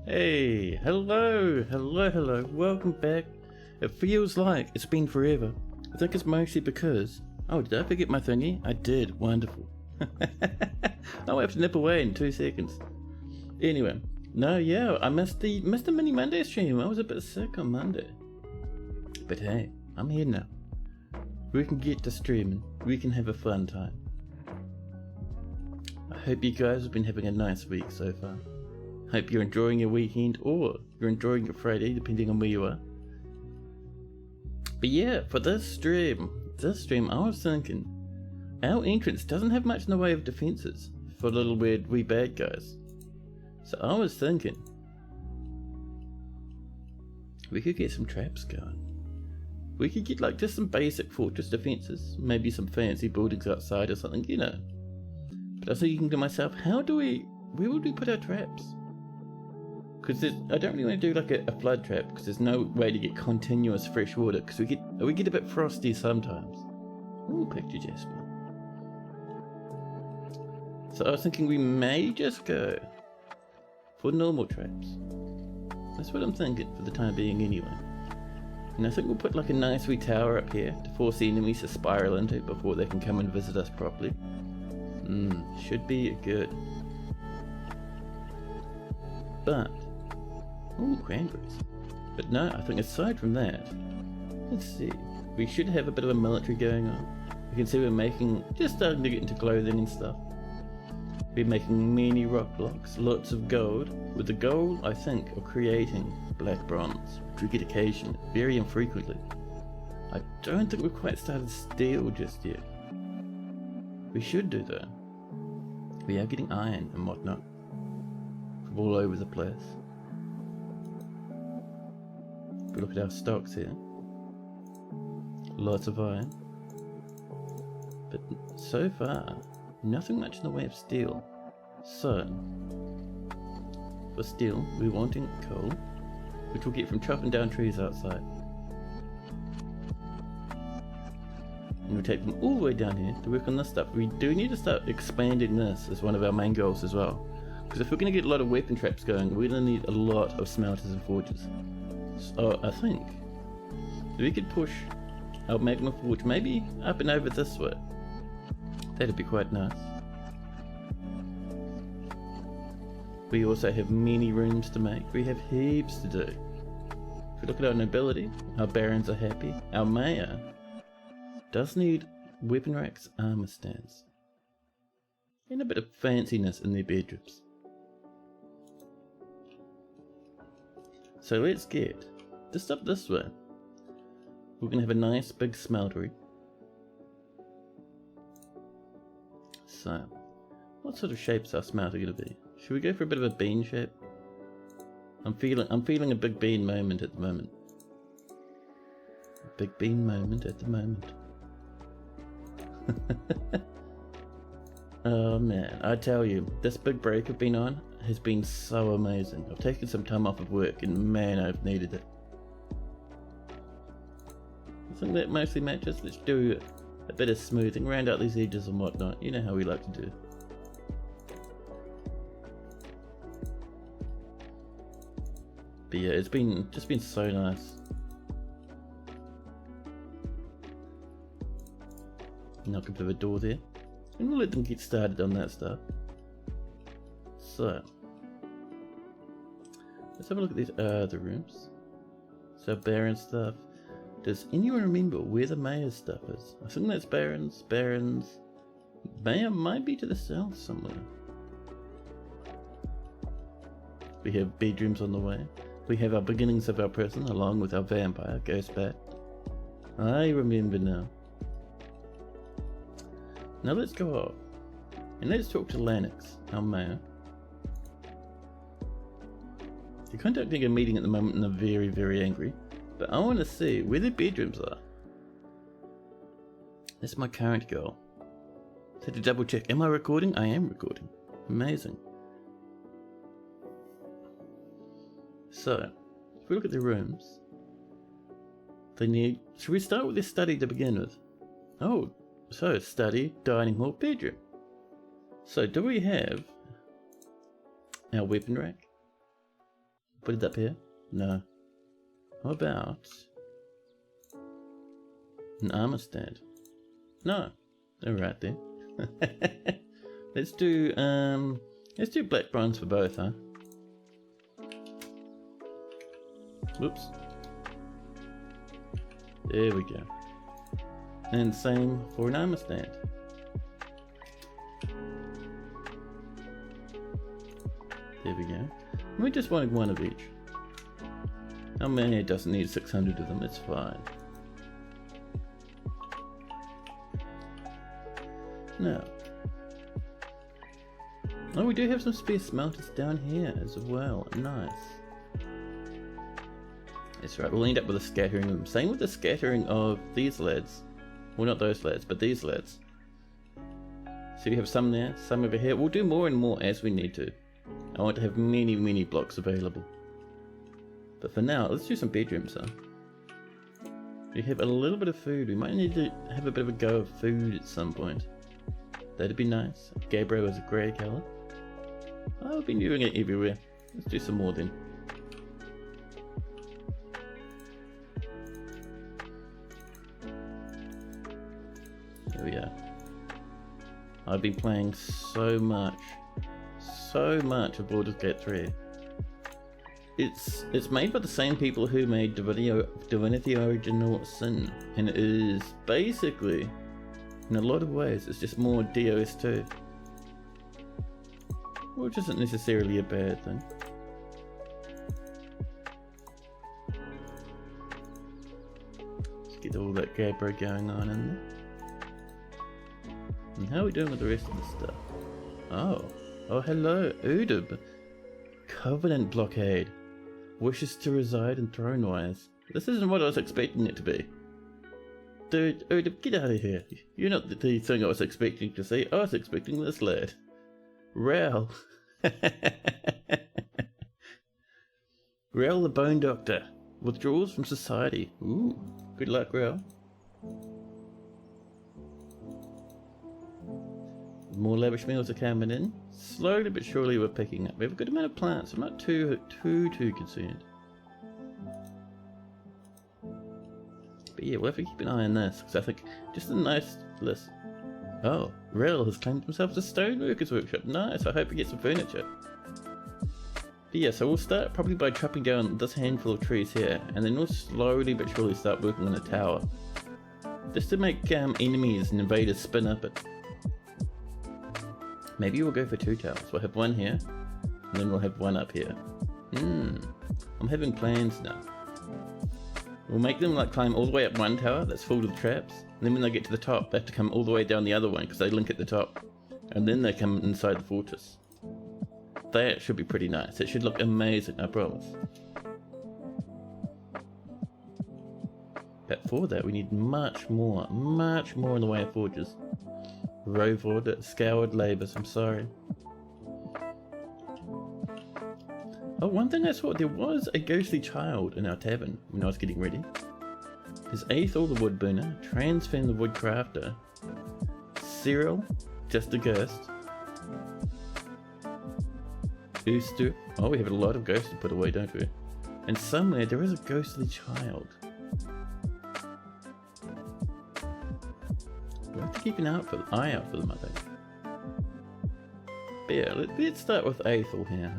Hey, hello, welcome back. It feels like it's been forever. I think it's mostly because... Oh, did I forget my thingy? I did, wonderful. I'll have to nip away in 2 seconds. Anyway, no, yeah, I missed the mini Monday stream. I was a bit sick on Monday. But hey, I'm here now. We can get to streaming, we can have a fun time. I hope you guys have been having a nice week so far. Hope you're enjoying your weekend or you're enjoying your Friday, depending on where you are. But yeah, for this stream I was thinking, our entrance doesn't have much in the way of defenses for little weird wee bad guys. So I was thinking, we could get some traps going. We could get like just some basic fortress defenses, maybe some fancy buildings outside or something, you know. But I was thinking to myself, where would we put our traps? Because I don't really want to do like a flood trap, because there's no way to get continuous fresh water, because we get a bit frosty sometimes. Ooh, picture Jasper. So I was thinking we may just go for normal traps. That's what I'm thinking for the time being anyway. And I think we'll put like a nice wee tower up here to force the enemies to spiral into before they can come and visit us properly. Should be good. But, ooh, cranberries. But no, I think aside from that, let's see, we should have a bit of a military going on. You can see we're just starting to get into clothing and stuff. We're making many rock blocks, lots of gold, with the goal, I think, of creating black bronze, which we get occasionally, very infrequently. I don't think we've quite started steel just yet. We should do though. We are getting iron and whatnot from all over the place. If we look at our stocks here, lots of iron, but so far nothing much in the way of steel. So for steel we're wanting coal, which we'll get from chopping down trees outside. And we'll take them all the way down here to work on this stuff. We do need to start expanding this as one of our main goals as well. Because if we're going to get a lot of weapon traps going, we're going to need a lot of smelters and forges. So I think we could push our magma forge maybe up and over this way. That'd be quite nice. We also have many rooms to make. We have heaps to do. If we look at our nobility, our barons are happy. Our mayor does need weapon racks, armor stands, and a bit of fanciness in their bedrooms. So let's get just up this way. We're going to have a nice big smeltery. So, what sort of shape's our smelter going to be? Should we go for a bit of a bean shape? I'm feeling a big bean moment at the moment. A big bean moment at the moment. Oh man, I tell you, this big break I've been on has been so amazing. I've taken some time off of work and man, I've needed it. I think that mostly matches. Let's do a bit of smoothing, round out these edges and whatnot. You know how we like to do. But yeah, it's just been so nice. Knock a bit of a door there, and we'll let them get started on that stuff. So let's have a look at these other rooms. So Baron stuff. Does anyone remember where the mayor's stuff is? I think that's Baron's. Mayor might be to the south somewhere. We have bedrooms on the way. We have our beginnings of our prison along with our vampire ghost bat. I remember now. Now let's go off and let's talk to Lennox, our mayor. They're conducting a meeting at the moment and they're very, very angry. But I want to see where their bedrooms are. That's my current goal. So to double check, am I recording? I am recording. Amazing. So, if we look at the rooms, should we start with this study to begin with? Oh, so study, dining hall, bedroom. So do we have our weapon rack? Put it up here? No. How about an armor stand? No. Alright then. Let's do black bronze for both, huh? Whoops. There we go. And same for an armor stand. There we go. We just wanted one of each. Oh man, it doesn't need 600 of them, it's fine. Now. Oh, we do have some spare smelters down here as well. Nice. That's right, we'll end up with a scattering of them. Same with the scattering of these lads. Well, not those lads, but these lads. So we have some there, some over here. We'll do more and more as we need to. I want to have many, many blocks available. But for now, let's do some bedrooms, huh? We have a little bit of food. We might need to have a bit of a go of food at some point. That'd be nice. Gabriel is a grey colour. I've been doing it everywhere. Let's do some more then. There we are. I've been playing so much of Baldur's Gate 3. It's made by the same people who made Divinity Original Sin, and it is basically, in a lot of ways, it's just more DOS2, which isn't necessarily a bad thing. Let's get all that Gabro going on in there. And how are we doing with the rest of the stuff? Oh hello, Udub. Covenant blockade. Wishes to reside in Thrownwire. This isn't what I was expecting it to be. Dude, Udub, get out of here. You're not the thing I was expecting to see. I was expecting this lad. Rel. Rel the Bone Doctor. Withdraws from society. Ooh, good luck, Rel. More lavish meals are coming in. Slowly but surely we're picking up. We have a good amount of plants. I'm not too concerned. But yeah, we'll have to keep an eye on this, because I think just a nice list. Oh, Rel has claimed himself as a stoneworker's workshop. Nice, I hope he gets some furniture. But yeah, so we'll start probably by chopping down this handful of trees here, and then we'll slowly but surely start working on a tower. Just to make enemies and invaders spin up it. Maybe we'll go for 2 towers. We'll have one here, and then we'll have one up here. I'm having plans now. We'll make them like climb all the way up one tower that's full of traps, and then when they get to the top, they have to come all the way down the other one because they link at the top, and then they come inside the fortress. That should be pretty nice. It should look amazing, I promise. But for that, we need much more in the way of forges. Rovored, scoured labours, I'm sorry. Oh, one thing I saw, there was a ghostly child in our tavern when I was getting ready. There's Aethel the woodburner, Transfin the woodcrafter, Cyril, just a ghost, Ooster, oh we have a lot of ghosts to put away, don't we? And somewhere there is a ghostly child. We have to keep an eye out for them, I think. But yeah, let's start with Aethel here.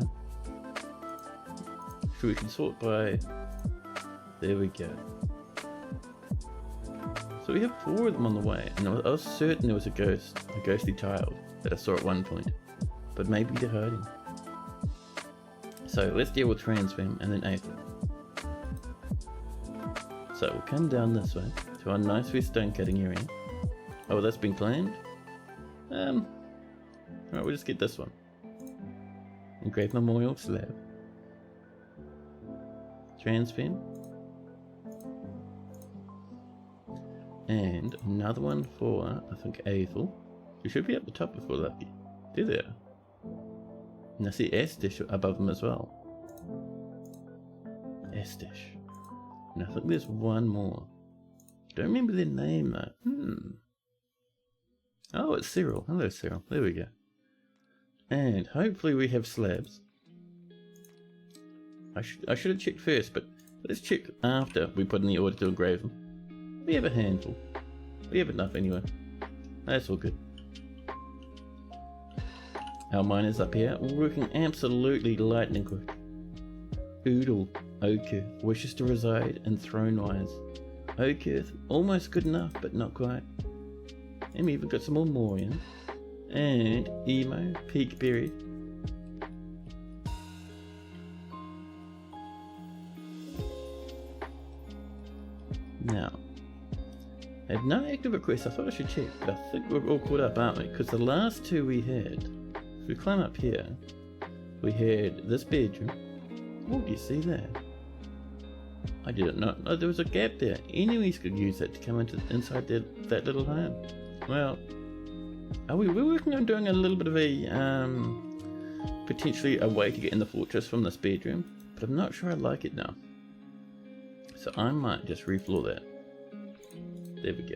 So we can sort by... There we go. So we have 4 of them on the way, and I was certain there was a ghostly child that I saw at one point. But maybe they're hiding. So let's deal with Transfem and then Aethel. So we'll come down this way to our nice wee stone cutting area. Oh, that's been planned? Alright, we'll just get this one. Engraved memorial slab. Transfem. And another one for, I think, Aethel. You should be at the top before Lucky. There they are. And I see Estish above them as well. Estish. And I think there's one more. Don't remember their name though. Oh, it's Cyril. Hello, Cyril. There we go. And hopefully we have slabs. I should have checked first, but let's check after we put in the order to engrave them. We have a handful. We have enough anyway. That's all good. Our miners up here working absolutely lightning quick. Oodle, Oakhurst, wishes to reside in Thrownwire. Oakhurst, almost good enough, but not quite. And we even got some more Morian. And Emo, Peakberry. Now, I have no active requests. I thought I should check, but I think we're all caught up, aren't we? Because the last two we had, if we climb up here, we had this bedroom. Oh, do you see that? I didn't know. Oh, there was a gap there. Enemies could use that to come inside that little home. Well, we're working on doing a little bit of a, potentially a way to get in the fortress from this bedroom, but I'm not sure I like it now. So I might just refloor that. There we go.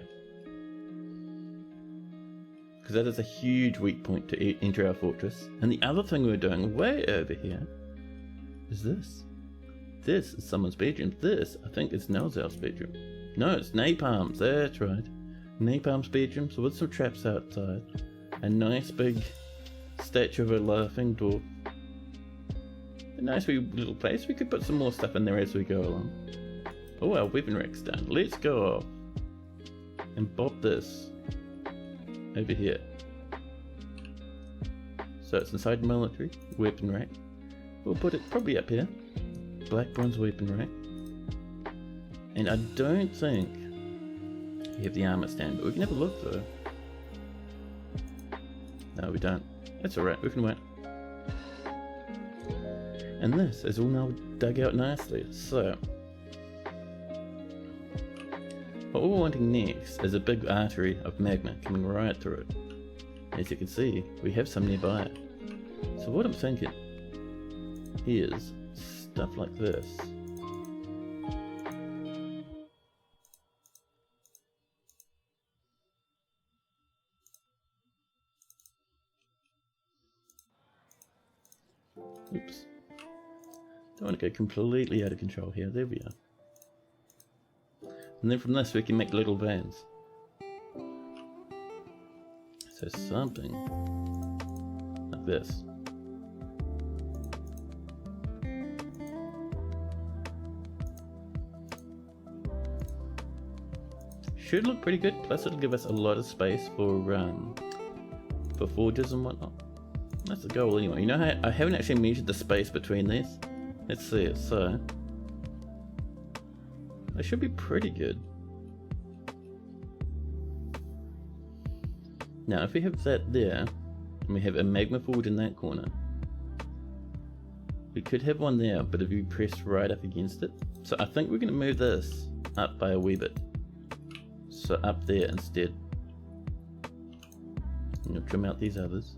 Because that is a huge weak point to enter our fortress. And the other thing we're doing way over here is this. This is someone's bedroom. This, I think, is Nelzel's bedroom. No, it's Napalm's. That's right. Napalm's bedroom, so with some traps outside. A nice big statue of a laughing dwarf. A nice wee little place. We could put some more stuff in there as we go along. Oh, our weapon rack's done. Let's go off and bob this over here. So it's inside military weapon rack. We'll put it probably up here. Black bronze weapon rack. And I don't think we have the armor stand, but we can have a look though. No, we don't. That's alright, we can wait. And this is all now dug out nicely. So what we're wanting next is a big artery of magma coming right through it. As you can see, we have some nearby it. So what I'm thinking is stuff like this. Oops. Don't want to go completely out of control here. There we are. And then from this we can make little vans. So something like this. Should look pretty good, plus it'll give us a lot of space for forges and whatnot. That's the goal anyway. You know how I haven't actually measured the space between these? Let's see it, so they should be pretty good. Now if we have that there, and we have a magma forge in that corner, we could have one there, but if you press right up against it. So I think we're going to move this up by a wee bit. So up there instead. And you'll trim out these others.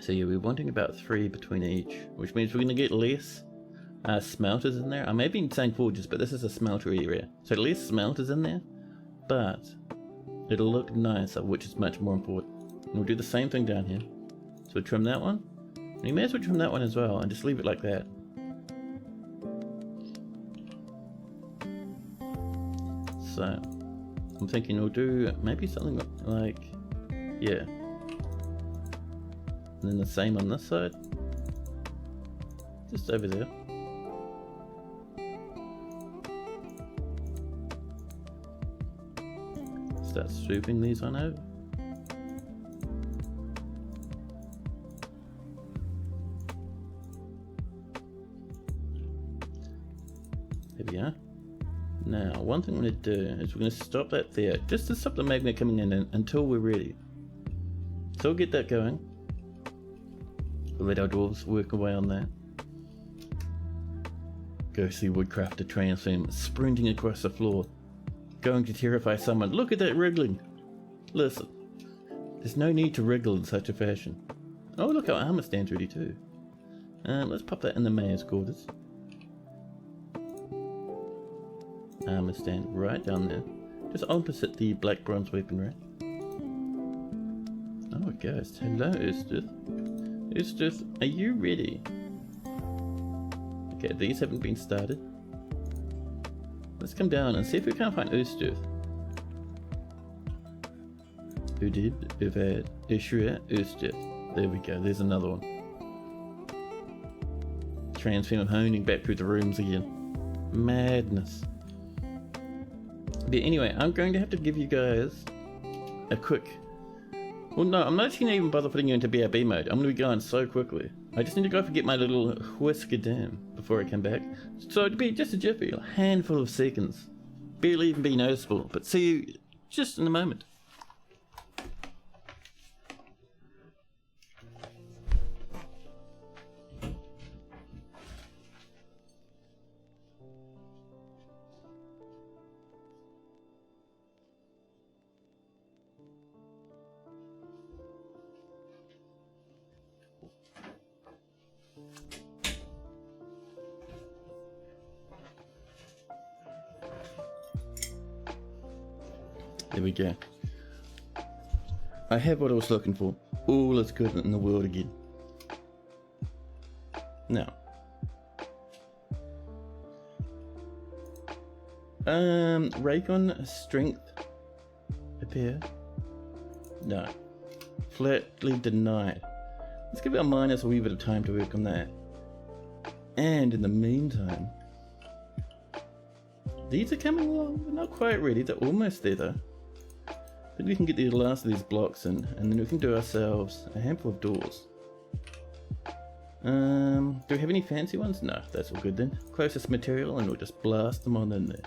So yeah, we're wanting about 3 between each, which means we're going to get less smelters in there. I may be saying forges, but this is a smelter area. So less smelters in there, but it'll look nicer, which is much more important. And we'll do the same thing down here. So we'll trim that one. And you may as well trim that one as well, and just leave it like that. So I'm thinking we'll do maybe something like, yeah. And then the same on this side. Just over there. Start swooping these on over. There we are. Now, one thing I'm going to do is we're going to stop that there, just to stop the magma coming in until we're ready. So we'll get that going. We'll let our dwarves work away on that. Ghostly woodcrafter transform, sprinting across the floor, going to terrify someone. Look at that wriggling! Listen, there's no need to wriggle in such a fashion. Oh, look, our armor stands ready too. Let's pop that in the mayor's quarters. Armor stand right down there, just opposite the black bronze weapon rack. Oh, ghost. Hello, Esteth. Esteth, are you ready Okay, these haven't been started. Let's come down and see if we can't find Östers. Who did? Över, Östra, Öster. There we go, there's another one. Transfer honing back through the rooms again. Madness. But anyway, I'm going to have to give you guys a quick... Well, no, I'm not actually going to even bother putting you into BRB mode. I'm going to be going so quickly. I just need to go forget my little whisker dam before I come back. So it'd be just a jiffy, a handful of seconds. Barely even be noticeable, but see you just in a moment. There we go. I have what I was looking for. All is good in the world again. Now. Raycon strength appear? No. Flatly denied. Let's give our miners a wee bit of time to work on that. And in the meantime, these are coming along. They're not quite ready. They're almost there though. I think we can get the last of these blocks in, and then we can do ourselves a handful of doors. Do we have any fancy ones? No, that's all good then. Closest material, and we'll just blast them on in there.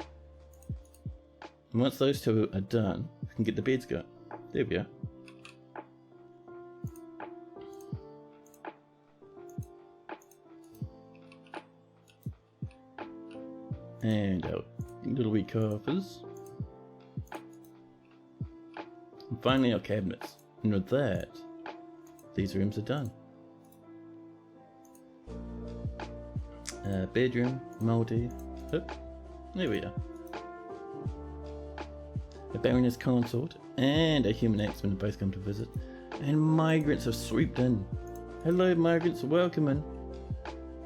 And once those two are done, we can get the beds going. There we are. And our little wee coffers. And finally our cabinets. And with that, these rooms are done. Bedroom, multi. Oh, there we are. A Baroness consort and a human axeman have both come to visit. And migrants have swooped in. Hello migrants, welcome in.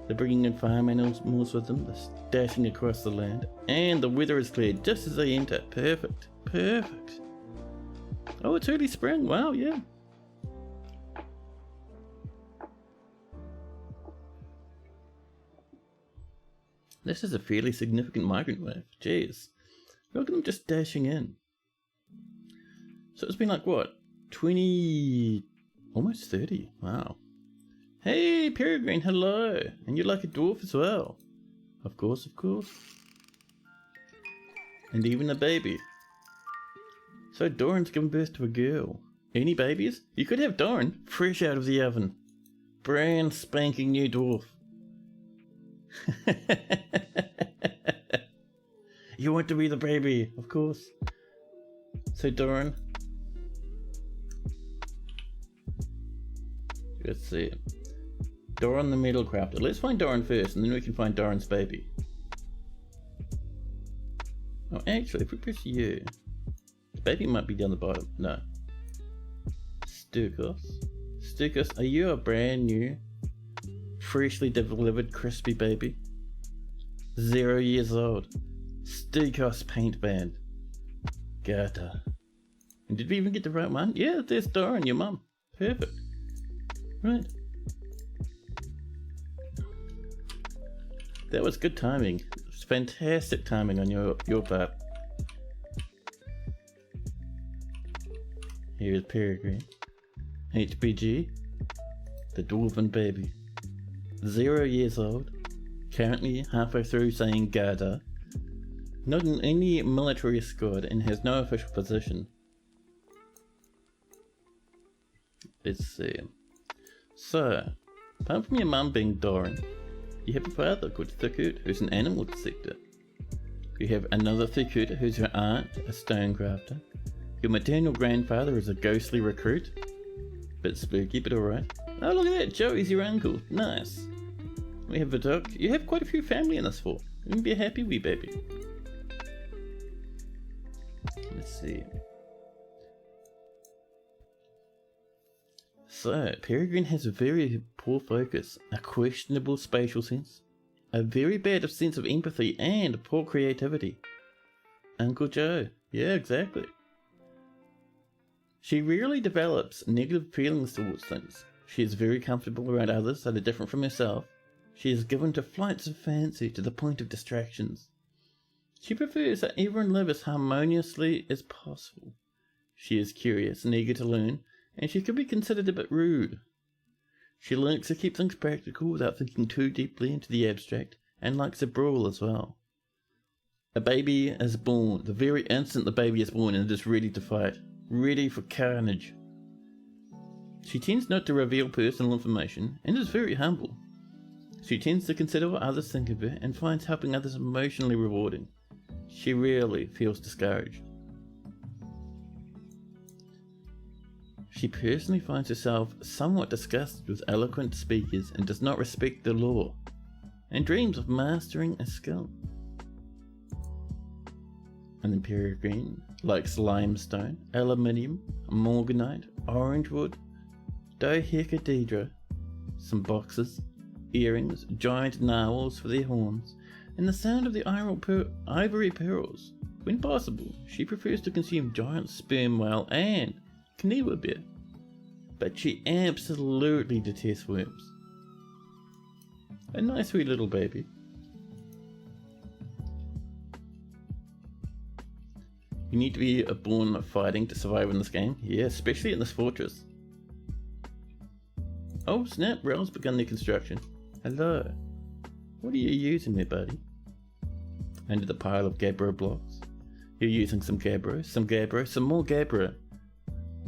They're bringing in farm animals with them. They're dashing across the land. And the weather is cleared just as they enter. Perfect. Perfect. Oh, it's early spring. Wow, yeah. This is a fairly significant migrant wave. Jeez. Look at them just dashing in. So it's been like, what? 20... almost 30. Wow. Hey, Peregrine, hello. And you're like a dwarf as well. Of course, of course. And even a baby. So Doran's given birth to a girl. Any babies? You could have Doran, fresh out of the oven. Brand spanking new dwarf. You want to be the baby, of course. So Doran. Let's see. Doran the metal crafter. Let's find Doran first, and then we can find Doran's baby. Oh, actually, if we press U, the baby might be down the bottom. No. Sturkos. Sturkos, are you a brand new, freshly delivered crispy baby? 0 years old. Sturkos paint band. Gata. And did we even get the right one? Yeah, there's Doran, your mum. Perfect. Right. That was good timing. It was fantastic timing on your part. Here's Peregrine. HBG. The Dwarven baby. 0 years old. Currently halfway through saying Garda. Not in any military squad and has no official position. Let's see. So, apart from your mum being Doran, you have a father called Thikut, who's an animal dissector. You have another Thikut, who's her aunt, a stonecrafter. Your maternal grandfather is a ghostly recruit. Bit spooky, but alright. Oh, look at that, Joey's your uncle. Nice. We have Vidok. You have quite a few family in this fort. You can be a happy wee baby. Let's see. So, Peregrine has a very poor focus, a questionable spatial sense, a very bad sense of empathy and poor creativity. Uncle Joe. Yeah, exactly. She rarely develops negative feelings towards things. She is very comfortable around others that are different from herself. She is given to flights of fancy to the point of distractions. She prefers that everyone live as harmoniously as possible. She is curious and eager to learn, and she could be considered a bit rude. She likes to keep things practical without thinking too deeply into the abstract, and likes to brawl as well. A baby is born the very instant the baby is born and is ready to fight, ready for carnage. She tends not to reveal personal information and is very humble. She tends to consider what others think of her and finds helping others emotionally rewarding. She rarely feels discouraged. She personally finds herself somewhat disgusted with eloquent speakers and does not respect the law, and dreams of mastering a skill. An Imperial Green likes limestone, aluminium, morganite, orangewood, dodecahedra, some boxes, earrings, giant narwhals for their horns, and the sound of the ivory pearls. When possible, she prefers to consume giant sperm whale and Kaniwa bear, but she absolutely detests worms. A nice wee little baby. You need to be born fighting to survive in this game. Yeah, especially in this fortress. Oh snap, Rel's begun their construction. Hello. What are you using there, buddy? Under the pile of gabbro blocks. You're using some gabbro, some more gabbro.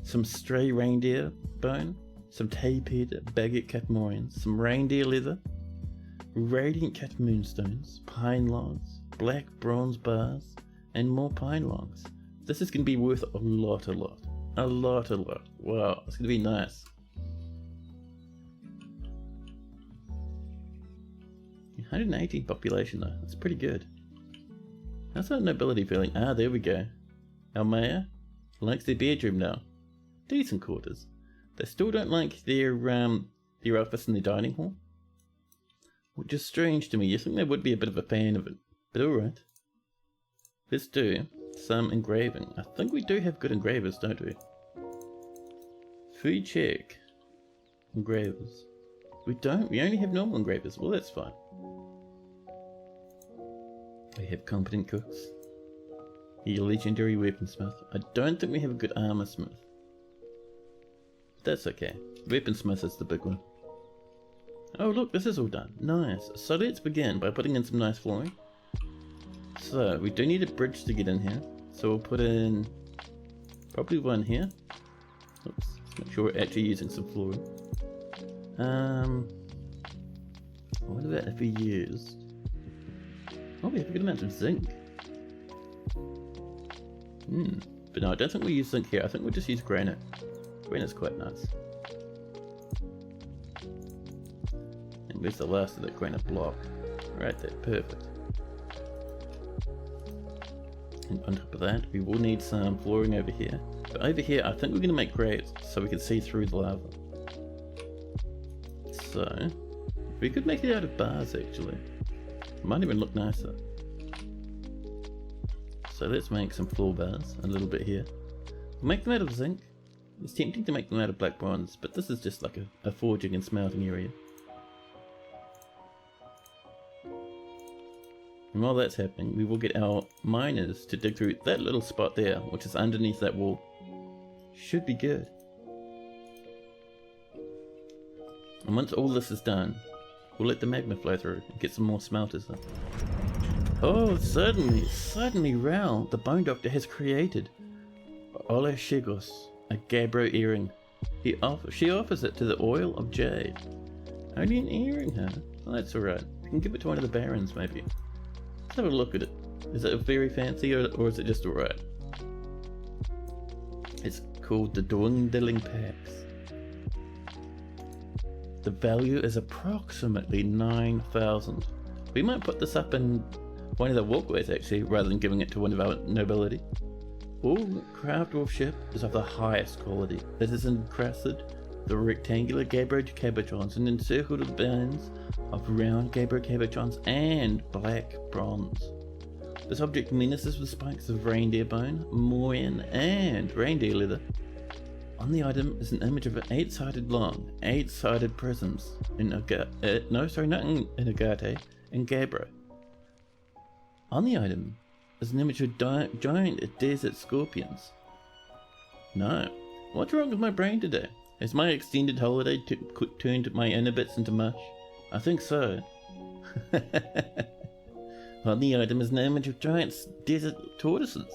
Some stray reindeer bone, some taped baguette cat moorings, some reindeer leather, radiant cat moonstones, pine logs, black bronze bars, and more pine logs. This is going to be worth a lot. Wow, it's going to be nice. 118 population though, that's pretty good. How's that nobility feeling? Ah, there we go. Our mayor likes their bedroom now. Decent quarters. They still don't like their office and their dining hall, which is strange to me. You think they would be a bit of a fan of it, but alright. Let's do some engraving. I think we do have good engravers, don't we? Food check. Engravers. We don't. We only have normal engravers. Well, that's fine. We have competent cooks. A legendary weaponsmith. I don't think we have a good armor smith. That's okay. Weaponsmith is the big one. Oh look, this is all done. Nice. So let's begin by putting in some nice flooring. So we do need a bridge to get in here. So we'll put in probably one here. Oops. Let's make sure we're actually using some flooring. What about if we used... Oh, we have a good amount of zinc. But no, I don't think we use zinc here. I think we'll just use granite. Granite's quite nice. And where's the last of that granite block? Right there, perfect. And on top of that, we will need some flooring over here. But over here, I think we're going to make grates so we can see through the lava. So, we could make it out of bars actually. It might even look nicer. So let's make some floor bars, a little bit here. We'll make them out of zinc. It's tempting to make them out of black bronze, but this is just like a forging and smelting area. And while that's happening, we will get our miners to dig through that little spot there, which is underneath that wall. Should be good. And once all this is done, we'll let the magma flow through and get some more smelters up. Oh, suddenly Ral, the Bone Doctor, has created Ole Shigos, a gabbro earring. She offers it to the Oil of Jade. Only an earring, huh? Well, that's alright. We can give it to one of the barons, maybe. Let's have a look at it. Is it very fancy or is it just alright? It's called the Dwindling Packs. The value is approximately 9,000. We might put this up in one of the walkways actually, rather than giving it to one of our nobility. All craft wolf ship is of the highest quality. It is encrusted the rectangular gabbro cabochons and encircled bands of round gabbro cabochons and black bronze. This object menaces with spikes of reindeer bone, moraine, and reindeer leather. On the item is an image of an 8-sided prisms in Agate, in gabbro. On the item is an image of giant desert scorpions. No, what's wrong with my brain today? Has my extended holiday turned my inner bits into mush? I think so. On the item is an image of giant desert tortoises.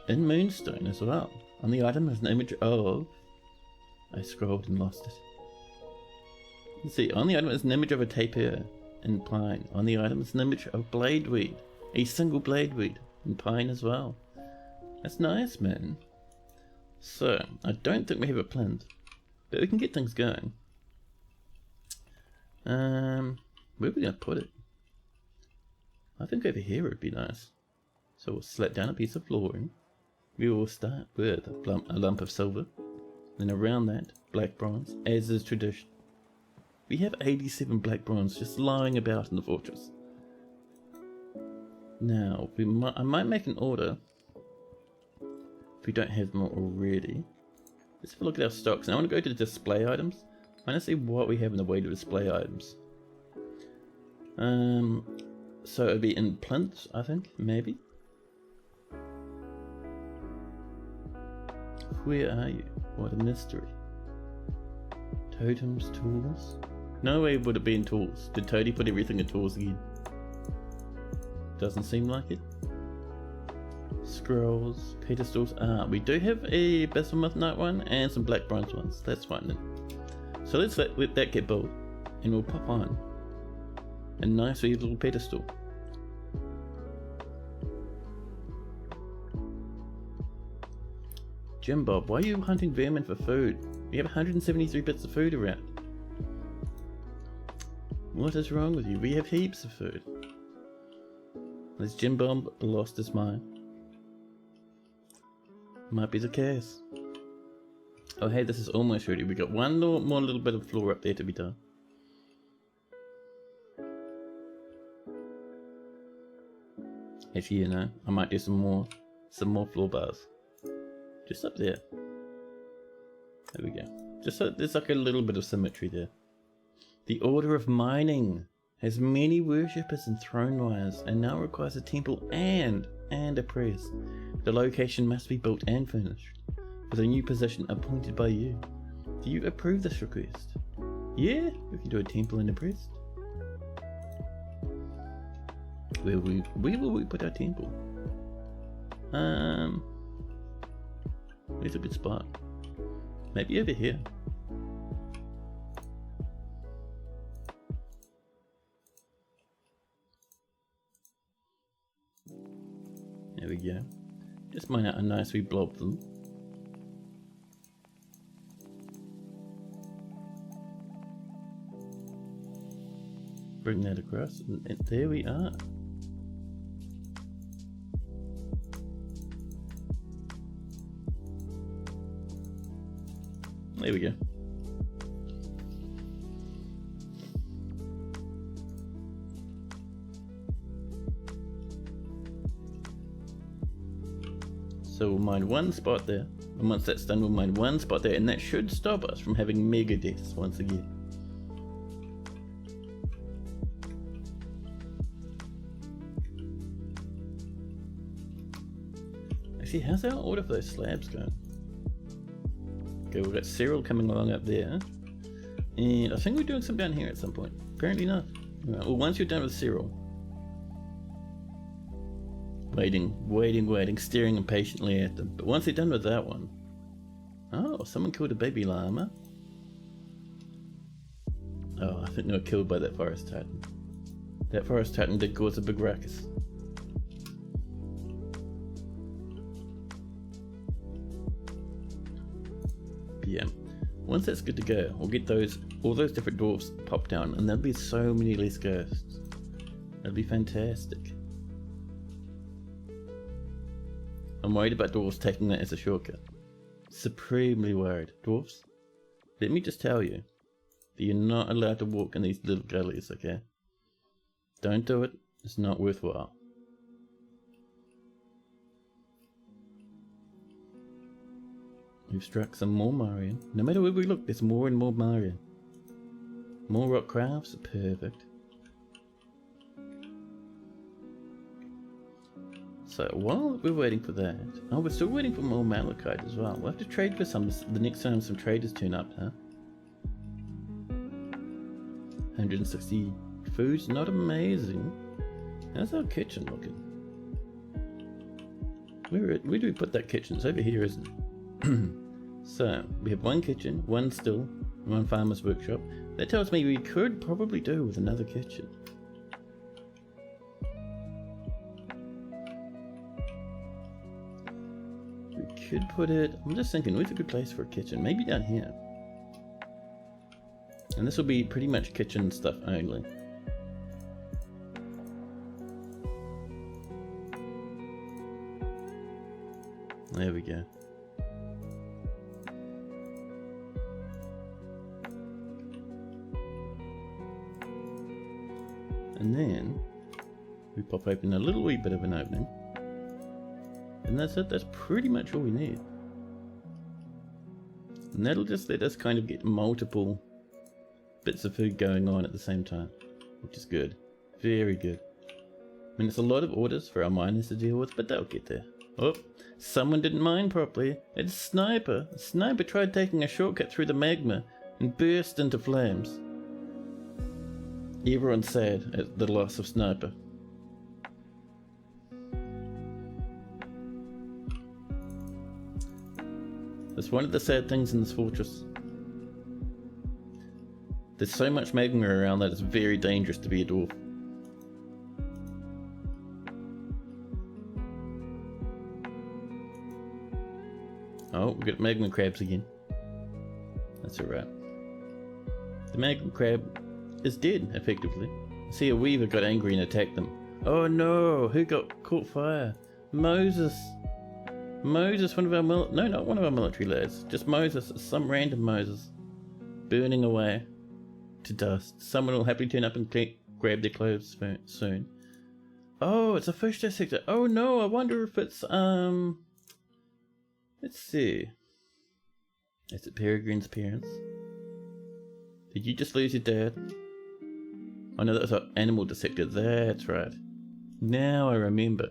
In Moonstone as well. On the item is an image of... I scrolled and lost it. Let's see, on the item is an image of a tapir in pine. On the item is an image of bladeweed. A single bladeweed in pine as well. That's nice, man. So, I don't think we have it planned. But we can get things going. Where are we going to put it? I think over here would be nice. So we'll select down a piece of flooring. We will start with a lump of silver. Then around that, black bronze, as is tradition. We have 87 black bronze just lying about in the fortress. Now, I might make an order. If we don't have them already. Let's have a look at our stocks. Now I want to go to the display items. I want to see what we have in the way to display items. So it'll be in plinths, I think, maybe. Where are you? What a mystery. Totems, tools. No way would it be in tools. Did Toadie put everything in tools again? Doesn't seem like it. Scrolls, pedestals. We do have a bismuth night one and some black bronze ones. That's fine then. So let's let that get built, and we'll pop on a nice wee little pedestal. Jim Bob, why are you hunting vermin for food? We have 173 bits of food around. What is wrong with you? We have heaps of food. Has Jim Bob lost his mind? Might be the case. Oh hey, this is almost ready. We got one more little bit of floor up there to be done. Actually, you know, I might do some more floor bars. Just up there. There we go. Just so there's like a little bit of symmetry there. The Order of Mining has many worshippers and Thrownwires and now requires a temple and a press. The location must be built and finished, with a new position appointed by you. Do you approve this request? Yeah, we can do a temple and a press. Where will we put our temple? Where's a good spot? Maybe over here. There we go. Just mine out a nice wee blob of them. Bring that across, and there we are. There we go. So we'll mine one spot there, and once that's done we'll mine one spot there, and that should stop us from having mega deaths once again. Actually, how's our order for those slabs going? Okay, we've got Cyril coming along up there, and I think we're doing some down here at some point. Apparently not. Right, well, once you're done with Cyril, waiting, staring impatiently at them. But once they're done with that one, oh, someone killed a baby llama. Oh, I think they were killed by that forest titan. That forest titan did cause a big ruckus. Yeah, once that's good to go, we'll get all those different dwarfs popped down, and there'll be so many less ghosts. It'll be fantastic. I'm worried about dwarfs taking that as a shortcut. Supremely worried. Dwarfs, let me just tell you that you're not allowed to walk in these little gullies, okay? Don't do it. It's not worthwhile. We've struck some more Marian. No matter where we look, there's more and more Marian. More rock crafts. Perfect. So while we're waiting for that, oh, we're still waiting for more malachite as well. We'll have to trade for some the next time some traders turn up, huh? 160 food's not amazing. How's our kitchen looking? Where do we put that kitchen? It's over here, isn't it? So we have one kitchen, one still, one farmer's workshop. That tells me we could probably do with another kitchen. We could put it, I'm just thinking, where's a good place for a kitchen? Maybe down here. And this will be pretty much kitchen stuff only. There we go. And then we pop open a little wee bit of an opening. And that's it, that's pretty much all we need. And that'll just let us kind of get multiple bits of food going on at the same time, which is good. Very good. I mean, it's a lot of orders for our miners to deal with, but they'll get there. Oh, someone didn't mine properly. It's a sniper. A sniper tried taking a shortcut through the magma and burst into flames. Everyone's sad at the loss of Sniper. That's one of the sad things in this fortress. There's so much magma around that it's very dangerous to be a dwarf. Oh, we got magma crabs again. That's alright. The magma crab is dead, effectively. See, a weaver got angry and attacked them. Oh no, who got caught fire? Moses. Moses, one of our no, not one of our military lads. Just Moses, some random Moses. Burning away to dust. Someone will happily turn up and grab their clothes soon. Oh, it's a fish dissector. Oh no, I wonder if it's, let's see. Is it Peregrine's parents? Did you just lose your dad? Oh no, that was an animal dissector. That's right. Now I remember.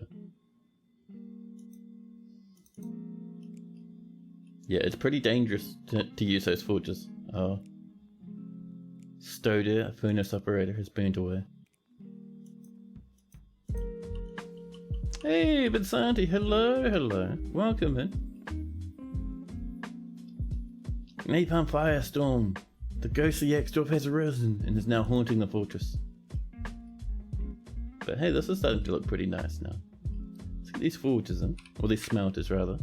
Yeah, it's pretty dangerous to use those forges. Oh. Stoder, a furnace operator, has burnt away. Hey, Vinsanti, hello. Welcome in. Napalm firestorm. The ghostly Yaxdorf has arisen and is now haunting the fortress. But hey, this is starting to look pretty nice now. Let's get these forges in, or these smelters rather.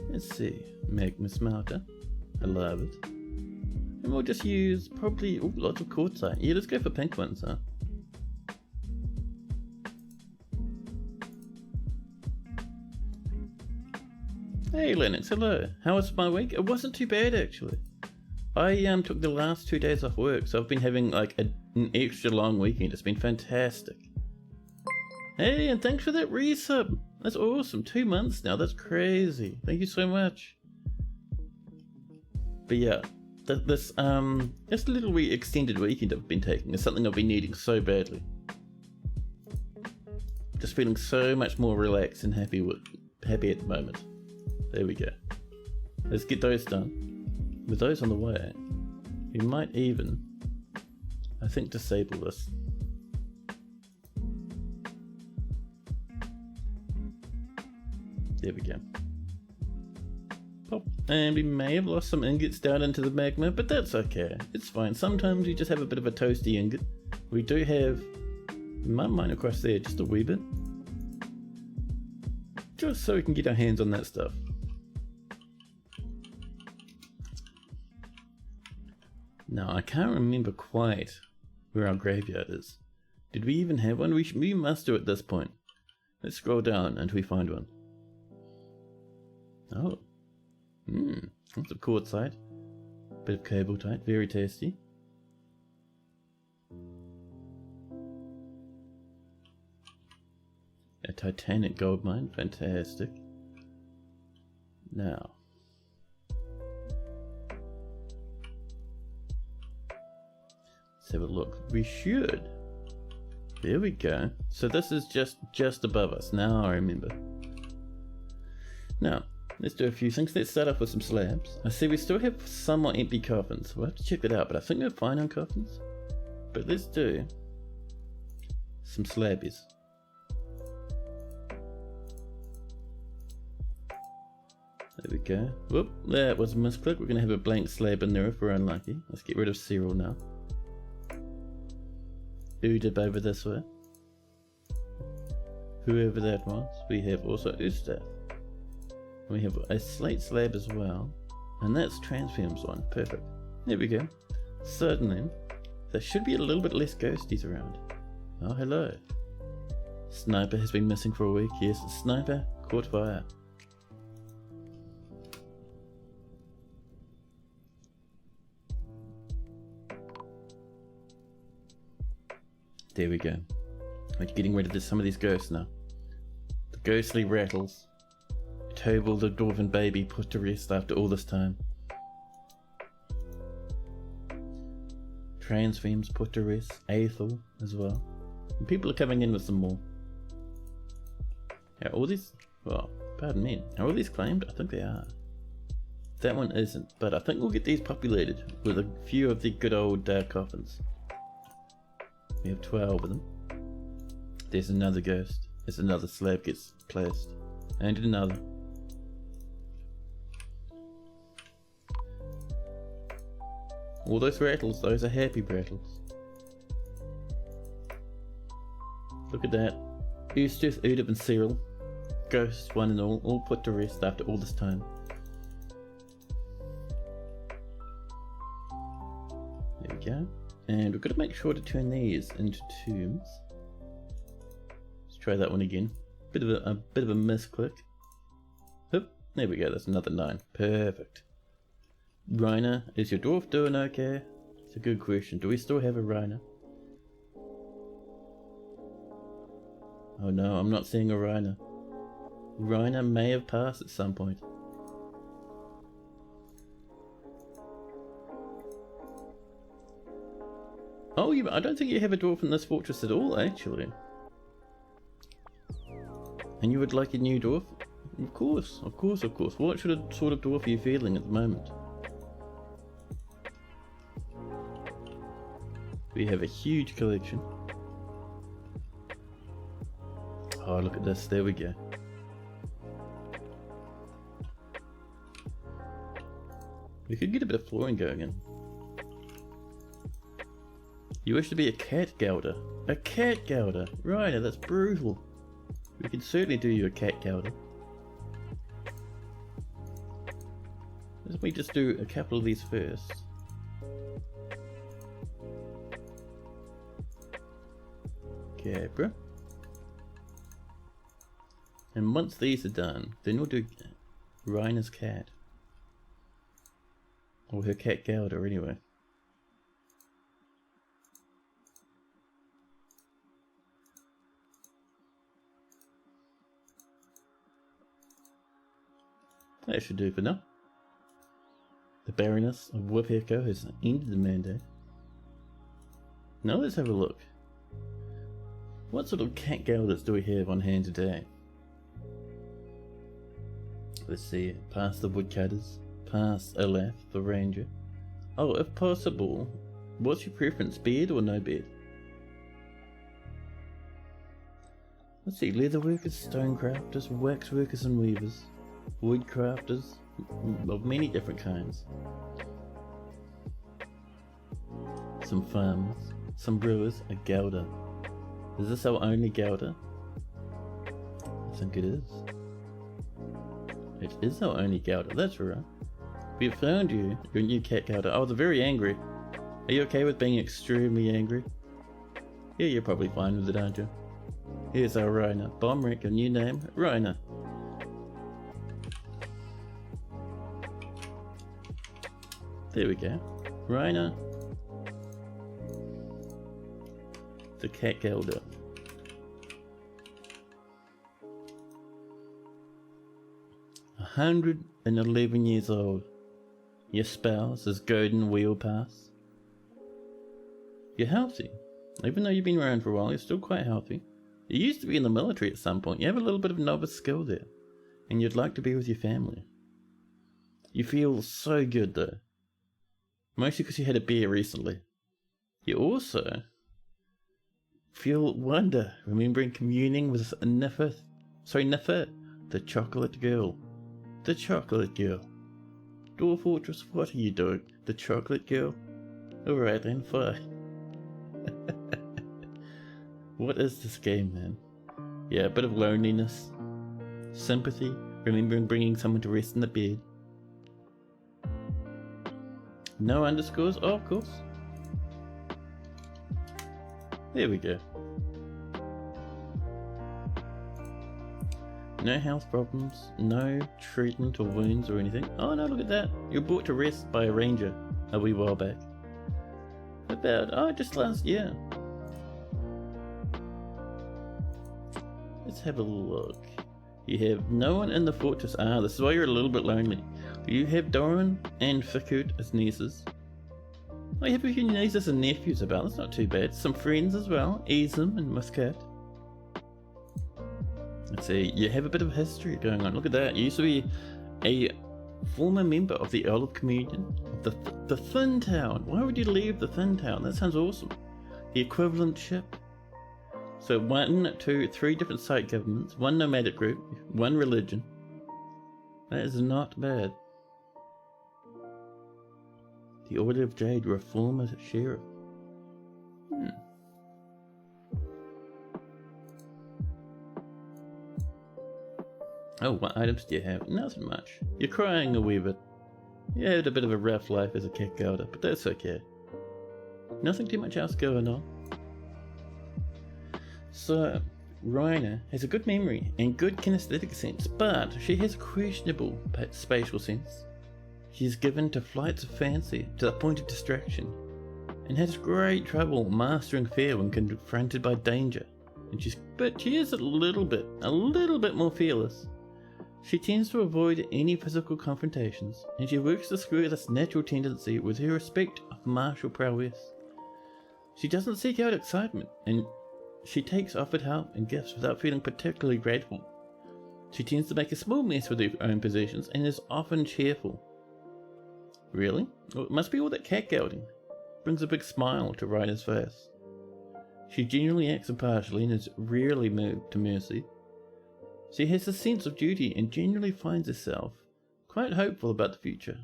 Let's see, magma smelter. I love it. And we'll just use probably lots of quartzite. Yeah, let's go for pink ones, huh? Hey Lennox, hello. How was my week? It wasn't too bad actually. I took the last 2 days off work, so I've been having like an extra long weekend. It's been fantastic. Hey, and thanks for that resub. That's awesome. 2 months now. That's crazy. Thank you so much. But yeah, this little extended weekend I've been taking is something I've been needing so badly. Just feeling so much more relaxed and happy at the moment. There we go. Let's get those done. With those on the way, we might even, I think, disable this. There we go. Pop. And we may have lost some ingots down into the magma, but that's okay. It's fine. Sometimes you just have a bit of a toasty ingot. We do have, we might mine across there just a wee bit. Just so we can get our hands on that stuff. Now, I can't remember quite where our graveyard is. Did we even have one? We must do at this point. Let's scroll down until we find one. Oh. Lots of quartzite. Bit of cobaltite, very tasty. A titanic gold mine, fantastic. Now, let's have a look. We should. There we go. So this is just above us. Now I remember. Now, let's do a few things. Let's start off with some slabs. I see we still have somewhat empty coffins. We'll have to check that out, but I think we're fine on coffins. But let's do some slabbies. There we go. Whoop, that was a misclick. We're going to have a blank slab in there if we're unlucky. Let's get rid of Cyril now. Udib over this way. Whoever that was. We have also Ustav. We have a slate slab as well. And that's Transform's one. Perfect. There we go. Suddenly, there should be a little bit less ghosties around. Oh, hello. Sniper has been missing for a week. Yes, the sniper caught fire. There we go. We're getting rid of some of these ghosts now. The ghostly rattles. Tobal the dwarven baby put to rest after all this time. Transfems put to rest. Aethel as well. And people are coming in with some more. Yeah, all these... Well, pardon me. Are all these claimed? I think they are. That one isn't. But I think we'll get these populated with a few of the good old coffins. We have 12 of them. There's another ghost. There's another slab gets placed. And another. All those rattles, those are happy rattles. Look at that. Ustath, Udib and Cyril. Ghosts, one and all put to rest after all this time. There we go. And we've got to make sure to turn these into tombs. Let's try that one again. Bit of a misclick. Oop, there we go. That's another 9. Perfect. Reiner, is your dwarf doing okay? It's a good question. Do we still have a Reiner? Oh no, I'm not seeing a Reiner. Reiner may have passed at some point. Oh, I don't think you have a dwarf in this fortress at all, actually. And you would like a new dwarf? Of course, of course, of course. What sort of dwarf are you feeling at the moment? We have a huge collection. Oh, look at this. There we go. We could get a bit of flooring going in. You wish to be a cat gouter? A cat gouter? Right, that's brutal. We can certainly do you a cat gouter. Let me just do a couple of these first. Capra. And once these are done, then we'll do Reiner's cat. Or her cat gouter anyway. That should do for now. The Baroness of Whip Echo has ended the mandate. Now let's have a look. What sort of cat gelders do we have on hand today? Let's see, past the woodcutters, past Olaf, the ranger. Oh, if possible, what's your preference, beard or no beard? Let's see, leather workers, stone crafters, wax workers and weavers, wood crafters of many different kinds. Some farmers, some brewers, a gouter. Is this our only gouter? I think it is. It is our only gouter, that's right. We have found you, your new cat gouter. Oh, they're very angry. Are you okay with being extremely angry? Yeah, you're probably fine with it, aren't you? Here's our Reiner. Bomb rank, your new name, Reiner. There we go. Reiner. The cat elder. A 111 years old. Your spouse is golden wheel pass. You're healthy. Even though you've been around for a while, you're still quite healthy. You used to be in the military at some point. You have a little bit of novice skill there. And you'd like to be with your family. You feel so good though. Mostly because you had a beer recently. You also feel wonder, remembering communing with Niffer, the chocolate girl. The chocolate girl. Dwarf Fortress, what are you doing? The chocolate girl? Alright then, fine. What is this game, man? Yeah, a bit of loneliness. Sympathy, remembering bringing someone to rest in the bed. No underscores? Oh, of course. There we go. No health problems, no treatment or wounds or anything. Oh no, look at that. You were brought to rest by a ranger a wee while back. Just last year. Let's have a look. You have no one in the fortress. This is why you're a little bit lonely. You have Doran and Fikut as nieces. Oh, you have a few nieces and nephews about. That's not too bad. Some friends as well. Ezim and Muscat. Let's see. You have a bit of history going on. Look at that. You used to be a former member of the Earl of Communion. The Thin Town. Why would you leave the Thin Town? That sounds awesome. The equivalent ship. So 1, 2, 3 different site governments, 1 nomadic group, 1 religion. That is not bad. The Order of Jade were a former sheriff. Oh, what items do you have? Nothing much. You're crying a wee bit. You had a bit of a rough life as a cat elder, but that's okay. Nothing too much else going on. So, Reiner has a good memory and good kinesthetic sense, but she has questionable spatial sense. She's given to flights of fancy to the point of distraction, and has great trouble mastering fear when confronted by danger. But she is a little bit more fearless. She tends to avoid any physical confrontations, and she works to square this natural tendency with her respect of martial prowess. She doesn't seek out excitement, and she takes offered help and gifts without feeling particularly grateful. She tends to make a small mess with her own possessions and is often cheerful. Really? Well, it must be all that cat gelding. Brings a big smile to Reiner's face. She generally acts impartially and is rarely moved to mercy. She has a sense of duty and generally finds herself quite hopeful about the future,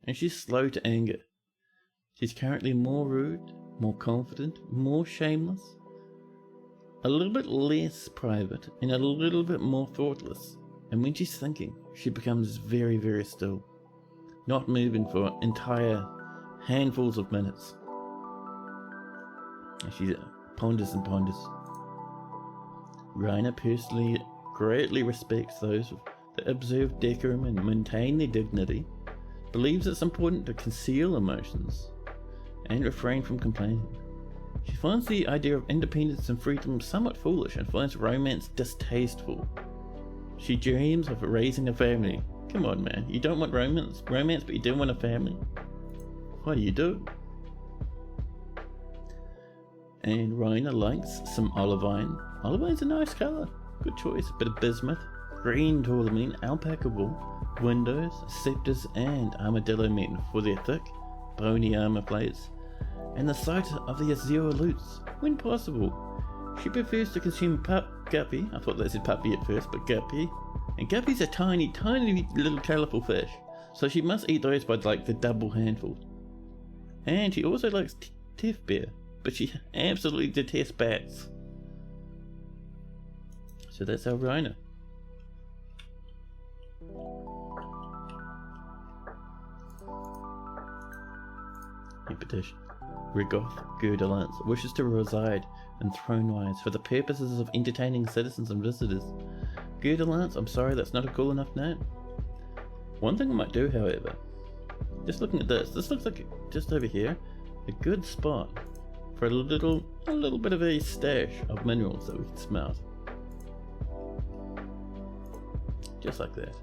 and she's slow to anger. She's currently more rude, more confident, more shameless, a little bit less private, and a little bit more thoughtless. And when she's thinking, she becomes very, very still, not moving for entire handfuls of minutes. She ponders and ponders. Reiner personally greatly respects those that observe decorum and maintain their dignity, believes it's important to conceal emotions, and refrain from complaining. She finds the idea of independence and freedom somewhat foolish and finds romance distasteful. She dreams of raising a family. Come on, man, you don't want romance, but you do want a family. What do you do? And Reiner likes some olivine. Olivine's a nice colour. Good choice. Bit of bismuth, green tourmaline, alpaca wool, windows, scepters, and armadillo meat for their thick, bony armour plates, and the sight of the azure loots, when possible. She prefers to consume guppy. I thought they said puppy at first, but guppy. And guppies are tiny, tiny little colourful fish, so she must eat those by like the double handful. And she also likes teff bear, but she absolutely detests bats. So that's our Reiner. New petition. Rigoth Gerdalance wishes to reside in Thrownwire for the purposes of entertaining citizens and visitors. Gerdalance, I'm sorry, that's not a cool enough name. One thing I might do, however, Just looking at this looks like just over here, a good spot for a little bit of a stash of minerals that we can smelt. Just like that.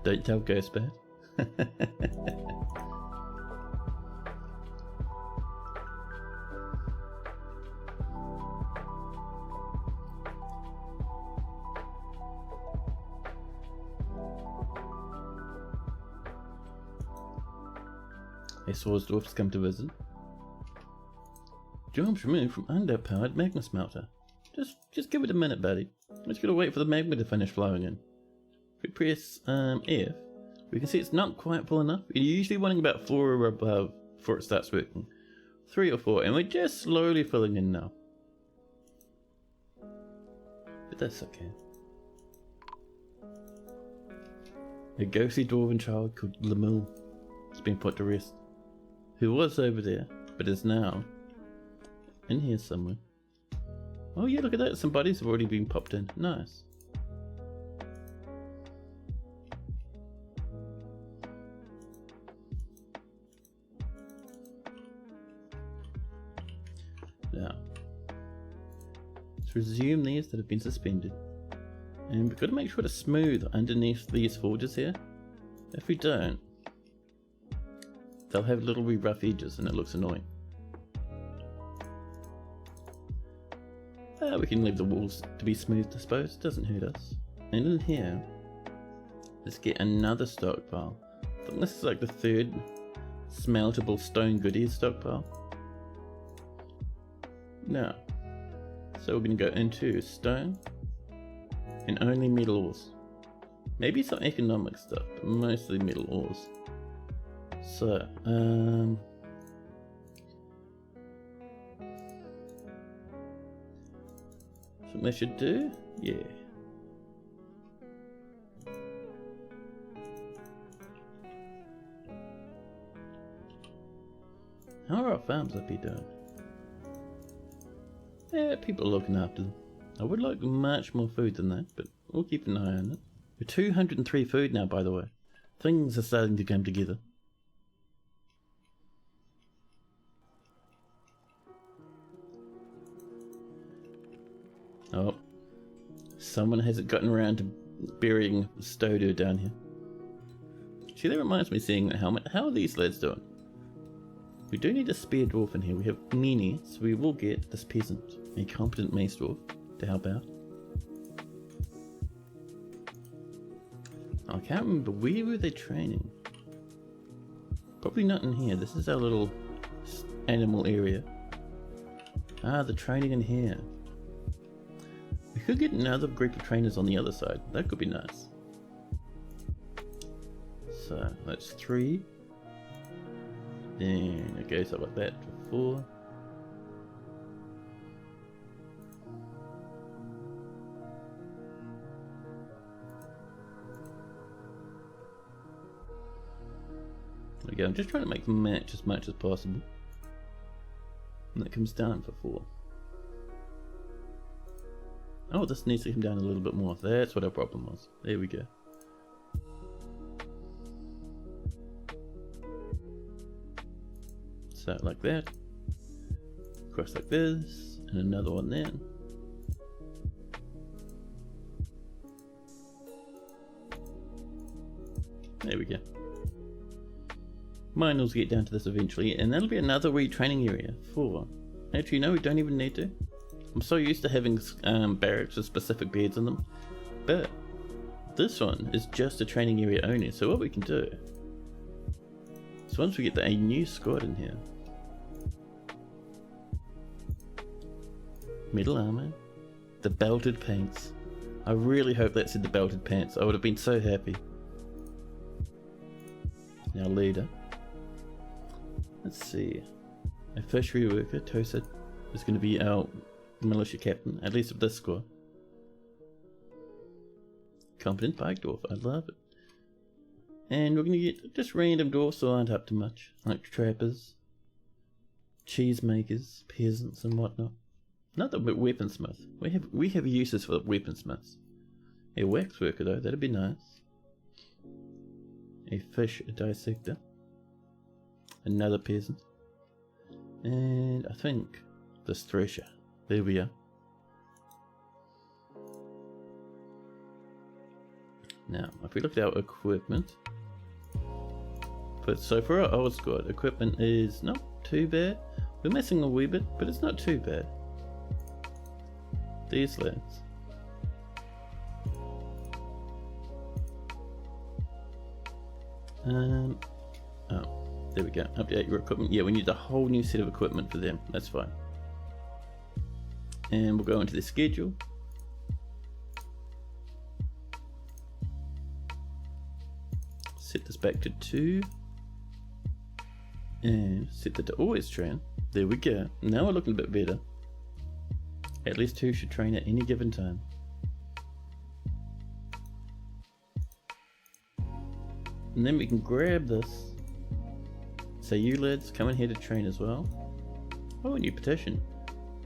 Don't tell Ghostbat. A Swords Dwarf's come to visit. Jobs removed from underpowered magma smelter. Just give it a minute, buddy. I'm just gonna wait for the magma to finish flowing in. If we press F, we can see it's not quite full enough. You're usually wanting about 4 or above before it starts working. 3 or 4, and we're just slowly filling in now. But that's okay. A ghostly dwarven child called Lemul has been put to rest. Who was over there, but is now in here somewhere. Oh yeah, look at that, some bodies have already been popped in. Nice. Now, let's resume these that have been suspended. And we've got to make sure it's smooth underneath these forges here. If we don't, they'll have little wee rough edges and it looks annoying. We can leave the walls to be smooth, I suppose, it doesn't hurt us. And in here, let's get another stockpile. I think this is like the 3rd smeltable stone goodies stockpile. Now, so we're going to go into stone and only metal ores. Maybe some economic stuff, but mostly metal ores. So, something I should do? Yeah. How are our farms up here doing? Yeah, people are looking after them. I would like much more food than that, but we'll keep an eye on it. We're 203 food now, by the way. Things are starting to come together. Oh, someone hasn't gotten around to burying Stodo down here. See, that reminds me of seeing the helmet. How are these lads doing? We do need a spear dwarf in here. We have many, so we will get this peasant, a competent mace dwarf, to help out. I can't remember, where were they training? Probably not in here. This is our little animal area. Ah, the training in here. We could get another group of trainers on the other side. That could be nice. So that's 3. Then it goes up like that to 4. There we go. I'm just trying to make them match as much as possible. And that comes down for 4. Oh, this needs to come down a little bit more. That's what our problem was. There we go. So like that. Cross like this. And another one there. There we go. Mine will get down to this eventually. And that'll be another retraining area for... Actually, no, we don't even need to. I'm so used to having barracks with specific beds in them, but this one is just a training area only. So what we can do is once we get a new squad in here, metal armor, the belted pants. I really hope that said the belted pants. I would have been so happy. Now leader. Let's see. A fishery worker, Tosid, is going to be our militia captain, at least of this squad. Competent pike dwarf, I love it. And we're going to get just random dwarfs who aren't up to much, like trappers, cheese makers, peasants and whatnot. Not the weaponsmith. We have uses for weaponsmiths. A wax worker though, that'd be nice. a fish dissector, another peasant, and I think this thresher. There we are. Now, if we look at our equipment, so for our old squad, equipment is not too bad. We're missing a wee bit, but it's not too bad. These lads. Oh, there we go. Update your equipment. Yeah, we need a whole new set of equipment for them. That's fine. And we'll go into the schedule. Set this back to 2. And set that to always train. There we go. Now we're looking a bit better. At least 2 should train at any given time. And then we can grab this. Say, you lads, come in here to train as well. Oh, a new petition.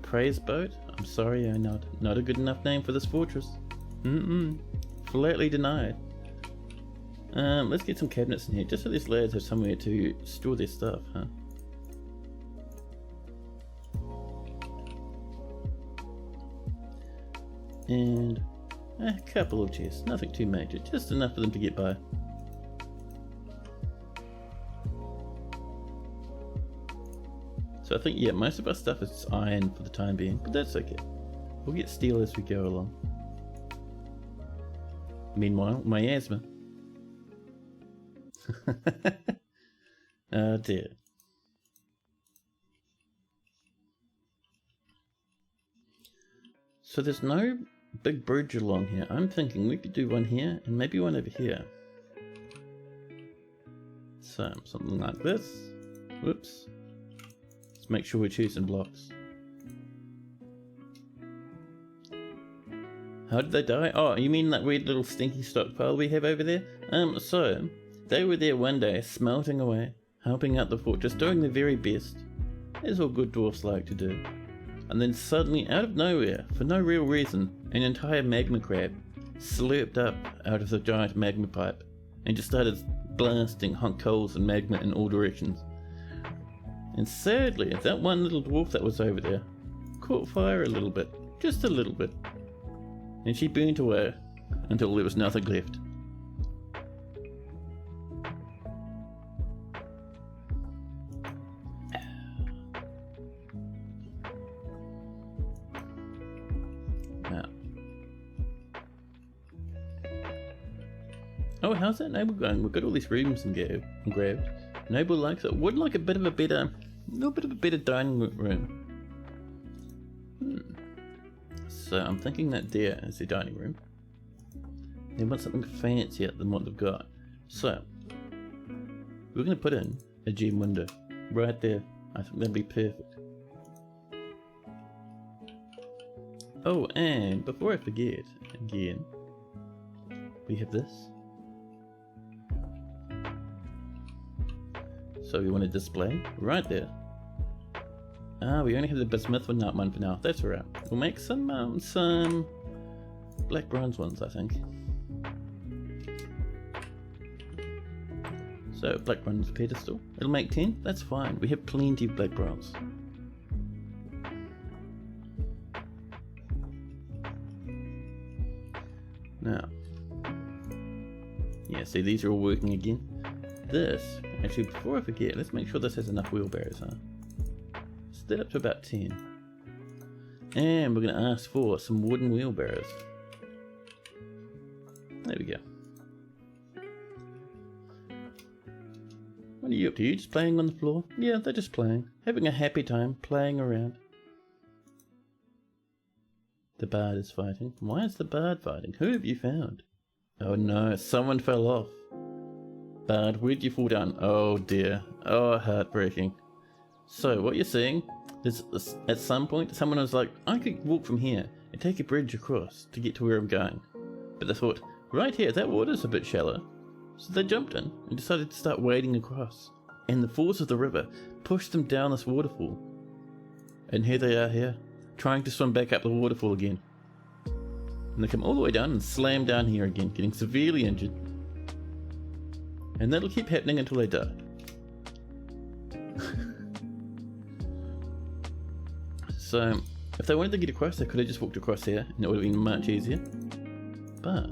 Praise boat? I'm sorry, I'm not a good enough name for this fortress. Flatly denied. Let's get some cabinets in here, just so these lads have somewhere to store their stuff, huh? And a couple of chests, nothing too major, just enough for them to get by. So I think, yeah, most of our stuff is iron for the time being, but that's okay. We'll get steel as we go along. Meanwhile, my asthma. Oh dear. So there's no big bridge along here. I'm thinking we could do one here and maybe one over here. So something like this. Whoops. Let's make sure we're choosing blocks. How did they die? Oh, you mean that weird little stinky stockpile we have over there? So they were there one day, smelting away, helping out the fortress, doing their very best, as all good dwarfs like to do. And then suddenly, out of nowhere, for no real reason, an entire magma crab slurped up out of the giant magma pipe and just started blasting hot coals and magma in all directions. And sadly, that one little dwarf that was over there caught fire a little bit, just a little bit, and she burnt away until there was nothing left. Oh, how's that Noble going? We've got all these rooms and grabbed. Noble likes it. Would like a bit of a better, dining room. So I'm thinking that there is the dining room. They want something fancier than what they've got. So we're going to put in a gem window right there. I think that'd be perfect. Oh, and before I forget, again, we have this. So we want to display right there. We only have the bismuth one for now. That's alright. We'll make some black bronze ones, I think. So black bronze pedestal. It'll make 10. That's fine. We have plenty of black bronze. Now, yeah. See, these are all working again. This, actually, before I forget, let's make sure this has enough wheelbarrows, huh? Set that up to about 10. And we're going to ask for some wooden wheelbarrows. There we go. What are you up to? You just playing on the floor? Yeah, they're just playing. Having a happy time, playing around. The bard is fighting. Why is the bard fighting? Who have you found? Oh no, someone fell off. Bard, where'd you fall down? Oh dear. Oh, heartbreaking. So, what you're seeing is at some point someone was like, I could walk from here and take a bridge across to get to where I'm going. But they thought, right here, that water's a bit shallow. So they jumped in and decided to start wading across. And the force of the river pushed them down this waterfall. And here they are here, trying to swim back up the waterfall again. And they come all the way down and slam down here again, getting severely injured. And that'll keep happening until I die. So, if they wanted to get across, they could have just walked across here, and it would have been much easier. But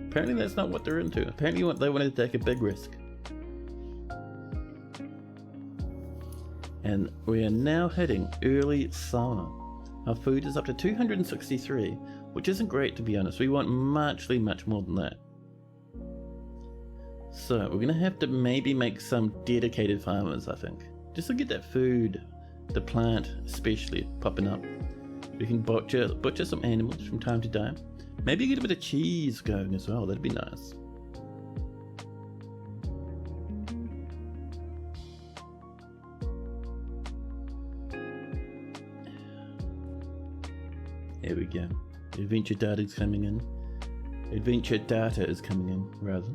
apparently that's not what they're into. Apparently they wanted to take a big risk. And we are now hitting early summer. Our food is up to 263, which isn't great to be honest. We want much more than that. So we're going to have to maybe make some dedicated farmers, I think. Just to get that food, the plant especially, popping up. We can butcher some animals from time to time. Maybe get a bit of cheese going as well, that'd be nice. There we go. Adventure data is coming in. Adventure data is coming in, rather.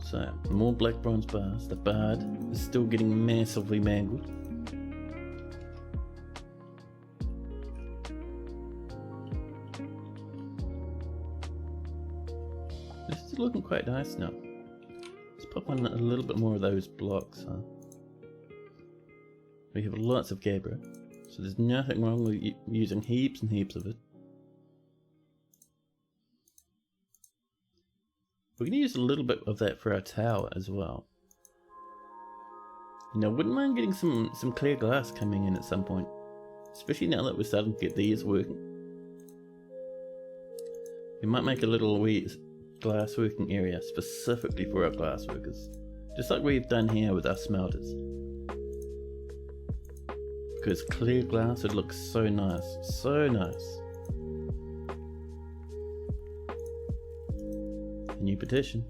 So, more black bronze bars. The bard is still getting massively mangled. This is looking quite nice now. Let's pop on a little bit more of those blocks, huh? We have lots of gabbro. So there's nothing wrong with using heaps and heaps of it. We're going to use a little bit of that for our tower as well. You know, wouldn't mind getting some clear glass coming in at some point. Especially now that we're starting to get these working. We might make a little wee glass working area specifically for our glass workers. Just like we've done here with our smelters. Because clear glass would look so nice, so nice. A new petition.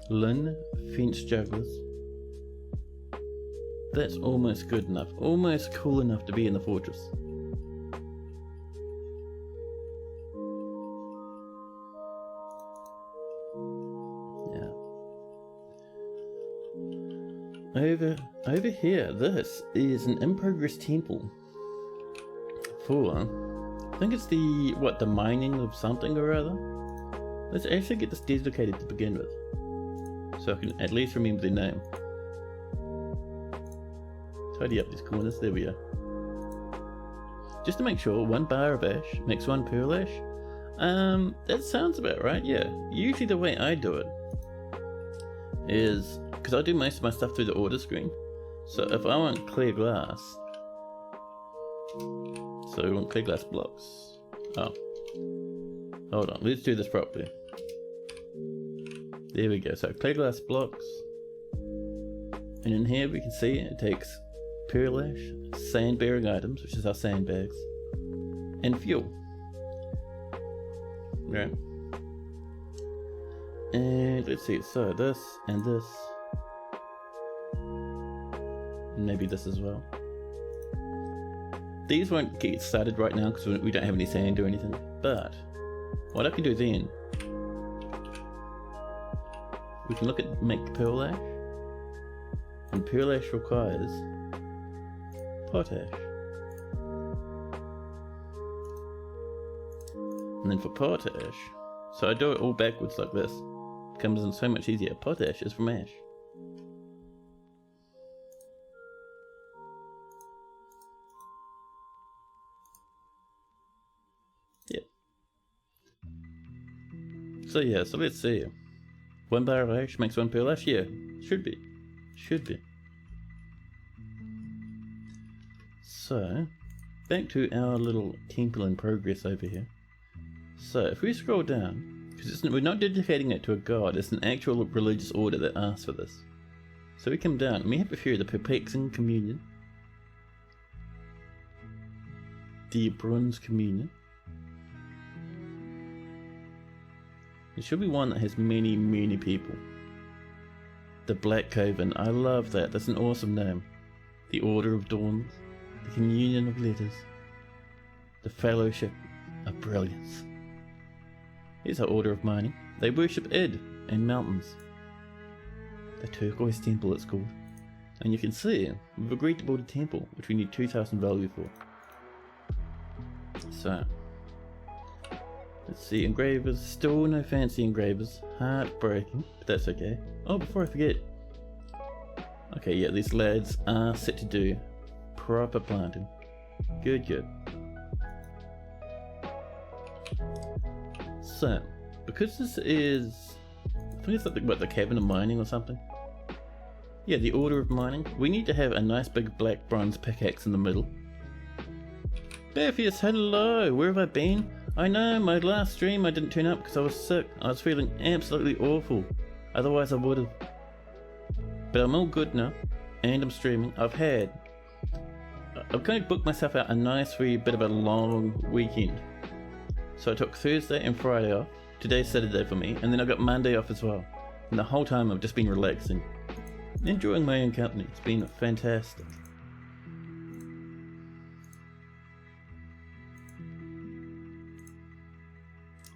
Lynn Fence Jugglers. That's almost good enough, almost cool enough to be in the fortress. Yeah. Over here, this is an in-progress temple for, I think it's the mining of something or other. Let's actually get this dedicated to begin with, so I can at least remember the name. Tidy up these corners, there we are. Just to make sure, 1 bar of ash makes 1 pearl ash. That sounds about right, yeah. Usually the way I do it is, because I do most of my stuff through the order screen, so if I want clear glass, so we want clear glass blocks. Oh, hold on, let's do this properly. There we go, so clear glass blocks, and in here we can see it takes pearl ash, sand bearing items, which is our sandbags, and fuel. Right. And let's see, so this and this, and maybe this as well. These won't get started right now because we don't have any sand or anything, but what I can do then, we can look at make pearl ash, and pearl ash requires potash. And then for potash, so I do it all backwards like this. It comes in so much easier. Potash is from ash. Yep. So yeah, so let's see. 1 bar of ash makes 1 pearl ash? Yeah, should be. Should be. So, back to our little temple in progress over here. So, if we scroll down, because we're not dedicating it to a god, it's an actual religious order that asks for this. So we come down, and we have a few, the Perplexing Communion, the Bronze Communion. There should be one that has many, many people. The Black Coven, I love that, that's an awesome name. The Order of Dawns, the Communion of Letters, the Fellowship of Brilliance. Here's our Order of Mining. They worship Id and mountains. The Turquoise Temple it's called. And you can see, we've agreed to build a temple, which we need 2,000 value for. So, Let's see, engravers. Still no fancy engravers. Heartbreaking, but that's okay. Oh, before I forget. Okay, yeah, these lads are set to do proper planting. Good, good. So, because this is, I think it's something about the Cabin of Mining or something. Yeah, the Order of Mining. We need to have a nice big black bronze pickaxe in the middle. Bearfius, hello! Where have I been? I know, my last stream I didn't turn up because I was sick. I was feeling absolutely awful. Otherwise I would have. But I'm all good now. And I'm streaming. I've kind of booked myself out a nice wee bit of a long weekend. So I took Thursday and Friday off. Today's Saturday for me. And then I got Monday off as well. And the whole time I've just been relaxing. Enjoying my own company. It's been fantastic.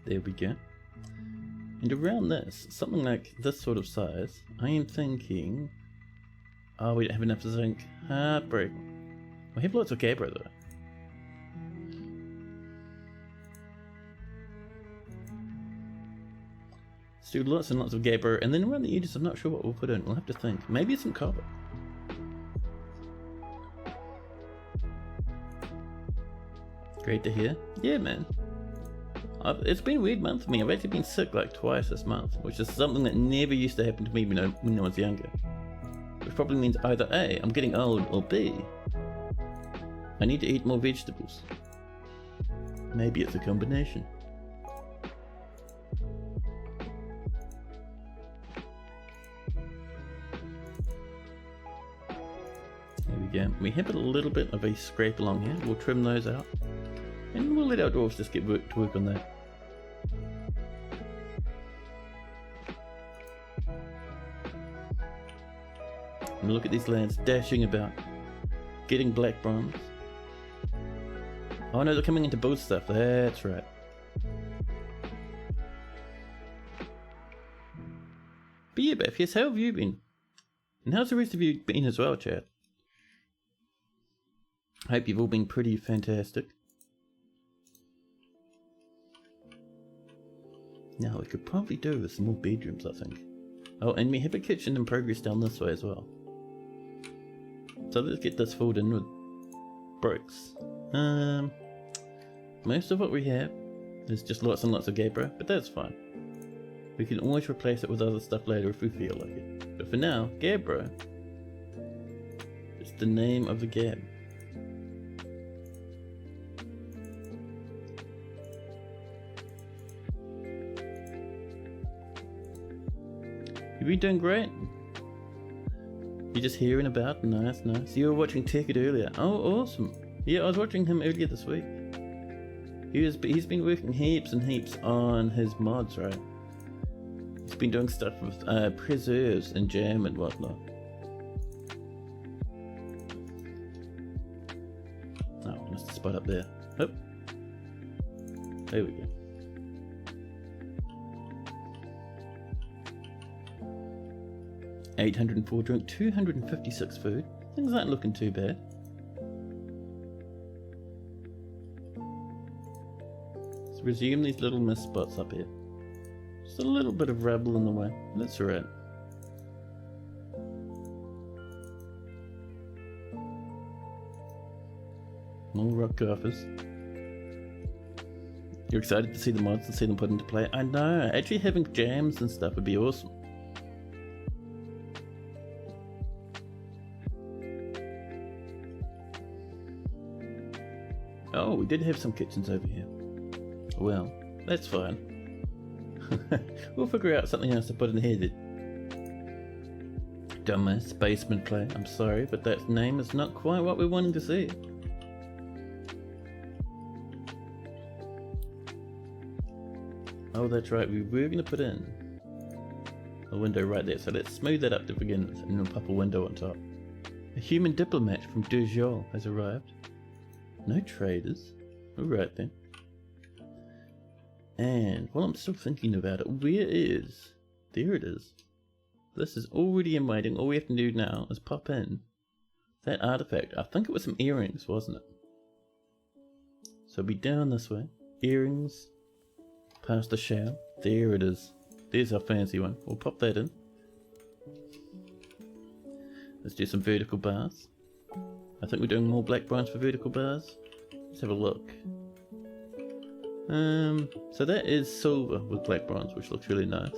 There we go. And around this, something like this sort of size, I am thinking... Oh, we don't have enough zinc. Heartbreaking. We have lots of gabbro though. Let's do lots and lots of gabbro, and then around the edges I'm not sure what we'll put in. We'll have to think. Maybe some copper. Great to hear. Yeah, man. It's been a weird month for me. I've actually been sick like twice this month, which is something that never used to happen to me when I was younger. Which probably means either A, I'm getting old, or B, I need to eat more vegetables. Maybe it's a combination. There we go. We have a little bit of a scrape along here. We'll trim those out. And we'll let our dwarves just get to work on that. And look at these lads dashing about, getting black bronze. Oh no, they're coming into both stuff, that's right. But yeah, Beth, yes, how have you been? And how's the rest of you been as well, chat? I hope you've all been pretty fantastic. Now, we could probably do with some more bedrooms, I think. Oh, and we have a kitchen in progress down this way as well. So let's get this filled in with bricks. Most of what we have is just lots and lots of gabbro, but that's fine. We can always replace it with other stuff later if we feel like it. But for now, gabbro. It's the name of the gab. You've been doing great. You're just hearing about? Nice, nice. You were watching Ticket earlier. Oh, awesome. Yeah, I was watching him earlier this week. He's been working heaps and heaps on his mods, right? He's been doing stuff with preserves and jam and whatnot. Oh, missed a spot up there. Oh. There we go. $804 drink, 256 food. Things aren't looking too bad. Let's resume these little mist spots up here. Just a little bit of rubble in the way. That's alright. More rock coffers. You're excited to see the mods and see them put into play? I know. Actually having jams and stuff would be awesome. Oh, we did have some kitchens over here. Well, that's fine. We'll figure out something else to put in here then. Dumbass basement play. I'm sorry, but that name is not quite what we're wanting to see. Oh, that's right. We were going to put in a window right there. So let's smooth that up to begin with, and then pop a window on top. A human diplomat from Dujol has arrived. No traders. Alright then. And while I'm still thinking about it, where is... There it is. This is already in waiting. All we have to do now is pop in that artifact. I think it was some earrings, wasn't it? So be down this way. Earrings. past the shower. There it is. There's our fancy one. We'll pop that in. Let's do some vertical bars. I think we're doing more black bronze for vertical bars. Let's have a look. So that is silver with black bronze, which looks really nice.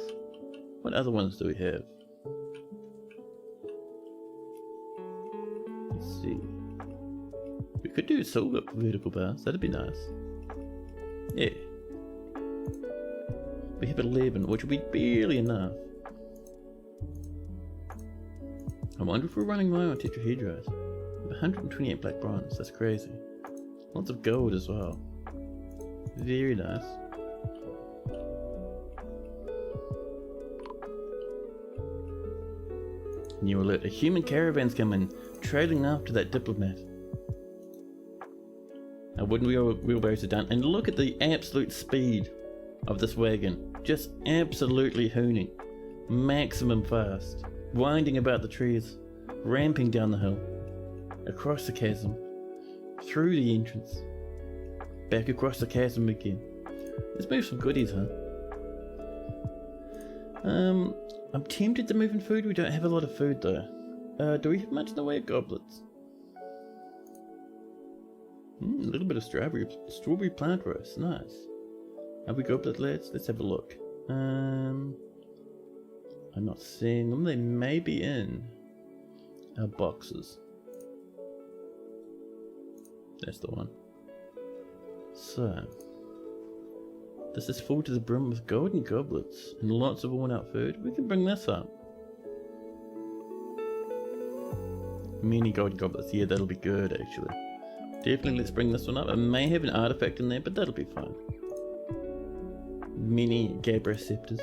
What other ones do we have? Let's see. We could do silver for vertical bars. That'd be nice. Yeah. We have 11, which would be barely enough. I wonder if we're running low on tetrahedrites. 128 black bronze, that's crazy. Lots of gold as well. Very nice. New alert, a human caravan's coming, trailing after that diplomat. Our wooden wheelbarrows are done, and look at the absolute speed of this wagon. Just absolutely hooning. Maximum fast. Winding about the trees. Ramping down the hill. Across the chasm. Through the entrance. Back across the chasm again. Let's move some goodies, huh? I'm tempted to move in food. We don't have a lot of food though. Do we have much in the way of goblets? A little bit of strawberry plant roast. Nice. Have we goblet lads? Let's have a look. I'm not seeing them. They may be in our boxes. That's the one. So, this is full to the brim with golden goblets and lots of worn out food. We can bring this up. Many golden goblets. Yeah, that'll be good actually. Definitely let's bring this one up. It may have an artifact in there, but that'll be fine. Many Gabra scepters.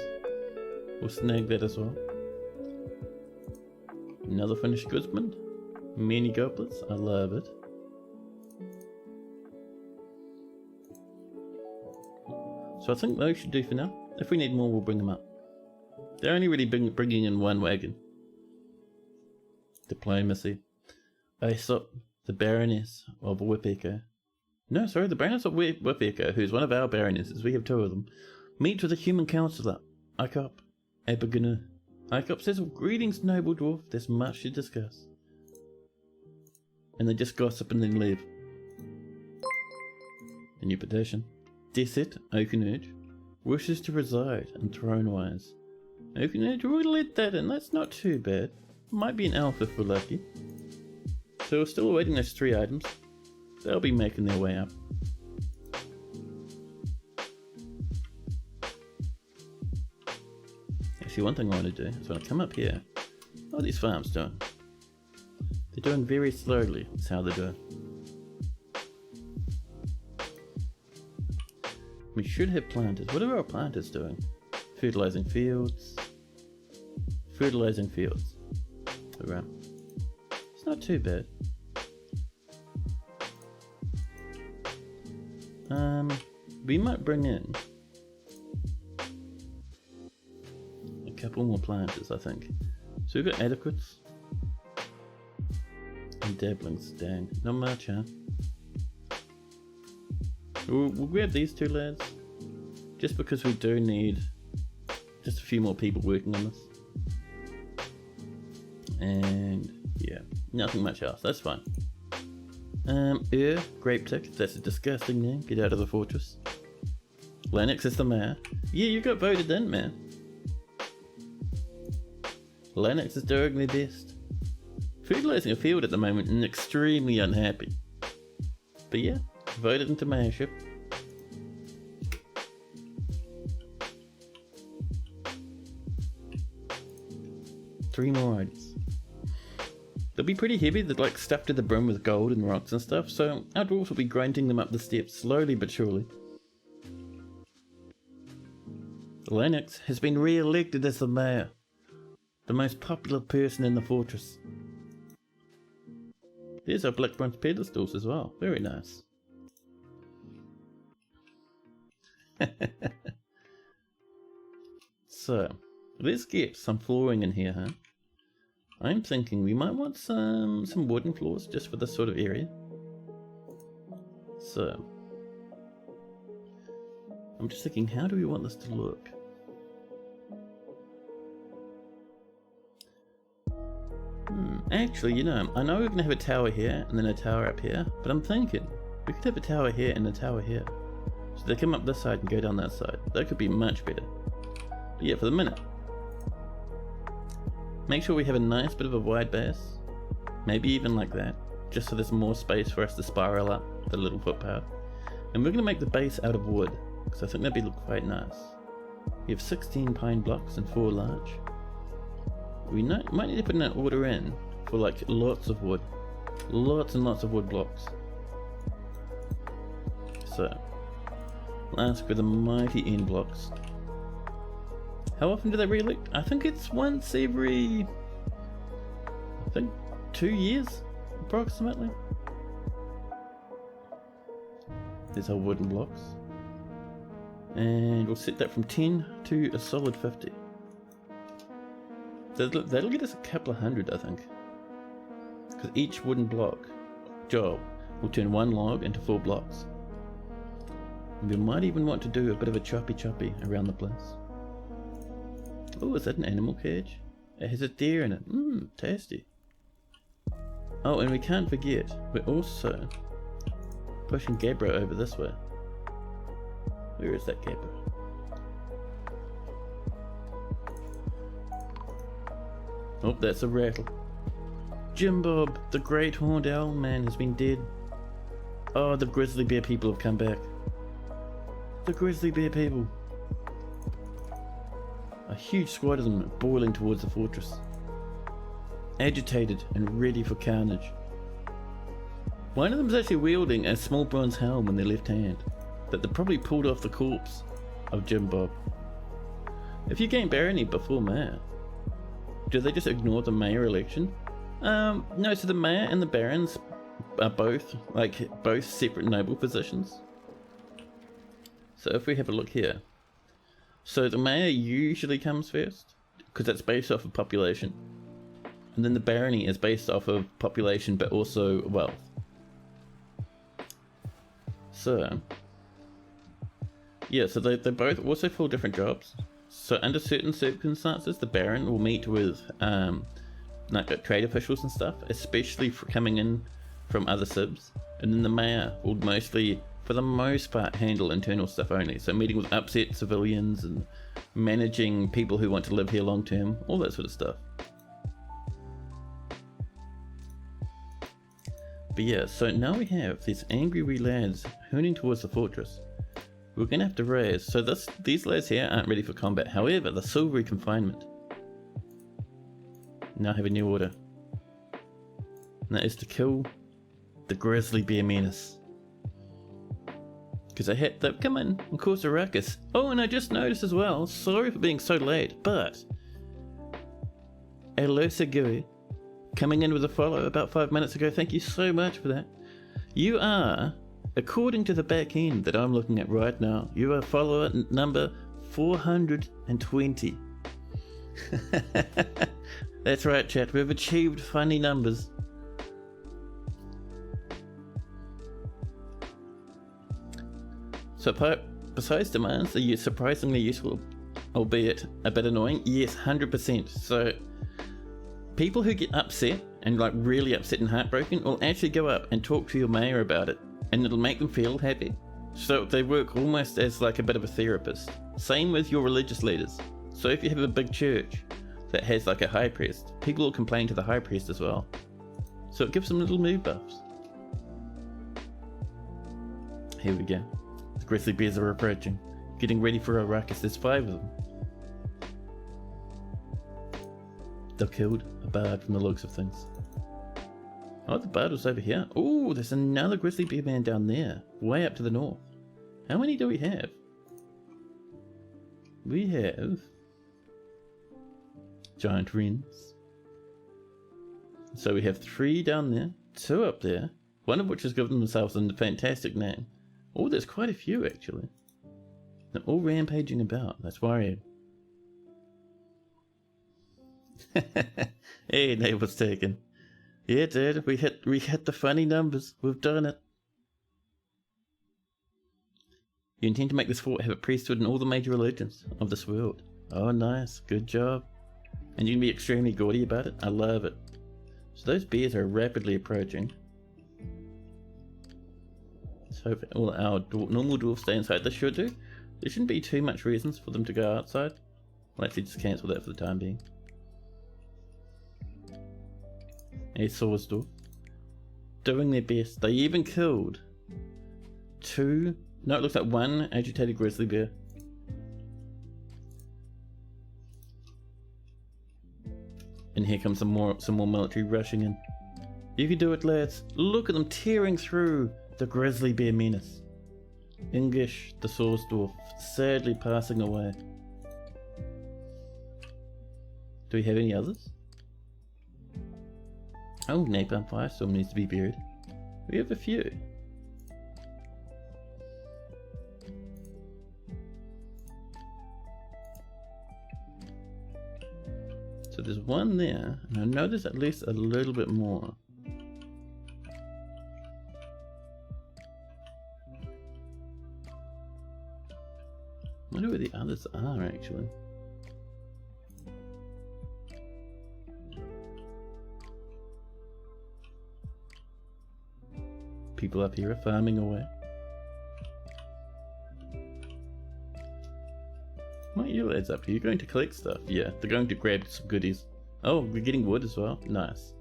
We'll snag that as well. Another finished goodsman. Many goblets. I love it. So I think those should do for now. If we need more, we'll bring them up. They're only really bringing in one wagon. Diplomacy. Aesop, the Baroness of Whip-Echo. No, sorry, the Baroness of Whip-Echo, who's one of our Baronesses. We have two of them. Meets with a human counsellor, Icop Abaganu. Icop says, "Greetings, noble dwarf. There's much to discuss." And they just gossip and then leave. A new petition. Deset Oakenurge wishes to reside in Thrownwire. Oakenurge, we'll let that in. That's not too bad. Might be an elf if we're lucky. So we're still awaiting those 3 items. They'll be making their way up. Actually, one thing I want to do is when I come up here, what are these farms doing? They're doing very slowly. That's how they're doing. We should have planters. What are our planters doing? Fertilizing fields. Fertilizing fields. Around. It's not too bad. We might bring in a couple more planters, I think. So we've got adequates and dabblings. Dang, not much, huh? We'll grab these 2 lads, just because we do need just a few more people working on this. And yeah, nothing much else, that's fine. Grape Tick, that's a disgusting name, get out of the fortress. Lennox is the mayor. Yeah, you got voted in, man. Lennox is doing their best. Fertilizing a field at the moment and extremely unhappy. But yeah, voted into mayorship. Three more items. They'll be pretty heavy, they're like stuffed to the brim with gold and rocks and stuff, so our dwarves will be grinding them up the steps slowly but surely. Lennox has been re-elected as the mayor, the most popular person in the fortress. There's our black bronze pedestals as well, very nice. So, let's get some flooring in here, huh? I'm thinking we might want some wooden floors just for this sort of area. So, I'm just thinking, how do we want this to look? Actually, you know, I know we're going to have a tower here and then a tower up here, but I'm thinking we could have a tower here and a tower here. So they come up this side and go down that side. That could be much better. But yeah, for the minute, make sure we have a nice bit of a wide base. Maybe even like that, just so there's more space for us to spiral up the little footpath. And we're going to make the base out of wood, because I think that'd be look quite nice. We have 16 pine blocks and 4 large. We might need to put an order in for like lots of wood. Lots and lots of wood blocks. So, we'll ask for the mighty end blocks. How often do they re-elect? I think it's once every, 2 years, approximately. There's our wooden blocks. And we'll set that from 10 to a solid 50. That'll get us a couple of hundred, I think. Because each wooden block job will turn 1 log into 4 blocks. And we might even want to do a bit of a choppy around the place. Oh, is that an animal cage? It has a deer in it. Tasty. Oh, and we can't forget, we're also pushing Gabra over this way. Where is that Gabra? Oh, that's a rattle. Jim Bob, the great horned owl man, has been dead. Oh, the grizzly bear people have come back. The grizzly bear people. A huge squad of them boiling towards the fortress. Agitated and ready for carnage. One of them is actually wielding a small bronze helm in their left hand that they probably pulled off the corpse of Jim Bob. If you gain barony before mayor, do they just ignore the mayor election? No, so the mayor and the barons are both separate noble positions. So if we have a look here, so the mayor usually comes first because that's based off of population, and then the barony is based off of population but also wealth. So yeah, so they both also fill different jobs. So under certain circumstances, the Baron will meet with like trade officials and stuff, especially for coming in from other civs. And then the Mayor will mostly, for the most part, handle internal stuff only. So meeting with upset civilians and managing people who want to live here long term, all that sort of stuff. But yeah, so now we have these angry wee lads hurning towards the fortress. We're going to have to raise, so these lads here aren't ready for combat. However, the silvery confinement now have a new order. And that is to kill the grizzly bear menace. Because they've come in and caused a ruckus. Oh, and I just noticed as well, sorry for being so late, but Alosa Gui coming in with a follow about 5 minutes ago. Thank you so much for that. You are, according to the back end that I'm looking at right now, you are follower number 420. That's right, chat. We've achieved funny numbers. So besides demands, are you surprisingly useful, albeit a bit annoying? Yes, 100%. So people who get upset and like really upset and heartbroken will actually go up and talk to your mayor about it, and it'll make them feel happy. So they work almost as like a bit of a therapist. Same with your religious leaders. So if you have a big church that has like a high priest, people will complain to the high priest as well. So it gives them little mood buffs. Here we go. The grizzly bears are approaching, getting ready for a ruckus. There's 5 of them. They've killed a bard from the looks of things. Oh, the bard was over here. Oh, there's another grizzly bear man down there, way up to the north. How many do we have? We have giant wrens. So we have 3 down there, 2 up there, one of which has given themselves a fantastic name. Oh, there's quite a few actually. They're all rampaging about. That's worrying. Hey, neighbor's taken. Yeah, dude, we hit the funny numbers. We've done it. You intend to make this fort have a priesthood in all the major religions of this world. Oh, nice. Good job. And you can be extremely gaudy about it. I love it. So those bears are rapidly approaching. Let's hope all our normal dwarves stay inside. This should do. There shouldn't be too much reasons for them to go outside. We'll actually just cancel that for the time being. A swords dwarf. Doing their best. They even killed 2... No, it looks like 1 agitated grizzly bear. And here comes some more military rushing in. You can do it, lads. Look at them tearing through the grizzly bear menace. English, the swords dwarf, sadly passing away. Do we have any others? Oh, Napalm Firestorm needs to be buried. We have a few. So there's one there, and I know there's at least a little bit more. I wonder where the others are actually. People up here are farming away. What are you lads up to? You're going to collect stuff? Yeah, they're going to grab some goodies. Oh, we're getting wood as well. Nice.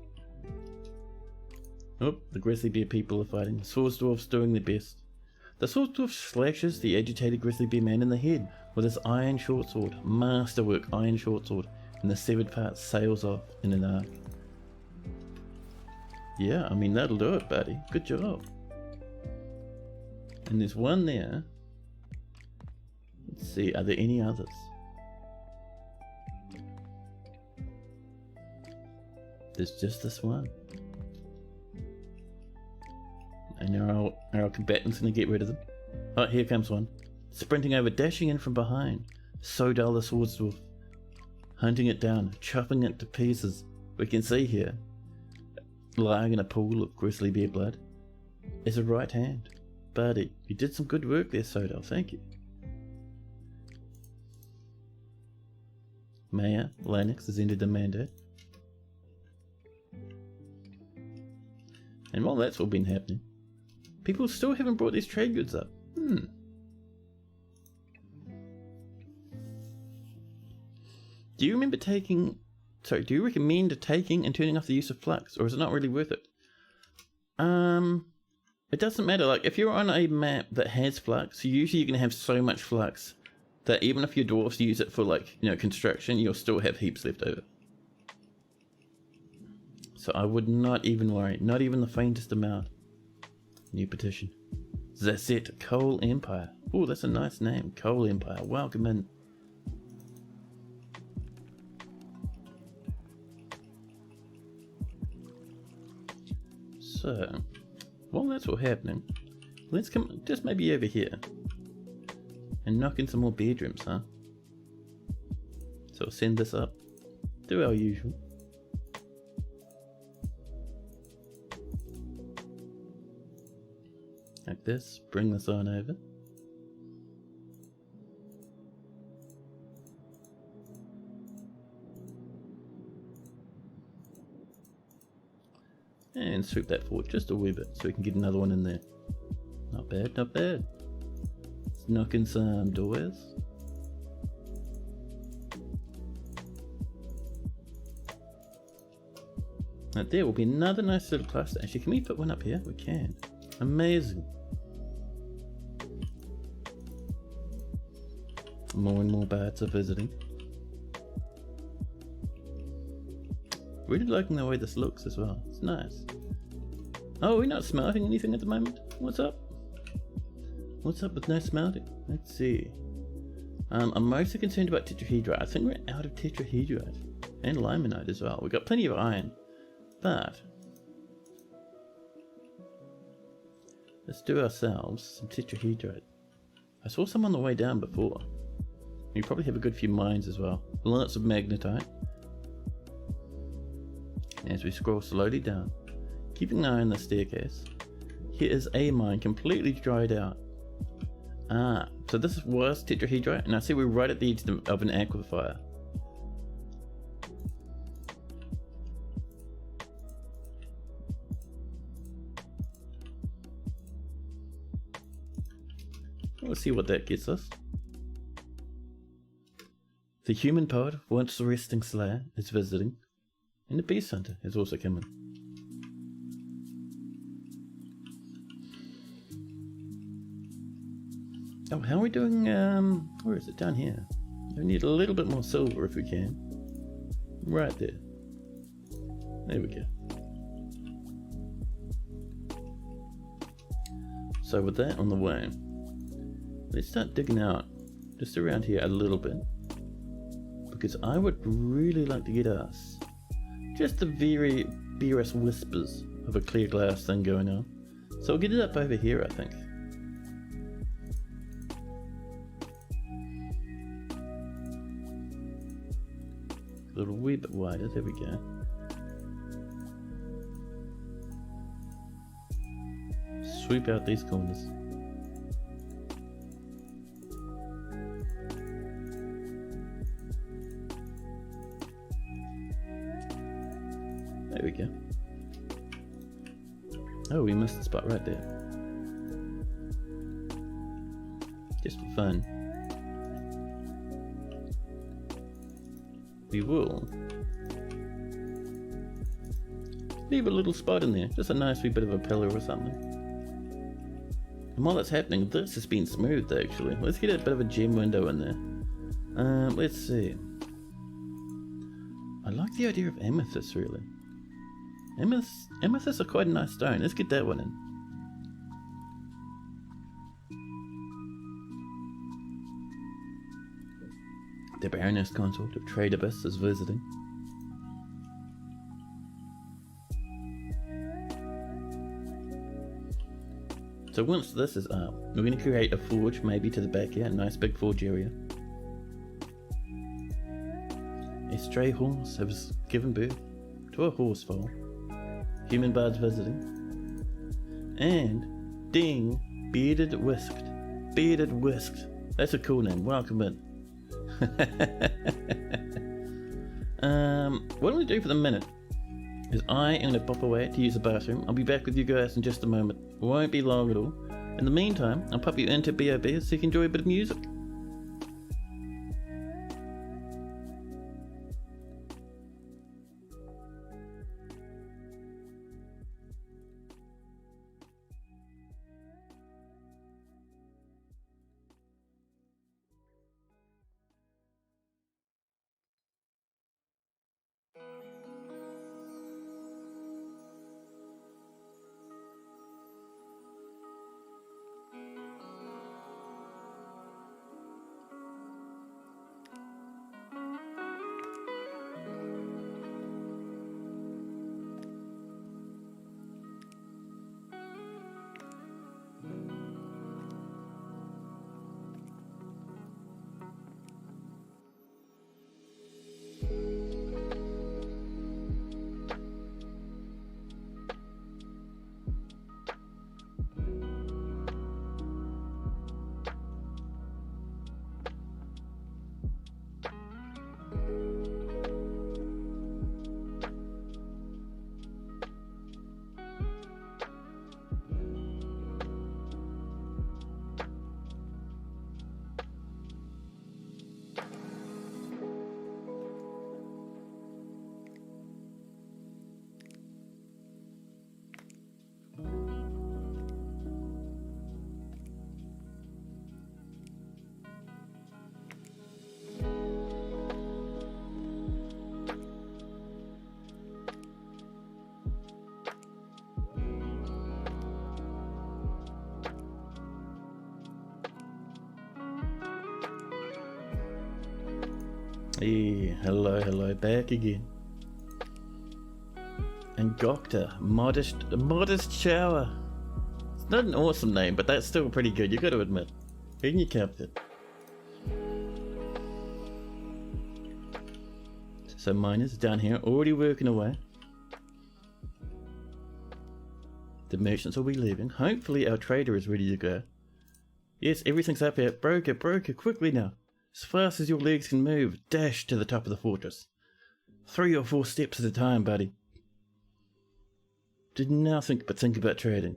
Oh, the grizzly bear people are fighting. The swords dwarf's doing their best. The swords dwarf slashes the agitated grizzly bear man in the head with his iron short sword. Masterwork iron short sword. And the severed part sails off in an arc. Yeah, I mean that'll do it, buddy. Good job. And there's one there. Let's see, are there any others? There's just this one. And our combatant's gonna get rid of them. Oh, here comes one. Sprinting over, dashing in from behind. So dull the swords dwarf. Hunting it down, chopping it to pieces. We can see here, lying in a pool of grizzly bear blood, is a right hand. Buddy, you did some good work there, Sodal, thank you. Mayor Lennox has ended the mandate. And while that's all been happening, people still haven't brought these trade goods up. Do you remember do you recommend taking and turning off the use of flux, or is it not really worth it? It doesn't matter. Like, if you're on a map that has flux, usually you're going to have so much flux that even if your dwarves use it for, like, you know, construction, you'll still have heaps left over. So I would not even worry. Not even the faintest amount. New petition. Zasset Coal Empire. Oh, that's a nice name. Coal Empire. Welcome in. So, while that's all happening, let's come just maybe over here and knock in some more bedrooms, huh? So we'll send this up. Do our usual. Like this. Bring this on over. And swoop that forward just a wee bit so we can get another one in there. Not bad, not bad. Let's knock in some doors. Right there will be another nice little cluster. Actually, can we put one up here? We can. Amazing. More and more birds are visiting. Really liking the way this looks as well. It's nice. Oh, we're not smelting anything at the moment? What's up? What's up with no smelting? Let's see. I'm mostly concerned about tetrahedrite. I think we're out of tetrahedrite. And limonite as well. We've got plenty of iron. But let's do ourselves some tetrahedrite. I saw some on the way down before. We probably have a good few mines as well. Lots of magnetite. As we scroll slowly down, keeping an eye on the staircase, here is a mine completely dried out. Ah, so this was tetrahedrite, and I see we're right at the edge of an aquifer. We'll see what that gets us. The human poet, once resting slayer, is visiting, and the beast hunter is also coming. Oh, how are we doing? Where is it? Down here. We need a little bit more silver if we can. Right there. There we go. So with that on the way, let's start digging out just around here a little bit, because I would really like to get us just the very barest whispers of a clear glass thing going on. So we'll get it up over here, I think. A little wee bit wider, there we go. Sweep out these corners. There we go. Oh, we missed the spot right there. Just for fun. We will leave a little spot in there, just a nice wee bit of a pillar or something. And while that's happening, this has been smoothed actually. Let's get a bit of a gem window in there. Let's see. I like the idea of amethyst really. Amethysts are quite a nice stone. Let's get that one in. The Baroness Consort of Trade Abyss is visiting. So once this is up, we're going to create a forge maybe to the back here, a nice big forge area. A stray horse has given birth to a horse foal. Human bards visiting. And ding, bearded whisked. Bearded whisked. That's a cool name. Welcome in. What I'm going to do for the minute is I am going to pop away to use the bathroom. I'll be back with you guys in just a moment. It won't be long at all. In the meantime, I'll pop you into BOB so you can enjoy a bit of music. Hey, hello, back again. And Gokta, modest shower. It's not an awesome name, but that's still pretty good, you gotta admit. Can you count it? So miners down here already working away. The merchants will be leaving. Hopefully our trader is ready to go. Yes, everything's up here. Broker, quickly now. As fast as your legs can move, dash to the top of the fortress. 3 or 4 steps at a time, buddy. Did nothing but think about trading.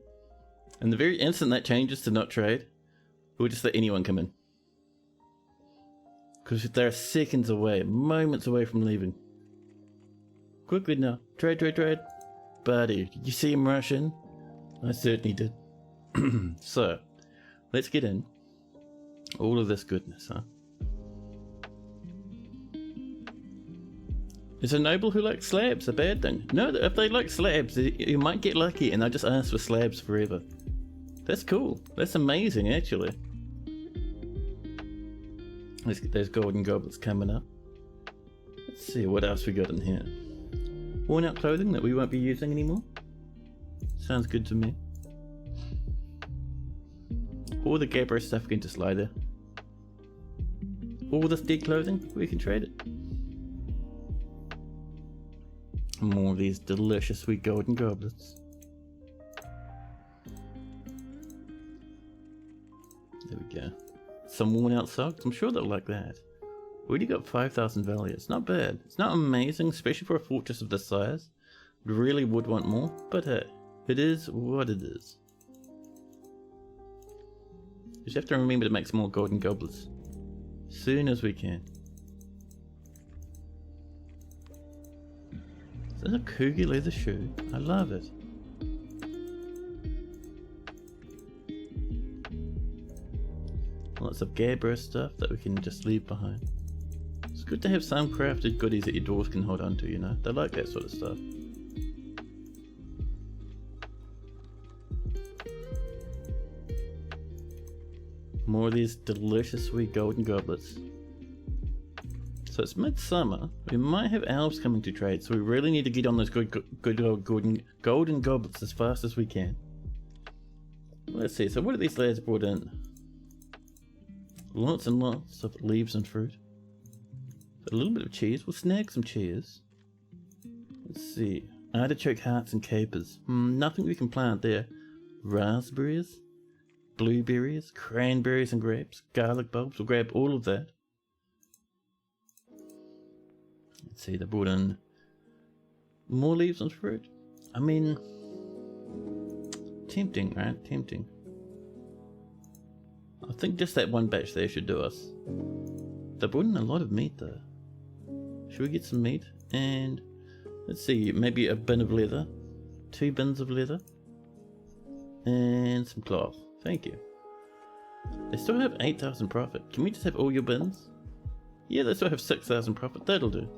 And the very instant that changes to not trade, we'll just let anyone come in. Because they're seconds away, moments away from leaving. Quickly now. Trade. Buddy, did you see him rush in? I certainly did. So, let's get in. All of this goodness, huh? Is a noble who likes slabs a bad thing? No, if they like slabs, you might get lucky and they'll just ask for slabs forever. That's cool. That's amazing, actually. Let's get those golden goblets coming up. Let's see what else we got in here. Worn out clothing that we won't be using anymore. Sounds good to me. All the Gabbro stuff can just lie there. All this dead clothing, we can trade it. More of these delicious sweet golden goblets. There we go. Some worn out socks, I'm sure they'll like that. We already got 5,000 value, it's not bad. It's not amazing, especially for a fortress of this size. Really would want more, but hey, it is what it is. Just have to remember to make some more golden goblets. Soon as we can. Is that a cougar leather shoe? I love it. Lots of Gabbro stuff that we can just leave behind. It's good to have some crafted goodies that your dwarves can hold on to, you know? They like that sort of stuff. More of these delicious sweet golden goblets. So it's midsummer. We might have elves coming to trade, so we really need to get on those good golden goblets as fast as we can. Let's see, so what have these lads brought in? Lots and lots of leaves and fruit. A little bit of cheese. We'll snag some cheese. Let's see. Artichoke hearts and capers. Nothing we can plant there. Raspberries, blueberries, cranberries and grapes, garlic bulbs. We'll grab all of that. Let's see, they brought in more leaves and fruit. I mean, tempting, right? Tempting. I think just that one batch there should do us. They brought in a lot of meat though. Should we get some meat? And let's see, maybe a bin of leather, 2 bins of leather, and some cloth. Thank you. They still have 8,000 profit. Can we just have all your bins? Yeah, they still have 6,000 profit. That'll do.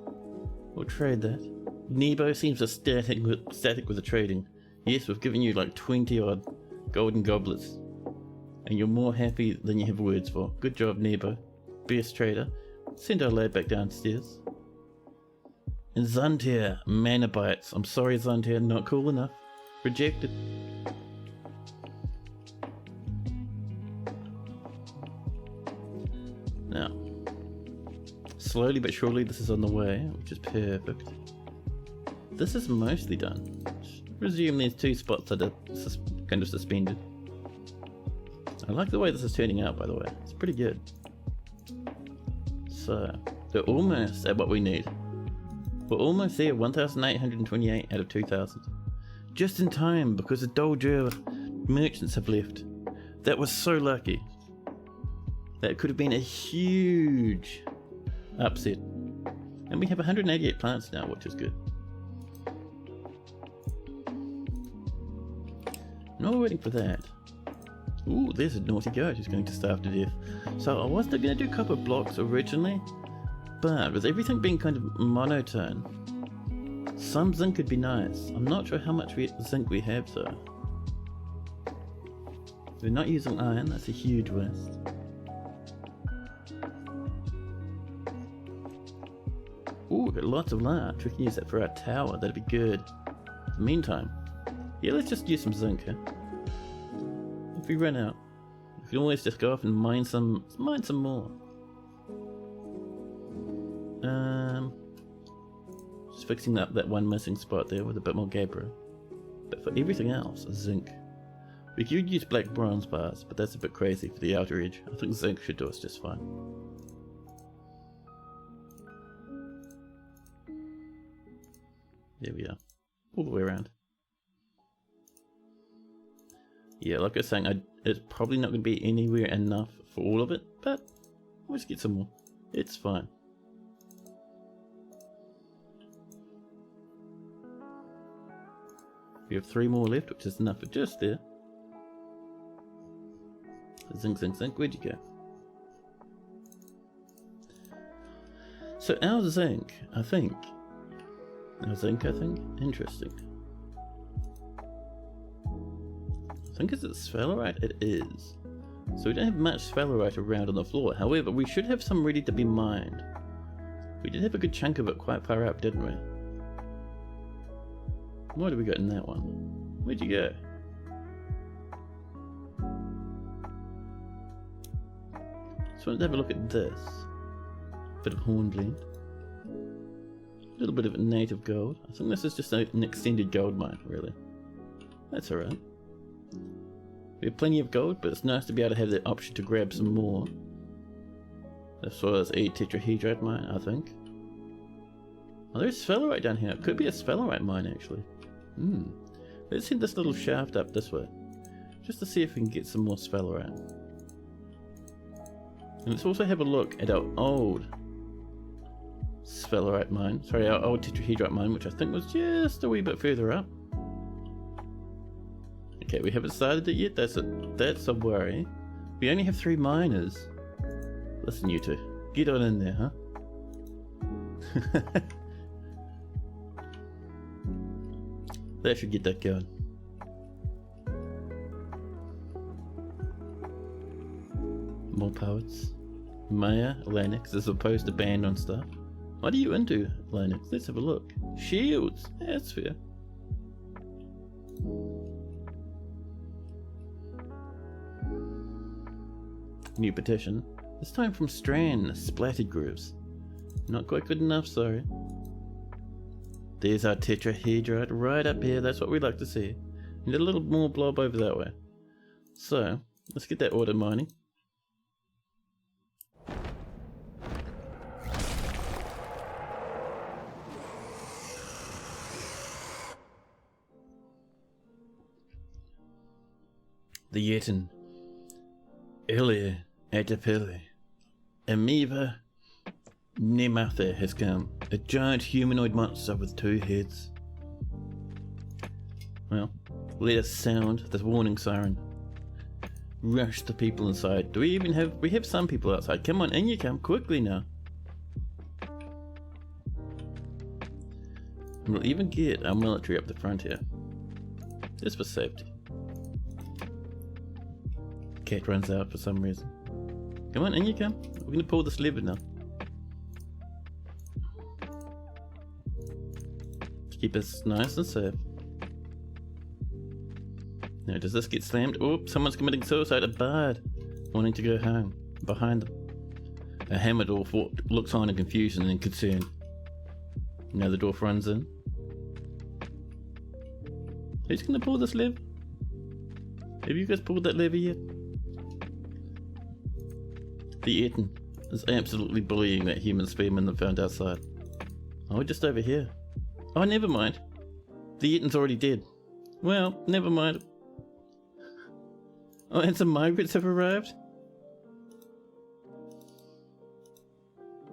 We'll trade that. Nebo seems ecstatic with the trading. Yes, we've given you like 20 odd golden goblets. And you're more happy than you have words for. Good job, Nebo. Best trader. Send our lad back downstairs. And Zuntier, mana bites. I'm sorry, Zuntier, not cool enough. Rejected. Now, slowly but surely this is on the way, which is perfect. This is mostly done. Resume these 2 spots that are kind of suspended. I like the way this is turning out, by the way. It's pretty good. So, they're almost at what we need. We're almost there, 1,828 out of 2,000. Just in time, because the Dolger merchants have left. That was so lucky. That could have been a huge upset. And we have 188 plants now, which is good. And while we're waiting for that, ooh, there's a naughty goat who's going to starve to death. So I wasn't going to do copper blocks originally, but with everything being kind of monotone, some zinc could be nice. I'm not sure how much zinc we have though. We're not using iron, that's a huge waste. Ooh, we've got lots of larch. We can use that for our tower, that'd be good. Meantime, yeah, let's just use some zinc here. If we run out, we can always just go off and mine some more. Just fixing up that one missing spot there with a bit more Gabbro. But for everything else, zinc. We could use black bronze bars, but that's a bit crazy for the outer edge. I think zinc should do us just fine. There we are. All the way around. Yeah, like I was saying, it's probably not going to be anywhere enough for all of it, but let's get some more. It's fine. We have 3 more left, which is enough for just there. Zinc, zinc, zinc. Where'd you go? So our zinc, I think. Interesting. I think it's sphalerite. It is. So we don't have much sphalerite around on the floor. However, we should have some ready to be mined. We did have a good chunk of it quite far up, didn't we? What do we got in that one? Where'd you go? Just wanted to have a look at this. Bit of hornblende. A little bit of native gold. I think this is just an extended gold mine, really. That's alright. We have plenty of gold, but it's nice to be able to have the option to grab some more. As well as a tetrahedrite mine, I think. Oh, there's sphalerite down here. It could be a sphalerite mine, actually. Let's hit this little shaft up this way. Just to see if we can get some more sphalerite. And let's also have a look at our old sphalerite mine. Sorry, our old tetrahedrite mine, which I think was just a wee bit further up. Okay, we haven't started it yet. That's a worry. We only have 3 miners. Listen, you two. Get on in there, huh? That should get that going. More poets. Maya, Lanix, as opposed to banned on stuff. What are you into, Lanix? Let's have a look. Shields. That's fair. New petition. This time from Strand, splattered grooves. Not quite good enough, sorry. There's our tetrahedrite right up here. That's what we'd like to see. Need a little more blob over that way. So, let's get that auto mining. The Yetin. Earlier, Atapili. Amoeba. Nematha has come. A giant humanoid monster with 2 heads. Well, let us sound the warning siren. Rush the people inside. Do we even have... We have some people outside. Come on, in you come. Quickly now. And we'll even get our military up the front here. Just for safety. Cat runs out for some reason. Come on, in you come. We're going to pull this lever now. Keep us nice and safe. Now, does this get slammed? Oh, someone's committing suicide. A bard wanting to go home. Behind them. A hammer dwarf looks on in confusion and concern. Now the dwarf runs in. Who's going to pull this lever? Have you guys pulled that lever yet? The Eton is absolutely bullying that human spearman that found outside. Oh, we're just over here. Oh, never mind. The Eton's already dead. Well, never mind. Oh, and some migrants have arrived?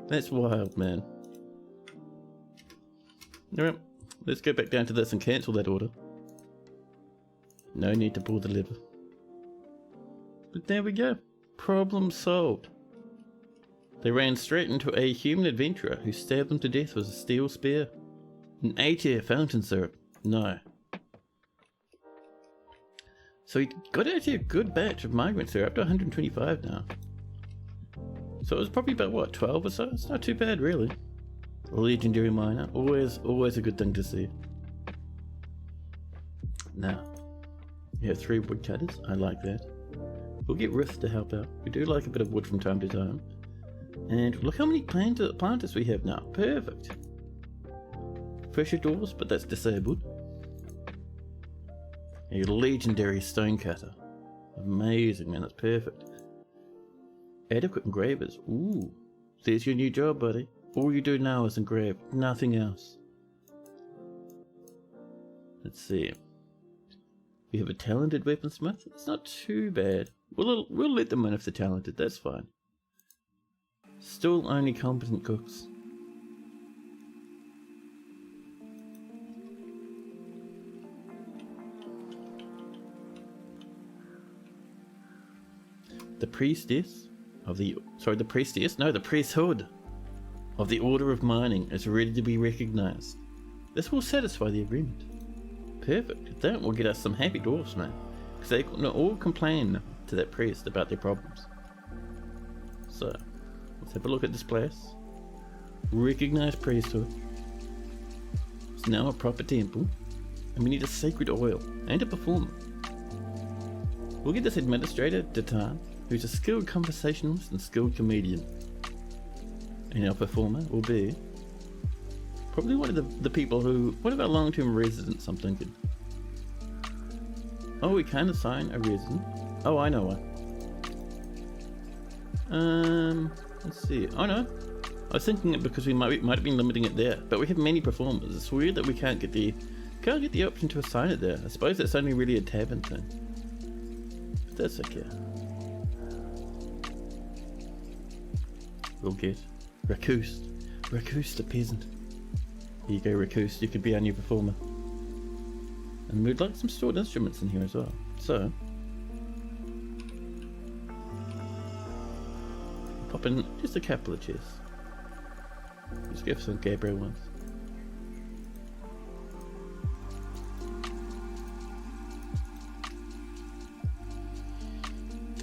That's wild, man. Alright, let's go back down to this and cancel that order. No need to pull the lever. But there we go. Problem solved. They ran straight into a human adventurer who stabbed them to death with a steel spear. An 8-year fountain syrup. No. So he got actually a good batch of migrants there, up to 125 now. So it was probably about, what, 12 or so? It's not too bad, really. A legendary miner. Always a good thing to see. Now, we have 3 woodcutters. I like that. We'll get Rith to help out. We do like a bit of wood from time to time. And look how many planters we have now. Perfect. Pressure doors, but that's disabled. A legendary stonecutter. Amazing, man, that's perfect. Adequate engravers. Ooh, there's your new job, buddy. All you do now is engrave, nothing else. Let's see. We have a talented weaponsmith. It's not too bad. We'll let them in if they're talented, that's fine. Still only competent cooks. The priestess of the priesthood of the Order of Mining is ready to be recognized. This will satisfy the agreement. Perfect. That will get us some happy dwarfs, man. Because they can all complain to that priest about their problems. So, let's have a look at this place. Recognized priesthood. It's now a proper temple. And we need a sacred oil and a performer. We'll get this administrator, Datan, who's a skilled conversationalist and skilled comedian. And our performer will be probably one of the people who, one of our long-term residents, I'm thinking. Oh, we can assign a resident. Oh, I know one. Let's see. Oh no, I was thinking it because we might have been limiting it there, but we have many performers. It's weird that we can't get the option to assign it there. I suppose it's only really a tavern thing. But that's okay. We'll get Rakust. Rakust the peasant. Here you go, Rakust, you could be our new performer. And we'd like some stored instruments in here as well. So, pop in just a couple of chests. Just give some Gabriel ones.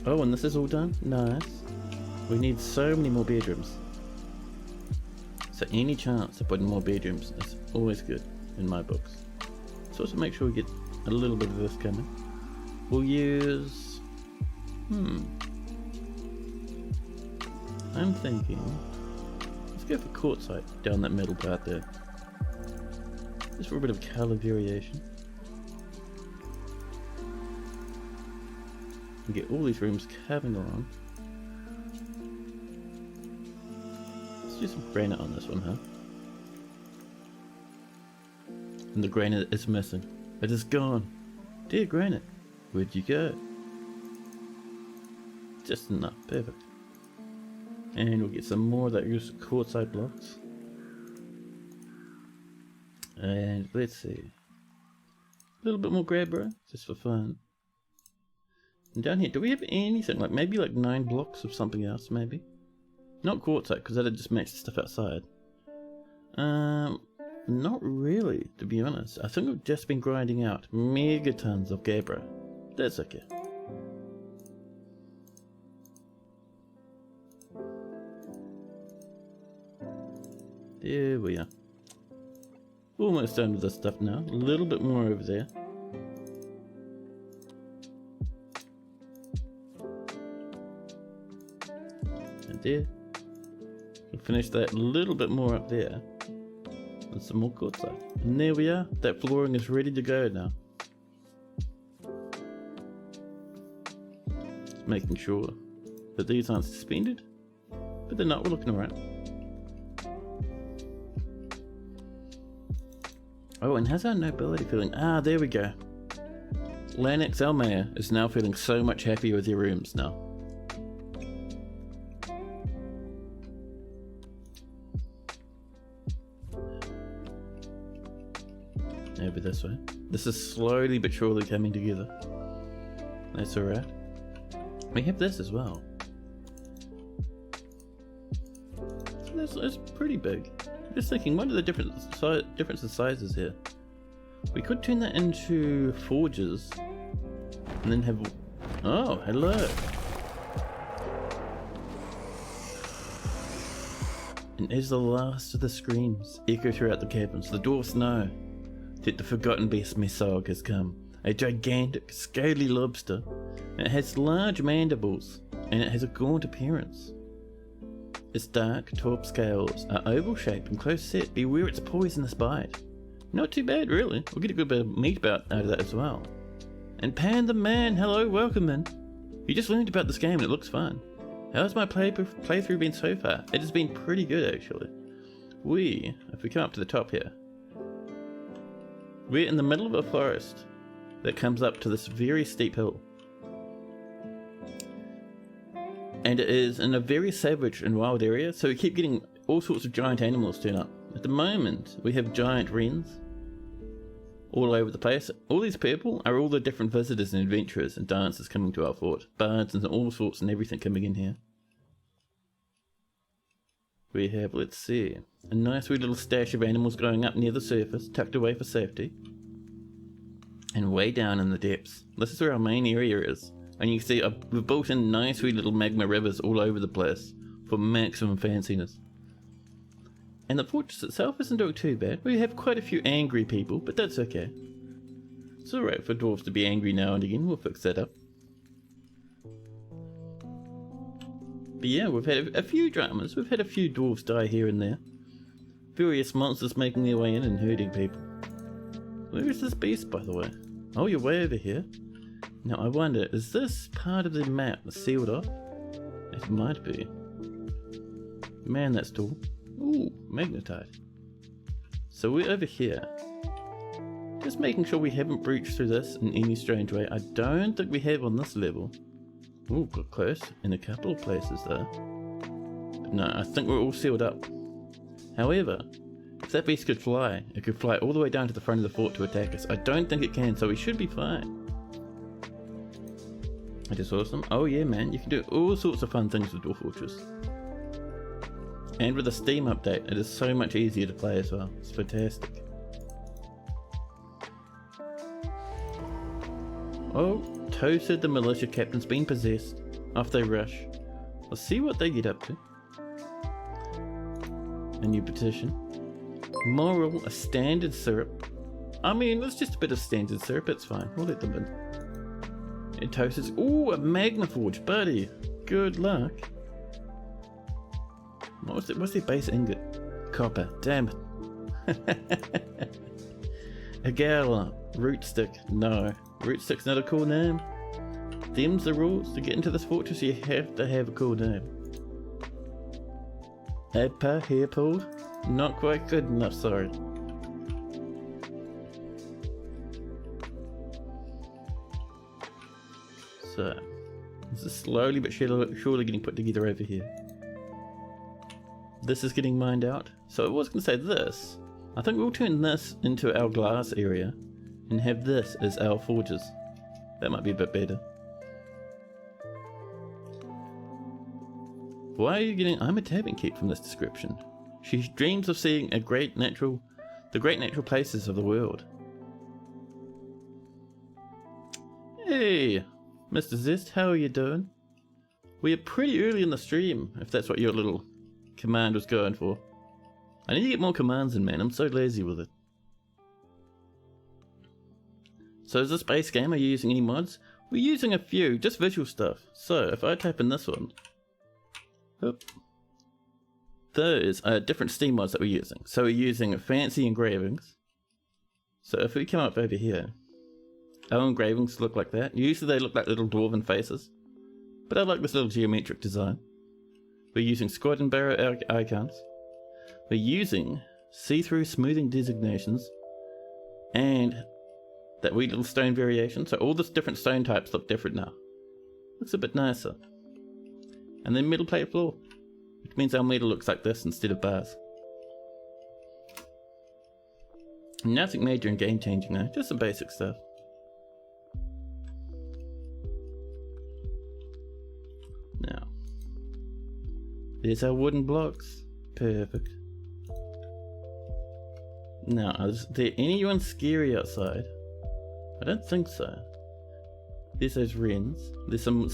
Oh, and this is all done? Nice. We need so many more bedrooms. So any chance of putting more bedrooms is always good in my books. So also make sure we get a little bit of this coming. We'll use... I'm thinking... Let's go for quartzite down that middle part there. Just for a bit of colour variation. And get all these rooms coming along. Let's do some granite on this one, huh? And the granite is missing. It is gone. Dear granite, where'd you go? Just enough, perfect. And we'll get some more of that used quartzite blocks. And let's see. A little bit more grabber, just for fun. And down here, do we have anything? Like maybe like 9 blocks of something else, maybe? Not quartzite, because that'd just match the stuff outside. Not really, to be honest. I think we've just been grinding out megatons of gabbro. That's okay. There we are. Almost done with this stuff now. A little bit more over there. And there. We'll finish that a little bit more up there. And some more quartzite. And there we are. That flooring is ready to go now. Just making sure that these aren't suspended. But they're not. We're looking alright. Oh, and how's our nobility feeling? Ah, there we go. Lanix Elmayer is now feeling so much happier with your rooms now. Over this way. This is slowly but surely coming together. That's alright. We have this as well. So that's pretty big. Just thinking, what are the difference in sizes here? We could turn that into forges, and then have... Oh, hello! And as the last of the screams echo throughout the caverns, the dwarfs know that the forgotten beast Mesog has come. A gigantic, scaly lobster. It has large mandibles, and it has a gaunt appearance. Its dark, taupe scales are oval-shaped and close-set. Beware its poisonous bite. Not too bad, really. We'll get a good bit of meat out of that as well. And Pan the Man, hello, welcome in. You just learned about this game and it looks fun. How's my playthrough been so far? It has been pretty good actually. If we come up to the top here, we're in the middle of a forest that comes up to this very steep hill. And it is in a very savage and wild area, so we keep getting all sorts of giant animals turn up. At the moment, we have giant wrens all over the place. All these people are all the different visitors and adventurers and dancers coming to our fort. Bards and all sorts and everything coming in here. We have, let's see, a nice wee little stash of animals going up near the surface, tucked away for safety. And way down in the depths, this is where our main area is. And you can see we've built in nice wee little magma rivers all over the place for maximum fanciness. And the fortress itself isn't doing too bad. We have quite a few angry people, but that's okay. It's alright for dwarves to be angry now and again, we'll fix that up. But yeah, we've had a few dramas, we've had a few dwarves die here and there. Various monsters making their way in and hurting people. Where is this beast, by the way? Oh, you're way over here. Now I wonder, is this part of the map sealed off? It might be. Man, that's tall. Ooh, magnetite. So we're over here. Just making sure we haven't breached through this in any strange way. I don't think we have on this level. Ooh, got close in a couple of places though. But no, I think we're all sealed up. However, if that beast could fly, it could fly all the way down to the front of the fort to attack us. I don't think it can, so we should be fine. That is awesome. Oh yeah, man, you can do all sorts of fun things with Dwarf Fortress. And with the Steam update, it is so much easier to play as well. It's fantastic. Oh, Toasted the militia captain's been possessed. Off they rush. Let's see what they get up to. A new petition. Moral, a standard syrup. I mean, it's just a bit of standard syrup, it's fine. We'll let them in. It toasts. Ooh, a Magnaforge, buddy. Good luck. What's their base ingot? Copper. Damn it. A gala. Root stick. No. Root stick's not a cool name. Them's the rules. To get into this fortress, you have to have a cool name. Adpa hair pulled. Not quite good enough, sorry. So, this is slowly but surely getting put together over here. This is getting mined out. So I was going to say this. I think we'll turn this into our glass area and have this as our forges. That might be a bit better. Why are you getting I'm a tabbing keep from this description? She dreams of seeing the great natural places of the world. Hey, Mr. Zest, how are you doing? We are pretty early in the stream, if that's what your little command was going for. I need to get more commands in, man. I'm so lazy with it. So is this base game, are you using any mods? We're using a few, just visual stuff. So if I type in this one, oop, those are different Steam mods that we're using. So we're using fancy engravings. So if we come up over here, our engravings look like that. Usually they look like little dwarven faces, but I like this little geometric design. We're using squad and barrow icons. We're using see-through smoothing designations and that wee little stone variation. So all the different stone types look different now. Looks a bit nicer. And then metal plate floor, which means our metal looks like this instead of bars. Nothing major and game changing though, just some basic stuff. Now, there's our wooden blocks. Perfect. Now, is there anyone scary outside? I don't think so. There's those wrens. There's some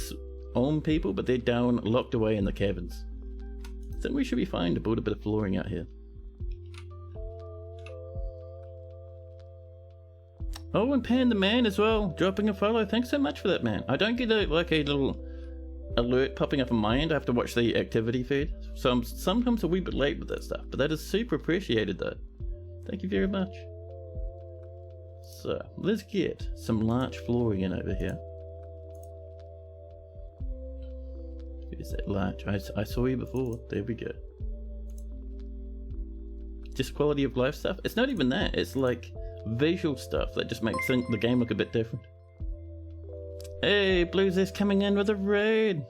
Olm people, but they're down, locked away in the cabins. I think we should be fine to build a bit of flooring out here. Oh, and Pan the Man as well, dropping a follow. Thanks so much for that, man. I don't get a little alert popping up on my end. I have to watch the activity feed, so I'm sometimes a wee bit late with that stuff, but that is super appreciated though. Thank you very much. So, let's get some larch flooring in over here. Where's that larch? I saw you before. There we go. Just quality of life stuff. It's not even that. It's like visual stuff that just makes the game look a bit different. Hey, Blues is coming in with a raid.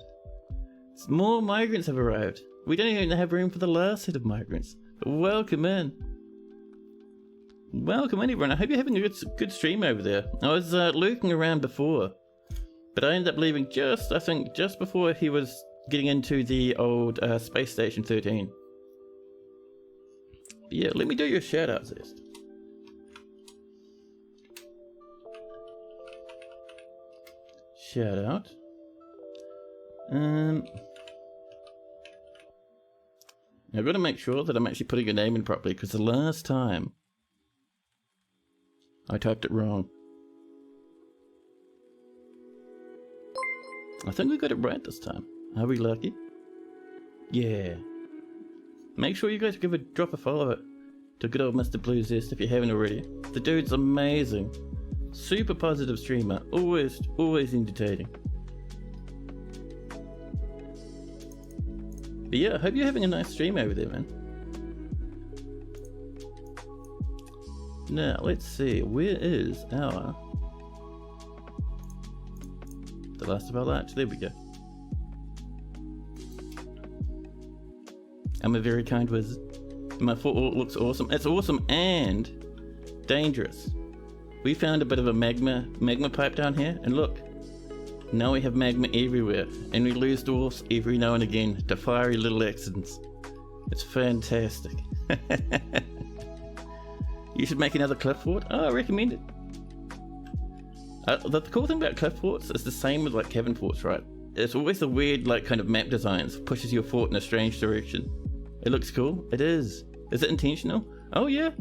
More migrants have arrived. We don't even have room for the last set of migrants. But welcome in. Welcome in, everyone. I hope you're having a good stream over there. I was lurking around before, but I ended up leaving just before he was getting into the old Space Station 13. But yeah, let me do your shout-outs first. Shout out. I've got to make sure that I'm actually putting your name in properly, because the last time I typed it wrong. I think we got it right this time. Are we lucky? Yeah. Make sure you guys drop a follow to good old Mr. Blue Zest if you haven't already. The dude's amazing. Super positive streamer. Always entertaining. But yeah, I hope you're having a nice stream over there, man. Now, let's see. Where is the last of our larch? There we go. I'm a very kind wizard. My fort looks awesome. It's awesome and dangerous. We found a bit of a magma pipe down here, and look. Now we have magma everywhere, and we lose dwarfs every now and again to fiery little accidents. It's fantastic. You should make another cliff fort. Oh, I recommend it. The cool thing about cliff forts is the same with like cavern forts, right? It's always the weird like kind of map designs, pushes your fort in a strange direction. It looks cool. It is. Is it intentional? Oh yeah.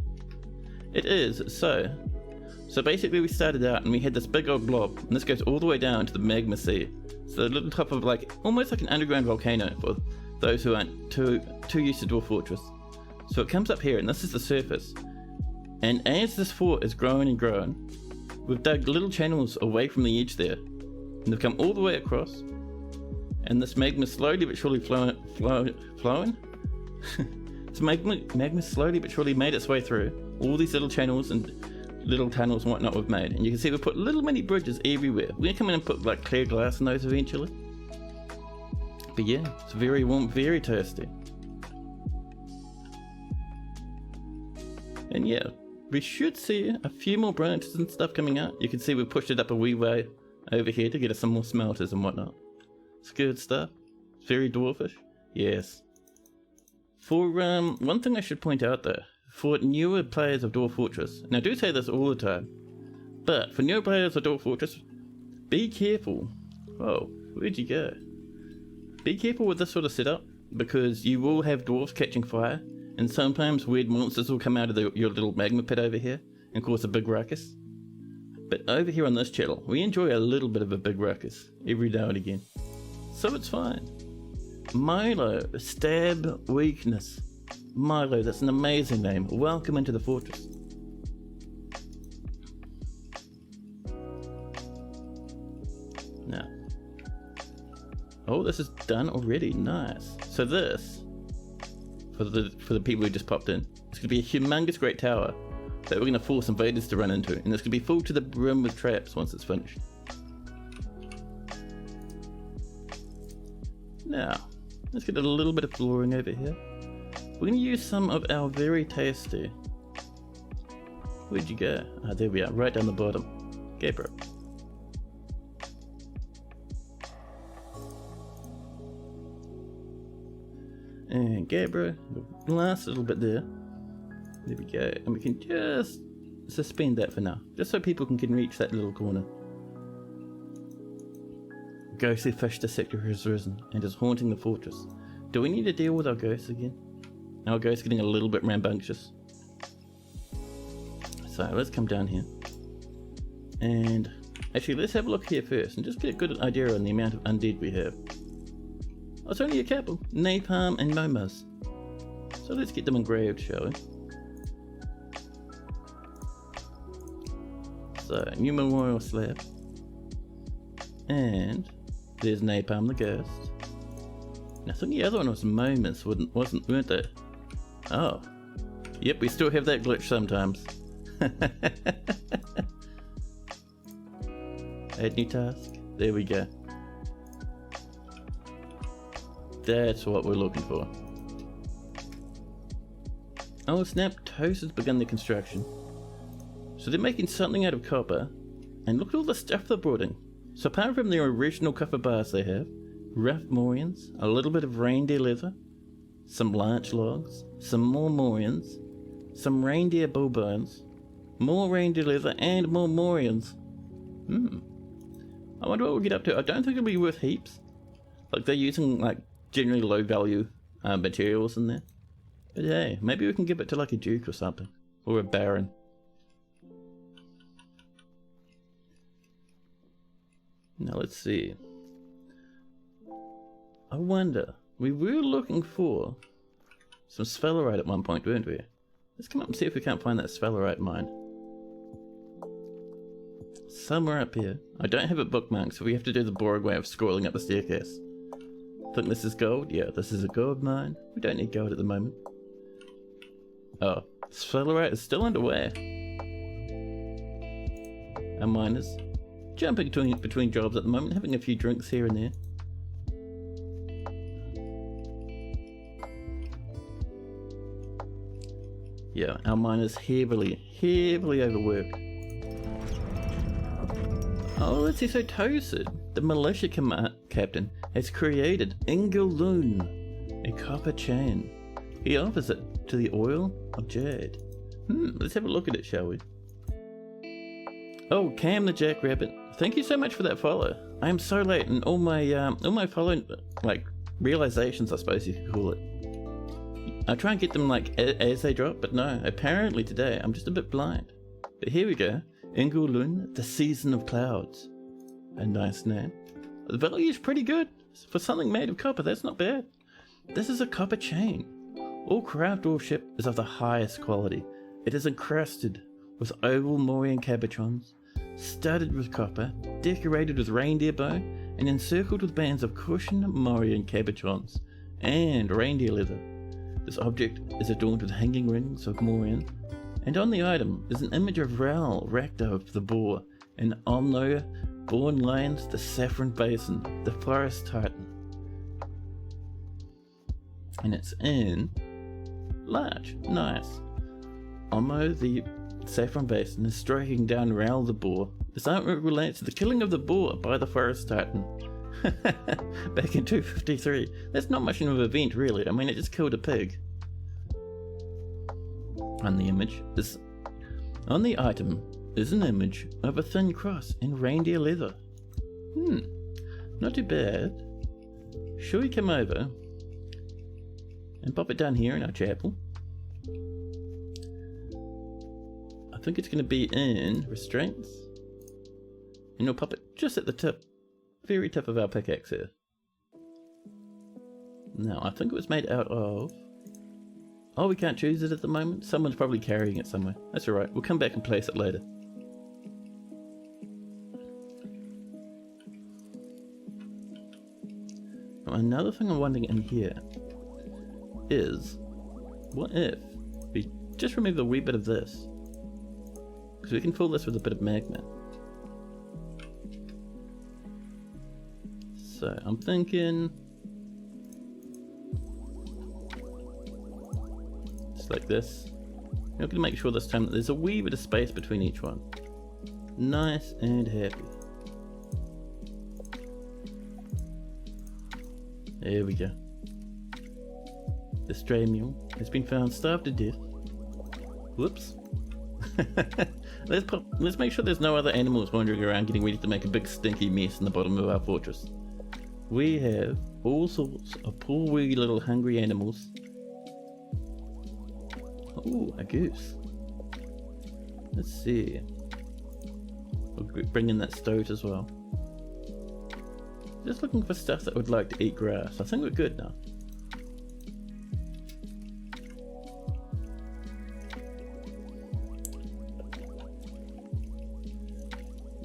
It is. So basically we started out and we had this big old blob, and this goes all the way down to the magma sea. So the little top of like, almost like an underground volcano for those who aren't too used to Dwarf Fortress. So it comes up here, and this is the surface. And as this fort is growing and growing, we've dug little channels away from the edge there, and they've come all the way across. And this magma slowly but surely flowing. It's magma slowly but surely made its way through all these little channels and little tunnels and whatnot we've made. And you can see we've put little mini bridges everywhere. We're gonna come in and put like clear glass in those eventually. But yeah, it's very warm, very tasty. And yeah, we should see a few more branches and stuff coming out. You can see we've pushed it up a wee way over here to get us some more smelters and whatnot. It's good stuff. It's very dwarfish. Yes. For one thing I should point out though, for newer players of Dwarf Fortress, and I do say this all the time, but for newer players of Dwarf Fortress, be careful. Oh, where'd you go? Be careful with this sort of setup, because you will have dwarves catching fire, and sometimes weird monsters will come out of your little magma pit over here and cause a big ruckus. But over here on this channel, we enjoy a little bit of a big ruckus every now and again. So it's fine. Milo, stab weakness. Milo, that's an amazing name. Welcome into the fortress. Now. Oh, this is done already. Nice. So this, for the people who just popped in, it's going to be a humongous great tower that we're going to force invaders to run into, and it's going to be full to the brim with traps once it's finished. Now, let's get a little bit of flooring over here. We're going to use some of our very tasty... Where'd you go? Ah, there we are, right down the bottom. Okay, bro. And Gabriel, the last little bit there. There we go. And we can just suspend that for now, just so people can reach that little corner. Ghostly fish dissector has risen and is haunting the fortress. Do we need to deal with our ghosts again? Our ghosts getting a little bit rambunctious. So let's come down here. And actually let's have a look here first and just get a good idea on the amount of undead we have. Oh, it's only a couple. Napalm and Momas. So let's get them engraved, shall we? So, new memorial slab. And there's Napalm the Ghost. And I think the other one was Moments, weren't they? Oh. Yep, we still have that glitch sometimes. Add new task. There we go. That's what we're looking for. Oh snap, Toast has begun the construction. So they're making something out of copper. And look at all the stuff they're brought in. So apart from their original copper bars they have, rough morions, a little bit of reindeer leather, some larch logs, some more morions, some reindeer bull bones, more reindeer leather, and more morions. I wonder what we'll get up to. I don't think it'll be worth heaps. Like, they're using, like, generally low value materials in there. But hey, maybe we can give it to, like, a duke or something. Or a baron. Now, let's see. I wonder. We were looking for some sphalerite at one point, weren't we? Let's come up and see if we can't find that sphalerite mine. Somewhere up here. I don't have it bookmarked, so we have to do the boring way of scrolling up the staircase. Think this is gold? Yeah, this is a gold mine. We don't need gold at the moment. Oh, sphalerite is still underway. Our miners jumping between jobs at the moment, having a few drinks here and there. Yeah, our miners heavily overworked. Oh, let's see, so Toasted, the militia captain, has created Ingaloon, a copper chain. He offers it to the oil of jade. Let's have a look at it, shall we? Oh, Cam the Jackrabbit, thank you so much for that follow. I am so late, and all my following, like, realizations, I suppose you could call it. I try and get them, like, as they drop, but no, apparently today I'm just a bit blind. But here we go. Ingaloon, the Season of Clouds. A nice name. The value is pretty good. For something made of copper, that's not bad. This is a copper chain. All craft worship is of the highest quality. It is encrusted with oval Morian cabochons, studded with copper, decorated with reindeer bow, and encircled with bands of cushioned Morian cabochons and reindeer leather. This object is adorned with hanging rings of Morian, and on the item is an image of Ral, Rakdov the boar, and Omno, Born Lions, the Saffron Basin, the Forest Titan. And it's in large. Nice. Omno, the Saffron Basin, is striking down Ral the boar. This artwork relates to the killing of the boar by the Forest Titan. Back in 253. That's not much of an event, really. I mean, it just killed a pig. On the item is an image of a thin cross in reindeer leather. Not too bad. Shall we come over and pop it down here in our chapel? I think it's going to be in restraints, and we'll pop it just at the tip, very tip of our pickaxe here. Now, I think it was made out of... Oh, we can't choose it at the moment? Someone's probably carrying it somewhere. That's alright, we'll come back and place it later. Now, another thing I'm wondering in here is, what if we just remove a wee bit of this? Because we can fill this with a bit of magma. So, I'm thinking... like this. I'm going to make sure this time that there's a wee bit of space between each one. Nice and happy. There we go. The stray mule has been found starved to death. Whoops. Let's make sure there's no other animals wandering around getting ready to make a big stinky mess in the bottom of our fortress. We have all sorts of poor wee little hungry animals. Ooh, a goose. Let's see. We'll bring in that stoat as well. Just looking for stuff that would like to eat grass. I think we're good now.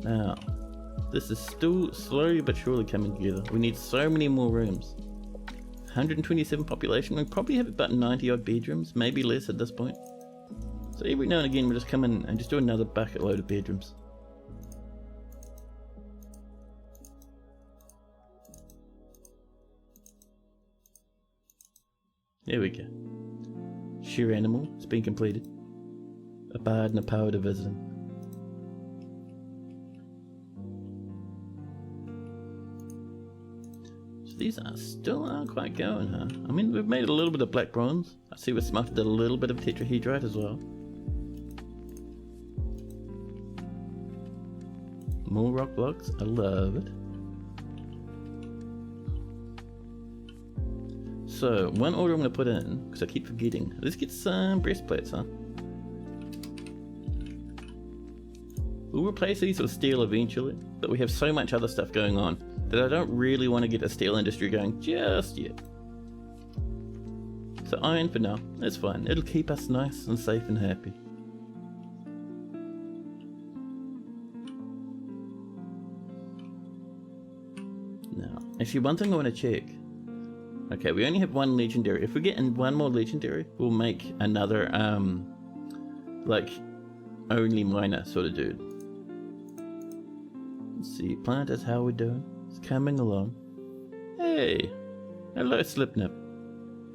Now, this is still slowly but surely coming together. We need so many more rooms. 127 population. We probably have about 90 odd bedrooms, maybe less at this point. So every now and again we'll just come in and just do another bucket load of bedrooms. There we go. Sheer animal, it's been completed. A bard and a power to visit him. So these are still quite going, huh? I mean, we've made a little bit of black bronze. I see we've smelted a little bit of tetrahedrite as well. More rock blocks, I love it. So, one order I'm going to put in, because I keep forgetting. Let's get some breastplates, huh? We'll replace these with steel eventually, but we have so much other stuff going on that I don't really want to get the steel industry going just yet. So iron for now, that's fine. It'll keep us nice and safe and happy. Now, actually one thing I want to check. Okay, we only have one legendary. If we get in one more legendary, we'll make another, like, only miner sort of dude. Let's see, planters, how we doing? It's coming along. Hey! Hello, Slipnip.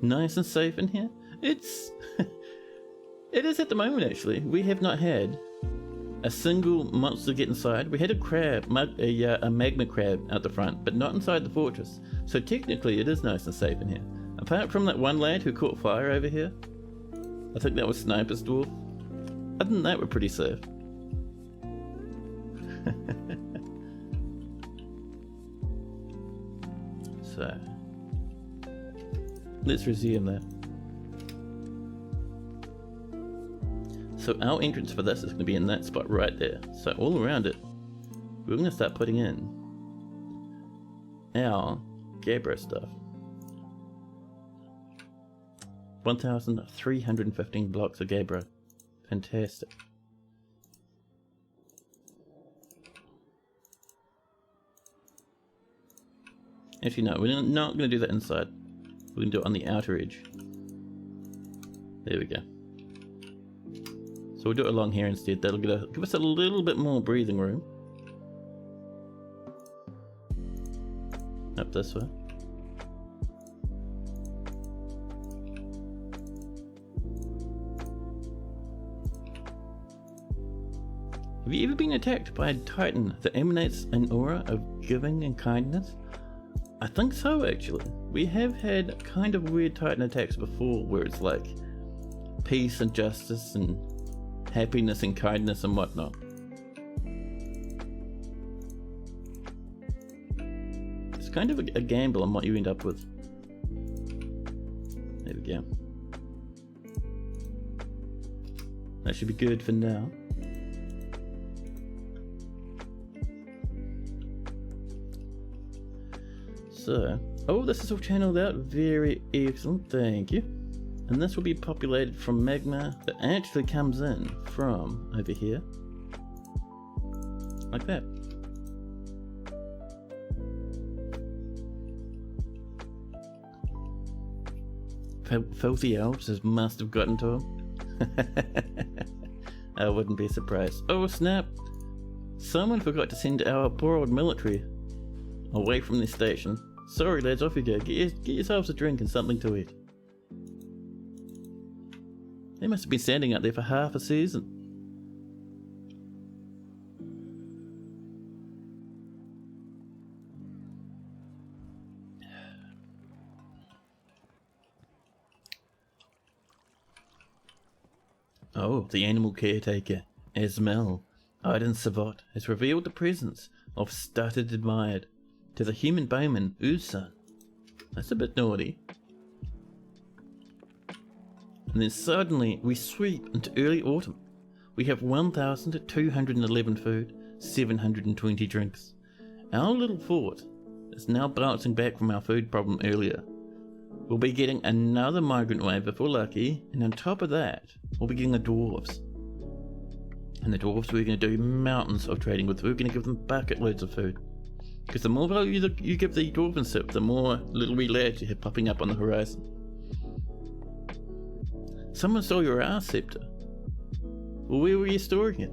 Nice and safe in here? It's... it is at the moment, actually. We have not had a single monster get inside. We had a crab, a magma crab out the front, but not inside the fortress. So technically it is nice and safe in here. Apart from that one lad who caught fire over here. I think that was Sniper's dwarf. Other than that, we're pretty safe. So, let's resume that. So our entrance for this is going to be in that spot right there. So all around it, we're going to start putting in our Gabbro stuff. 1,315 blocks of Gabbro. Fantastic. Actually no, we're not going to do that inside. We're going to do it on the outer edge. There we go. So we'll do it along here instead. That'll give us a little bit more breathing room. Up this way. Have you ever been attacked by a titan that emanates an aura of giving and kindness? I think so, actually. We have had kind of weird titan attacks before where it's like peace and justice and happiness and kindness and whatnot. It's kind of a gamble on what you end up with. There we go. That should be good for now. So, oh, this is all channeled out. Very excellent, thank you. And this will be populated from magma that actually comes in from over here. Like that. Filthy elves must have gotten to him. I wouldn't be surprised. Oh snap! Someone forgot to send our poor old military away from this station. Sorry lads, off you go. Get yourselves a drink and something to eat. They must have been standing out there for half a season. Oh, the animal caretaker, Esmel, Iden Savot, has revealed the presence of Started Admired to the human bowman, Usa. That's a bit naughty. And then suddenly we sweep into early autumn. We have 1,211 food, 720 drinks. Our little fort is now bouncing back from our food problem earlier. We'll be getting another migrant wave if we're lucky, and on top of that, we'll be getting the dwarves. And the dwarves we're going to do mountains of trading with. We're going to give them bucket loads of food. Because the more value you give the dwarven sip, the more little wee lads you have popping up on the horizon. Someone stole your R scepter. Well, where were you storing it?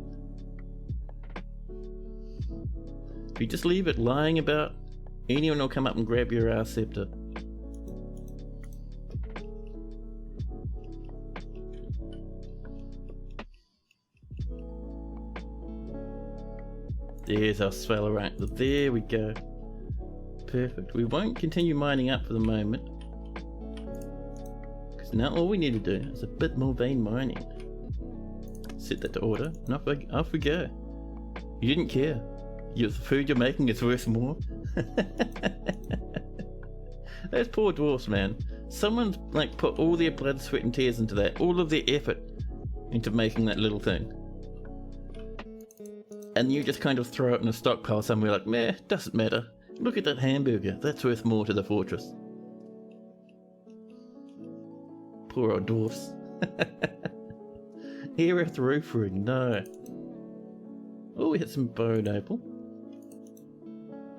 If you just leave it lying about, anyone will come up and grab your R scepter. There's our Svalorant. There we go. Perfect. We won't continue mining up for the moment. Because now all we need to do is a bit more vein mining. Set that to order, and off we go. You didn't care. The food you're making is worth more. Those poor dwarfs, man. Someone's like put all their blood, sweat and tears into that. All of their effort into making that little thing. And you just kind of throw it in a stockpile somewhere like, meh, doesn't matter. Look at that hamburger, that's worth more to the fortress. Poor old dwarfs. Aerith roof ring, no. Oh, we hit some bone opal.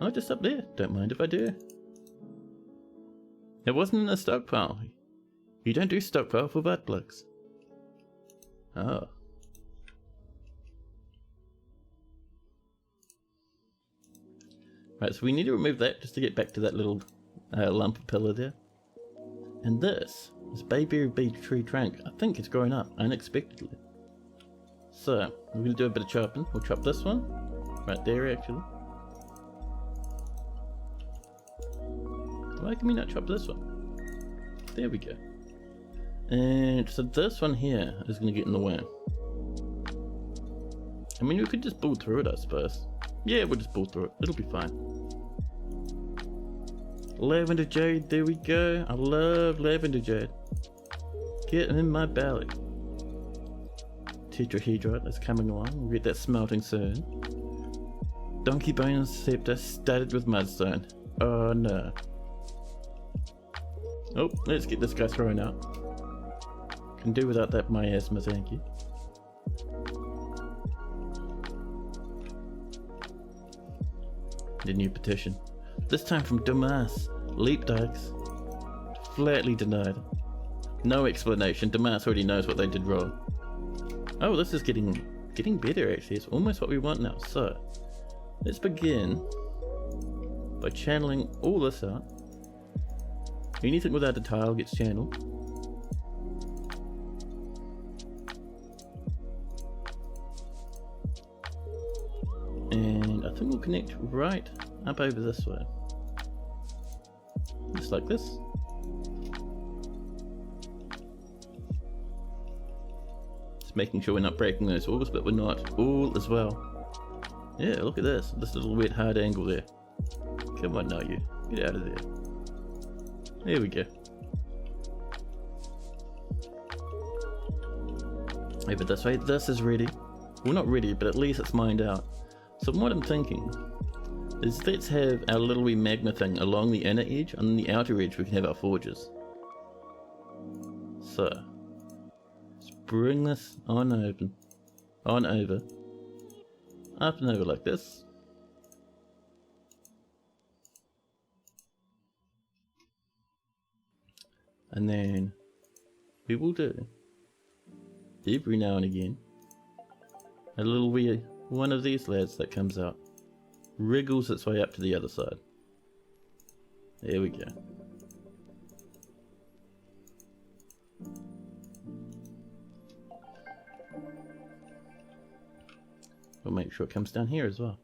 Oh, just up there, don't mind if I do. It wasn't in a stockpile. You don't do stockpile for butt plugs. Oh. Right, so we need to remove that just to get back to that little lump of pillar there. And this baby tree trunk, I think it's growing up unexpectedly. So, we're going to do a bit of chopping. We'll chop this one, right there actually. Why can we not chop this one? There we go. And so this one here is going to get in the way. I mean, we could just build through it, I suppose. Yeah, we'll just build through it. It'll be fine. Lavender jade, there we go. I love lavender jade. Get in my belly. Tetrahedrite is coming along. We'll get that smelting soon. Donkey bone scepter studded with mudstone. Oh no. Oh, let's get this guy thrown out. Can do without that miasma, thank you. The new petition. This time from Damas. Leap dikes. Flatly denied. No explanation. Damas already knows what they did wrong. Oh, this is getting better actually. It's almost what we want now. So, let's begin by channeling all this out. Anything without a tile gets channeled. And I think we'll connect right up over this way. Just like this. Just making sure we're not breaking those walls, but we're not. All as well. Yeah, look at this. This little weird hard angle there. Come on now, you. Get out of there. There we go. Over this way. This is ready. Well, not ready, but at least it's mined out. So what I'm thinking is let's have our little wee magma thing along the inner edge, and on the outer edge we can have our forges. So, let's bring this on over, up and over like this. And then we will do, every now and again, a little wee one of these lads that comes out, wriggles its way up to the other side. There we go. We'll make sure it comes down here as well.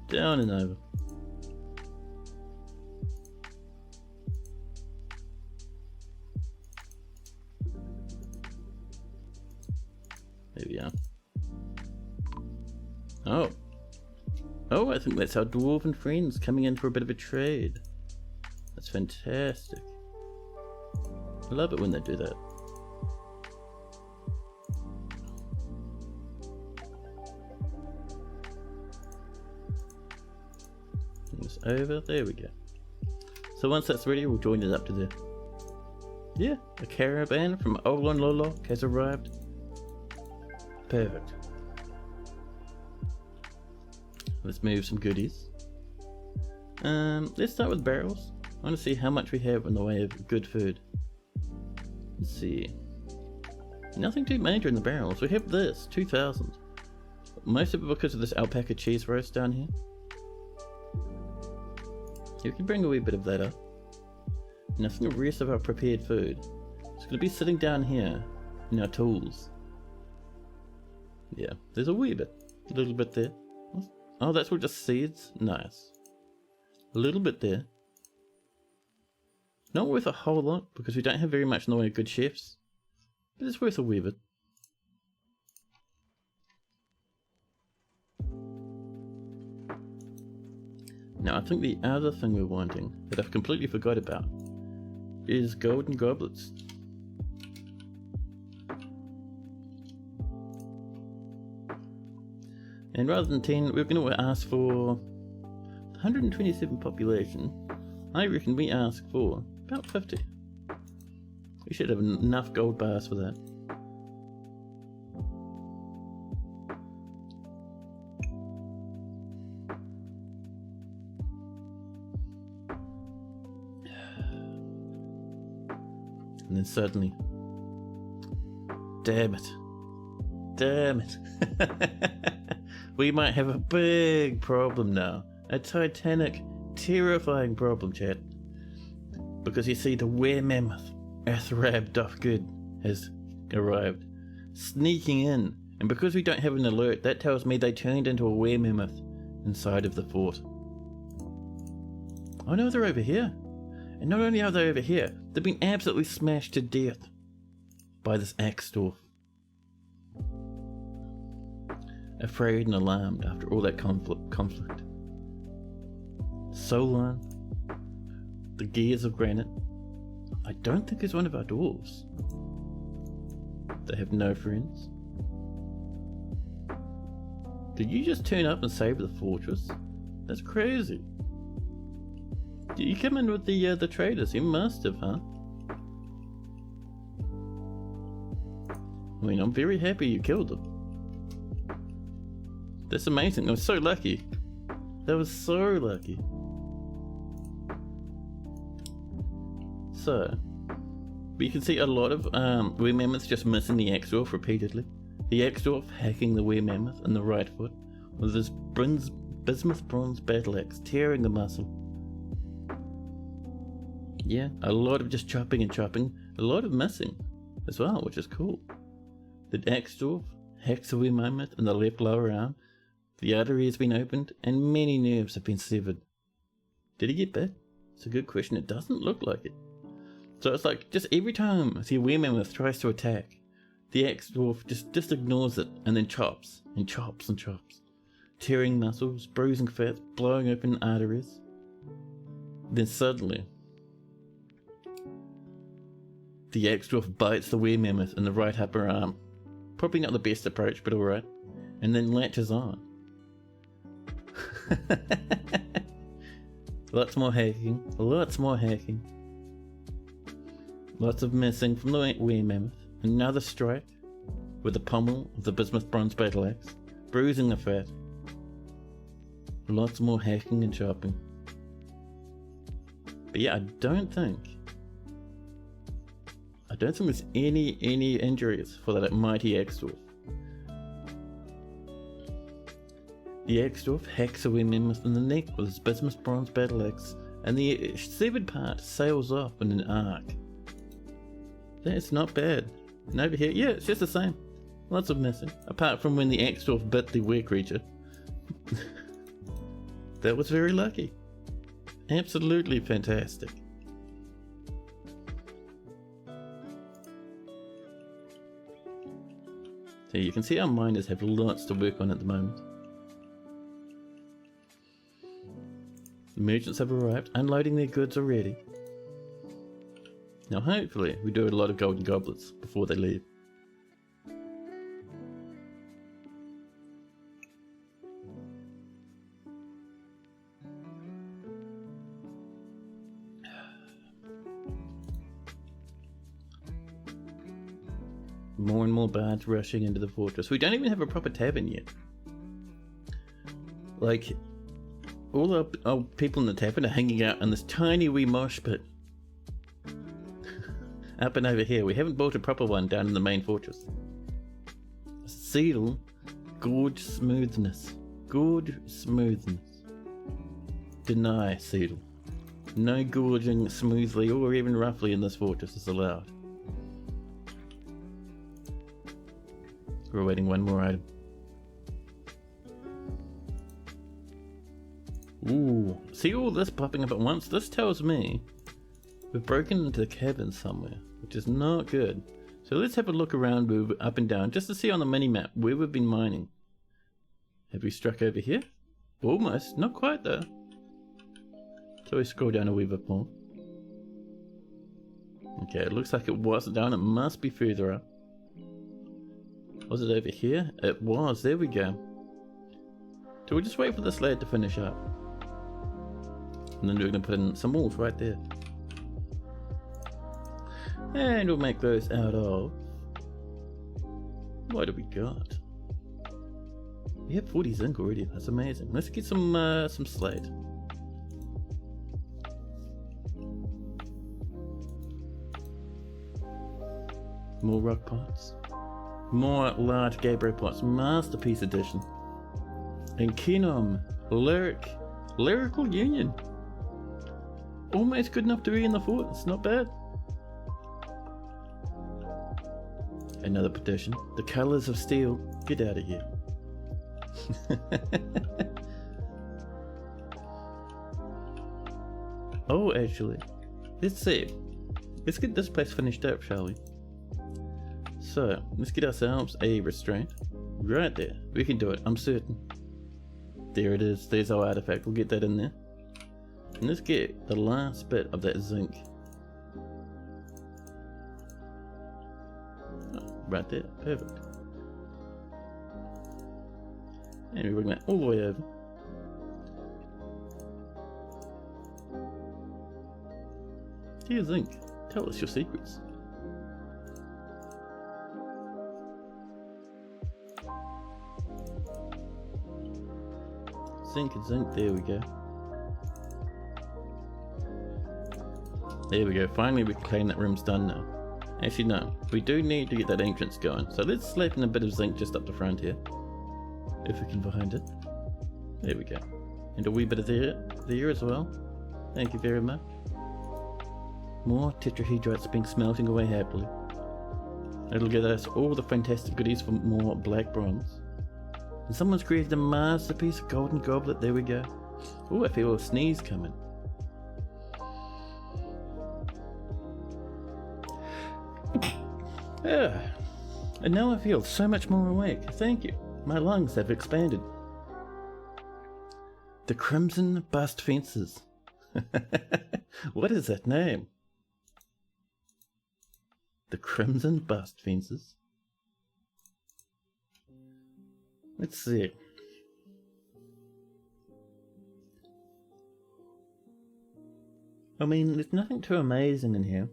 Down and over. There we are. Oh. Oh, I think that's our dwarven friends coming in for a bit of a trade. That's fantastic. I love it when they do that. Bring this over. There we go. So once that's ready, we'll join it up to there. Yeah, a caravan from Olan Lolok has arrived. Perfect. Let's move some goodies. Let's start with barrels. I want to see how much we have in the way of good food. Let's see. Nothing too major in the barrels. We have this, 2,000. Most of it because of this alpaca cheese roast down here. You can bring a wee bit of that up. And I think the rest of our prepared food is going to be sitting down here in our tools. Yeah, there's a wee bit. A little bit there. Oh, that's all just seeds? Nice. A little bit there. Not worth a whole lot because we don't have very much in the way of good chefs. But it's worth a wee bit. Now I think the other thing we're wanting that I've completely forgot about is golden goblets. And rather than 10, we're going to ask for 127 population. I reckon we ask for about 50. We should have enough gold bars for that. And then suddenly, damn it, we might have a big problem now. A titanic, terrifying problem, chat. Because you see, the were-mammoth, Athrab Dufgood, has arrived, sneaking in. And because we don't have an alert, that tells me they turned into a were-mammoth inside of the fort. Oh no, they're over here. And not only are they over here, they've been absolutely smashed to death by this axe dwarf. Afraid and alarmed after all that conflict. Solon, the gears of granite. I don't think is one of our dwarves. They have no friends. Did you just turn up and save the fortress? That's crazy. Did you come in with the traders? You must have, huh? I mean, I'm very happy you killed them. That's amazing. I was so lucky. That was so lucky. So, but you can see a lot of were-mammoths just missing the axe dwarf repeatedly. The axe dwarf hacking the were-mammoth in the right foot with his bismuth bronze battle axe, tearing the muscle. Yeah, a lot of just chopping and chopping, a lot of missing as well, which is cool. The axe dwarf hacks a were-mammoth in the left lower arm, the artery has been opened, and many nerves have been severed. Did he get bit? It's a good question. It doesn't look like it. So it's like, just every time the were-mammoth tries to attack, the axe dwarf just ignores it, and then chops, and chops, and chops. Tearing muscles, bruising fat, blowing open arteries. Then suddenly, the axe dwarf bites the were-mammoth in the right upper arm. Probably not the best approach, but alright. And then latches on. Lots more hacking. Lots more hacking. Lots of missing from the were-mammoth. Another strike with the pommel of the bismuth bronze battle axe, bruising the fat. Lots more hacking and chopping. But yeah, I don't think there's any injuries for that mighty axe dwarf. The axe dwarf hacks a were-mammoth in the neck with his bismuth bronze battle axe, and the severed part sails off in an arc. That's not bad. And over here, yeah, it's just the same. Lots of missing, apart from when the axe dwarf bit the were creature. That was very lucky. Absolutely fantastic. So you can see our miners have lots to work on at the moment. The merchants have arrived, unloading their goods already. Now hopefully we do a lot of golden goblets before they leave. More and more bards rushing into the fortress. We don't even have a proper tavern yet. Like, all our people in the tavern are hanging out in this tiny wee mosh pit. Up and over here. We haven't built a proper one down in the main fortress. Seal. Gorge smoothness. Gorge smoothness. Deny Seedle. No gorging smoothly or even roughly in this fortress is allowed. We're awaiting one more item. Ooh, see all this popping up at once? This tells me we've broken into the cavern somewhere, which is not good. So let's have a look around, move up and down, just to see on the mini-map where we've been mining. Have we struck over here? Almost, not quite though. So we scroll down a wee bit more. Okay, it looks like it wasn't down, it must be further up. Was it over here? It was, there we go. So we'll just wait for this lad to finish up. And then we're going to put in some walls right there. And we'll make those out of... What do we got? We have 40 zinc already, that's amazing. Let's get some slate. More rock pots. More large Gabriel pots. Masterpiece edition. And Kinom. Lyrical Union. Almost good enough to be in the fort. It's not bad. Another petition. The colors of steel. Get out of here. Oh, actually. Let's see. Let's get this place finished up, shall we? So, let's get ourselves a restraint. Right there. We can do it, I'm certain. There it is. There's our artifact. We'll get that in there. And let's get the last bit of that zinc. Oh, right there. Perfect. And we bring that all the way over. Dear Zinc, tell us your secrets. Zinc and zinc, there we go. There we go, finally we can claim that room's done now. Actually no, we do need to get that entrance going, so let's slap in a bit of zinc just up the front here. If we can find it. There we go. And a wee bit of there as well. Thank you very much. More tetrahedrites being smelting away happily. It'll get us all the fantastic goodies for more black bronze. And someone's created a masterpiece of golden goblet. There we go. Oh, I feel a sneeze coming. And now I feel so much more awake. Thank you. My lungs have expanded. The Crimson Bust Fences. What is that name? The Crimson Bust Fences. Let's see. I mean, there's nothing too amazing in here.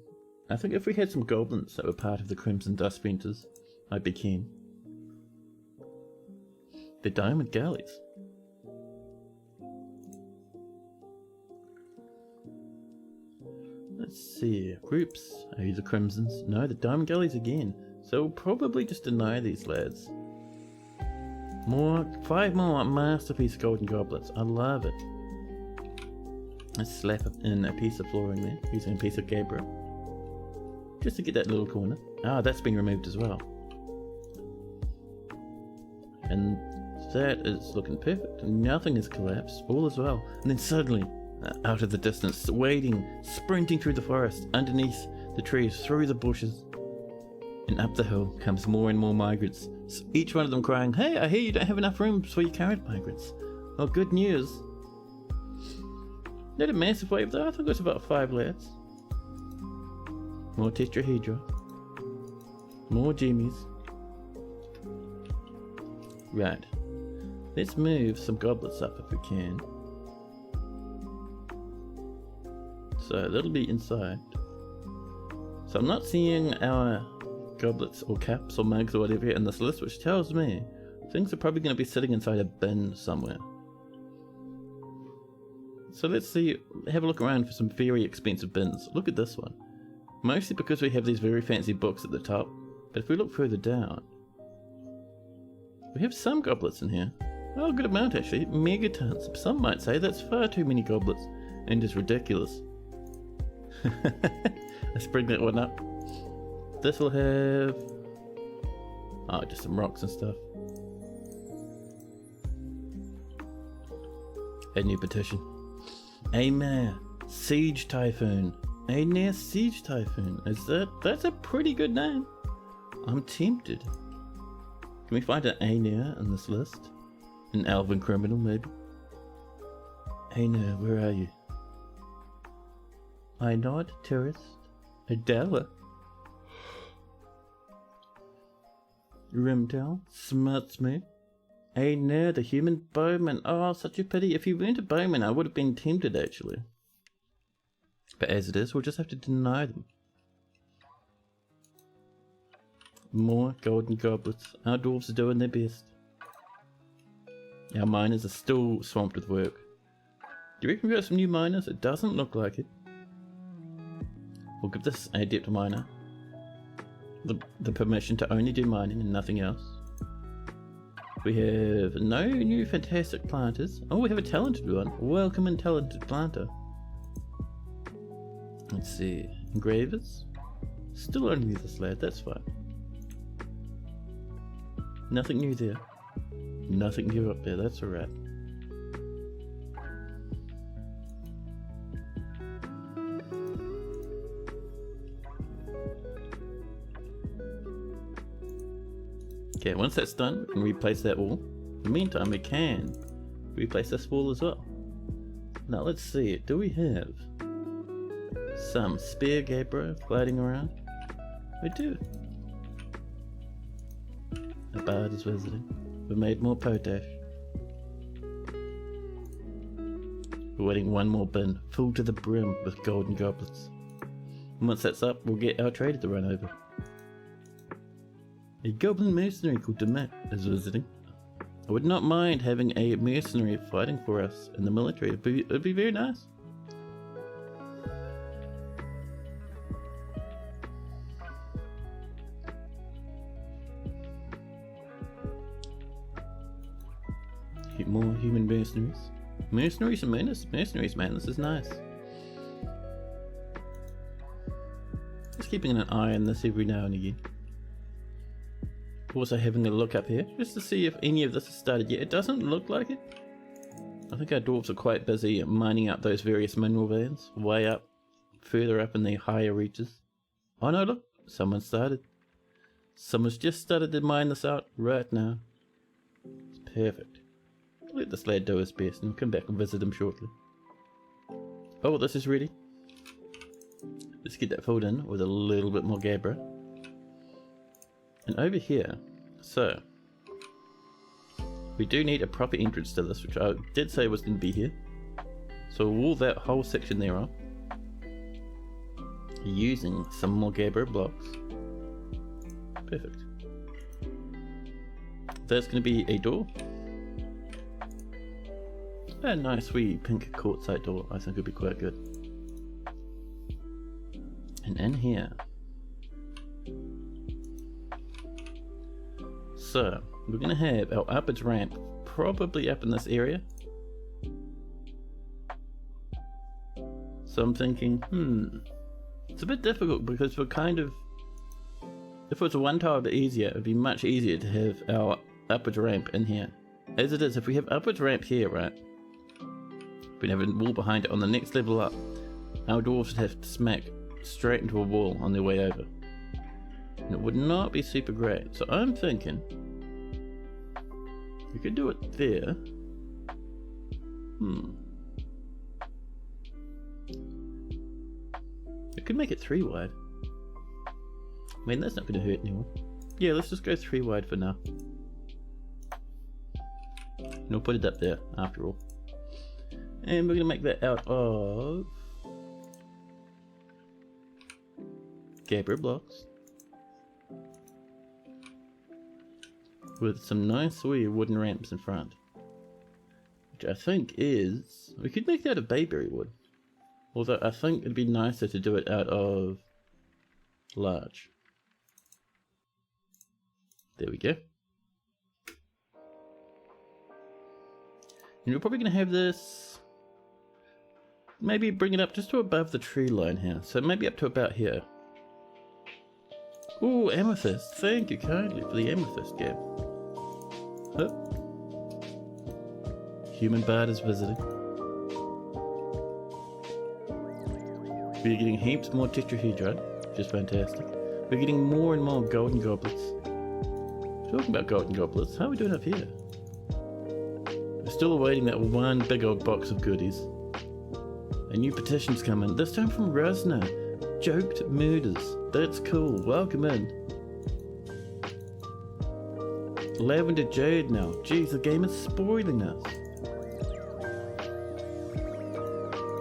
I think if we had some goblins that were part of the Crimson Dust Fences, I'd be keen. The Diamond Galleys. Let's see. Groups. Are you the Crimsons? No, the Diamond Galleys again. So we'll probably just deny these lads. 5 more masterpiece golden goblets. I love it. Let's slap in a piece of flooring there, using a piece of Gabriel. Just to get that little corner. Ah, that's been removed as well. And that is looking perfect. Nothing has collapsed. All is well. And then suddenly, out of the distance, wading, sprinting through the forest, underneath the trees, through the bushes, and up the hill comes more and more migrants. Each one of them crying, "Hey, I hear you don't have enough room for your current migrants." Well, good news. Not a massive wave though. I think it was about 5 lads. More tetrahedra. More jimmies. Right. Let's move some goblets up if we can. So that'll be inside. So I'm not seeing our goblets or caps or mugs or whatever in this list, which tells me things are probably going to be sitting inside a bin somewhere. So let's see, have a look around for some very expensive bins. Look at this one. Mostly because we have these very fancy books at the top, but if we look further down, we have some goblets in here. Oh, a good amount actually, megatons. Some might say that's far too many goblets, and is ridiculous. Let's bring that one up. This will have... oh, just some rocks and stuff. A new petition. Aimare Siege Typhoon. Aimare Siege Typhoon. That's a pretty good name. I'm tempted. Can we find an Aimare in this list? An elven criminal, maybe? Aimare, where are you? I not tourist. Adela. Rimdale smarts me. Aimare, the human bowman. Oh, such a pity. If you weren't a bowman, I would have been tempted actually. But as it is, we'll just have to deny them. More golden goblets. Our dwarves are doing their best. Our miners are still swamped with work. Do you reckon we got some new miners? It doesn't look like it. We'll give this adept miner the permission to only do mining and nothing else. We have no new fantastic planters. Oh, we have a talented one. Welcome and talented planter. Let's see. Engravers? Still only this lad, that's fine. Nothing new there. Nothing new up there, that's alright. Okay, once that's done, we can replace that wall. In the meantime, we can replace this wall as well. Now let's see, do we have some spare Gabbro floating around? We do. A bard is visiting. We made more potash. We're waiting one more bin, full to the brim with golden goblets. And once that's up, we'll get our trader to run over. A goblin mercenary called Demet is visiting. I would not mind having a mercenary fighting for us in the military. It'd be very nice. More human mercenaries. Mercenaries and mercenaries, man, this is nice. Just keeping an eye on this every now and again. Also having a look up here, just to see if any of this has started yet. It doesn't look like it. I think our dwarves are quite busy mining up those various mineral veins, way up, further up in the higher reaches. Oh no, look, someone started. Someone's just started to mine this out right now. It's perfect. Let this lad do his best and we'll come back and visit him shortly. Oh, this is ready. Let's get that filled in with a little bit more Gabbro. And over here, so we do need a proper entrance to this, which I did say was going to be here. So we'll wall that whole section there up using some more Gabbro blocks. Perfect. There's going to be a door. A nice wee pink quartzite door, I think would be quite good. And in here, so we're going to have our upwards ramp probably up in this area. So I'm thinking, it's a bit difficult because we're kind of, if it was a one tile a bit easier, it would be much easier to have our upwards ramp in here. As it is, if we have upwards ramp here, right, we have a wall behind it on the next level up, our dwarves would have to smack straight into a wall on their way over. And it would not be super great. So I'm thinking we could do it there. We could make it 3 wide. I mean, that's not going to hurt anyone. Yeah, let's just go 3 wide for now. And we'll put it up there after all. And we're going to make that out of Gabbro blocks. with some nice wooden ramps in front. Which I think is... we could make it out of bayberry wood. Although I think it'd be nicer to do it out of larch. There we go. And we're probably going to have this... maybe bring it up just to above the tree line here. So maybe up to about here. Ooh, amethyst. Thank you kindly for the amethyst game. Oh. Human bard is visiting. We're getting heaps more tetrahedrite, which is fantastic. We're getting more and more golden goblets. Talking about golden goblets, how are we doing up here? We're still awaiting that one big old box of goodies. A new petition's coming, this time from Rosna. Joked murders. That's cool. Welcome in. Lavender Jade now. Jeez, the game is spoiling us.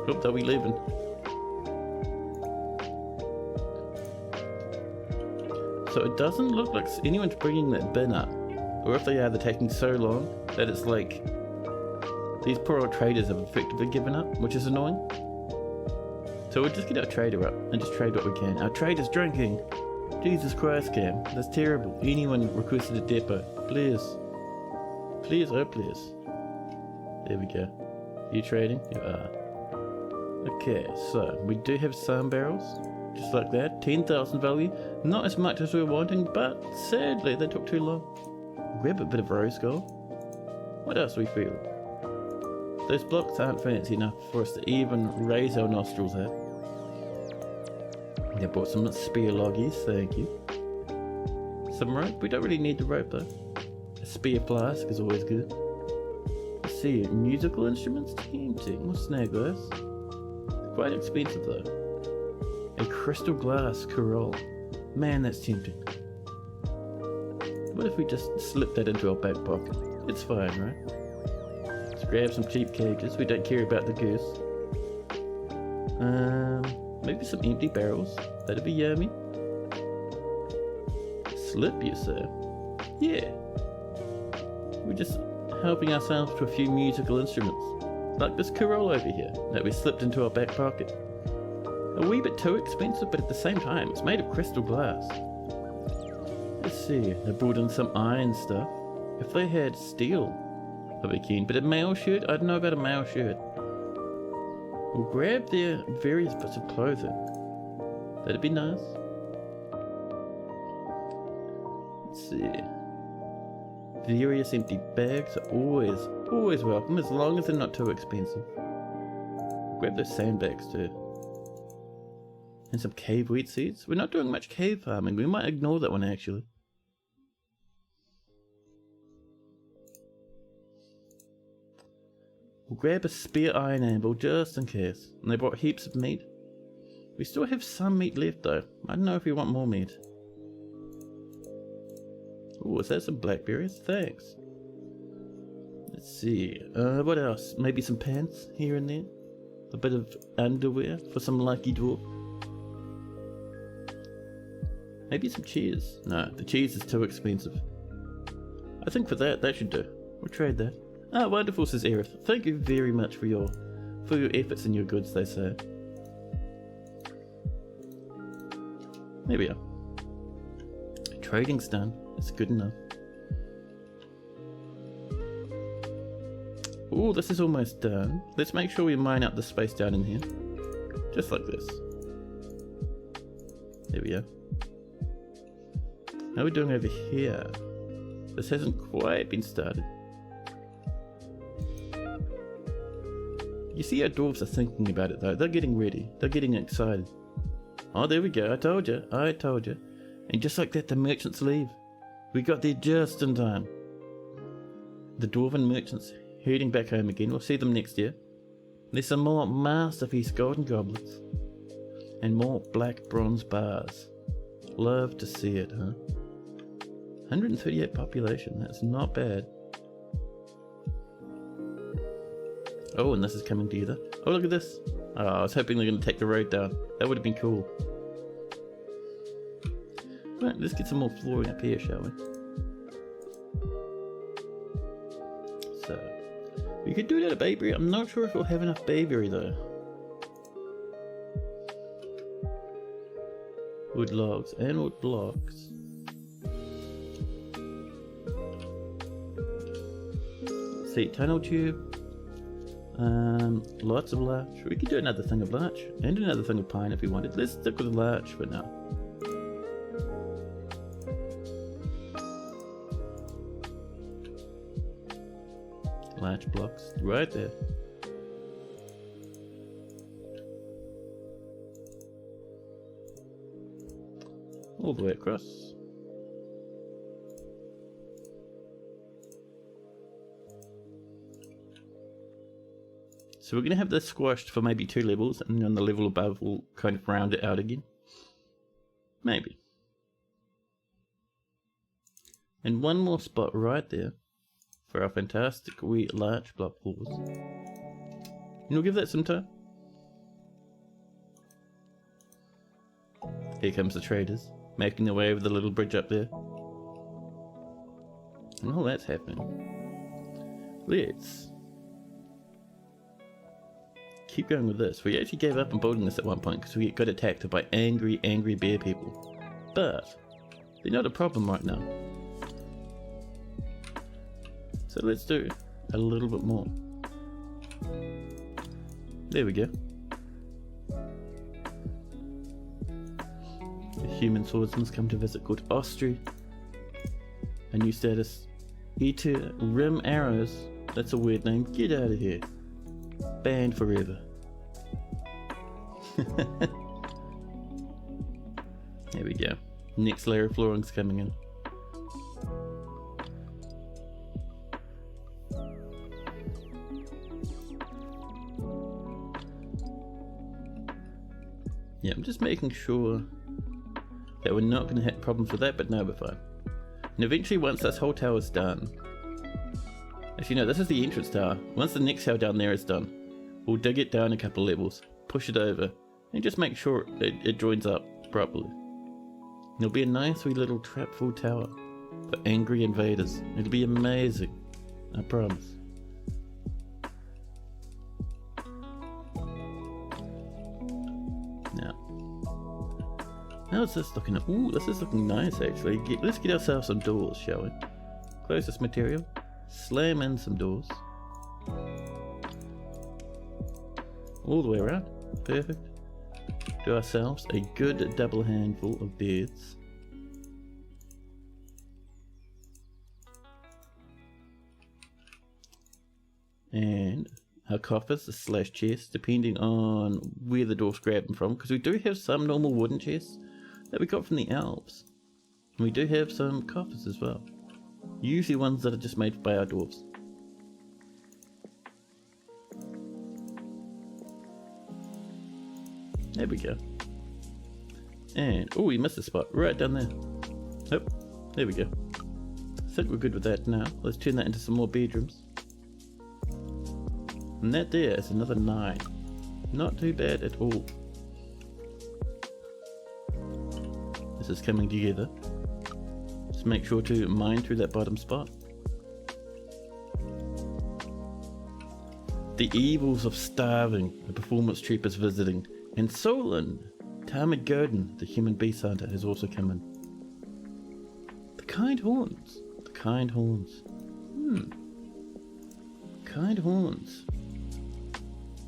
Hope they'll be leaving. So it doesn't look like anyone's bringing that bin up. Or if they are, they're taking so long that it's like these poor old traders have effectively given up, which is annoying. So we'll just get our trader up and just trade what we can. Our trader's drinking! Jesus Christ, Cam. That's terrible. Anyone requested a depot. Please. Please, oh please. There we go. You trading? You are. Okay, so we do have some barrels. Just like that. 10,000 value. Not as much as we were wanting, but sadly they took too long. Grab a bit of rose gold. What else are we feeling? Those blocks aren't fancy enough for us to even raise our nostrils at. I bought some spear loggies, thank you. Some rope, we don't really need the rope though. A spear flask is always good. Let's see, musical instruments? Tempting, we'll snag those. Quite expensive though. A crystal glass carol. Man, that's tempting. What if we just slip that into our back pocket? It's fine, right? Grab some cheap cages, we don't care about the goose. Maybe some empty barrels, that'd be yummy. Slip, you say? Yeah. We're just helping ourselves to a few musical instruments. Like this carol over here, that we slipped into our back pocket. A wee bit too expensive, but at the same time, it's made of crystal glass. Let's see, they brought in some iron stuff. If they had steel, I'd be keen, but a mail shirt? I don't know about a mail shirt. We'll grab their various bits of clothing. That'd be nice. Let's see. Various empty bags are always welcome, as long as they're not too expensive. Grab those sandbags too. And some cave wheat seeds. We're not doing much cave farming, we might ignore that one actually. We'll grab a spare iron anvil just in case. And they brought heaps of meat. We still have some meat left though. I don't know if we want more meat. Oh, is that some blackberries? Thanks. Let's see. What else? Maybe some pants here and there. A bit of underwear for some lucky dwarf. Maybe some cheese. No, the cheese is too expensive. I think for that should do. We'll trade that. Ah, wonderful, says Aerith. Thank you very much for your efforts and your goods, they say. There we are. Trading's done. It's good enough. Oh, this is almost done. Let's make sure we mine out the space down in here. Just like this. There we are. How are we doing over here? This hasn't quite been started. You see how dwarves are thinking about it though. They're getting ready. They're getting excited. Oh, there we go. I told you. I told you. And just like that, the merchants leave. We got there just in time. The dwarven merchants heading back home again. We'll see them next year. There's some more masterpiece golden goblets. And more black bronze bars. Love to see it, huh? 138 population. That's not bad. Oh, and this is coming together. Oh, look at this. Oh, I was hoping they're going to take the road down. That would have been cool. Right, let's get some more flooring up here, shall we? You could do it out of bayberry. I'm not sure if we'll have enough bayberry though. Wood logs and wood blocks. See, tunnel tube. Lots of larch. We could do another thing of larch and another thing of pine if we wanted. Let's stick with the larch for now. Larch blocks right there. All the way across. So we're going to have this squashed for maybe 2 levels, and then on the level above we'll kind of round it out again. Maybe. And one more spot right there for our fantastic wee larch block floors. And we'll give that some time. Here comes the traders, making their way over the little bridge up there. And all that's happening. Let's keep going with this. We actually gave up on building this at one point because we got attacked by angry bear people. But they're not a problem right now. So let's do a little bit more. There we go. A human swordsman's come to visit called Austri. A new status. Eater Rim Arrows. That's a weird name. Get out of here. Banned forever. There we go. Next layer of flooring's coming in. Yeah, I'm just making sure that we're not going to hit problems with that, but no, we're fine. And eventually, once this whole tower's done, actually no, this is the entrance tower. Once the next tower down there is done, we'll dig it down a couple of levels, push it over, and just make sure it joins up properly. And it'll be a nice wee little trapful tower for angry invaders. It'll be amazing, I promise. How's this looking? Ooh, this is looking nice actually. Let's get ourselves some doors, shall we? Close this material, slam in some doors. All the way around, perfect. Do ourselves a good double handful of beds. And our coffers / chests, depending on where the dwarfs grab them from, because we do have some normal wooden chests that we got from the elves. And we do have some coffers as well. Usually ones that are just made by our dwarves. There we go. And, oh, we missed a spot right down there. Oh, there we go. I think we're good with that now. Let's turn that into some more bedrooms. And that there is another 9. Not too bad at all. This is coming together. Just make sure to mine through that bottom spot. The evils of starving, a performance troupe is visiting. And Solon, Tarmagodin, the human beast hunter, has also come in. The kind horns. The kind horns. Kind horns.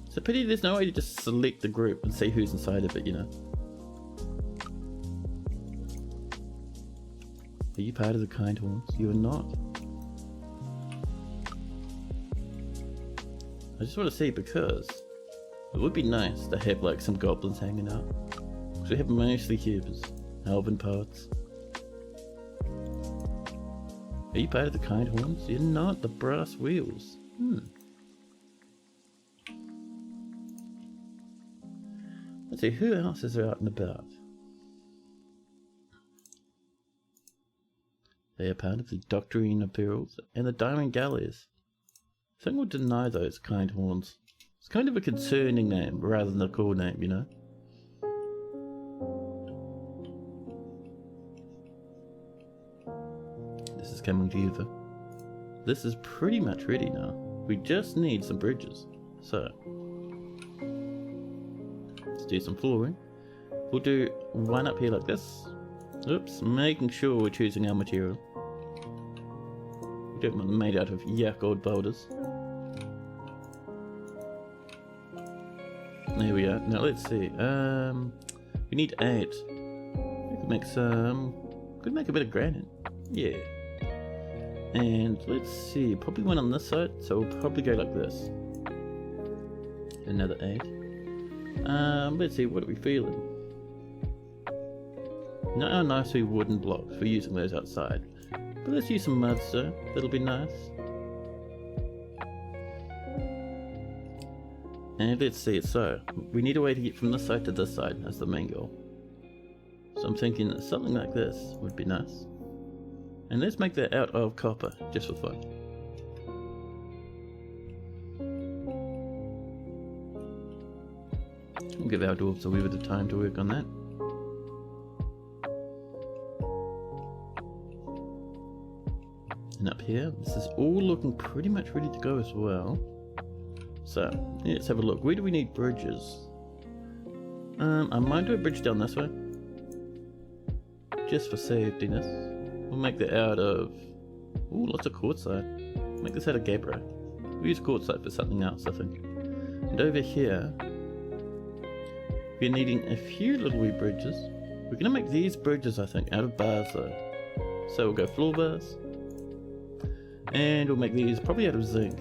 It's a pity there's no way to just select the group and see who's inside of it, you know. Are you part of the kind horns? You are not. I just want to see, because it would be nice to have like some goblins hanging out. Because we have mostly humans, elven poets. Are you part of the kind horns? You're not. The brass wheels. Let's see, who else is out and about? They are part of the Doctrine of Perils and the Diamond Galleys. I think we'll deny those kind horns. It's kind of a concerning name rather than a cool name, you know? This is coming together. This is pretty much ready now. We just need some bridges. So, let's do some flooring. We'll do one up here like this. Oops, making sure we're choosing our material. We don't want made out of yuck old boulders. There we are. Now let's see. We need 8. We could make some. Could make a bit of granite. Yeah. And let's see. Probably one on this side. So we'll probably go like this. Another 8. Let's see. What are we feeling? Not our nice wooden blocks. We're using those outside. But let's use some mudstone. That'll be nice. And let's see, so we need a way to get from this side to this side as the main goal. So I'm thinking that something like this would be nice. And let's make that out of copper, just for fun. We'll give our dwarves a wee bit of time to work on that. And up here, this is all looking pretty much ready to go as well. So, let's have a look. Where do we need bridges? I might do a bridge down this way. Just for safetyness. We'll make that out of... Ooh, lots of quartzite. Make this out of gabbro. We'll use quartzite for something else, I think. And over here, we're needing a few little wee bridges. We're going to make these bridges, I think, out of bars though. So we'll go floor bars. And we'll make these probably out of zinc.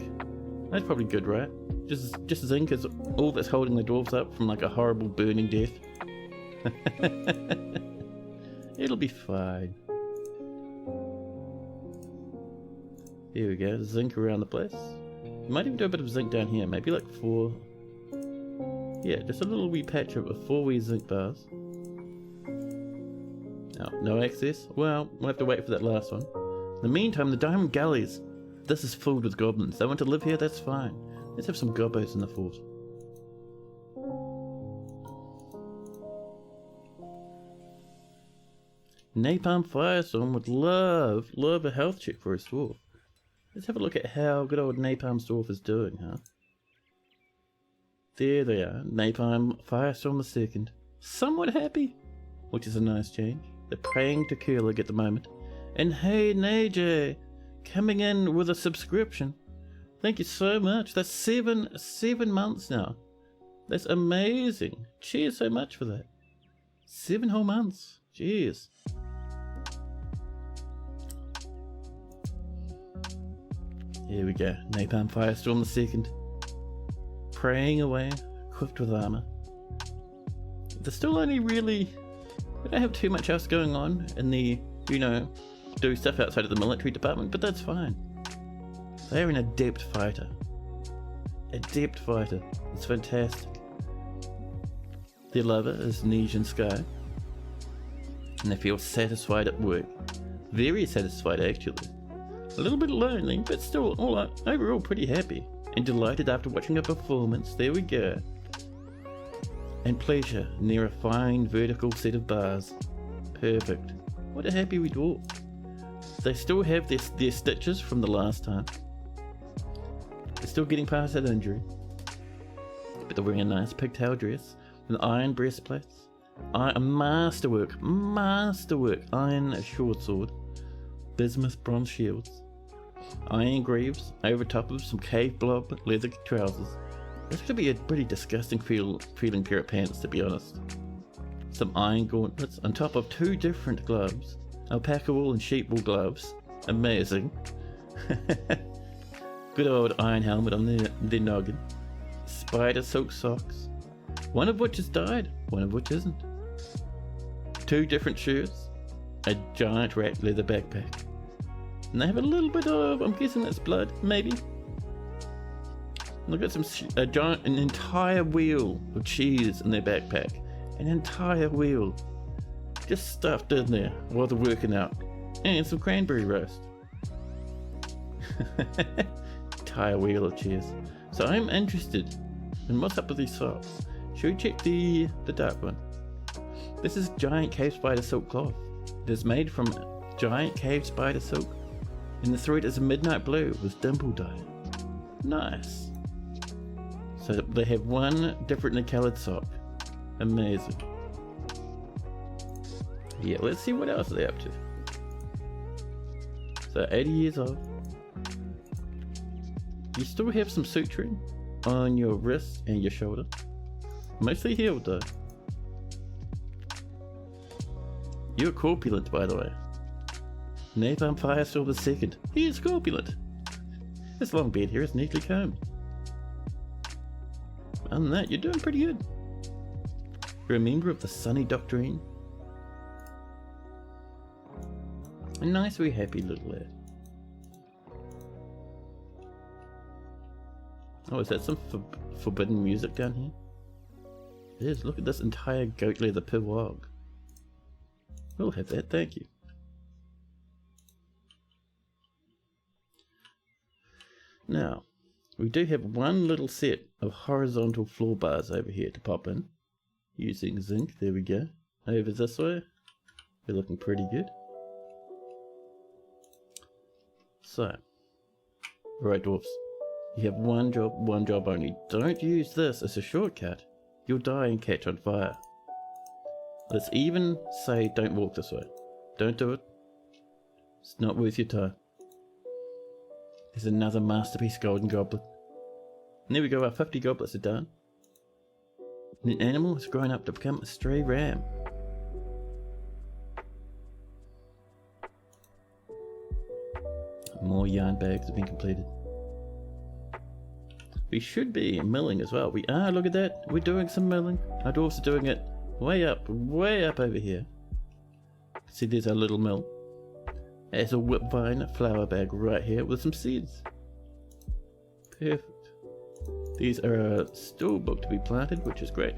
That's probably good, right? Just zinc is all that's holding the dwarves up from like a horrible burning death. It'll be fine. Here we go, zinc around the place. Might even do a bit of zinc down here, maybe like 4. Yeah, just a little wee patch of 4 wee zinc bars. Oh, no access? Well, we'll have to wait for that last one. In the meantime, the diamond gullies. This is filled with goblins. They want to live here, that's fine. Let's have some gobbos in the fort. Napalm Firestorm would love a health check for his dwarf. Let's have a look at how good old Napalm's dwarf is doing, huh? There they are, Napalm Firestorm the 2nd. Somewhat happy, which is a nice change. They're praying to Kurlig at the moment. And hey, Najay, coming in with a subscription. Thank you so much. That's 7 months now. That's amazing. Cheers so much for that. 7 whole months. Cheers. Here we go. Napalm Firestorm the 2nd. Praying away, equipped with armor. There's still only really... We don't have too much else going on in the, you know, do stuff outside of the military department, but that's fine. They're an adept fighter. Adept fighter. It's fantastic. Their lover is Nesian Sky. And they feel satisfied at work. Very satisfied actually. A little bit lonely, but still overall pretty happy. And delighted after watching a performance. There we go. And pleasure near a fine vertical set of bars. Perfect. What a happy we dwarf. They still have their stitches from the last time. They're still getting past that injury. But they're wearing a nice pigtail dress with iron breastplates. Masterwork. Iron short sword. Bismuth bronze shields. Iron greaves over top of some cave blob leather trousers. This could be a pretty disgusting feeling pair of pants, to be honest. Some iron gauntlets on top of 2 different gloves. Alpaca wool and sheep wool gloves. Amazing. Good old iron helmet on their noggin. Spider silk socks. One of which is dyed, one of which isn't. 2 different shirts. A giant rat leather backpack. And they have a little bit of, I'm guessing that's blood, maybe. Look at an entire wheel of cheese in their backpack. An entire wheel. Just stuffed in there while they're working out. And some cranberry roast. Entire wheel of cheese. So I'm interested in what's up with these socks. Should we check the dark one? This is giant cave spider silk cloth. It is made from giant cave spider silk. And the thread is a midnight blue with dimple dye. Nice. So they have one differently coloured sock. Amazing. Yeah, let's see what else they're up to. So 80 years old. You still have some suturing on your wrist and your shoulder. Mostly healed though. You're corpulent, by the way. Napalm Firestorm the second. He is corpulent. This long beard here is neatly combed. Other than that, you're doing pretty good. You're a member of the Sunny Doctrine. A nice, very happy little lad. Oh, is that some forbidden music down here? It is. Look at this entire goat leather piwog. We'll have that, thank you. Now, we do have one little set of horizontal floor bars over here to pop in. Using zinc, there we go. Over this way, we're looking pretty good. So, right dwarfs, you have one job only. Don't use this as a shortcut. You'll die and catch on fire. Let's even say don't walk this way. Don't do it. It's not worth your time. There's another masterpiece golden goblet. And there we go, our 50 goblets are done. And an animal has grown up to become a stray ram. More yarn bags have been completed. We should be milling as well. We are, look at that. We're doing some milling. Our dwarfs are doing it way up over here. See, there's our little mill. There's a whipvine flower bag right here with some seeds. Perfect. These are still booked to be planted, which is great.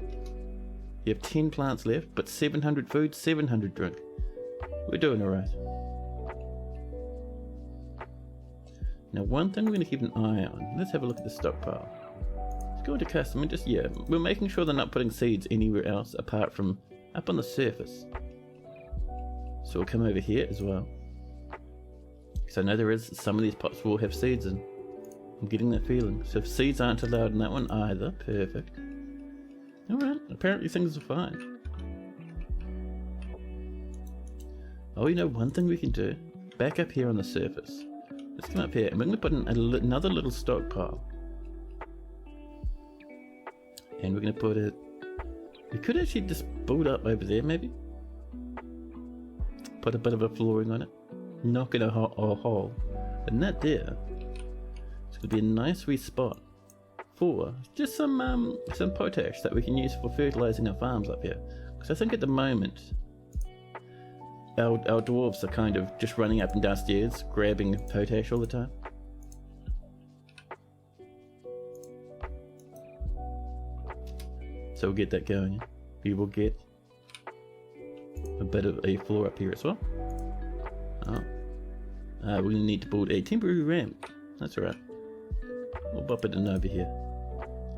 You have 10 plants left, but 700 food, 700 drink. We're doing alright. Now, one thing we're going to keep an eye on. Let's have a look at the stockpile. Let's go into custom and just, yeah, we're making sure they're not putting seeds anywhere else apart from up on the surface. So we'll come over here as well. So I know there is some of these pots will have seeds in. I'm getting that feeling. So if seeds aren't allowed in that one either, perfect. Alright, apparently things are fine. Oh, you know one thing we can do? Back up here on the surface. Let's come up here and we're going to put in another little stockpile. And we're going to put it... We could actually just build up over there maybe. Put a bit of a flooring on it. Knock in a hole. And that there, it's going to be a nice wee spot for just some potash that we can use for fertilizing our farms up here. Because I think at the moment our dwarves are kind of just running up and down stairs grabbing potash all the time. So we'll get that going. We will get a bit of a floor up here as well. We're going to need to build a temporary ramp. That's alright. We'll bop it in over here.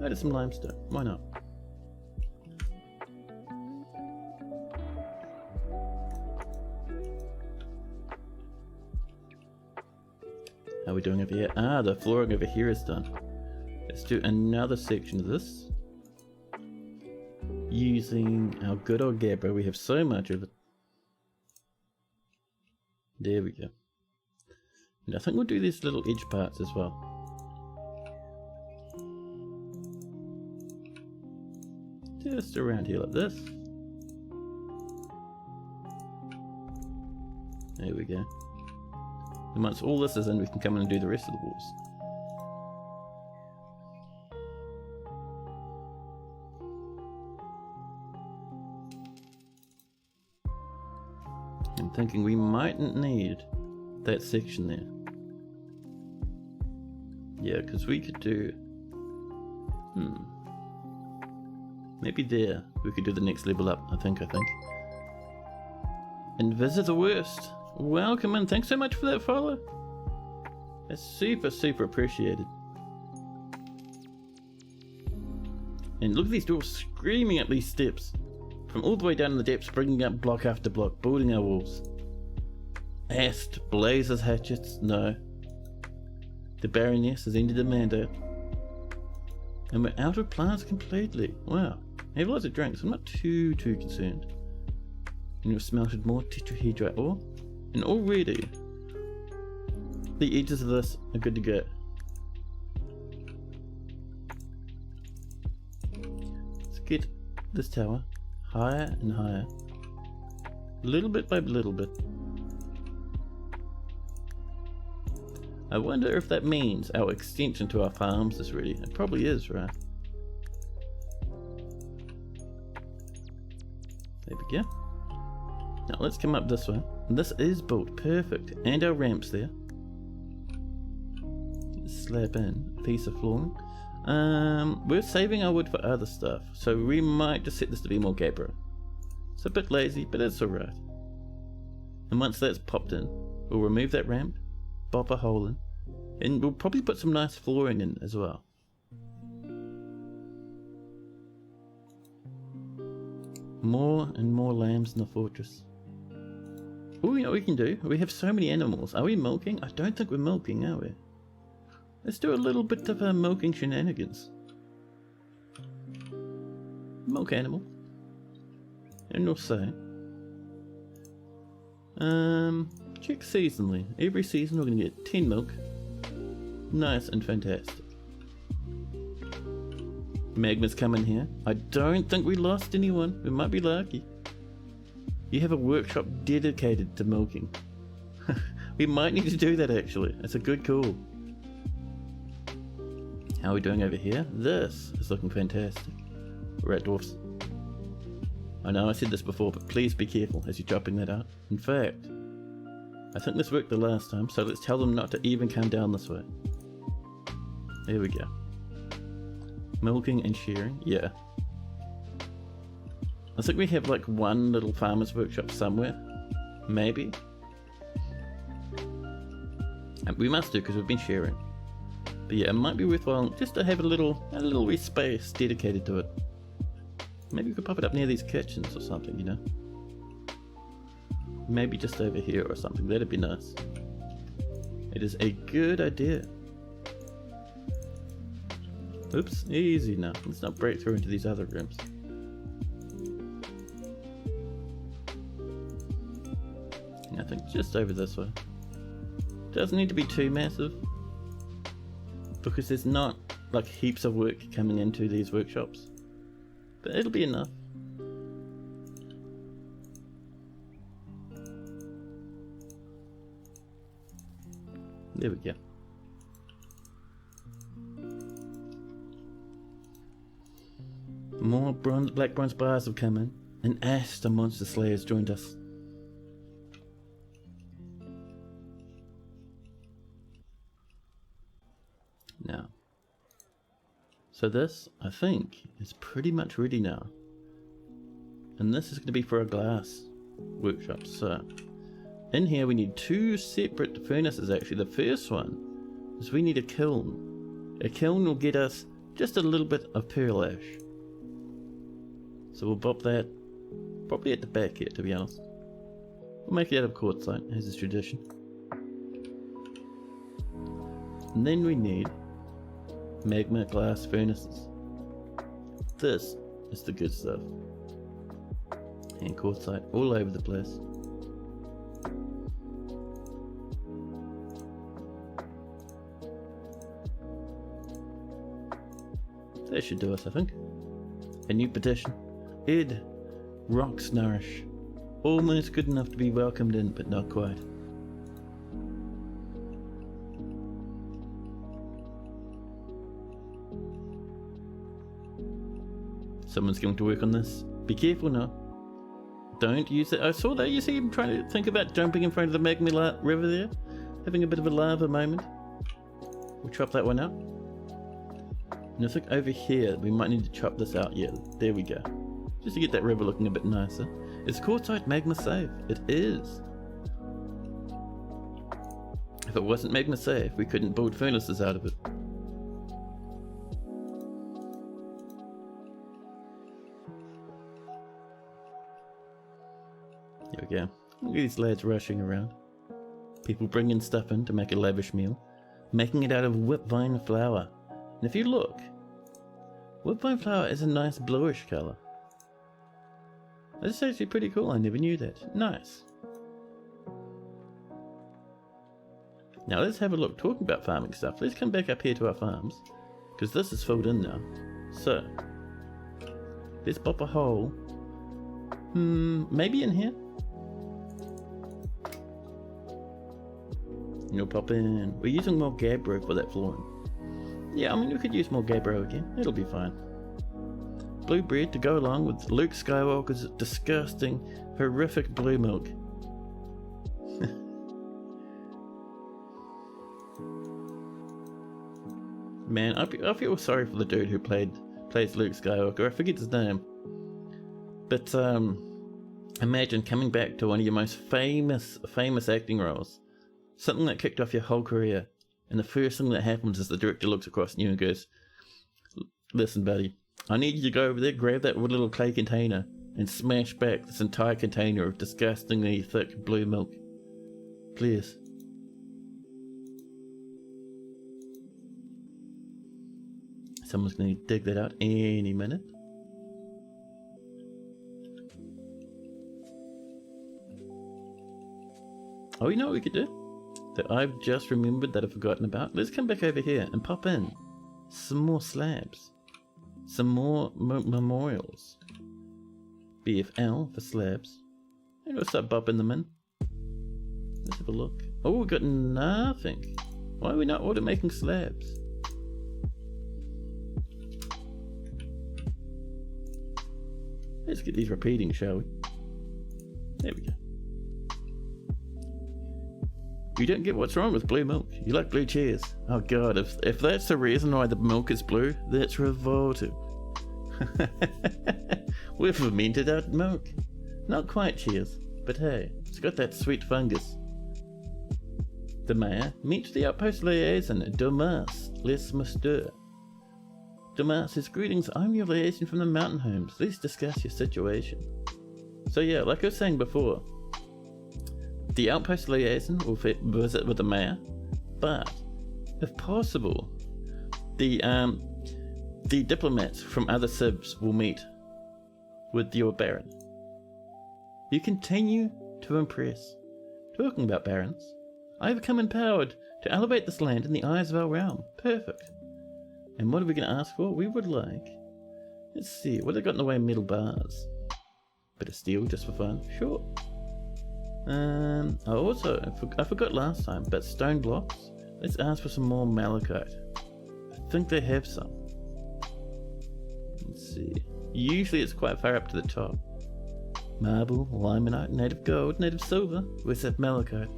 Add some limestone. Why not? How are we doing over here? The flooring over here is done. Let's do another section of this. Using our good old gabbro. We have so much of it. There we go. And I think we'll do these little edge parts as well. Just around here like this. There we go. And once all this is in, we can come in and do the rest of the walls. I'm thinking we mightn't need that section there. Yeah, because we could do... Maybe there we could do the next level up, I think. And visit the worst. Welcome in. Thanks so much for that follow. That's super appreciated. And look at these dwarves screaming up these steps. From all the way down in the depths, bringing up block after block, building our walls. Ast, blazes, hatchets, no. The Baroness has ended the mandate. And we're out of plants completely. Wow. I have lots of drinks. I'm not too concerned. And we've smelted more tetrahedrite ore. And already, the edges of this are good to go. Let's get this tower higher and higher. Little bit by little bit. I wonder if that means our extension to our farms is ready. It probably is, right? There we go. Now let's come up this way. And this is built perfect. And our ramps there. Let's slap in a piece of flooring. We're saving our wood for other stuff. So we might just set this to be more gabbro. It's a bit lazy, but it's alright. And once that's popped in, we'll remove that ramp, bop a hole in, and we'll probably put some nice flooring in as well. More and more lambs in the fortress. Oh, you know what we can do? We have so many animals. Are we milking? I don't think we're milking, are we? Let's do a little bit of milking shenanigans. Milk animal. And we'll say, check seasonally. Every season we're going to get 10 milk. Nice and fantastic. Magma's coming here. I don't think we lost anyone. We might be lucky. You have a workshop dedicated to milking. We might need to do that actually. It's a good call. How are we doing over here? This is looking fantastic. Rat dwarfs. I know I said this before, but please be careful as you're chopping that out. In fact, I think this worked the last time, so let's tell them not to even come down this way. There we go. Milking and shearing, yeah. I think we have like one little farmer's workshop somewhere. Maybe. And we must do because we've been shearing. But yeah, it might be worthwhile just to have a little wee space dedicated to it. Maybe we could pop it up near these kitchens or something, you know. Maybe just over here or something, that'd be nice. It is a good idea. Oops, easy now. Let's not break through into these other rooms. I think just over this way. Doesn't need to be too massive, because there's not like heaps of work coming into these workshops. But it'll be enough. There we go. More black bronze bars have come in, and Ash the monster slayer has joined us. Now, so this, I think, is pretty much ready now. And this is going to be for a glass workshop. So, in here we need two separate furnaces actually. The first one is we need a kiln. A kiln will get us just a little bit of pearl ash. So we'll bop that probably at the back here, to be honest. We'll make it out of quartzite, as is tradition. And then we need magma glass furnaces. This is the good stuff. And quartzite all over the place. That should do us, I think. A new petition. Ed, rocks nourish. Almost good enough to be welcomed in, but not quite. Someone's going to work on this. Be careful now. Don't use it. I saw that. You see him trying to think about jumping in front of the magma river there. Having a bit of a lava moment. We'll chop that one out. And I think over here we might need to chop this out. Yeah, there we go. Just to get that river looking a bit nicer. Is quartzite magma safe? It is. If it wasn't magma safe, we couldn't build furnaces out of it. There we go. Look at these lads rushing around. People bringing stuff in to make a lavish meal. making it out of whipvine flour. And if you look, whipvine flour is a nice bluish colour. That's actually pretty cool, I never knew that. Nice. Now let's have a look. Talking about farming stuff, let's come back up here to our farms, because this is filled in now. So, let's pop a hole. Maybe in here? You'll pop in. We're using more gabbro for that flooring. Yeah, I mean, we could use more gabbro again. It'll be fine. Blue bread to go along with Luke Skywalker's disgusting, horrific blue milk. Man, I feel sorry for the dude who plays Luke Skywalker. I forget his name. But imagine coming back to one of your most famous acting roles. Something that kicked off your whole career. And the first thing that happens is the director looks across at you and goes, "Listen, buddy, I need you to go over there, grab that little clay container, and smash back this entire container of disgustingly thick blue milk. Please." Someone's going to dig that out any minute. Oh, you know what we could do? That I've just remembered that I've forgotten about. Let's come back over here and pop in some more slabs. Some more memorials. BFL for slabs. And we'll start bopping them in. Let's have a look. Oh, we've got nothing. Why are we not auto-making slabs? Let's get these repeating, shall we? There we go. You don't get what's wrong with blue milk. You like blue chairs. Oh god, if that's the reason why the milk is blue, that's revolting. We've fermented our milk. Not quite cheers, but hey, it's got that sweet fungus. The mayor meets the outpost liaison, Domas, les Musteur. Domas says, "Greetings, I'm your liaison from the mountain homes. Let's discuss your situation." So yeah, like I was saying before, the outpost liaison will visit with the mayor, but if possible, the diplomats from other civs will meet with your baron. You continue to impress. Talking about barons, I have become empowered to elevate this land in the eyes of our realm. Perfect. And what are we going to ask for? We would like, let's see, what have they got in the way of metal bars? Bit of steel just for fun, sure. I forgot last time, but stone blocks. Let's ask for some more malachite. I think they have some. Let's see. Usually it's quite far up to the top. Marble, limonite, native gold, native silver. Where's that malachite?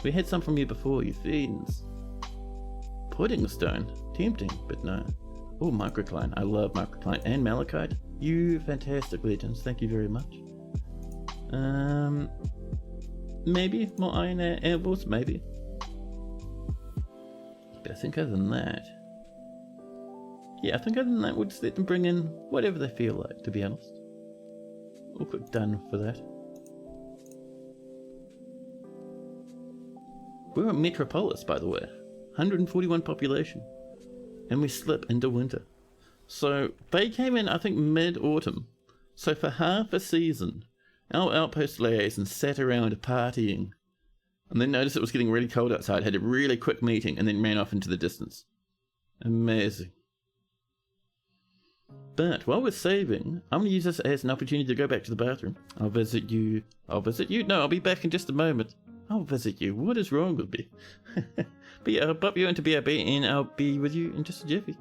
We had some from you before, you fiends. Pudding stone. Tempting, but no. Oh, microcline. I love microcline and malachite. You fantastic legends. Thank you very much. Maybe more iron anvils, maybe. But I think other than that, yeah, I think other than that, we'll just let them bring in whatever they feel like, to be honest. We'll click done for that. We're a metropolis, by the way. 141 population. And we slip into winter. So they came in, I think, mid-autumn. So for half a season, our outpost liaison sat around partying, and then noticed it was getting really cold outside, had a really quick meeting, and then ran off into the distance. Amazing. But while we're saving, I'm going to use this as an opportunity to go back to the bathroom. I'll visit you. No, I'll be back in just a moment. I'll visit you. What is wrong with me? But yeah, I'll pop you into BRB, and I'll be with you in just a jiffy.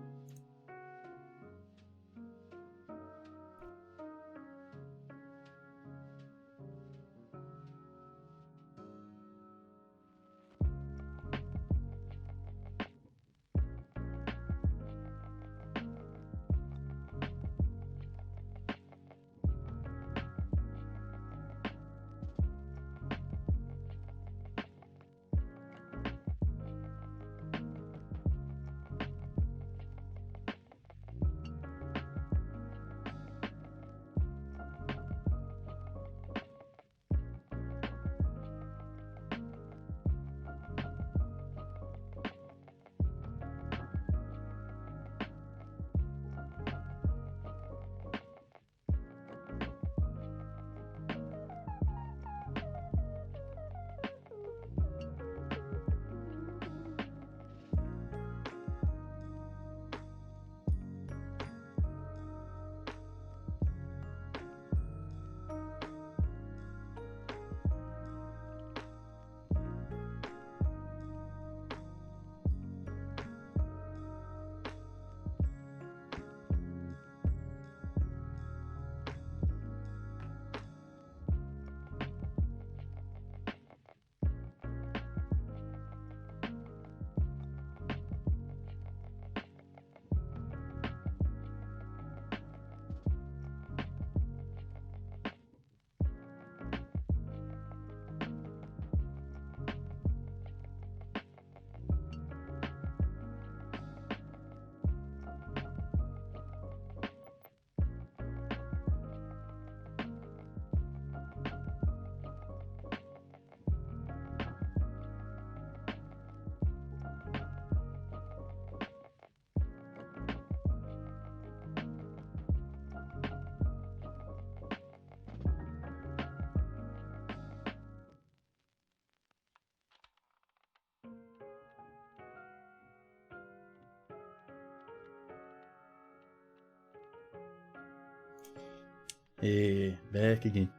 Back again.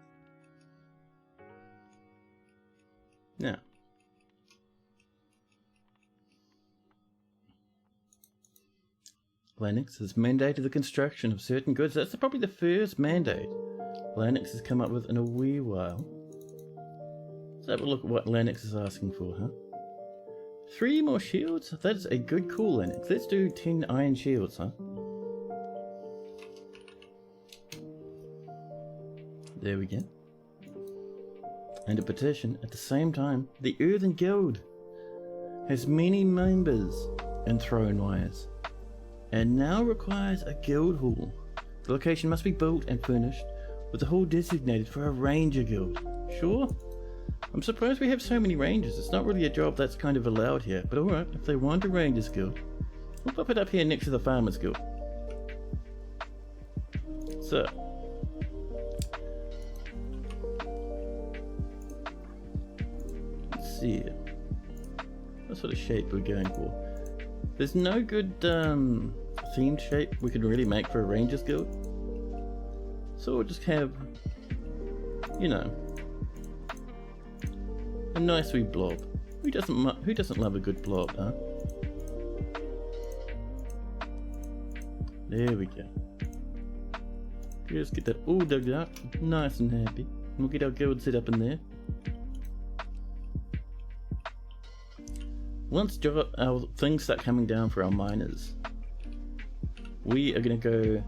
Now. Lennox has mandated the construction of certain goods. That's probably the first mandate Lennox has come up with in a wee while. Let's have a look at what Lennox is asking for, huh? 3 more shields? That's a good call, Lennox. Let's do 10 iron shields, huh? There we go. And a petition at the same time. The Earthen Guild has many members in Thrownwires and now requires a guild hall. The location must be built and furnished with the hall designated for a ranger guild. Sure? I'm surprised we have so many rangers. It's not really a job that's kind of allowed here, but alright, if they want a rangers guild, we'll pop it up here next to the farmers guild. So, let's see what sort of shape we're going for. There's no good themed shape we could really make for a rangers guild, so we'll just have, you know, a nice wee blob. Who doesn't love a good blob, huh? There we go. Just get that all dug up, nice and happy. We'll get our guild set up in there. Once our things start coming down for our miners, we are gonna go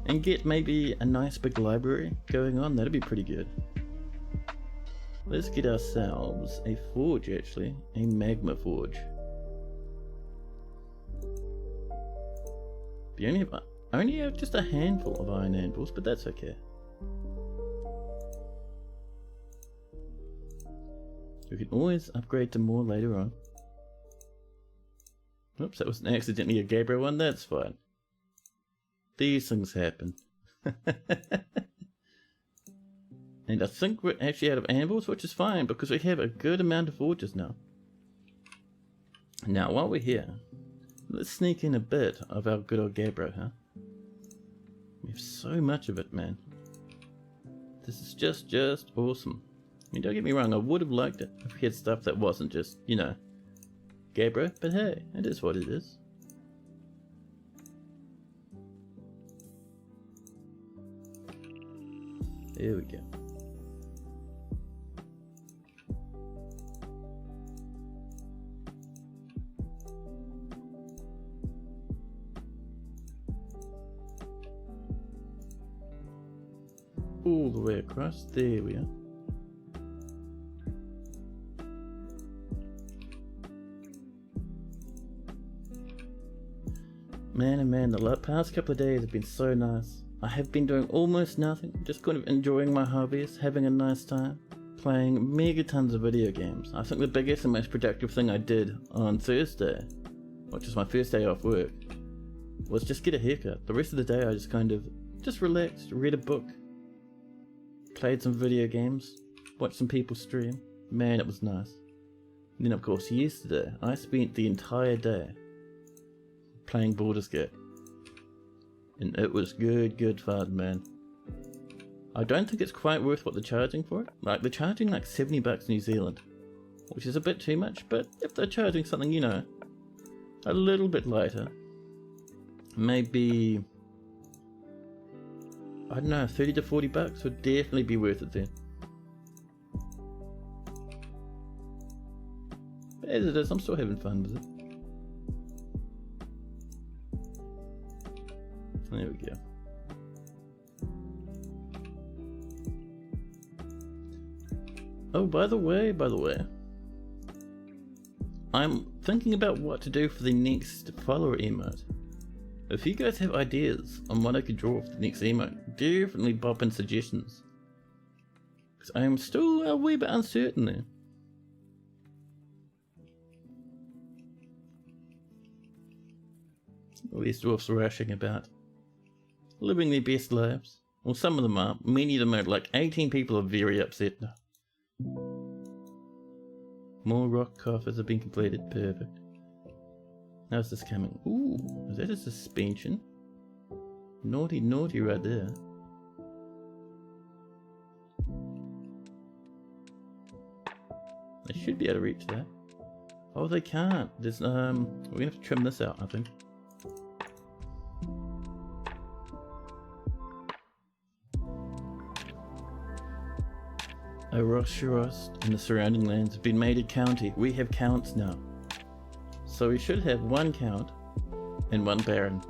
and get maybe a nice big library going on. That'd be pretty good. Let's get ourselves a forge, actually, a magma forge. We only have just a handful of iron anvils, but that's okay. We can always upgrade to more later on. Oops, that was accidentally a Gabriel one, that's fine. These things happen. And I think we're actually out of anvils, which is fine because we have a good amount of forges now. Now, while we're here, let's sneak in a bit of our good old Gabbro, huh? We have so much of it, man. This is just awesome. I mean, don't get me wrong, I would have liked it if we had stuff that wasn't just, you know, Gabbro, but hey, it is what it is. There we go. All the way across, there we are. Man, and man, the past couple of days have been so nice. I have been doing almost nothing, just kind of enjoying my hobbies, having a nice time, playing megatons of video games. I think the biggest and most productive thing I did on Thursday, which is my first day off work, was just get a haircut. The rest of the day I just kind of relaxed, read a book, played some video games, watched some people stream. Man, it was nice. And then of course yesterday, I spent the entire day playing Baldur's Gate. And it was good fun, man. I don't think it's quite worth what they're charging for it. Like, they're charging like 70 bucks New Zealand, which is a bit too much, but if they're charging something, you know, a little bit lighter, maybe, I don't know, 30 to 40 bucks would definitely be worth it then. But as it is, I'm still having fun with it. There we go. Oh, by the way, I'm thinking about what to do for the next follower emote. If you guys have ideas on what I could draw for the next emote, definitely pop in suggestions. Because I am still a wee bit uncertain there. All these dwarfs are rushing about, living their best lives. Well, some of them are. Many of them are. Like 18 people are very upset now. More rock coffers have been completed. Perfect. How's this coming? Ooh, is that a suspension? Naughty right there. They should be able to reach that. Oh, they can't. There's we're gonna have to trim this out, I think. Oroshiros and the surrounding lands have been made a county. We have counts now. So we should have one count and one baron.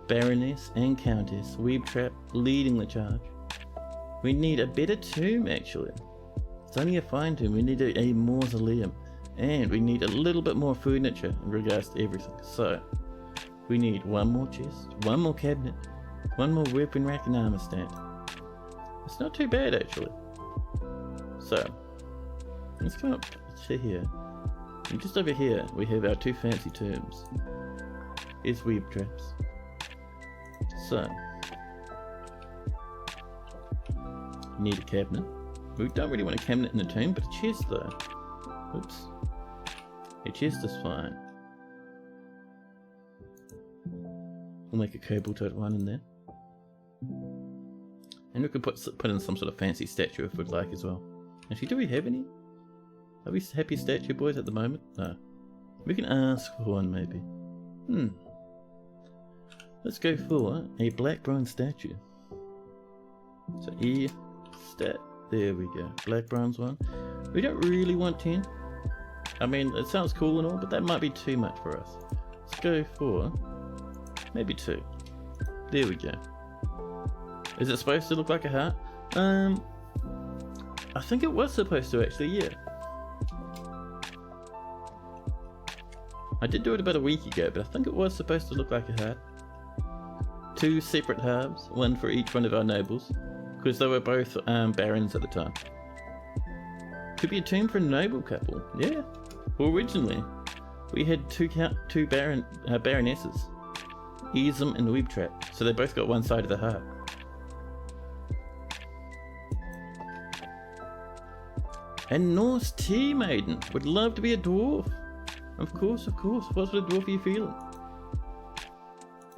Baroness and countess, Weeb Trap leading the charge. We need a better tomb actually. It's only a fine tomb, we need a mausoleum. And we need a little bit more furniture in regards to everything. So we need one more chest, one more cabinet, one more weapon rack and armor stand. It's not too bad actually. So let's come up to here. And just over here we have our two fancy tombs. Here's Weeb Traps. So need a cabinet. We don't really want a cabinet in the tomb, but a chest though. Oops. A chest is fine. We'll make a cobalt one in there. And we could put in some sort of fancy statue if we'd like as well. Actually, do we have any? Are we happy statue boys at the moment? No. We can ask for one maybe. Let's go for a black bronze statue. So stat. There we go. Black bronze one. We don't really want 10. I mean, it sounds cool and all, but that might be too much for us. Let's go for maybe 2. There we go. Is it supposed to look like a heart? I think it was supposed to actually, yeah. I did do it about a week ago, but I think it was supposed to look like a heart. 2 separate halves, one for each one of our nobles, because they were both barons at the time. Could be a tomb for a noble couple, yeah. Well, originally, we had two baronesses, Easem and Weeb Trap, so they both got one side of the heart. And Norse Tea Maiden would love to be a dwarf. Of course, of course. What sort of dwarf are you feeling?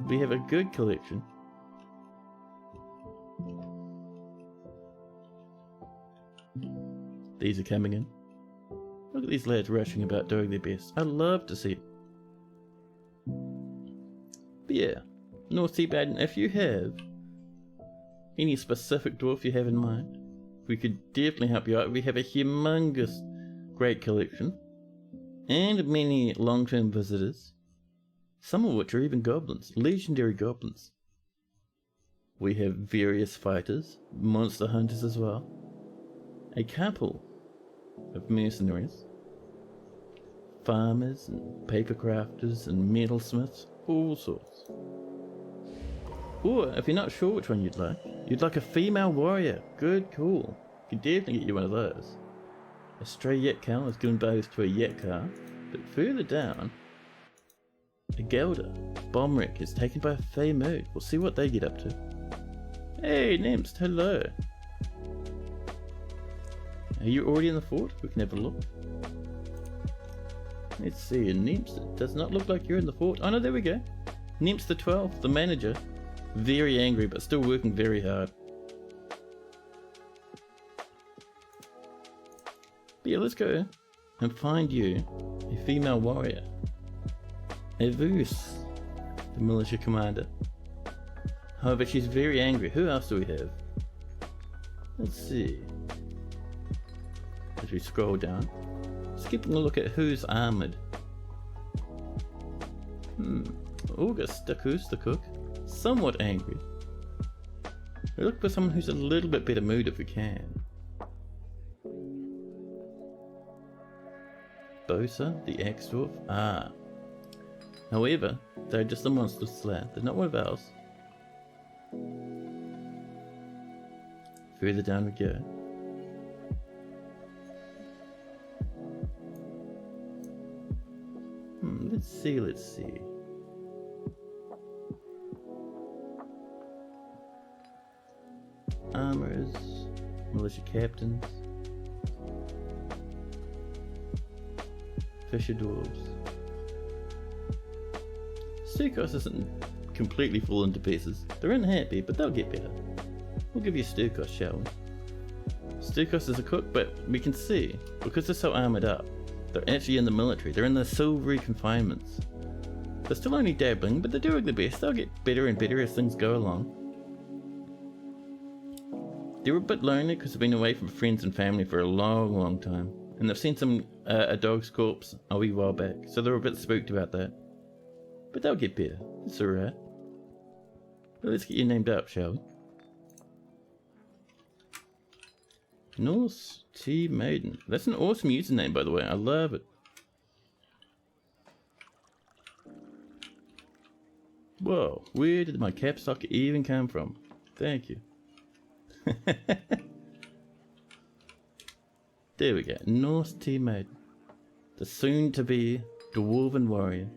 We have a good collection. These are coming in. Look at these lads rushing about doing their best. I love to see it. But yeah, North Sea Maiden, if you have any specific dwarf you have in mind, we could definitely help you out. We have a humongous great collection and many long-term visitors, some of which are even goblins, legendary goblins. We have various fighters, monster hunters as well, a couple of mercenaries, farmers and paper crafters and metalsmiths, all sorts. Or if you're not sure which one you'd like a female warrior. Good call. Could definitely get you one of those. A stray yak cow is given birth to a yak car, but further down, a Gelder bomb wreck is taken by a Fey Mood. We'll see what they get up to. Hey Nemst, hello. Are you already in the fort? We can have a look. Let's see, Nemst, it does not look like you're in the fort. Oh no, there we go. Nemst the 12th, the manager. Very angry, but still working very hard. But yeah, let's go and find you a female warrior. Evus, the militia commander. However, she's very angry. Who else do we have? Let's see. As we scroll down, skipping a look at who's armoured. August, the cook. Somewhat angry. We look for someone who's a little bit better mood if we can. Bosa, the axe dwarf. However, they're just a monster slayer. They're not one of ours. Further down we go. Let's see. Armorers, militia captains, fisher dwarves. Sturkos isn't completely fallen to pieces. They're unhappy, but they'll get better. We'll give you Sturkos, shall we? Sturkos as a cook, but we can see, because they're so armoured up, they're actually in the military. They're in the silvery confinements. They're still only dabbling, but they're doing their best. They'll get better and better as things go along. They're a bit lonely because they've been away from friends and family for a long time. And they've seen a dog's corpse a wee while back, so they're a bit spooked about that. But they'll get better. It's alright. Well, let's get you named up, shall we? Norse Tea Maiden. That's an awesome username, by the way. I love it. Whoa, where did my caps lock even come from? Thank you. There we go. Norse Tea Maiden. The soon-to-be Dwarven Warrior.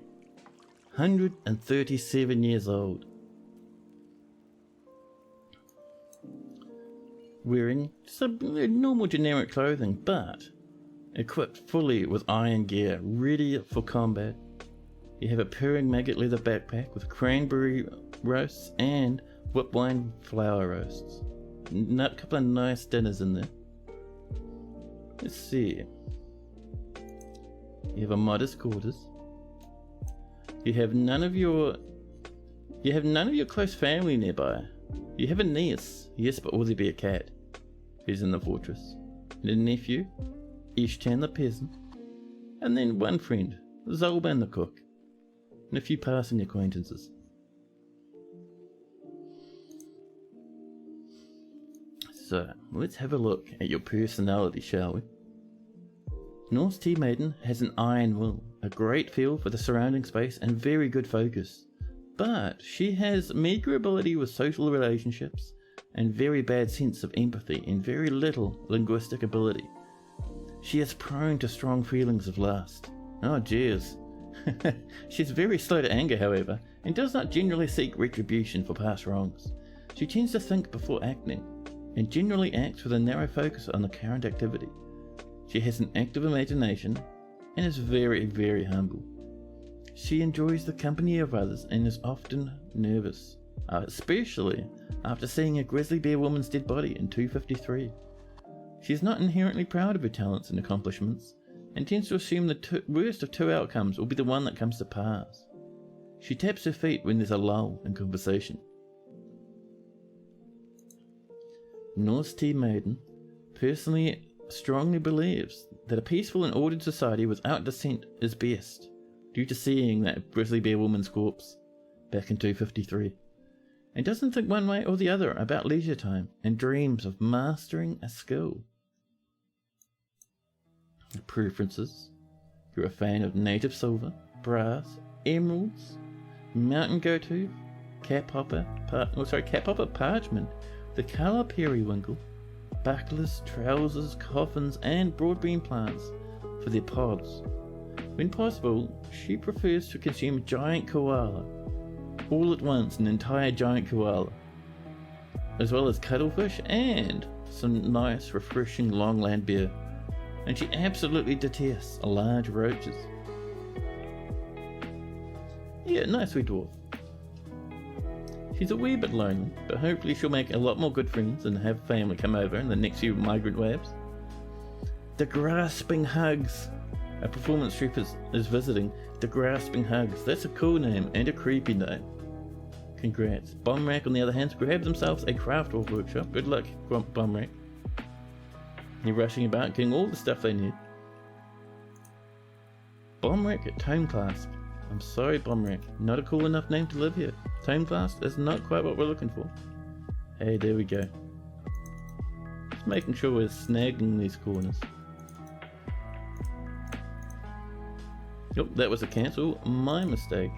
137 years old. Wearing some normal generic clothing, but equipped fully with iron gear, ready for combat. You have a purring maggot leather backpack with cranberry roasts and whipped wine flour roasts. A couple of nice dinners in there. Let's see. You have a modest quarters. You have none of your close family nearby. You have a niece, yes, but will there be a cat? Who's in the fortress? And a nephew, Ishtan the peasant, and then one friend, Zolban the cook, and a few passing acquaintances. So, let's have a look at your personality, shall we? Norse Tea Maiden has an iron will, a great feel for the surrounding space, and very good focus. But she has meagre ability with social relationships, and very bad sense of empathy, and very little linguistic ability. She is prone to strong feelings of lust. Oh jeez. She's very slow to anger, however, and does not generally seek retribution for past wrongs. She tends to think before acting, and generally acts with a narrow focus on the current activity. She has an active imagination, and is very humble. She enjoys the company of others and is often nervous, especially after seeing a grizzly bear woman's dead body in 253. She is not inherently proud of her talents and accomplishments, and tends to assume the worst of two outcomes will be the one that comes to pass. She taps her feet when there's a lull in conversation. Norse Tea Maiden personally strongly believes that a peaceful and ordered society without dissent is best, due to seeing that grizzly bear woman's corpse back in 253, and doesn't think one way or the other about leisure time, and dreams of mastering a skill. Preferences: you're a fan of native silver, brass, emeralds, mountain goatee, cap hopper parchment, the colour periwinkle, bucklers, trousers, coffins, and broadbean plants for their pods. When possible, she prefers to consume a giant koala, all at once, an entire giant koala, as well as cuttlefish and some nice refreshing longland beer. And she absolutely detests large roaches. Yeah, nice wee dwarf. She's a wee bit lonely, but hopefully she'll make a lot more good friends and have family come over in the next few migrant waves. The Grasping Hugs. A performance troupe is visiting. The Grasping Hugs. That's a cool name and a creepy name. Congrats. Bombrak, on the other hand, grabs themselves a craft workshop. Good luck, Bombrak. They're rushing about, getting all the stuff they need. Bombrak at Tome Clasp. I'm sorry, Bombrak. Not a cool enough name to live here. Tome Clasp is not quite what we're looking for. Hey, there we go. Just making sure we're snagging these corners. Yep, that was a cancel. My mistake.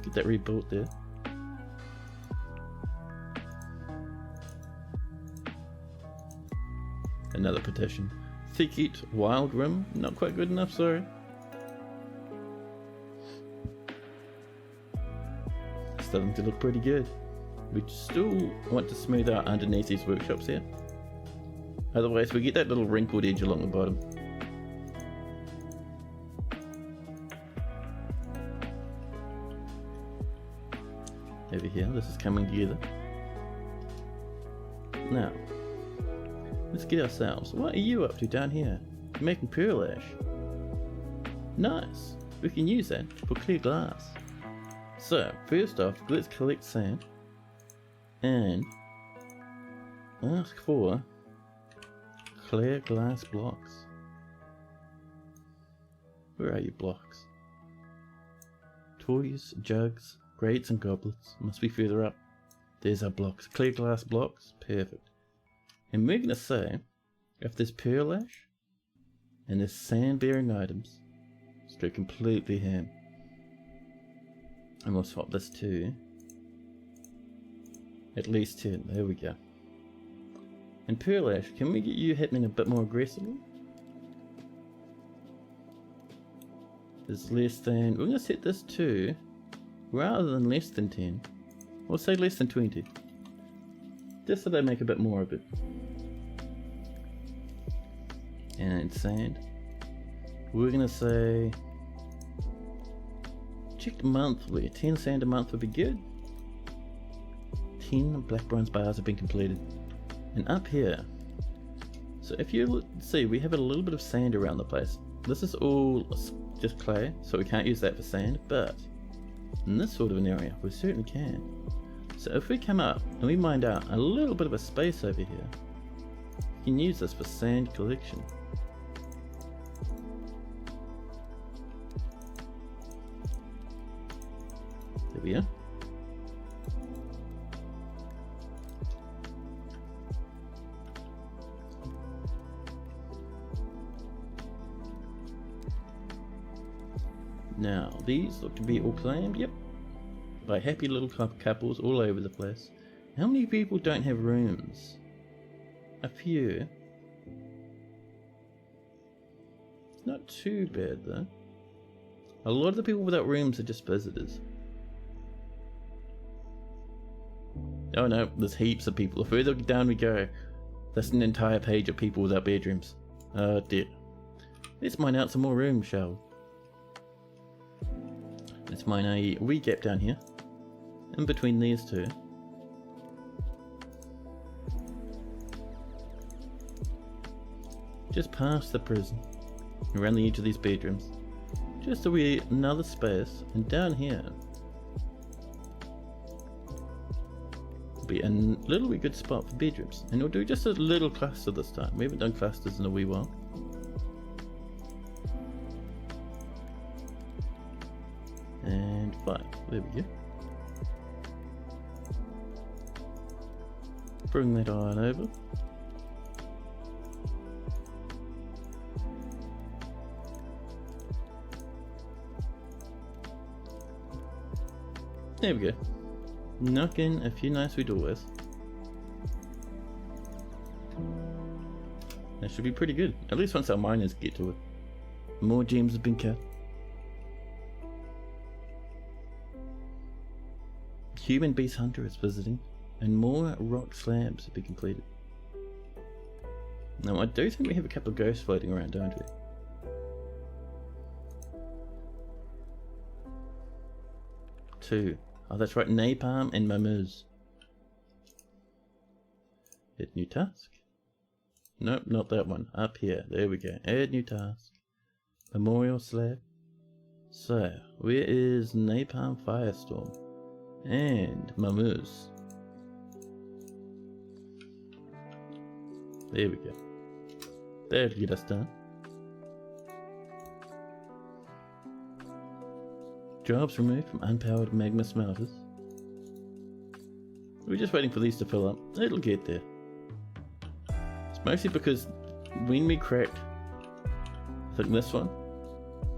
Get that rebuilt there. Another petition. Thicket Wild Rim. Not quite good enough, sorry. Starting to look pretty good. We still want to smooth out underneath these workshops here. Otherwise we get that little wrinkled edge along the bottom. Over here, this is coming together. Now, Let's get ourselves. What are you up to down here? You're making pearl ash. Nice. We can use that for clear glass. So, first off, let's collect sand and ask for clear glass blocks. Where are your blocks? Toys, jugs, grates and goblets. Must be further up. There's our blocks. Clear glass blocks. Perfect. And we're going to say, if there's pearl ash and there's sand bearing items, let's go completely ham. And we'll swap this to at least 10. There we go. And pearl ash, can we get you happening a bit more aggressively? There's less than, we're going to set this to, rather than less than 10, we'll say less than 20. Just so they make a bit more of it. And sand. We're going to say, checked monthly, 10 sand a month would be good. 10 black bronze bars have been completed. And up here, so if you see, we have a little bit of sand around the place. This is all just clay, so we can't use that for sand, but in this sort of an area, we certainly can. So if we come up and we mine out a little bit of a space over here, we can use this for sand collection. There we are. Now, these look to be all claimed, yep, by happy little couples all over the place. How many people don't have rooms? A few. Not too bad though. A lot of the people without rooms are just visitors. Oh no, there's heaps of people. The further down we go, that's an entire page of people without bedrooms. Oh dear. Let's mine out some more rooms, shall we? Let's mine a wee gap down here, in between these two. Just past the prison, around the edge of these bedrooms. Just a wee another space, and down here will be a little wee good spot for bedrooms. And we'll do just a little cluster this time. We haven't done clusters in a wee while. And 5. There we go. Bring that on over. There we go. Knock in a few nice wee doorways. That should be pretty good. At least once our miners get to it. More gems have been cut. Human beast hunter is visiting, and more rock slabs have been completed. Now I do think we have a couple of ghosts floating around, don't we? Two. Oh, that's right, Napalm and Mammoose. Add new task. Nope, not that one. Up here. There we go. Add new task. Memorial slab. So, where is Napalm Firestorm? And Mammoose. There we go. That'll get us done. Jobs removed from unpowered magma smelters. We're just waiting for these to fill up. It'll get there. It's mostly because when we cracked, I think this one,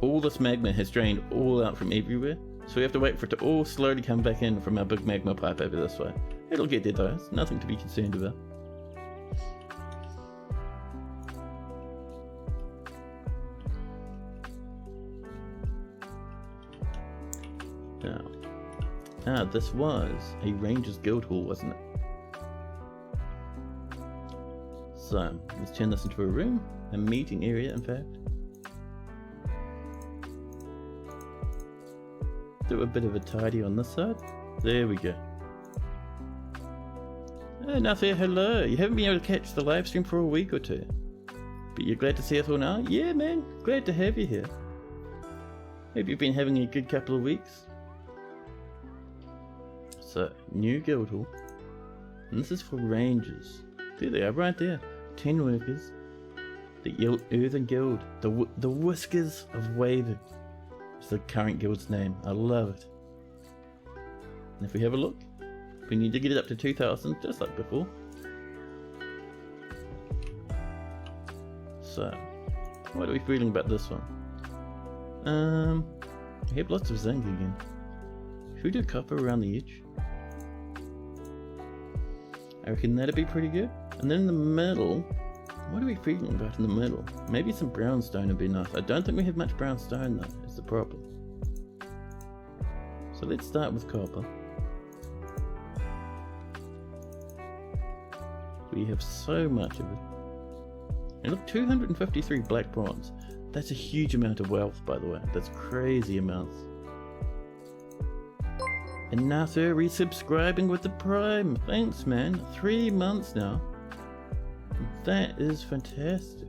all this magma has drained all out from everywhere. So we have to wait for it to all slowly come back in from our big magma pipe over this way. It'll get there though, it's nothing to be concerned about. Now, this was a Rangers Guild Hall, wasn't it? So, let's turn this into a room, a meeting area in fact. Do a bit of a tidy on this side. There we go. Oh, Nafia, hello. You haven't been able to catch the live stream for a week or two. But you're glad to see us all now? Yeah, man. Glad to have you here. Hope you've been having a good couple of weeks. So, new guild hall. And this is for rangers. There they are, right there. 10 workers. The Earthen Guild. The Whiskers of Waving. It's the current guild's name. I love it. And if we have a look, we need to get it up to 2,000, just like before. So, what are we feeling about this one? We have lots of zinc again. Should we do copper around the edge? I reckon that'd be pretty good. And then in the middle, what are we feeling about in the middle? Maybe some brownstone would be nice. I don't think we have much brownstone though, is the problem. So let's start with copper. We have so much of it. And look, 253 black bronze. That's a huge amount of wealth, by the way. That's crazy amounts. And Nather resubscribing with the Prime. Thanks, man. 3 months now. That is fantastic.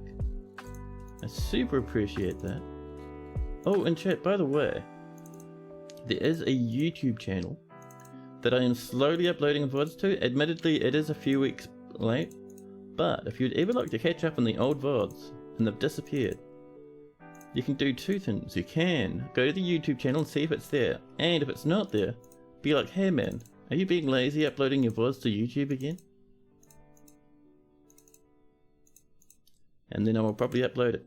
I super appreciate that. Oh, and chat, by the way, there is a YouTube channel that I am slowly uploading VODs to. Admittedly, it is a few weeks late, but if you'd ever like to catch up on the old VODs and they've disappeared, you can do two things. You can go to the YouTube channel and see if it's there, and if it's not there, be like, hey man, are you being lazy uploading your VODs to YouTube again? And then I will probably upload it.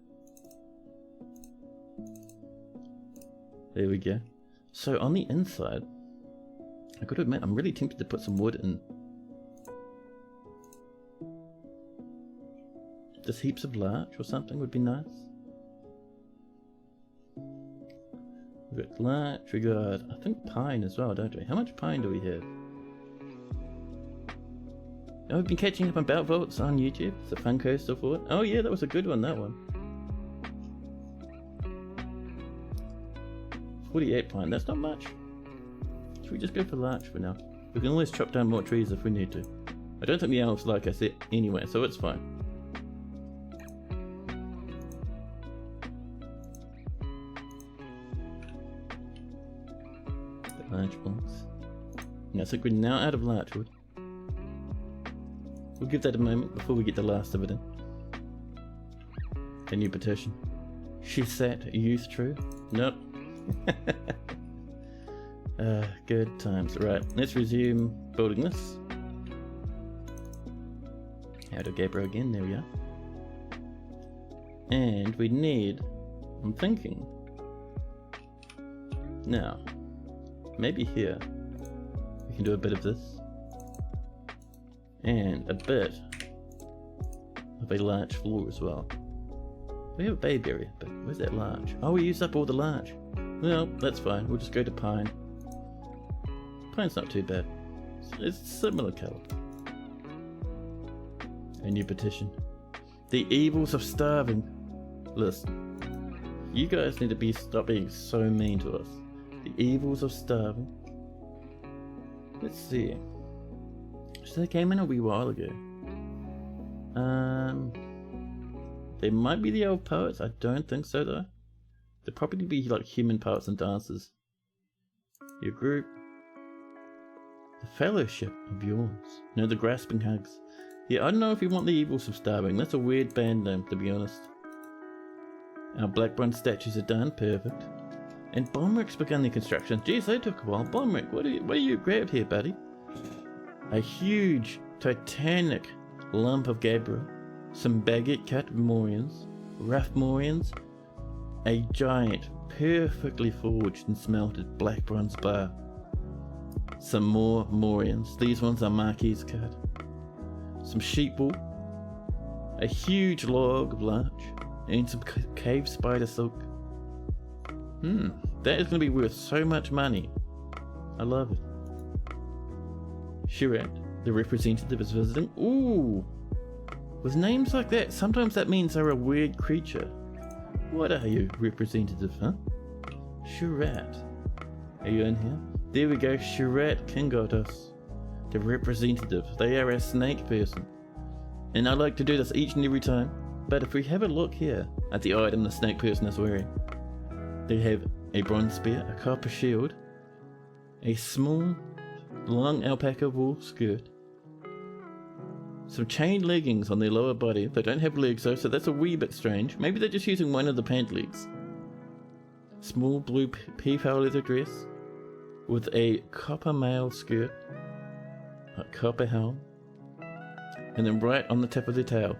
There we go. So on the inside, I gotta admit, I'm really tempted to put some wood in. Just heaps of larch or something would be nice. We've got larch, we got, I think, pine as well, don't we? How much pine do we have? Oh, we've been catching up on Bout Vaults on YouTube. It's a fun coastal fort. Oh yeah, that was a good one, that one. 48 pine, that's not much. Should we just go for larch for now? We can always chop down more trees if we need to. I don't think the elves like us anyway, so it's fine. Larch blocks. Yeah, I think we're now out of larch wood. We'll give that a moment before we get the last of it in. A new petition. She sat youth true? Nope. Good times. Right, let's resume building this. Out of Gabriel again, there we are. And we need, I'm thinking, now, maybe here, we can do a bit of this. And a bit of a larch floor as well. We have a baby area, but where's that larch? Oh, we used up all the larch. Well, that's fine. We'll just go to pine. Pine's not too bad. It's similar colour. A new petition. The evils of starving. Listen, you guys need to stop being so mean to us. The evils of starving. Let's see. So they came in a wee while ago. They might be the old poets. I don't think so though. They'll probably be like human poets and dancers. Your group. The fellowship of yours. No, the grasping hugs. Yeah, I don't know if you want the evils of starving. That's a weird band name, to be honest. Our black bronze statues are done. Perfect. And Bombwork's begun their construction. Geez, they took a while. Bombwork, what are you grabbed here, buddy? A huge, titanic lump of gabbro, some baguette cut morions, rough morions, a giant, perfectly forged and smelted black bronze bar, some more morions, these ones are marquise cut, some sheep wool, a huge log of larch, and some cave spider silk. That is going to be worth so much money. I love it. Shirat, the representative, is visiting. Ooh! With names like that, sometimes that means they're a weird creature. What are you, representative, huh? Shirat. Are you in here? There we go, Shirat Kingotos. the representative. They are a snake person. And I like to do this each and every time. But if we have a look here at the item the snake person is wearing, they have a bronze spear, a copper shield, a small, long alpaca wool skirt, some chain leggings on their lower body. They don't have legs though, so that's a wee bit strange. Maybe they're just using one of the pant legs. Small blue peafowl leather dress with a copper mail skirt, a copper helm, and then right on the tip of their tail,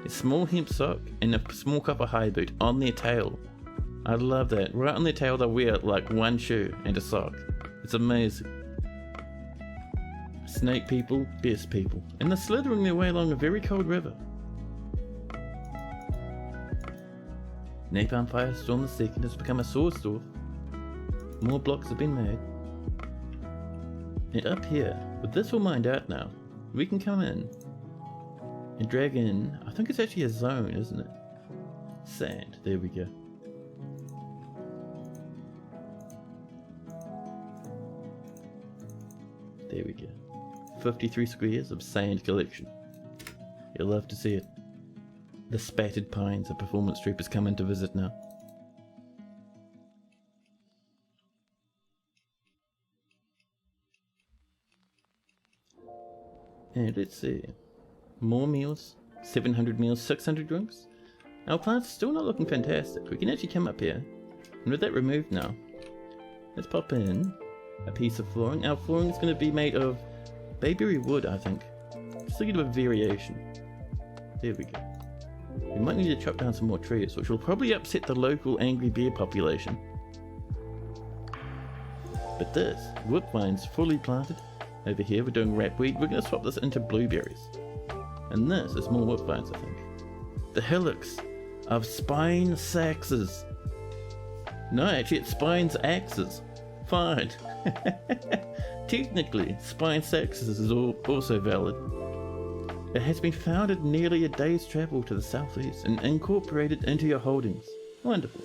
a small hemp sock and a small copper high boot on their tail. I love that. Right on their tail they'll wear like one shoe and a sock. It's amazing. Snake people, best people. And they're slithering their way along a very cold river. Napalm Firestorm II has become a sword store. More blocks have been made. And up here, with this all mined out now, we can come in and drag in, I think it's actually a zone, isn't it? Sand, there we go. There we go. 53 squares of sand collection. You'll love to see it. The spattered pines of performance troopers come in to visit now. And let's see. More meals. 700 meals, 600 drinks. Our plant's still not looking fantastic. We can actually come up here. And with that removed now, let's pop in a piece of flooring. Our flooring is going to be made of bayberry wood, I think. Just a bit of a variation. There we go. We might need to chop down some more trees, which will probably upset the local angry bear population. But this, woodbine's fully planted. Over here we're doing ratweed. We're going to swap this into blueberries. And this is more woodbines, I think. The hillocks of spine saxes. No, actually it's spines axes. Fine. Technically, spine saxes is also valid. It has been founded nearly a day's travel to the southeast and incorporated into your holdings. Wonderful.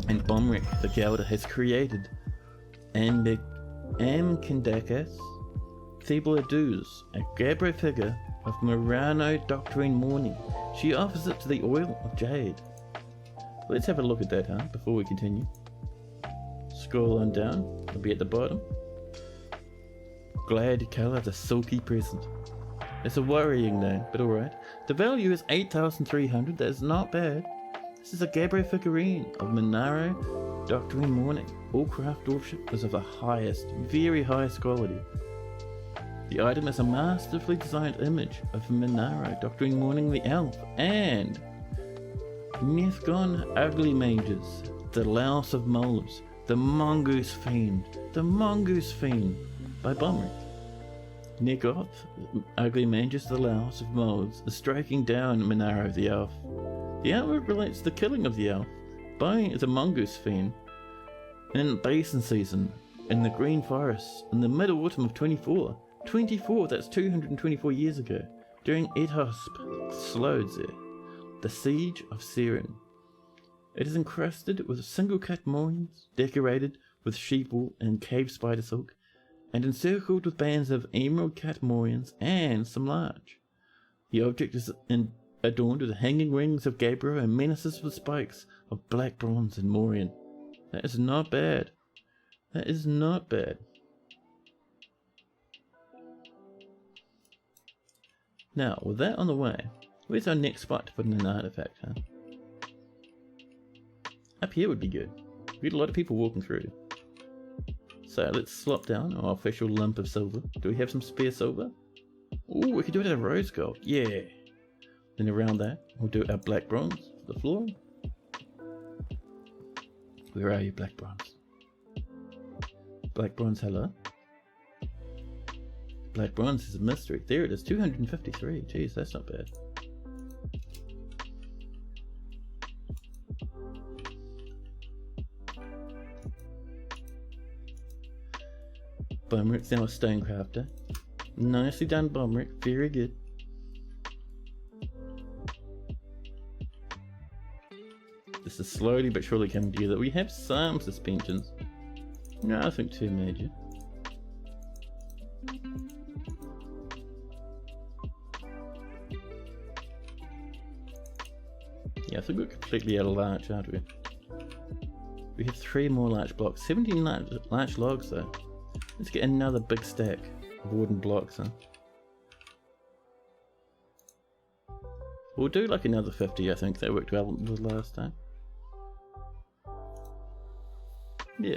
And Bomric, the Gouda, has created Amkandakas Thebladuz, a Gabbro figure of Murano Doctrine Mourning. She offers it to the oil of jade. Let's have a look at that, huh, before we continue. Scroll on down, it'll be at the bottom. Glad colour, the silky present. It's a worrying name, but alright. The value is 8,300, that is not bad. This is a Gabbro figurine of Monaro Doctrine Mourning. All craft dwarfship is of the highest, very highest quality. The item is a masterfully designed image of Monaro Doctrine Mourning the Elf and Nethgon Ugly Mages, the Louse of Moles, the Mongoose Fiend by Bomric. Negoth, Ugly Mages, the Louse of Moles, is striking down Monaro the Elf. The artwork relates to the killing of the elf by the Mongoose Fiend in basin season in the Green Forest in the mid-autumn of 24. 24, that's 224 years ago, during Edhosp Slodes there, the Siege of Seren. It is encrusted with single-cut moorings, decorated with sheepwool and cave spider silk, and encircled with bands of emerald-cut moorings and some larch. The object is adorned with hanging rings of gabbro and menaces with spikes of black bronze and morion. That is not bad. That is not bad. Now, with that on the way, where's our next spot to put in an artifact, huh? Up here would be good. We get a lot of people walking through. So let's slop down our official lump of silver. Do we have some spare silver? Ooh, we could do it out of rose gold. Yeah. Then around that, we'll do our black bronze for the floor. Where are you, black bronze? Black bronze, hello? Black bronze is a mystery. There it is, 253. Jeez, that's not bad. Bomric's now a stonecrafter. Nicely done, Bomric. Very good. This is slowly but surely coming together. We have some suspensions. Nothing too major. Yeah, I think we're completely out of larch, aren't we? We have 3 more larch blocks. 17 larch logs though. Let's get another big stack of wooden blocks, huh? We'll do like another 50, I think. That worked well the last time. Yeah.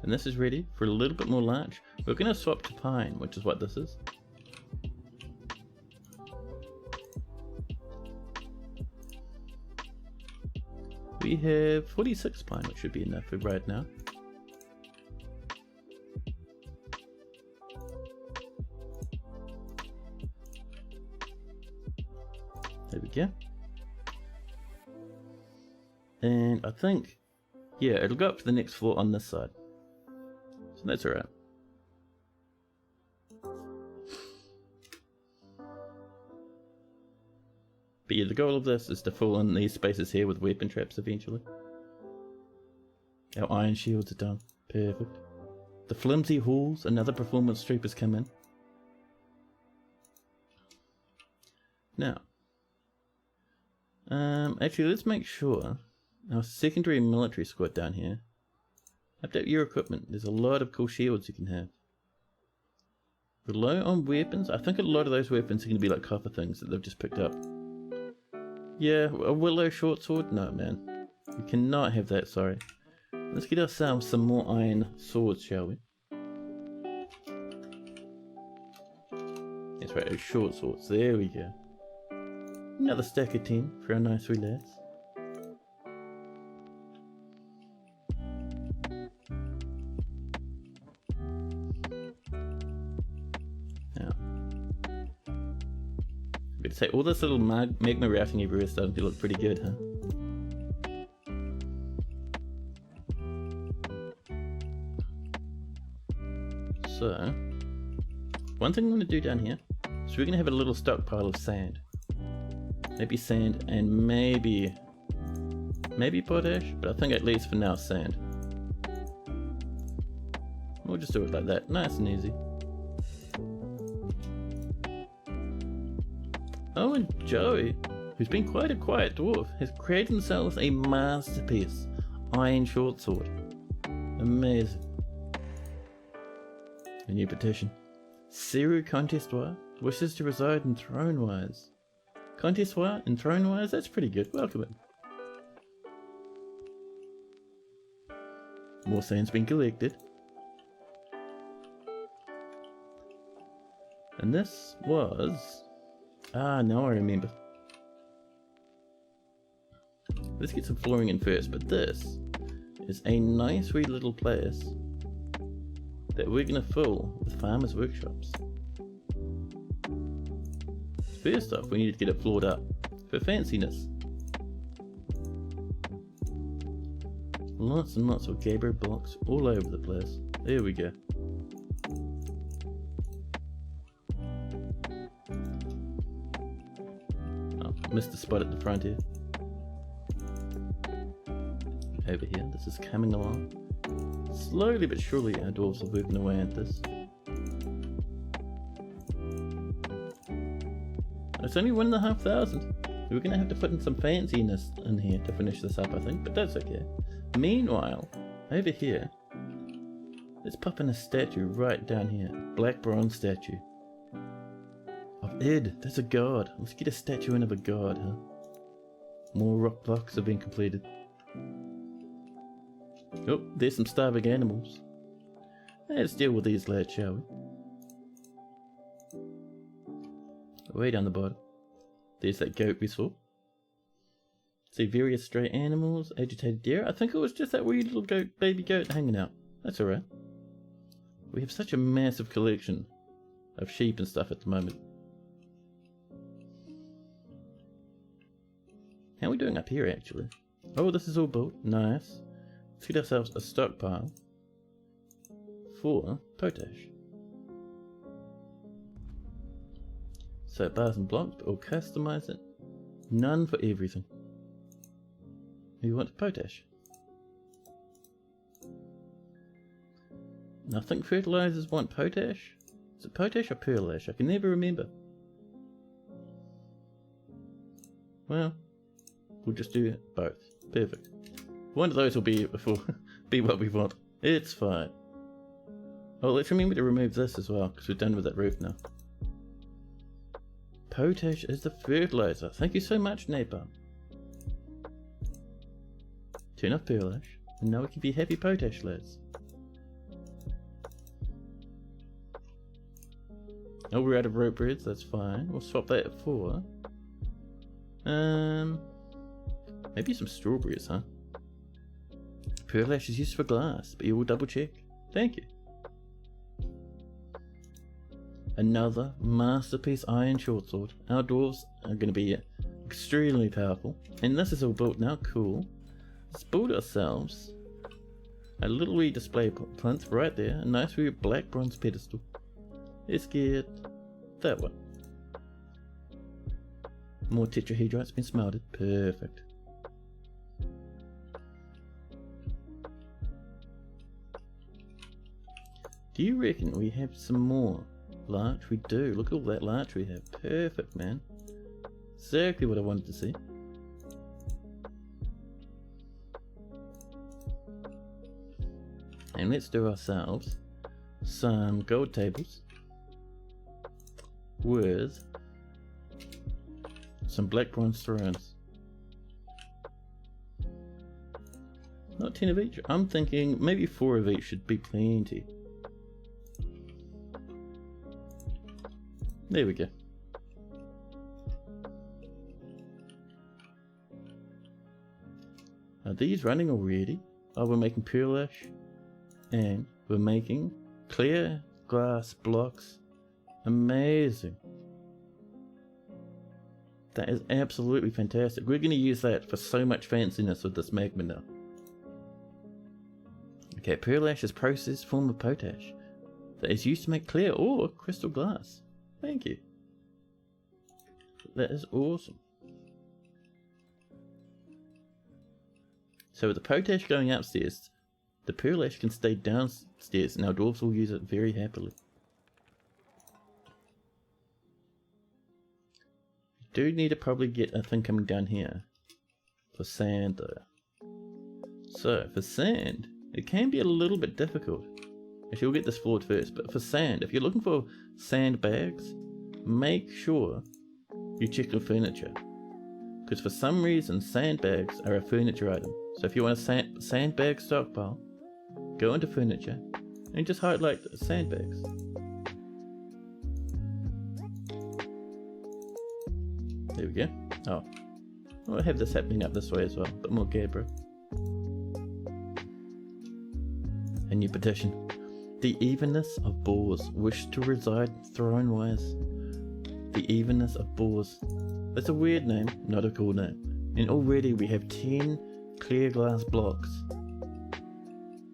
And this is ready for a little bit more larch. We're going to swap to pine, which is what this is. We have 46 pine, which should be enough for right now. There we go. And I think, yeah, it'll go up to the next floor on this side. So that's alright. But yeah, the goal of this is to fill in these spaces here with weapon traps eventually. Our iron shields are done. Perfect. The flimsy halls, another performance troop has come in. Now, actually let's make sure our secondary military squad down here. Update your equipment. There's a lot of cool shields you can have. We're low on weapons. I think a lot of those weapons are going to be like copper things that they've just picked up. Yeah, a willow short sword? No, man. We cannot have that, sorry. Let's get ourselves some more iron swords, shall we? That's right, those short swords. There we go. Another stack of 10 for our nice wee lads. Say all this little magma rafting everywhere is starting to look pretty good, huh? So, one thing I'm going to do down here is we're going to have a little stockpile of sand. Maybe sand and maybe potash, but I think at least for now sand. We'll just do it like that, nice and easy. Oh, and Joey, who's been quite a quiet dwarf, has created himself a masterpiece iron short sword. Amazing. A new petition. Seru Contestwire wishes to reside in Thrownwires. Contestwire in Thrownwires? That's pretty good. Welcome in. More sand's been collected. And this was... Ah, now I remember. Let's get some flooring in first, but this is a nice wee little place that we're going to fill with farmers' workshops. First off, we need to get it floored up for fanciness. Lots and lots of gabbro blocks all over the place. There we go. Missed a spot at the front here. Over here, this is coming along. Slowly but surely our dwarves are working away at this. It's only 1,500. We're going to have to put in some fanciness in here to finish this up, I think, but that's okay. Meanwhile, over here, let's pop in a statue right down here. Black bronze statue. Of Id, that's a god. Let's get a statue in of a god, huh? More rock blocks have been completed. Oh, there's some starving animals. Let's deal with these lads, shall we? Way down the bottom. There's that goat we saw. See various stray animals, agitated deer. I think it was just that wee little goat, baby goat hanging out. That's alright. We have such a massive collection of sheep and stuff at the moment. How are we doing up here actually? Oh, this is all built. Nice. Let's get ourselves a stockpile for potash. So bars and blocks, but we'll customize it None for everything. You want potash? I think fertilizers want potash. Is it potash or perlash? I can never remember. Well, we'll just do both. Perfect. One of those will be be what we want. It's fine. Oh, let's remember to remove this as well, because we're done with that roof now. Potash is the fertilizer. Thank you so much, Napalm. Turn off perlash, and now we can be happy potash lads. Oh, we're out of rope breads, that's fine. We'll swap that for... maybe some strawberries, huh? Perlash is used for glass, but you will double check. Thank you. Another masterpiece iron short sword. Our dwarves are going to be extremely powerful. And this is all built now, cool. Let's build ourselves a little wee display plinth right there. A nice wee black bronze pedestal. Let's get that one. More tetrahedrites been smelted. Perfect. Do you reckon we have some more larch? We do. Look at all that larch we have. Perfect, man. Exactly what I wanted to see. And let's do ourselves some gold tables with some black bronze thrones. Not 10 of each. I'm thinking maybe 4 of each should be plenty. There we go. Are these running already? Oh, we're making perlash and we're making clear glass blocks. Amazing. That is absolutely fantastic. We're going to use that for so much fanciness with this magma now. Okay, perlash is processed form of potash that is used to make clear or crystal glass. Thank you. That is awesome. So with the potash going upstairs, the perlash can stay downstairs and our dwarves will use it very happily. We do need to probably get a thing coming down here for sand though. So for sand, it can be a little bit difficult. Actually, we'll get this forward first, but for sand, if you're looking for sandbags, make sure you check your furniture. Because for some reason, sandbags are a furniture item. So if you want a sandbag stockpile, go into furniture and just highlight sandbags. There we go. Oh, we'll have this happening up this way as well, but more Gabbro. A new petition. The evenness of boars wish to reside in Thrownwires. The evenness of boars. That's a weird name, not a cool name. And already we have 10 clear glass blocks.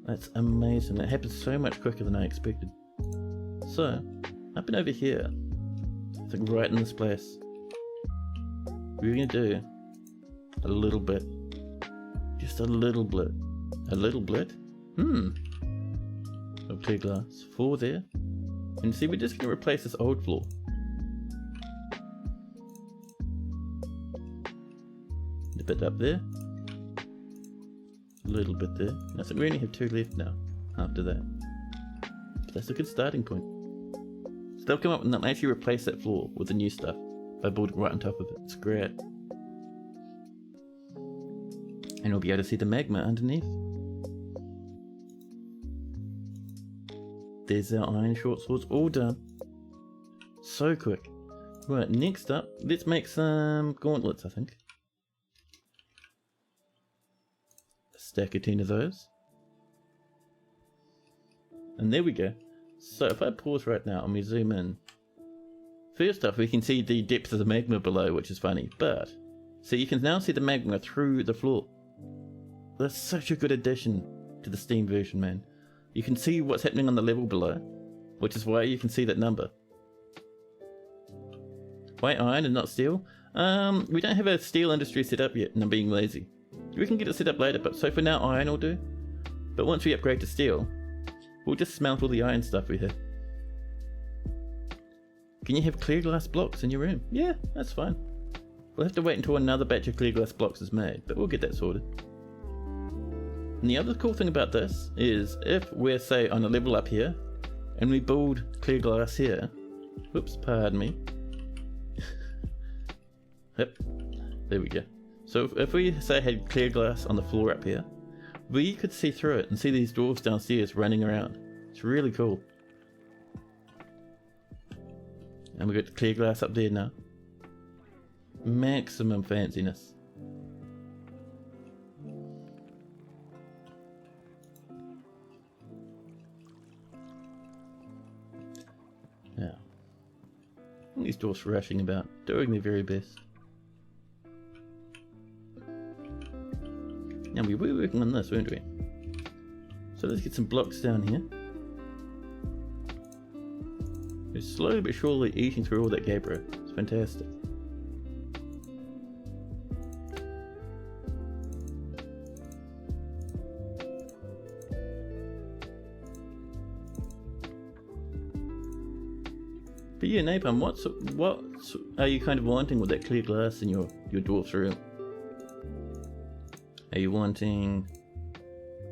That's amazing. That happens so much quicker than I expected. So, up and over here, I think right in this place, we're going to do a little bit. Just a little bit. A little bit? Of clear glass. 4 there. And see, we're just going to replace this old floor. A bit up there. A little bit there. I think we only have 2 left now after that. But that's a good starting point. So they'll come up and they'll actually replace that floor with the new stuff by building right on top of it. It's great. And we'll be able to see the magma underneath. There's our iron short swords all done. So quick. Right, next up, let's make some gauntlets, I think. A stack of 10 of those. And there we go. So if I pause right now and we zoom in, first off we can see the depth of the magma below, which is funny, but so you can now see the magma through the floor. That's such a good addition to the Steam version, man. You can see what's happening on the level below, which is why you can see that number. Why iron and not steel? We don't have a steel industry set up yet, and I'm being lazy. We can get it set up later, but so for now iron will do. But once we upgrade to steel, we'll just smelt all the iron stuff we have. Can you have clear glass blocks in your room? Yeah, that's fine. We'll have to wait until another batch of clear glass blocks is made, but we'll get that sorted. And the other cool thing about this is if we're, say, on a level up here, and we build clear glass here, whoops, pardon me. Yep, there we go. So if we, say, had clear glass on the floor up here, we could see through it and see these dwarves downstairs running around. It's really cool. And we've got the clear glass up there now. Maximum fanciness. Now, these dwarfs rushing about, doing their very best. Now we were working on this, weren't we? So let's get some blocks down here. We're slowly but surely eating through all that gabbro. It's fantastic. But yeah, Napalm, what are you kind of wanting with that clear glass in your dwarf's room? Are you wanting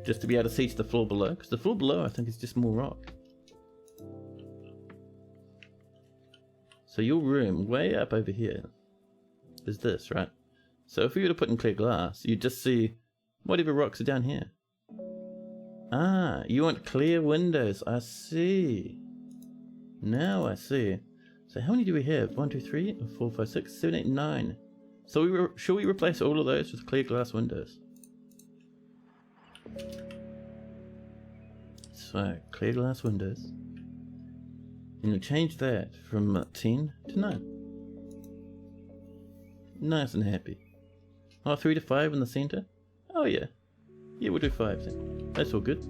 just to be able to see to the floor below? Because the floor below I think is just more rock. So your room way up over here is this, right? So if we were to put in clear glass, you'd just see whatever rocks are down here. Ah, you want clear windows. I see. Now I see. So how many do we have? 1, 2, 3, 4, 5, 6, 7, 8, 9. So should we replace all of those with clear glass windows? So clear glass windows. And you'll change that from 10 to 9. Nice and happy. Oh, 3 to 5 in the center? Oh yeah. Yeah, we'll do 5 then. That's all good.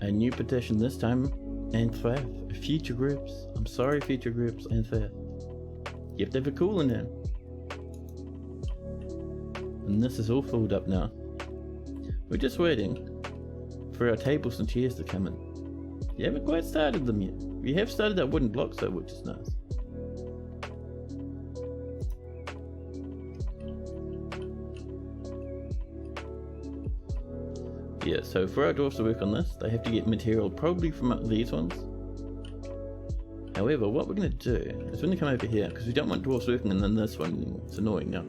A new petition this time, and FAF. Future groups. I'm sorry, future groups and FAF. You have to have a cooler now. And this is all filled up now. We're just waiting for our tables and chairs to come in. You haven't quite started them yet. We have started our wooden blocks though, which is nice. Yeah, so for our dwarfs to work on this, they have to get material probably from these ones. However, what we're going to do is we're going to come over here, because we don't want dwarfs working in this one anymore. It's annoying now.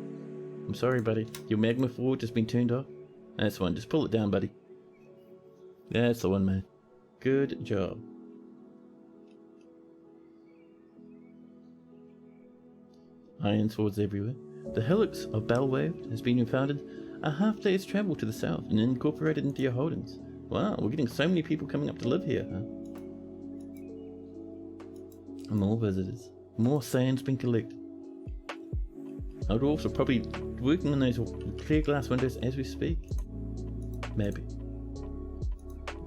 I'm sorry, buddy. Your magma forge has been turned off. That's one. Just pull it down, buddy. That's the one, man. Good job. Iron swords everywhere. The Helix of Bellwave has been founded a half day's travel to the south and incorporated into your holdings. Wow, we're getting so many people coming up to live here, huh? And more visitors. More sand's been collected. Our dwarfs are probably working on those clear glass windows as we speak. Maybe.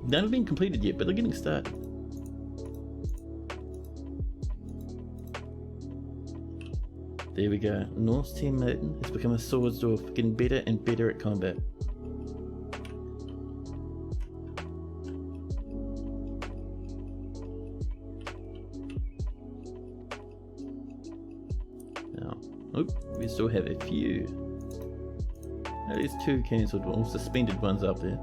None have been completed yet, but they're getting started. There we go. Norse Team Merton has become a swords dwarf, getting better and better at combat. Now, we still have a few. At least 2 cancelled or suspended ones up there.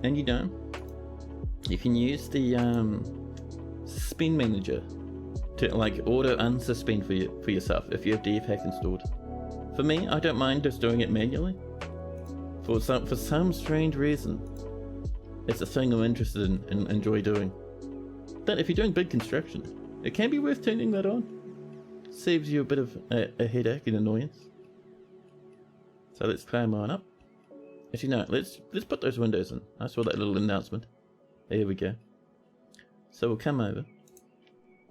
And you know, you can use the suspend manager to like auto unsuspend for yourself if you have DFhack installed. For me, I don't mind just doing it manually. For some strange reason, it's a thing I'm interested in and enjoy doing. But if you're doing big construction, it can be worth turning that on. Saves you a bit of a headache and annoyance. So let's climb on up. Actually no, let's put those windows in. I saw that little announcement. There we go. So we'll come over.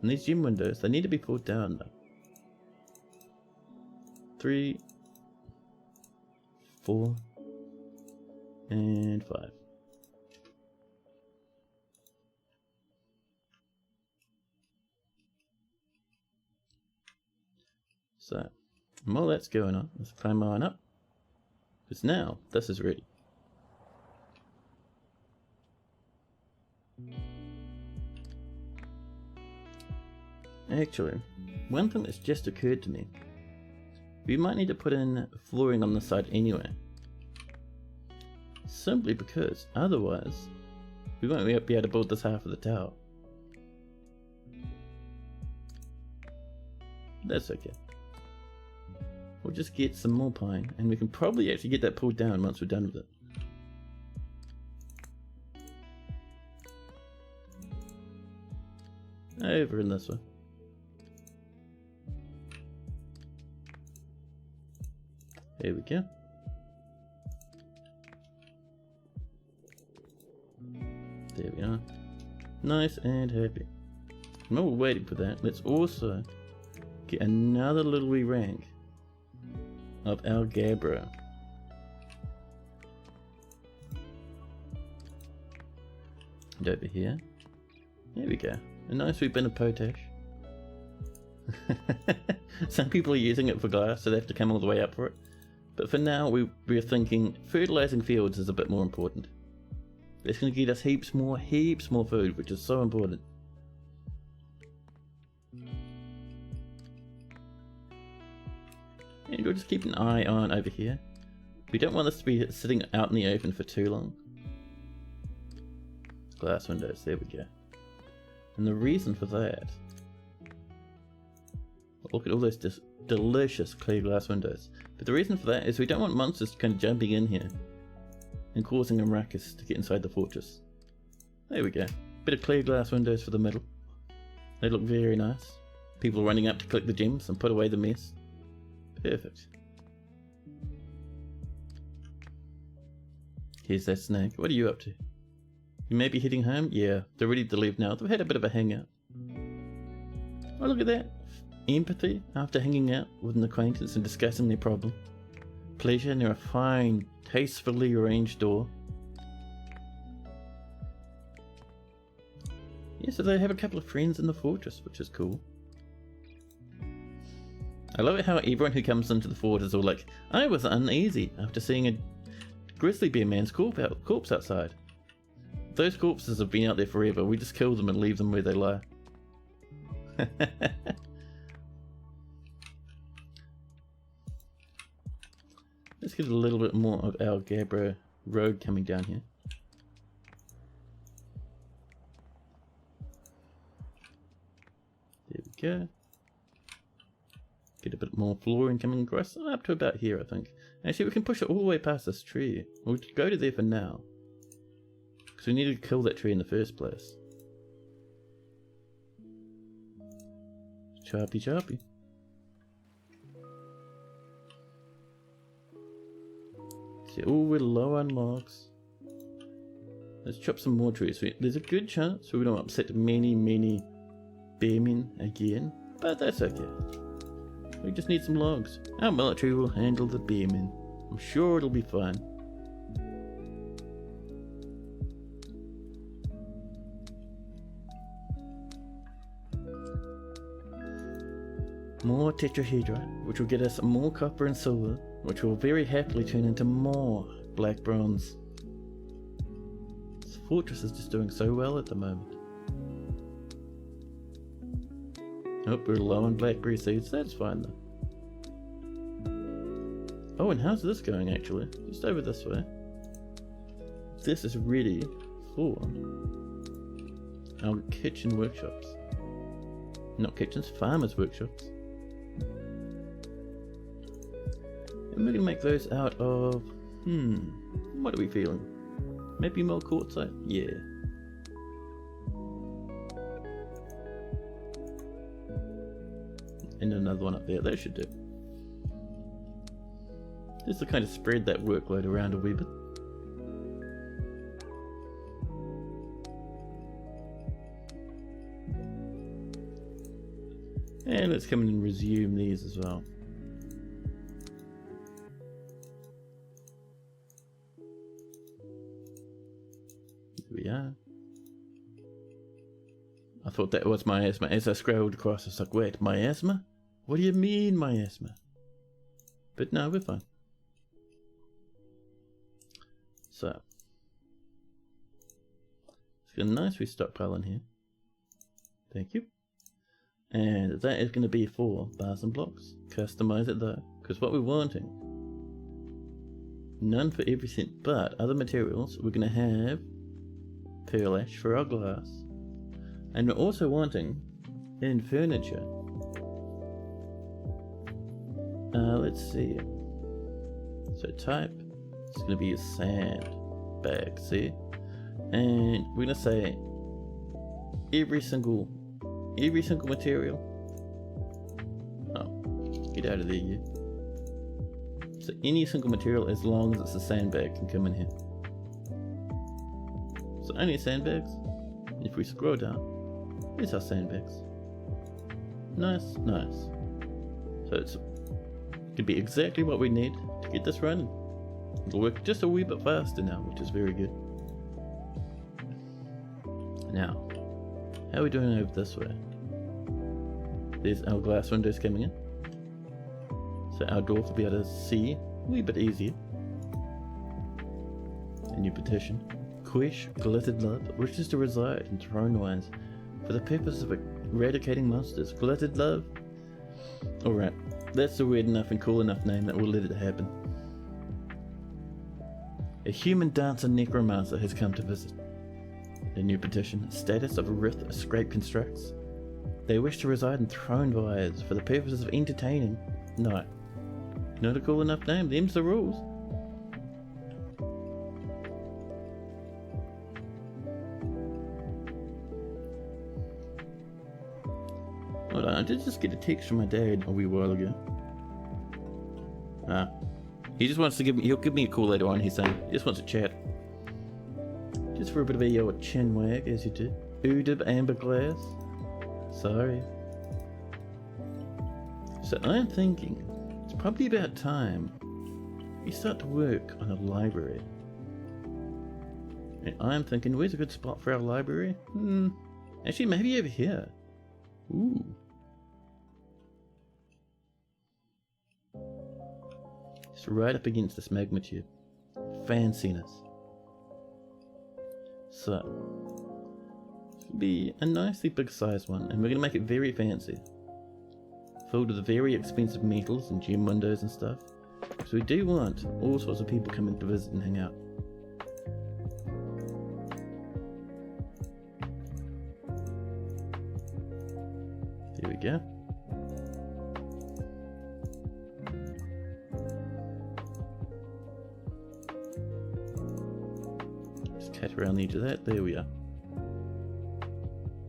And these gym windows, they need to be pulled down though. 3, 4, and 5. So, while that's going on, let's climb on up. Because now, this is ready. Actually, one thing that's just occurred to me. We might need to put in flooring on the side anyway. Simply because, otherwise, we won't be able to build this half of the tower. That's okay. We'll just get some more pine, and we can probably actually get that pulled down once we're done with it. Over in this one. There we go. There we are. Nice and happy. And while we're waiting for that, let's also get another little wee rank of our gabbro. And over here. There we go. A nice wee bin of potash. Some people are using it for glass, so they have to come all the way up for it. But for now, we're thinking fertilizing fields is a bit more important. It's going to get us heaps more food, which is so important. And we'll just keep an eye on over here. We don't want this to be sitting out in the open for too long. Glass windows, there we go. And the reason for that, look at all those delicious clear glass windows. But the reason for that is we don't want monsters kind of jumping in here and causing a ruckus to get inside the fortress. There we go. Bit of clear glass windows for the middle. They look very nice. People running up to collect the gems and put away the mess. Perfect. Here's that snake. What are you up to? You may be heading home? Yeah, they're ready to leave now. They've had a bit of a hangout. Oh, look at that. Empathy after hanging out with an acquaintance and discussing their problem. Pleasure near a fine, tastefully arranged door. Yeah, so they have a couple of friends in the fortress, which is cool. I love it how everyone who comes into the fort is all like, I was uneasy after seeing a grizzly bear man's corpse outside. Those corpses have been out there forever. We just kill them and leave them where they lie. Let's get a little bit more of our gabbro road coming down here. There we go. Get a bit more flooring coming across, up to about here I think. Actually we can push it all the way past this tree. We'll go to there for now. Because we need to kill that tree in the first place. Sharpie sharpie. See, oh, we're low on logs. Let's chop some more trees. There's a good chance we don't upset many bearmen again, but that's okay. We just need some logs. Our military will handle the bearmen. I'm sure it'll be fun. More tetrahedrite, which will get us more copper and silver, which will very happily turn into more black bronze. This fortress is just doing so well at the moment. Oh, we're low on blackberry seeds, that's fine though. Oh, and how's this going actually? Just over this way. This is ready for our kitchen workshops. Not kitchens, farmers' workshops. And we're going to make those out of, what are we feeling? Maybe more quartzite? Yeah. And another one up there, that should do. Just to kind of spread that workload around a wee bit. let's come in and resume these as well. Here we are. I thought that was miasma. As I scrolled across, I was like, wait, miasma? What do you mean miasma? But no, we're fine. So, let's get a nice restockpile in here. Thank you. And that is going to be for bars and blocks. Customize it though, because what we're wanting, none for everything, but other materials. We're going to have pearl ash for our glass. And we're also wanting, in furniture, let's see, so type, it's going to be a sand bag, see, and we're going to say every single material, oh, get out of there you, so any single material as long as it's a sandbag can come in here, so only sandbags. If we scroll down, here's our sandbags. Nice. So it's could be exactly what we need to get this running. It'll work just a wee bit faster now, which is very good. Now, how are we doing over this way? There's our glass windows coming in. So our dwarf will be able to see a wee bit easier. A new petition. Quesh glittered love wishes to reside in Thrownwire for the purpose of eradicating monsters. Glittered love? Alright, that's a weird enough and cool enough name that we'll let it happen. A human dancer necromancer has come to visit. A new petition. Status of Rith Scrape Constructs. They wish to reside in Thrownwire for the purposes of entertaining. No. Not a cool enough name, them's the rules. Hold on, I did just get a text from my dad a wee while ago. He just wants to he'll give me a call later on, he's saying. He just wants to chat. Just for a bit of a chin wag, as you do. Udib Amber Glass. Sorry. So I'm thinking, it's probably about time we start to work on a library. And I'm thinking, where's a good spot for our library? Actually, maybe over here. Ooh. It's right up against this magma tube. Fanciness. So, this will be a nicely big size one, and we're going to make it very fancy. Filled with very expensive metals and gem windows and stuff. So we do want all sorts of people coming to visit and hang out. There we go. Just cut around the edge of that. There we are.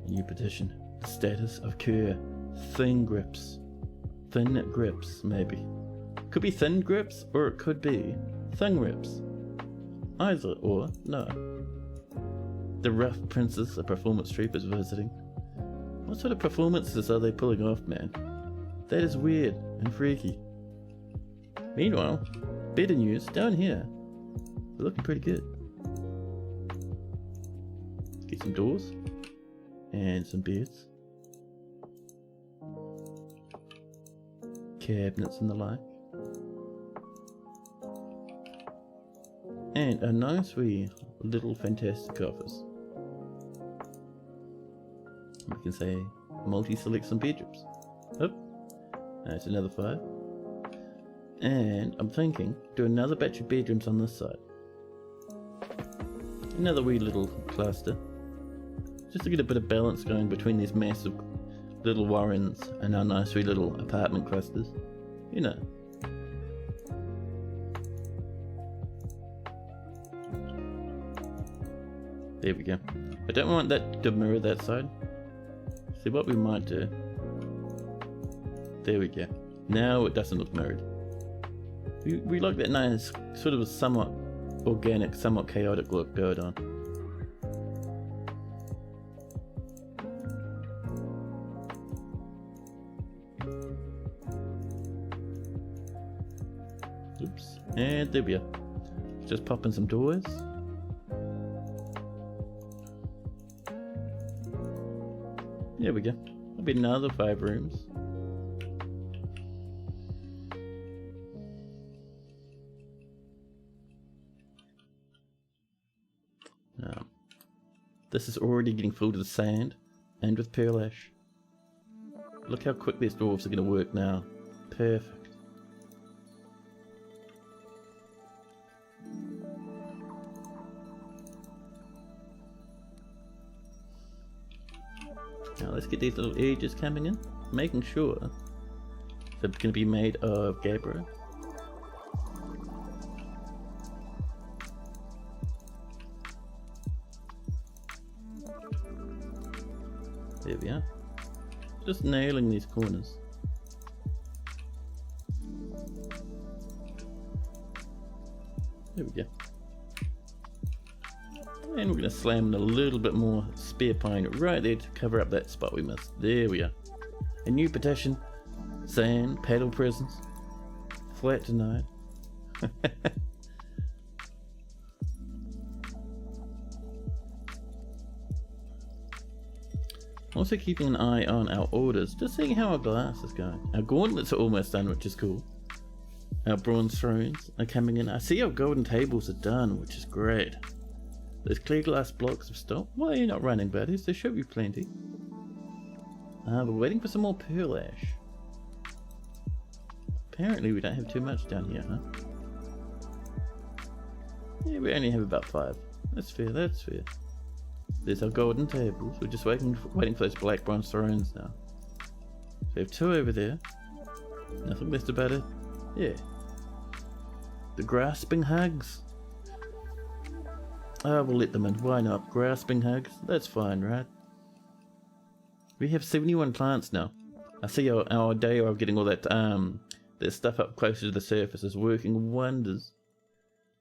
New petition. The status of Kerr. Thin grips. Thin grips, maybe. Could be thin grips, or it could be thin grips. Either or, no. The rough princess, a performance troupe, is visiting. What sort of performances are they pulling off, man? That is weird and freaky. Meanwhile, better news down here. They're looking pretty good. Get some doors and some beds, cabinets and the like, and a nice wee little fantastic office. We can say multi-select some bedrooms. Oh, that's another 5. And I'm thinking, do another batch of bedrooms on this side. Another wee little cluster. Just to get a bit of balance going between these massive little warrens and our nice wee little apartment clusters. You know. There we go. I don't want that to mirror that side. See what we might do. There we go. Now it doesn't look mirrored. We like that nice, sort of a somewhat organic, somewhat chaotic look going on. And there we are. Just pop in some doors. There we go. That'll be another 5 rooms. This is already getting filled with sand and with pearl ash. Look how quick these dwarves are going to work now. Perfect. Now let's get these little edges coming in, making sure that it's going to be made of gabbro. There we are. Just nailing these corners. There we go. And we're going to slam in a little bit more spear pine right there to cover up that spot we missed. There we are. A new petition. Sand, paddle presence. Flat tonight. Also keeping an eye on our orders, just seeing how our glass is going. Our gauntlets are almost done, which is cool. Our bronze thrones are coming in. I see our golden tables are done, which is great. Those clear glass blocks have stopped. Why are you not running, buddies? There should be plenty. We're waiting for some more pearl ash. Apparently we don't have too much down here, huh? Yeah, we only have about 5. That's fair, that's fair. There's our golden tables. We're just waiting for those black bronze thrones now. So we have 2 over there. Nothing less about it. Yeah. The grasping hugs. We'll let them in. Why not? Grasping hugs. That's fine, right? We have 71 plants now. I see our day of getting all that stuff up closer to the surface is working wonders.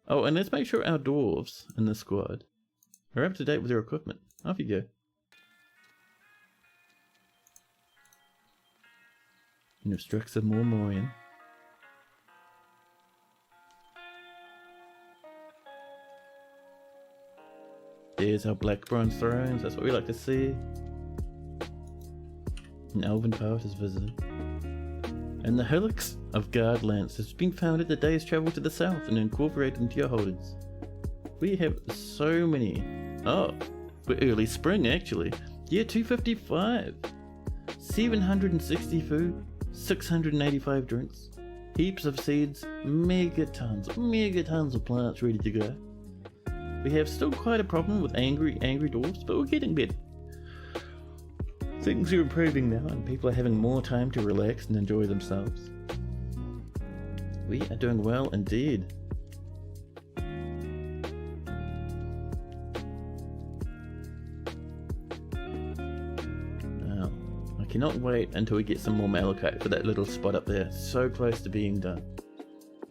Oh, and let's make sure our dwarves in the squad are up to date with their equipment. Off you go. And we've struck some more Morian. There's our black bronze thrones, that's what we like to see. An elven poet has visited. And the Helix of Guardlands has been found at the day's travel to the south and incorporated into your holdings. We have so many. Oh, we're early spring actually. Year 255. 760 food, 685 drinks, heaps of seeds, megatons of plants ready to go. We have still quite a problem with angry dwarfs, but we're getting better. Things are improving now and people are having more time to relax and enjoy themselves. We are doing well indeed. Now, I cannot wait until we get some more malachite for that little spot up there. So close to being done.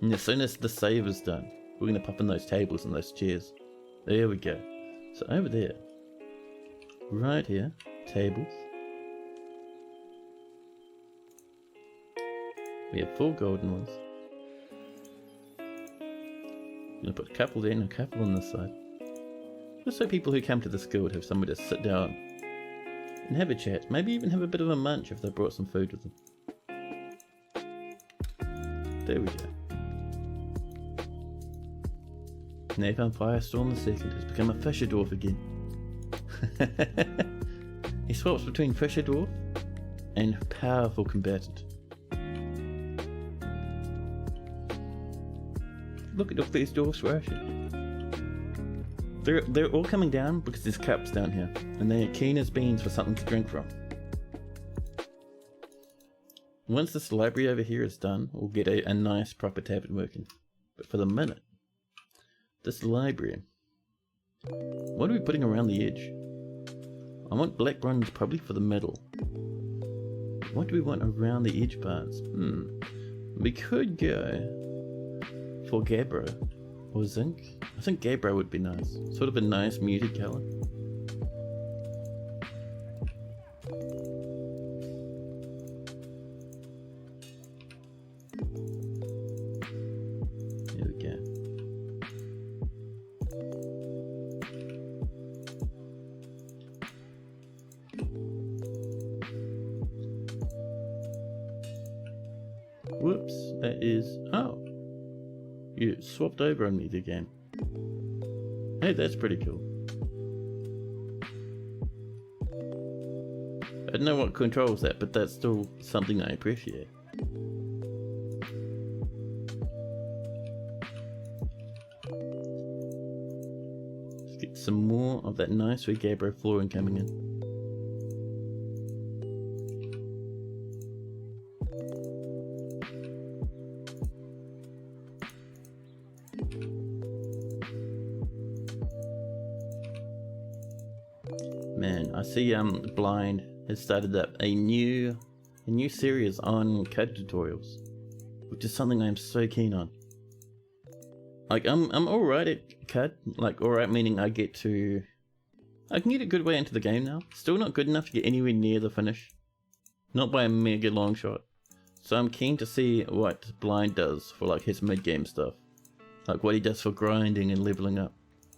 And as soon as the save is done, we're going to pop in those tables and those chairs. There we go. So over there, right here, tables. We have 4 golden ones. I'm going to put a couple there and a couple on this side. Just so people who come to this guild have somewhere to sit down and have a chat. Maybe even have a bit of a munch if they brought some food with them. There we go. Napalm Firestorm II has become a Fisher Dwarf again. He swaps between Fisher Dwarf and powerful combatant. Look at all these dwarfs rushing. They're all coming down because there's cups down here, and they are keen as beans for something to drink from. Once this library over here is done, we'll get a nice proper tavern working. But for the minute, this library, what are we putting around the edge? I want black bronze probably for the middle. What do we want around the edge parts? We could go for gabbro or zinc. I think gabbro would be nice. Sort of a nice muted colour. There we is... Oh. You swapped over on me again. Hey, that's pretty cool. I don't know what controls that, but that's still something I appreciate. Let's get some more of that nice Gabbro flooring coming in. Man, I see Blind has started up a new series on CAD tutorials, which is something I'm so keen on. Like I'm alright at CAD, like alright meaning I can get a good way into the game now. Still not good enough to get anywhere near the finish, not by a mega long shot. So I'm keen to see what Blind does for like his mid-game stuff, like what he does for grinding and leveling up.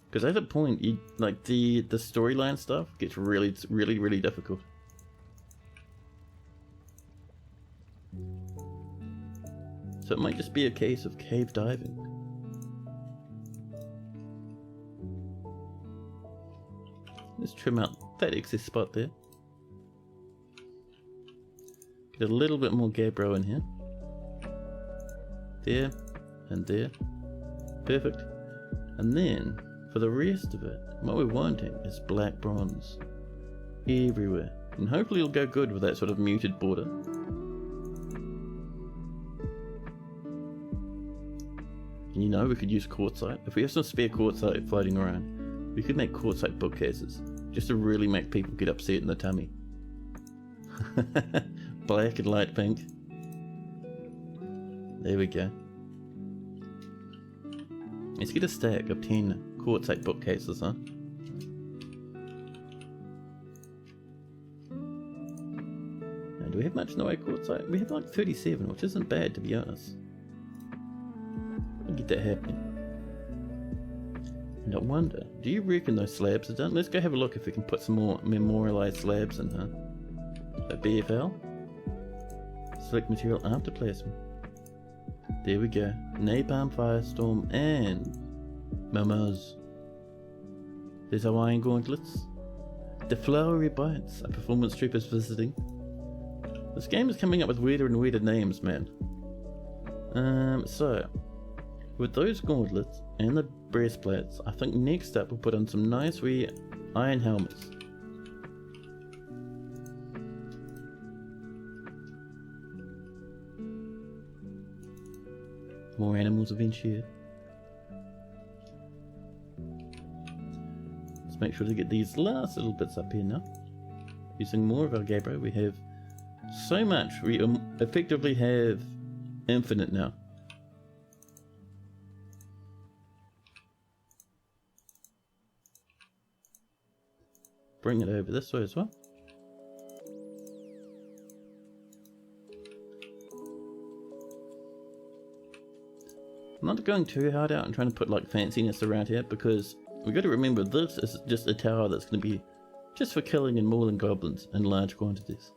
Because at a point, like the storyline stuff gets really difficult. So it might just be a case of cave diving. Let's trim out that excess spot there. Get a little bit more gabbro in here. There and there. Perfect. And then, for the rest of it, what we're wanting is black bronze everywhere. And hopefully it'll go good with that sort of muted border. And you know we could use quartzite. If we have some spare quartzite floating around, we could make quartzite bookcases, just to really make people get upset in the tummy. Black and light pink. There we go. Let's get a stack of 10 quartzite bookcases, huh? Now, do we have much in the way of quartzite? We have like 37, which isn't bad to be honest. We'll get that happening. And I wonder, do you reckon those slabs are done? Let's go have a look if we can put some more memorialized slabs in, huh? So BFL. Select material after placement. There we go. Napalm, Firestorm, and Mamas. There's Hawaiian gauntlets. The Flowery Bites. A performance troupe is visiting. This game is coming up with weirder and weirder names, man. So with those gauntlets and the breastplates, I think next up we'll put on some nice wee iron helmets. More animals have been shared. Let's make sure to get these last little bits up here now. Using more of our gabbro, we have so much. We effectively have infinite now. Bring it over this way as well. I'm not going too hard out and trying to put like fanciness around here, because we got to remember this is just a tower that's going to be just for killing and mauling goblins in large quantities.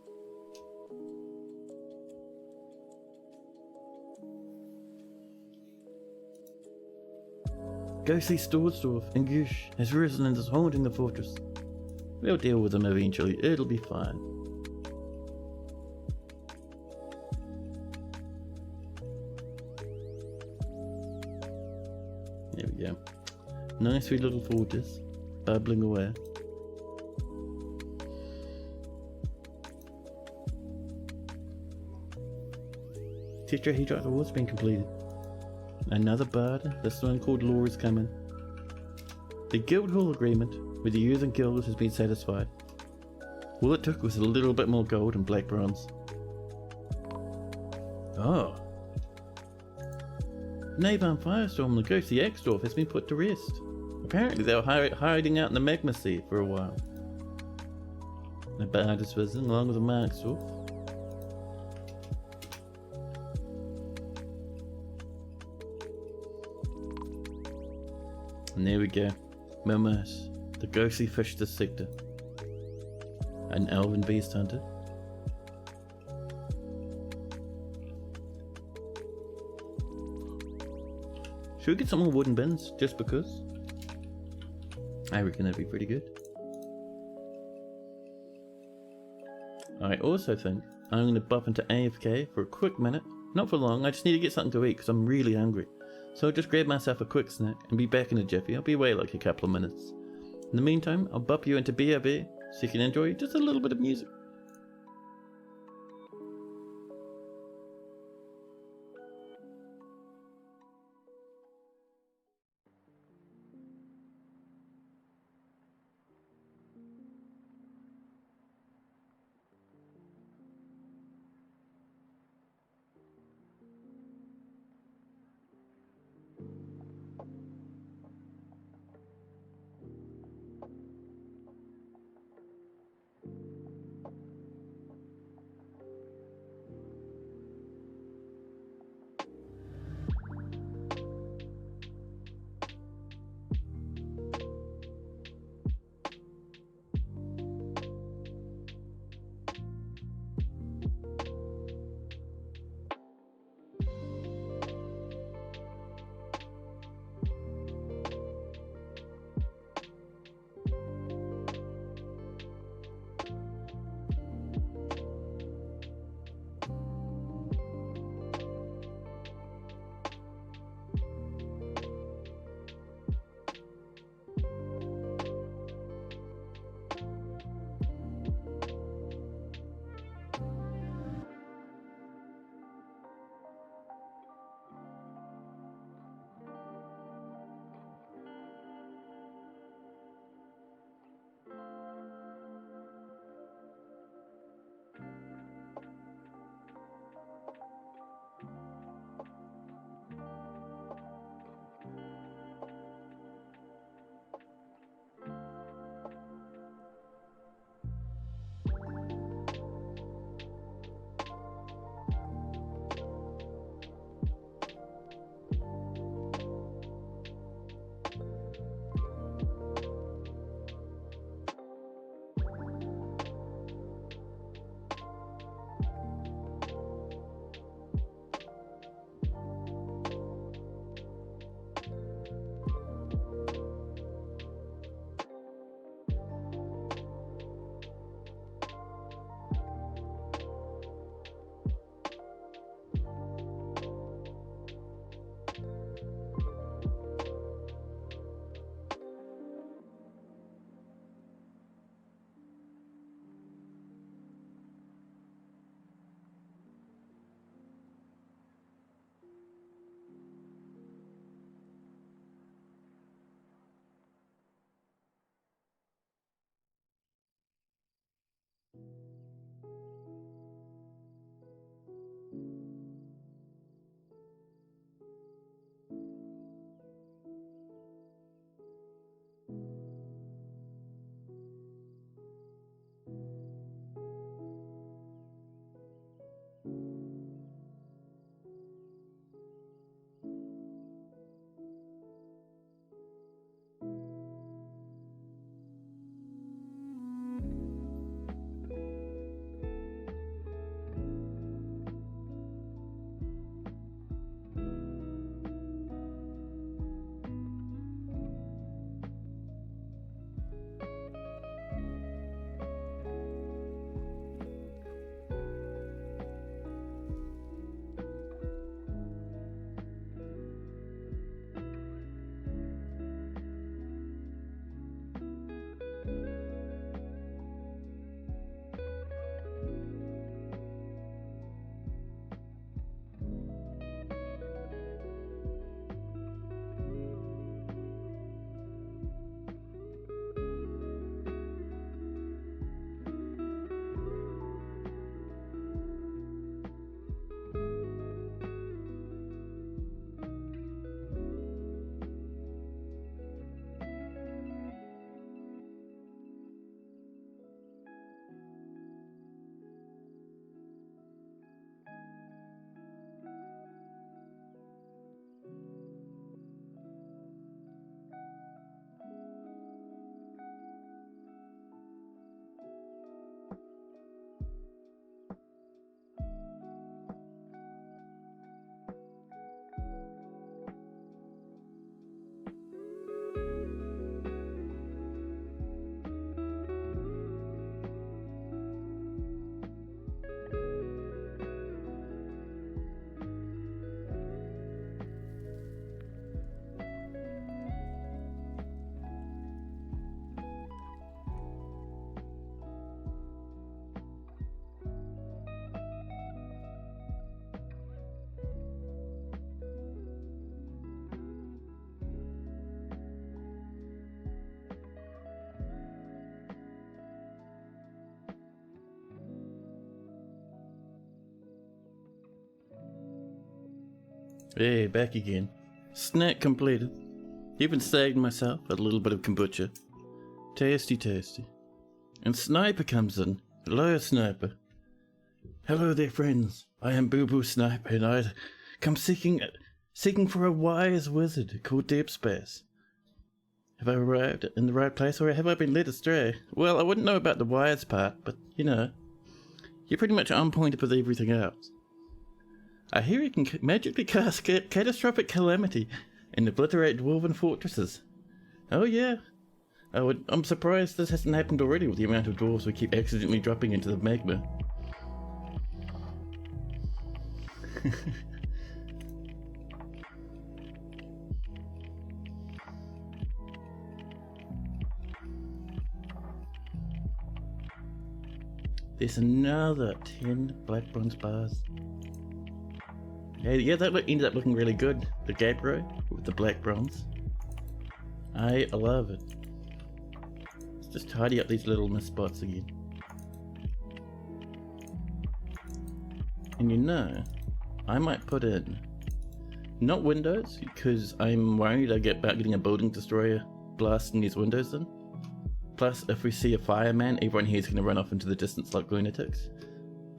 Ghostly Stordsdorf and Gush has risen and is haunting the fortress. We'll deal with them eventually, it'll be fine. There we go. Nice sweet little fortress, bubbling away. Tetrahedrite awards been completed. Another bard, this one called Law, is coming. The Guildhall agreement with the Youth and Guild has been satisfied. All it took was a little bit more gold and black bronze. Oh. Napalm, Firestorm, and the ghostly Axdorf has been put to rest. Apparently they were hiding out in the magma sea for a while. The bard is visiting along with the Marksdorf. And there we go. Mamas, the ghostly fish dissector. An elven beast hunter. Should we get some more wooden bins, just because? I reckon that'd be pretty good. I also think I'm going to bump into AFK for a quick minute. Not for long, I just need to get something to eat because I'm really hungry. So I'll just grab myself a quick snack and be back in a jiffy. I'll be away like a couple of minutes. In the meantime, I'll bump you into BRB so you can enjoy just a little bit of music. Hey, back again. Snack completed. Even saved myself a little bit of kombucha. Tasty, tasty. And Sniper comes in. Hello, Sniper. Hello there, friends. I am Boo Boo Sniper, and I come seeking for a wise wizard called Deep Space. Have I arrived in the right place, or have I been led astray? Well, I wouldn't know about the wise part, but, you know, you're pretty much on point with everything else. I hear you can magically cast catastrophic calamity and obliterate dwarven fortresses. Oh yeah. I'm surprised this hasn't happened already with the amount of dwarves we keep accidentally dropping into the magma. There's another 10 black bronze bars. Yeah, that ended up looking really good. The Gabbro with the black bronze. I love it. Let's just tidy up these little miss spots again. And you know, I might put in not windows, because I'm worried about getting a building destroyer blasting these windows in. Plus, if we see a fireman, everyone here is going to run off into the distance like lunatics.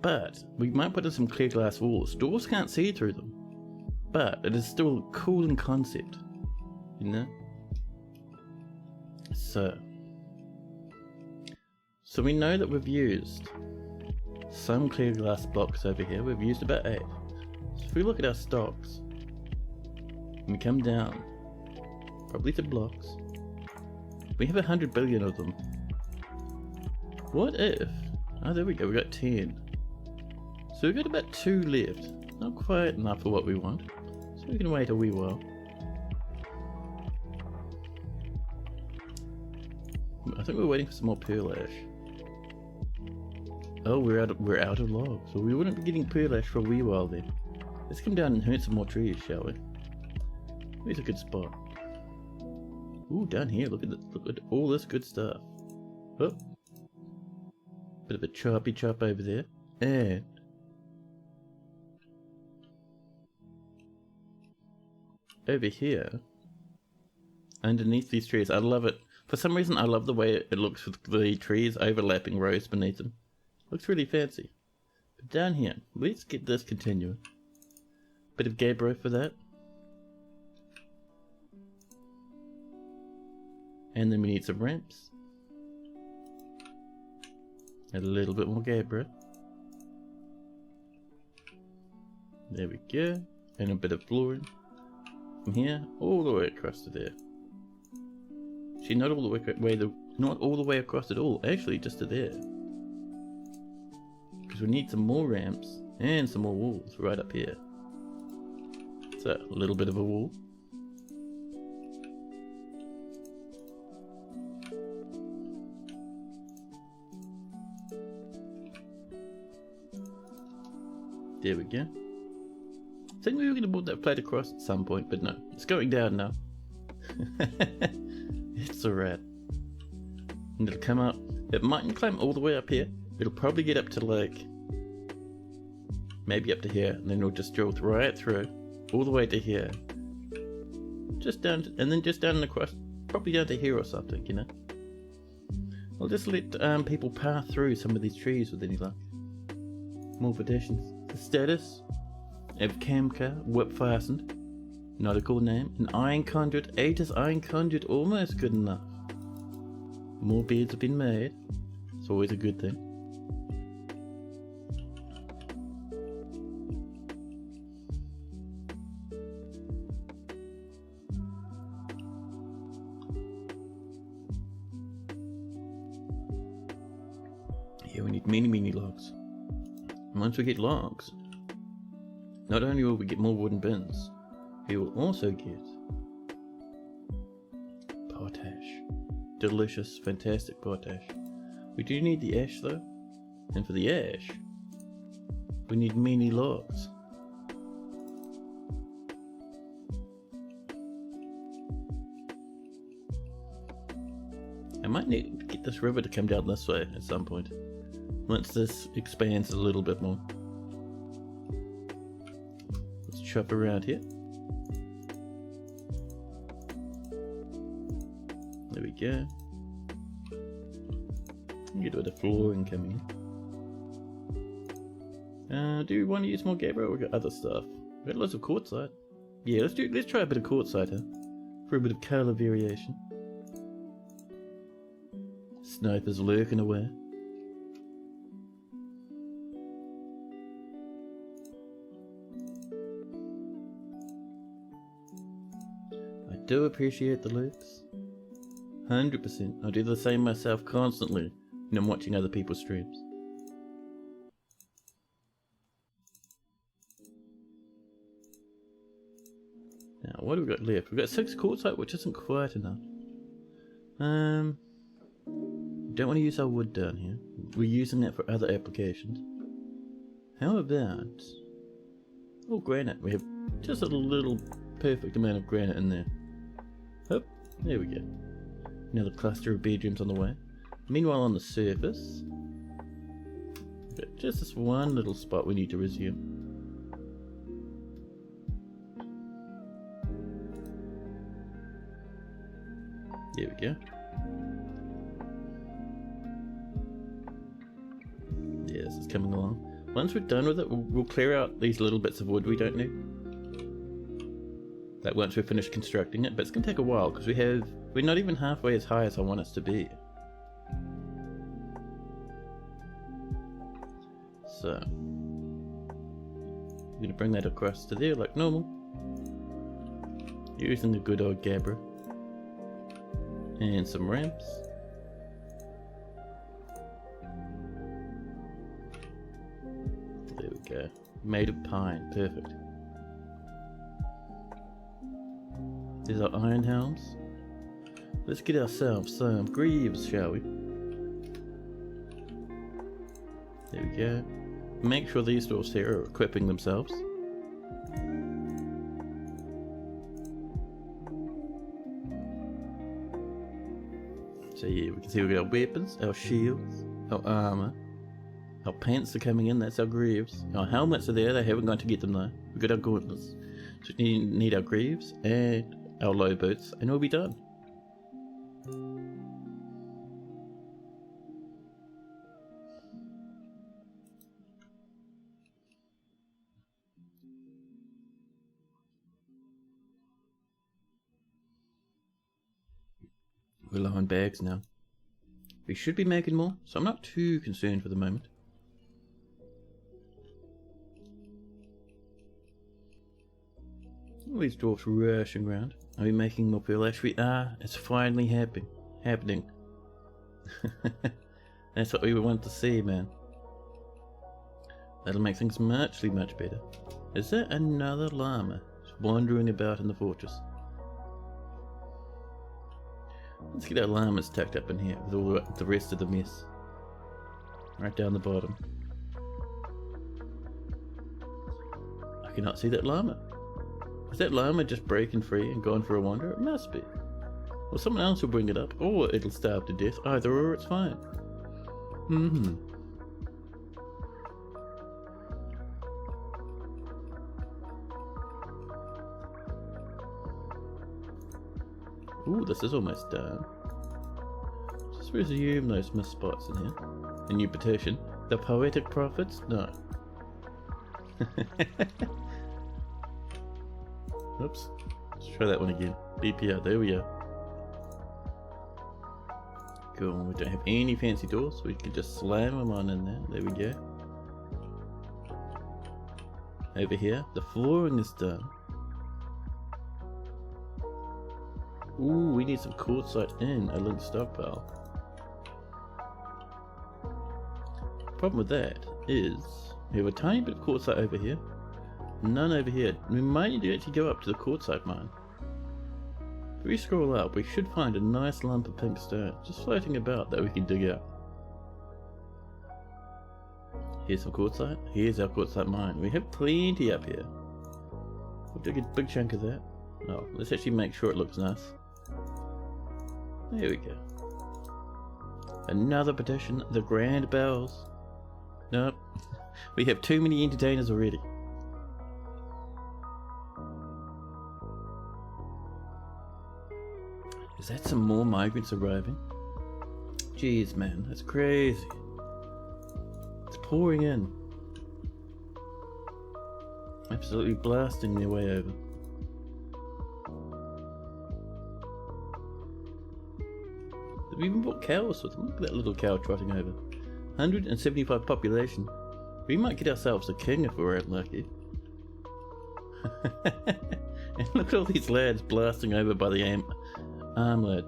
But we might put in some clear glass walls. Dwarves can't see through them, but it is still a cool in concept, you know? So we know that we've used some clear glass blocks over here. We've used about 8. So if we look at our stocks, and we come down, probably to blocks, we have 100 billion of them. What if, oh there we go, we got 10. So we've got about 2 left. Not quite enough for what we want, so we can wait a wee while. I think we're waiting for some more pearl ash. Oh, we're out of logs, so we wouldn't be getting pearl ash for a wee while then. Let's come down and hurt some more trees, shall we? Where's a good spot? Ooh, down here, look at all this good stuff. Oh, bit of a choppy chop over there, and over here, underneath these trees. I love it. For some reason, I love the way it looks with the trees overlapping rows beneath them. Looks really fancy. But down here, let's get this continuing. Bit of gabbro for that. And then we need some ramps. A little bit more gabbro. There we go. And a bit of flooring. From here, all the way across to there. Actually, not all the way across at all. Actually, just to there. Because we need some more ramps and some more walls right up here. So, a little bit of a wall. There we go. I think we were going to build that plate across at some point, but no. It's going down now. It's a rat. And it'll come up. It mightn't climb all the way up here. It'll probably get up to like, maybe up to here, and then it'll just drill right through, all the way to here. Just down, and then just down and across, probably down to here or something, you know. I'll just let people pass through some of these trees with any luck. More additions. The status of Camcar, whip fastened. Not a cool name. An iron conduit, 8 is iron conduit, almost good enough. More beds have been made. It's always a good thing. Yeah, we need many logs. Once we get logs, not only will we get more wooden bins, we will also get potash. Delicious, fantastic potash. We do need the ash though, and for the ash, we need many logs. I might need to get this river to come down this way at some point. Once this expands a little bit more. Let's chop around here. There we go. Get rid of the flooring coming in. Do we want to use more Gabriel or we got other stuff? We got lots of quartzite. Yeah, let's try a bit of quartzite, huh? For a bit of colour variation. Sniper's lurking away. I do appreciate the lurks. 100%. I do the same myself constantly when I'm watching other people's streams. Now, what have we got left? We've got 6 quartzite, which isn't quite enough. Don't want to use our wood down here. We're using that for other applications. How about... oh, granite. We have just a little perfect amount of granite in there. Hop, there we go. Another cluster of bedrooms on the way. Meanwhile, on the surface, we've got just this one little spot we need to resume. There we go. Yeah, this is coming along. Once we're done with it, we'll clear out these little bits of wood we don't need. Like once we've finished constructing it, but it's going to take a while because we're not even halfway as high as I want us to be. So, I'm going to bring that across to there like normal. Using the good old Gabra. And some ramps. There we go. Made of pine. Perfect. There's our iron helms. Let's get ourselves some greaves, shall we? There we go. Make sure these doors here are equipping themselves. So yeah, we can see we've got our weapons, our shields, our armour, our pants are coming in, that's our greaves. Our helmets are there, they haven't gone to get them though. We've got our gauntlets. So we need our greaves and our low boots, and we'll be done. We're low on bags now. We should be making more, so I'm not too concerned for the moment. All these dwarfs rushing around. Are we making more pearl ash? We are. It's finally happening. That's what we want to see, man. That'll make things much better. Is there another llama just wandering about in the fortress? Let's get our llamas tucked up in here with all the rest of the mess. Right down the bottom. I cannot see that llama. Is that llama just breaking free and gone for a wander? It must be. Well, someone else will bring it up, or it'll starve to death. Either or, it's fine. Ooh, this is almost done. Just resume those missed spots in here. A new petition. The poetic prophets? No. Oops. Let's try that one again. BPR, there we are. Cool, we don't have any fancy doors, so we can just slam them on in there. There we go. Over here, the flooring is done. Ooh, we need some quartzite in a linked stockpile. Problem with that is we have a tiny bit of quartzite over here, none over here. We might need to actually go up to the quartzite mine. If we scroll up, we should find a nice lump of pink stone just floating about that we can dig out. Here's some quartzite. Here's our quartzite mine. We have plenty up here. We'll dig a big chunk of that. Oh, let's actually make sure it looks nice. There we go. Another petition, the grand bells. Nope, we have too many entertainers already. Is that some more migrants arriving? Jeez, man, that's crazy. It's pouring in. Absolutely blasting their way over. They've even brought cows with them. Look at that little cow trotting over. 175 population. We might get ourselves a king if we're lucky. And look at all these lads blasting over by the arm lad.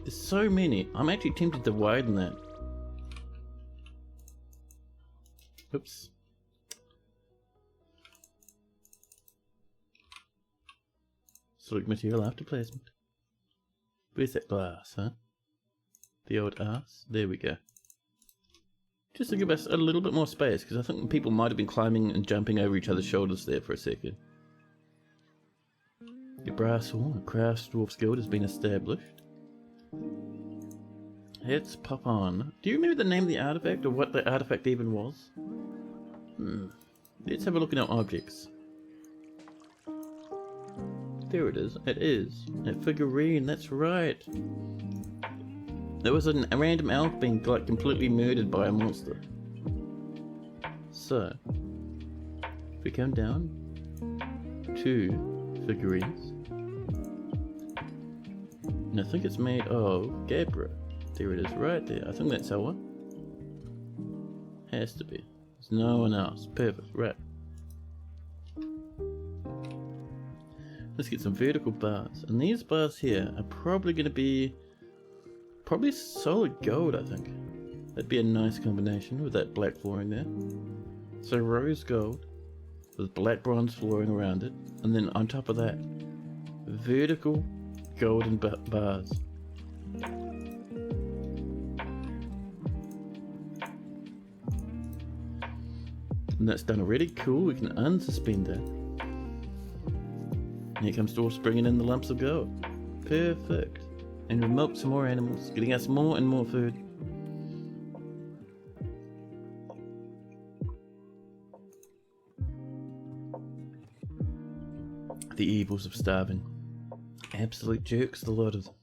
There's so many. I'm actually tempted to widen that. Oops. Select material after placement. Where's that glass, huh? The old ass. There we go. Just to give us a little bit more space, because I think people might have been climbing and jumping over each other's shoulders there for a second. The brass hall, a craft dwarf's guild has been established. Let's pop on. Do you remember the name of the artifact, or what the artifact even was? Let's have a look at our objects. There it is. It is. A figurine, that's right. There was a random elf being like completely murdered by a monster. So, if we come down to figurines, and I think it's made of Gabra. There it is, right there. I think that's our one. Has to be. There's no one else. Perfect, right. Let's get some vertical bars. And these bars here are probably going to be probably solid gold, I think. That'd be a nice combination with that black flooring there. So rose gold with black bronze flooring around it. And then on top of that, vertical golden bars. And that's done already. Cool, we can unsuspend that. And here comes Dwarfs bringing in the lumps of gold. Perfect. And we milk some more animals, getting us more and more food. The evils of starving. Absolute jerks, the lot of them.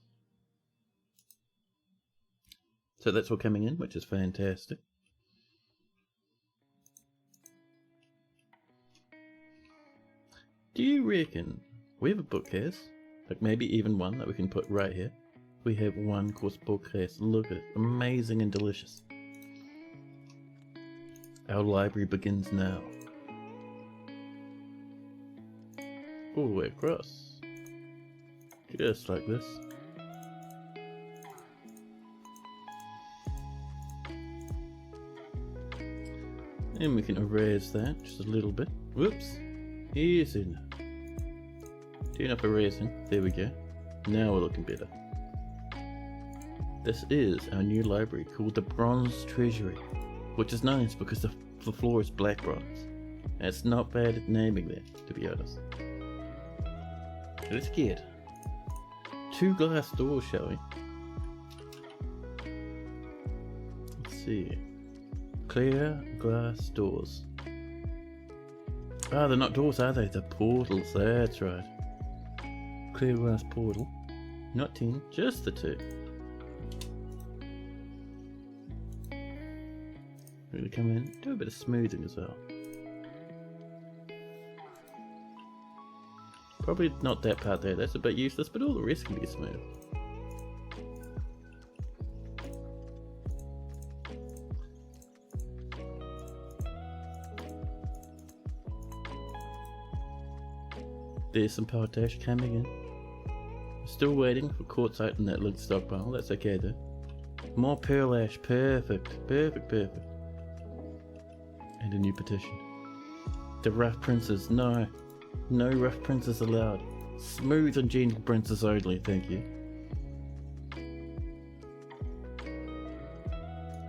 So that's all coming in, which is fantastic. Do you reckon we have a bookcase? Like maybe even one that we can put right here. We have one course bookcase. Look at it. Amazing and delicious. Our library begins now. All the way across. Just like this. And we can erase that just a little bit. Whoops. Easy now. Turn up erasing. There we go. Now we're looking better. This is our new library called the Bronze Treasury, which is nice because the floor is black bronze. And it's not bad at naming that, to be honest. Let's get 2 glass doors, shall we? Let's see. Clear glass doors. Ah, they're not doors, are they? They're portals, that's right. Clear glass portal. Not 10, just the 2. We're going to come in, do a bit of smoothing as well. Probably not that part there, that's a bit useless, but all the rest can be smooth. There's some potash coming in. Still waiting for quartzite in that lid stockpile, that's okay though. More pearl ash, perfect, perfect, perfect. And a new petition. The rough princes, no. No rough princes allowed. Smooth and gentle princes only, thank you.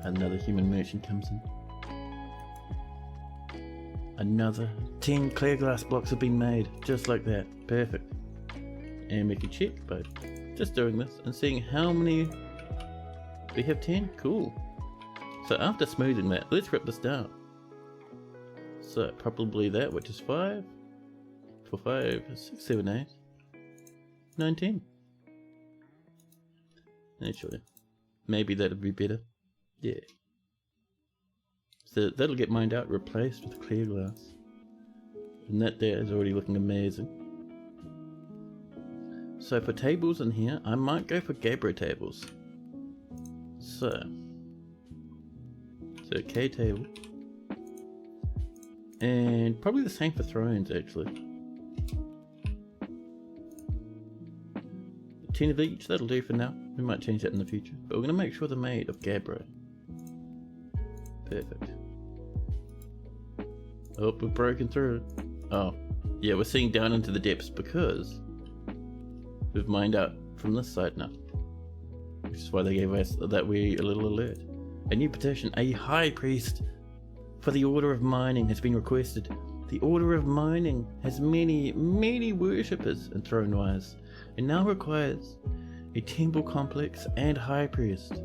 Another human merchant comes in. Another 10 clear glass blocks have been made, just like that. Perfect. And we can check by just doing this and seeing how many we have. 10? Cool. So after smoothing that, let's rip this down. So probably that, which is 5, 4, 5, 6, 7, 8, 9, 10. Actually, maybe that'd be better. Yeah. So that'll get mined out, replaced with clear glass. And that there is already looking amazing. So for tables in here, I might go for Gabbro tables. So K table. And probably the same for thrones actually. 10 of each, that'll do for now. We might change that in the future. But we're going to make sure they're made of Gabbro. Perfect. Oh, we've broken through. Oh, yeah, we're seeing down into the depths because we've mined out from this side now. Which is why they gave us that wee little alert. A new petition. A high priest for the Order of Mining has been requested. The Order of Mining has many, many worshippers in Thrownwire, and now requires a temple complex and high priest.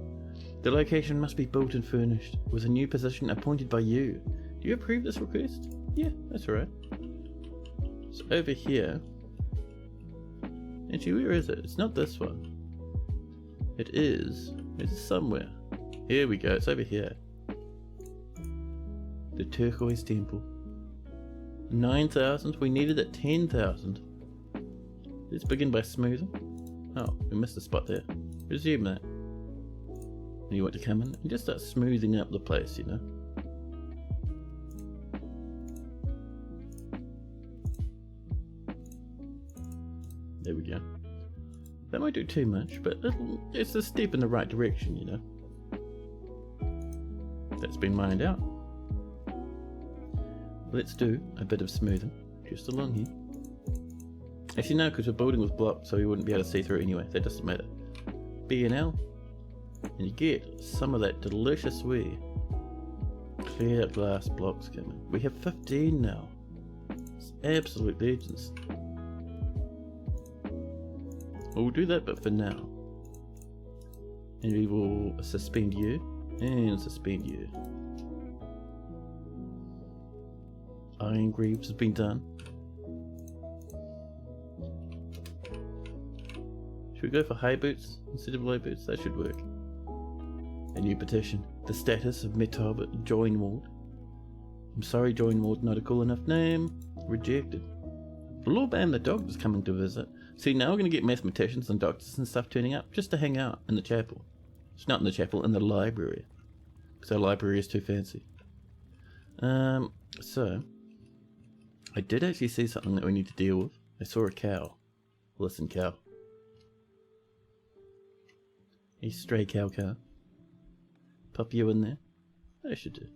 The location must be built and furnished, with a new position appointed by you. Do you approve this request? Yeah, that's alright. So over here... Actually, where is it? It's not this one. It is... It's somewhere. Here we go, it's over here. The Turquoise Temple. 9,000, we needed at 10,000. Let's begin by smoothing. Oh, we missed a spot there. Resume that. And you want to come in and just start smoothing up the place, you know. There we go. That might do too much, but it's a step in the right direction, you know. That's been mined out. Let's do a bit of smoothing, just along here. Actually no, because we're building with blocks, so we wouldn't be able to see through anyway, that doesn't matter. B and L, and you get some of that delicious wee clear glass blocks coming. We have 15 now. It's absolute legends. We'll do that bit for now. And we will suspend you, and suspend you. Iron Greaves has been done. Should we go for high boots instead of low boots? That should work. A new petition. The status of Metob Join Ward. I'm sorry, Join Ward, not a cool enough name. Rejected. Blawbam the dog is coming to visit. See, now we're going to get mathematicians and doctors and stuff turning up just to hang out in the chapel. It's not in the chapel, in the library. Because our library is too fancy. So... I did actually see something that we need to deal with. I saw a cow. Listen, cow. A stray cow car. Pop you in there. I should do.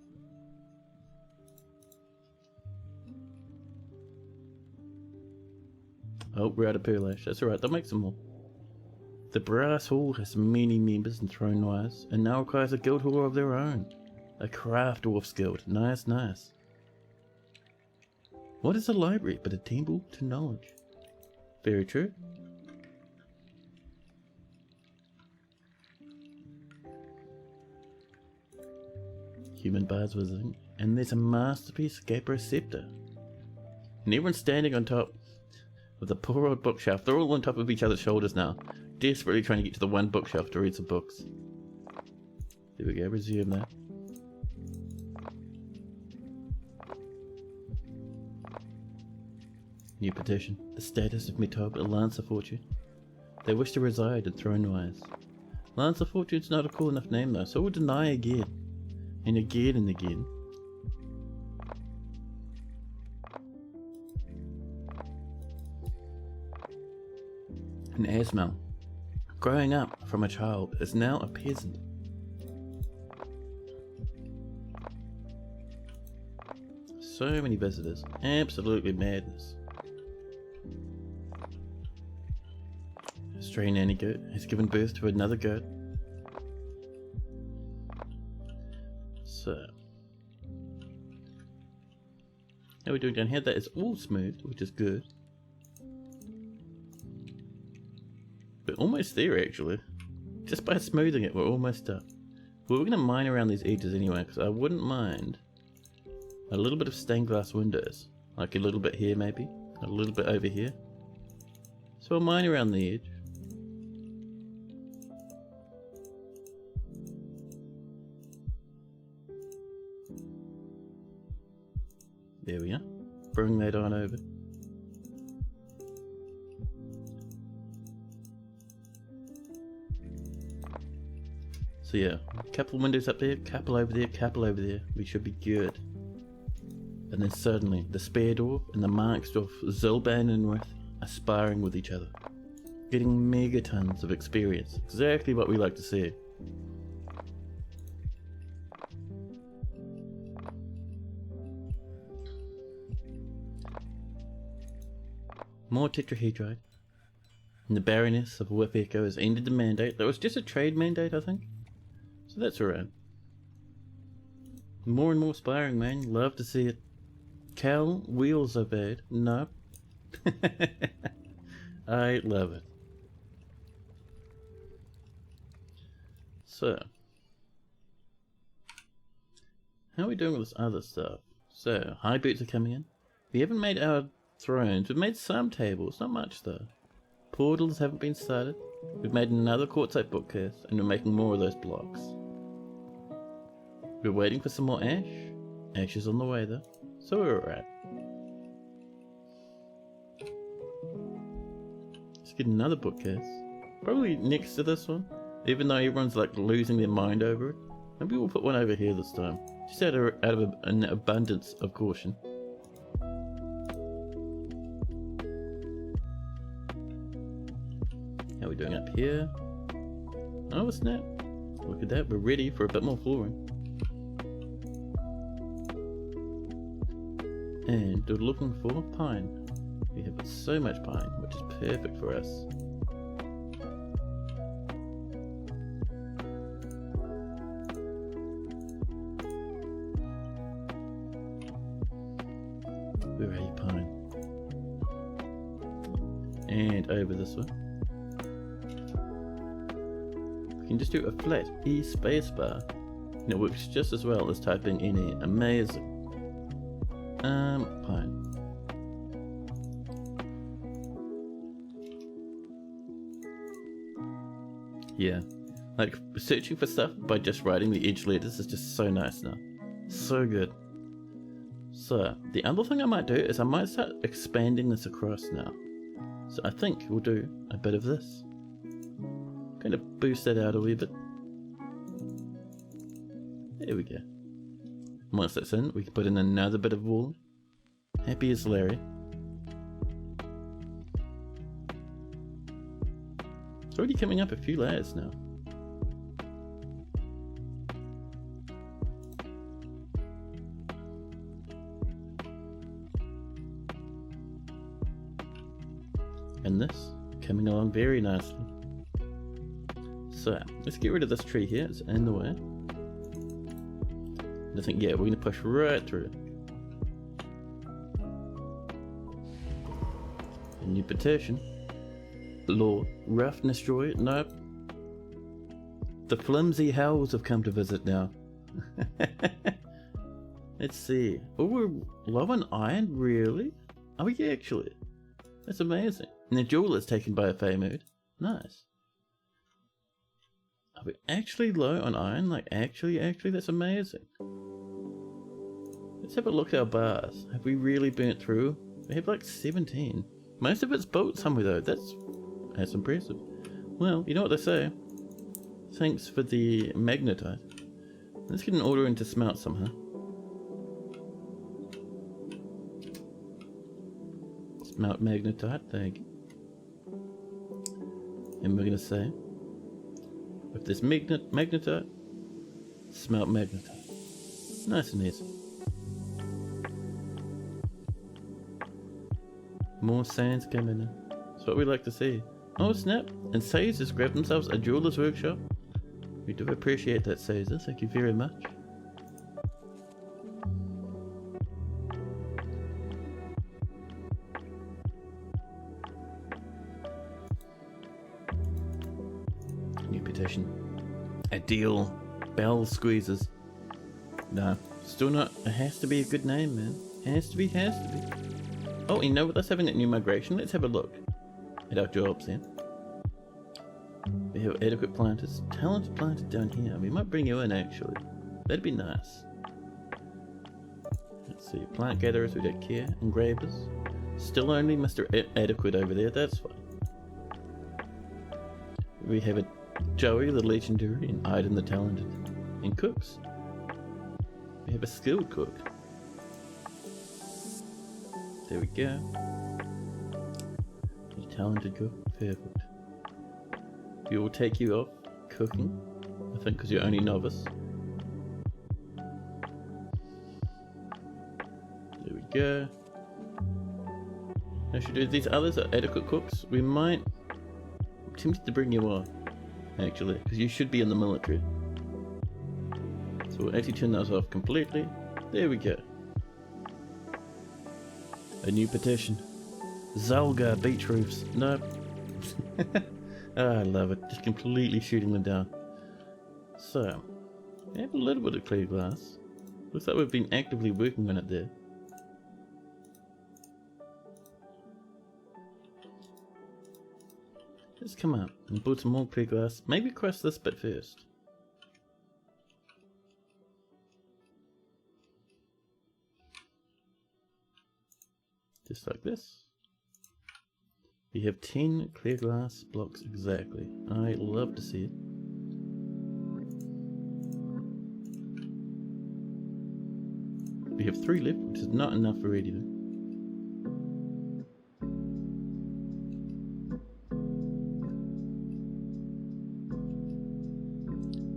Oh, we're out of pearlash. That's alright, they'll make some more. The Brass Hall has many members in Thrownwire, and now requires a guild hall of their own. A Craft Dwarfs Guild. Nice, nice. What is a library but a temple to knowledge? Very true. Human bards visiting, and there's a masterpiece Gabbro scepter. And everyone's standing on top of the poor old bookshelf. They're all on top of each other's shoulders now, desperately trying to get to the one bookshelf to read some books. There we go, resume that. New petition. The status of Metob a Lance of Fortune. They wish to reside in Thrownwire. Lance of Fortune's not a cool enough name though, so we'll deny again. And again and again. And Asmal, growing up from a child, is now a peasant. So many visitors. Absolutely madness. A stray nanny goat has given birth to another goat. So, how are we doing down here? That is all smooth, which is good. We're almost there actually. Just by smoothing it, we're almost up. Well, we're going to mine around these edges anyway, because I wouldn't mind a little bit of stained glass windows. Like a little bit here maybe, a little bit over here. So we'll mine around the edge. There we are. Bring that on over. So yeah, a couple of windows up there, couple over there, couple over there. We should be good. And then suddenly, the Speardorf and the Marksdorf Zilban and Rith are sparring with each other, getting megatons of experience. Exactly what we like to see. More tetrahedrite. And the Baroness of Whip Echo has ended the mandate. That was just a trade mandate, I think. So that's alright. More and more sparring, man. Love to see it. Cal, wheels are bad. No. I love it. So, how are we doing with this other stuff? So, high boots are coming in. We haven't made our thrones. We've made some tables, not much though. Portals haven't been started. We've made another quartzite bookcase, and we're making more of those blocks. We're waiting for some more ash. Ash is on the way though, so we're alright. Let's get another bookcase. Probably next to this one, even though everyone's like losing their mind over it. Maybe we'll put one over here this time, just out of an abundance of caution. How are we doing up here? Oh snap! Look at that, we're ready for a bit more flooring. And we're looking for pine. We have so much pine, which is perfect for us. Where are you, pine? And over this way. We can just do a flat E spacebar, and it works just as well as typing NE. Amazing. Pine. Yeah, like searching for stuff by just writing the edge letters is just so nice now. So good. So, the other thing I might do is I might start expanding this across now. So I think we'll do a bit of this. Kind of boost that out a wee bit. There we go. Once that's in, we can put in another bit of wool. Happy as Larry. It's already coming up a few layers now. And this coming along very nicely. So let's get rid of this tree here, it's in the way. And I think, yeah, we're going to push right through. A new petition. Lord, roughness joy, nope. The flimsy howls have come to visit now. Let's see. Oh, we're low on iron, really? Are we actually? That's amazing. And the jewel is taken by a Fey mood. Nice. Are we actually low on iron? Like, actually, that's amazing. Let's have a look at our bars. Have we really burnt through? We have like 17. Most of it's built somewhere though. That's impressive. Well, you know what they say. Thanks for the magnetite. Let's get an order into smelt somehow. Smelt magnetite, thank you. And we're going to say, with this magnetite, smelt magnetite. Nice and easy. More sands coming in. That's what we like to see. Oh snap! And Sage just grabbed themselves a jeweler's workshop. We do appreciate that, Caesar. Thank you very much. New petition. Ideal bell squeezers. No, still not. It has to be a good name, man. Has to be. Oh, you know what? Let's have a new migration. Let's have a look at our jobs here. We have adequate planters. Talented planter down here. We might bring you in actually. That'd be nice. Let's see, plant gatherers who don't care, engravers. Still only Mr. Adequate over there, that's fine. We have a Joey the legendary and Aiden the talented. And cooks. We have a skilled cook. There we go. A talented cook, perfect. We will take you off cooking, I think because you're only novice. There we go. Now should we do these others are adequate cooks? We might... I'm tempted to bring you on, actually, because you should be in the military. So we'll actually turn those off completely. There we go. A new petition. Zalga beach roofs. Nope. Oh, I love it. Just completely shooting them down. So, we have a little bit of clear glass. Looks like we've been actively working on it there. Let's come up and build some more clear glass. Maybe across this bit first. Just like this. We have 10 clear glass blocks exactly. I love to see it. We have 3 left, which is not enough already though.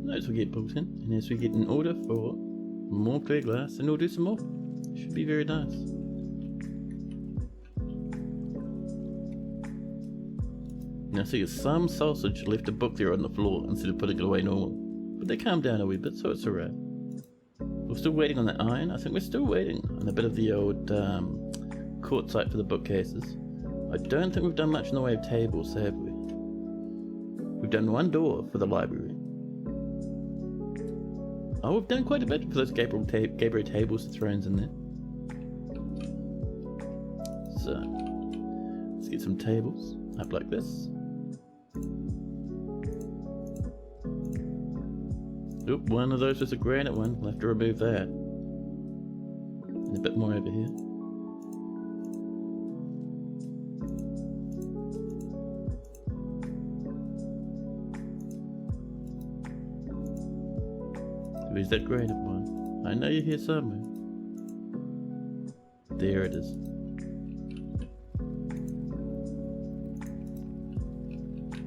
Those will get built in, and as we get an order for more clear glass, then we'll do some more. Should be very nice. Now see, some sausage left a book there on the floor instead of putting it away normal. But they calmed down a wee bit, so it's alright. We're still waiting on the iron. I think we're still waiting on a bit of the old quartzite for the bookcases. I don't think we've done much in the way of tables, have we? We've done one door for the library. Oh, we've done quite a bit for those Gabriel tables and thrones in there. So, let's get some tables up like this. Oop, one of those was a granite one. We'll have to remove that. And a bit more over here. Where's that granite one? I know you're here somewhere. There it is.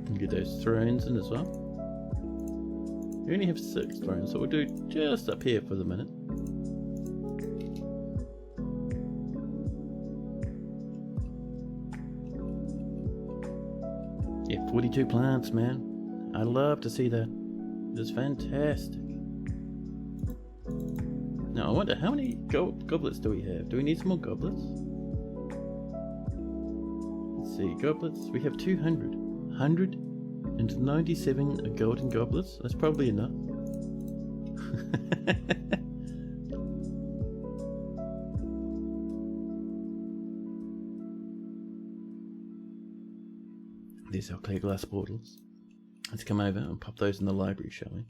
And get those thrones in as well. We only have 6 thrones, so we'll do just up here for the minute. Yeah, 42 plants, man. I love to see that. It is fantastic. Now I wonder, how many goblets do we have? Do we need some more goblets? Let's see, goblets. We have 200. 197 golden goblets. That's probably enough. There's our clear glass portals. Let's come over and pop those in the library, shall we?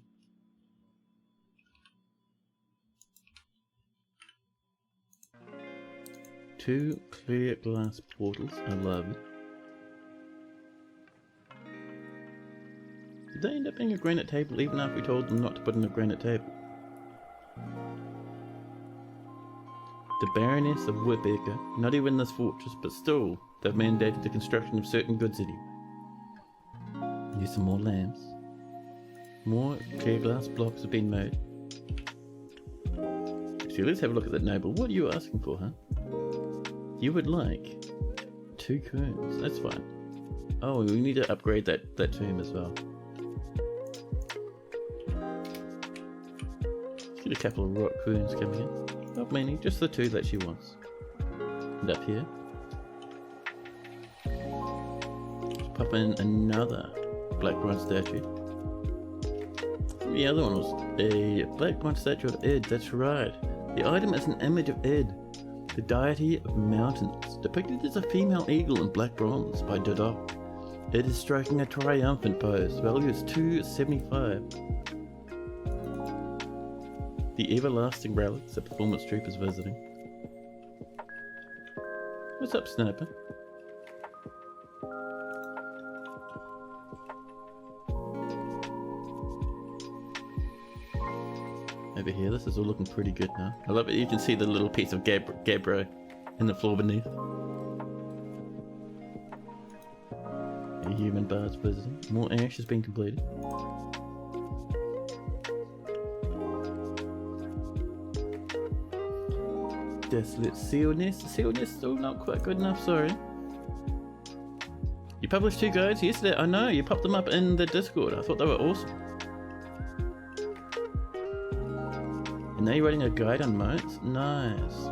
Two clear glass portals. I love it. Did they end up being a granite table even after we told them not to put in a granite table? The Baroness of Whipacre, not even this fortress, but still, they've mandated the construction of certain goods anyway. Here's some more lamps. More clear glass blocks have been made. Actually, let's have a look at that noble. What are you asking for, huh? You would like 2 coons. That's fine. Oh, we need to upgrade that tomb as well. Let's get a couple of rock coons coming in. Not many, just the 2 that she wants. And up here, let's pop in another black bronze statue. The other one was a black bronze statue of Ed. That's right. The item is an image of Ed, the deity of mountains, depicted as a female eagle in black bronze by Dodok. It is striking a triumphant pose. Value is 275. The everlasting relics, the performance troop is visiting. What's up, Sniper? Over here, this is all looking pretty good now. I love it. You can see the little piece of gabbro in the floor beneath. A human bard's visiting. More ash has been completed. Desolate seal nest. The seal nest still not quite good enough, sorry. You published 2 guides yesterday. I know, you popped them up in the Discord. I thought they were awesome. And now you're writing a guide on moats? Nice.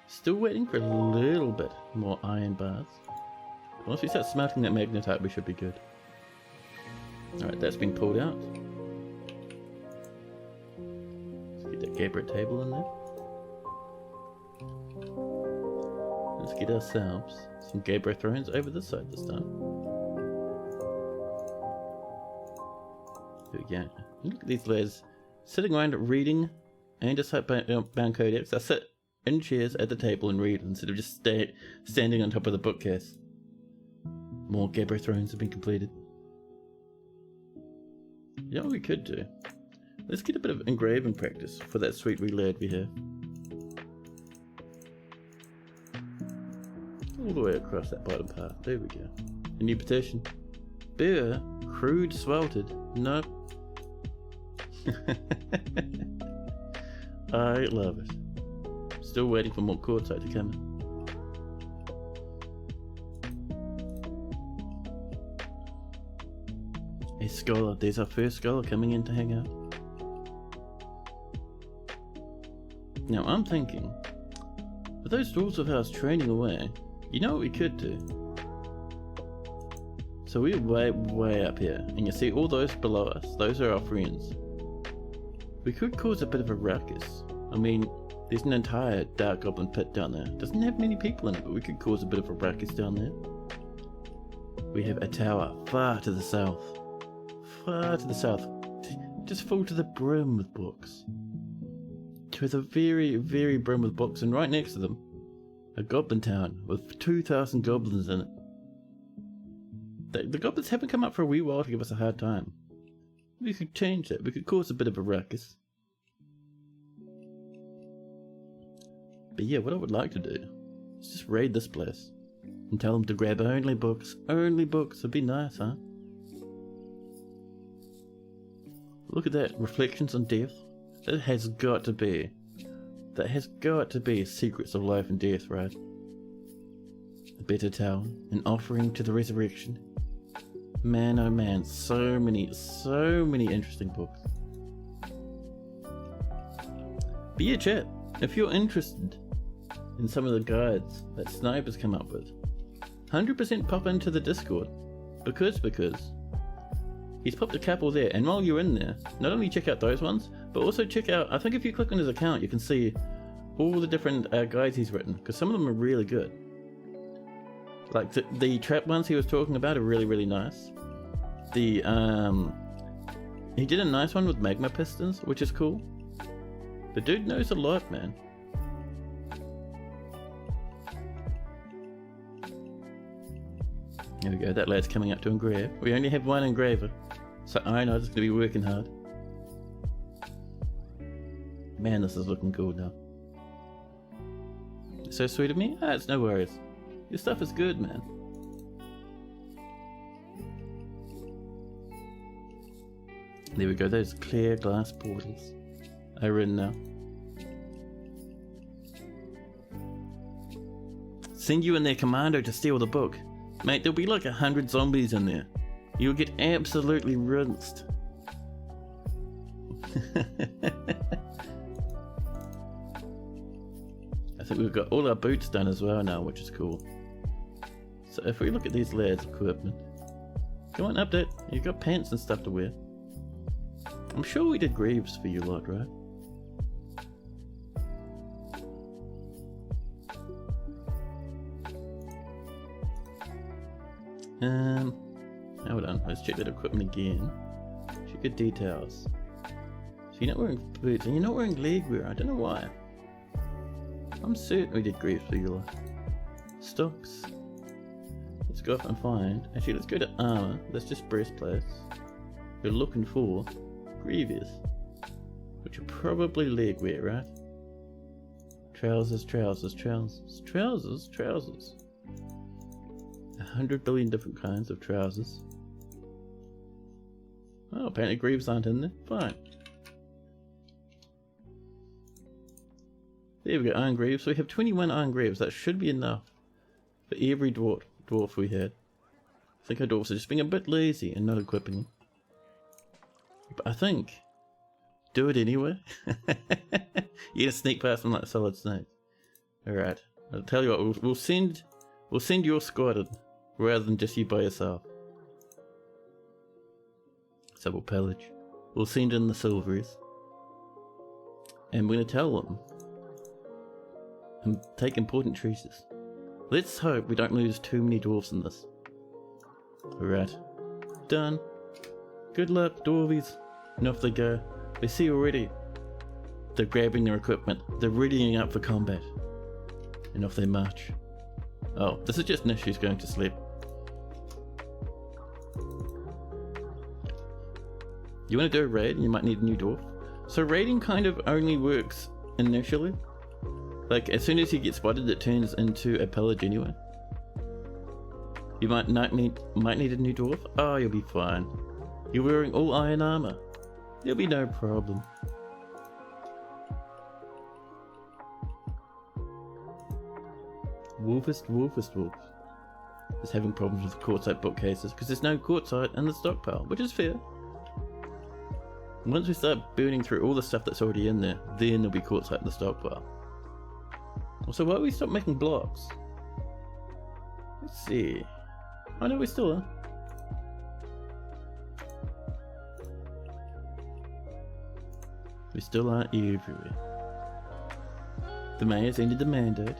Still waiting for a little bit more iron bars. Once we start smelting that magnetite, we should be good. Alright, that's been pulled out. Let's get that Gabriel table in there. Let's get ourselves some Gabriel thrones over this side this time. There we go. Look at these lads sitting around reading Andesite bound codex. I sit in chairs at the table and read instead of just standing on top of the bookcase. More Gabriel thrones have been completed. You know what we could do? Let's get a bit of engraving practice for that sweet wee lad we have. All the way across that bottom part. There we go. A new petition. Beer, crude sweltered. Nope. I love it. Still waiting for more quartzite to come in. A scholar. There's our first scholar coming in to hang out. Now I'm thinking, with those dwarves of ours training away, you know what we could do? So we're way up here, and you see all those below us, those are our friends. We could cause a bit of a ruckus. I mean, there's an entire dark goblin pit down there. Doesn't have many people in it, but we could cause a bit of a ruckus down there. We have a tower far to the south. Far to the south. Just full to the brim with books. To the very, very brim with books, and right next to them, a goblin town with 2,000 goblins in it. The goblins haven't come up for a wee while to give us a hard time. We could change that. We could cause a bit of a ruckus. But yeah, what I would like to do is just raid this place and tell them to grab only books. Only books. It'd be nice, huh? Look at that. Reflections on Death. That has got to be Secrets of Life and Death, right? A Better Tower. An Offering to the Resurrection. Man, oh man. So many interesting books. But yeah, chat. If you're interested in some of the guides that Sniper's come up with, 100% pop into the Discord. Because he's popped a couple there, and while you're in there, not only check out those ones, but also check out, I think if you click on his account, you can see all the different guides he's written, because some of them are really good. Like the trap ones he was talking about are really nice. He did a nice one with magma pistons, which is cool. The dude knows a lot, man. There we go, that lad's coming up to engrave. We only have one engraver, so I know it's going to be working hard. Man, this is looking cool now. So sweet of me? Ah, it's no worries. Your stuff is good, man. There we go, those clear glass portals are in now. Send you and their commando to steal the book. Mate, there'll be like 100 zombies in there. You'll get absolutely rinsed. I think we've got all our boots done as well now, which is cool. So if we look at these lads' equipment, come on, update. You've got pants and stuff to wear. I'm sure we did greaves for you lot, right? Hold on, let's check that equipment again. Good details. So you're not wearing boots and you're not wearing leg wear. I don't know why. I'm certain we did griefs regular. Stocks. Let's go off and find. Actually, let's go to armor. That's just breastplates. We're looking for greaves, which are probably leg wear, right? Trousers, trousers, trousers, trousers, trousers. 100 billion different kinds of trousers. Oh, apparently greaves aren't in there. Fine. There we go, iron greaves. So we have 21 iron greaves. That should be enough for every dwarf we had. I think our dwarves are just being a bit lazy and not equipping them. But I think, do it anyway. You're gonna sneak past them like solid snakes. Alright, I'll tell you what, we'll send your squad in, rather than just you by yourself. So we'll pillage. We'll send in the silveries. And we're gonna tell them and take important treasures. Let's hope we don't lose too many dwarves in this. Alright. Done. Good luck, dwarvies. And off they go. We see already. They're grabbing their equipment. They're readying up for combat. And off they march. Oh, this is just Nish who's going to sleep. You want to do a raid and you might need a new dwarf. So raiding kind of only works initially. Like, as soon as you get spotted, it turns into a pillage anyway. You might need a new dwarf. Oh, you'll be fine. You're wearing all iron armor. There'll be no problem. Wolfist. Is having problems with quartzite bookcases because there's no quartzite in the stockpile, which is fair. Once we start burning through all the stuff that's already in there, then there'll be quartzite in the stockpile. Also, why don't we stop making blocks? Let's see. Oh no, we still are. We still are everywhere. The mayor's ended the mandate.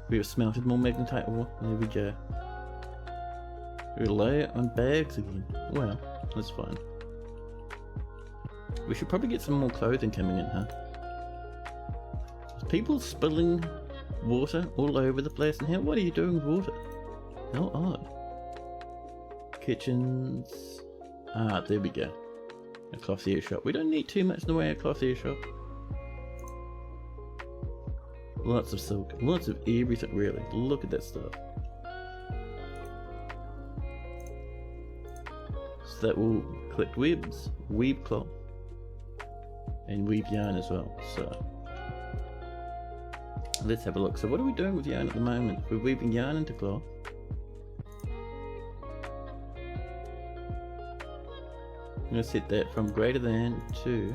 We have smelted more magnetite ore. There we go. We rely on bags again. Well, that's fine. We should probably get some more clothing coming in, huh? People spilling water all over the place in here. What are you doing with water? How odd. Kitchens. Ah, there we go. A clothier shop. We don't need too much in the way of a clothier shop. Lots of silk. Lots of everything, really. Look at that stuff. So that will collect webs, weave cloth, and weave yarn as well. So let's have a look. So what are we doing with yarn at the moment? We're weaving yarn into cloth. I'm going to set that from greater than to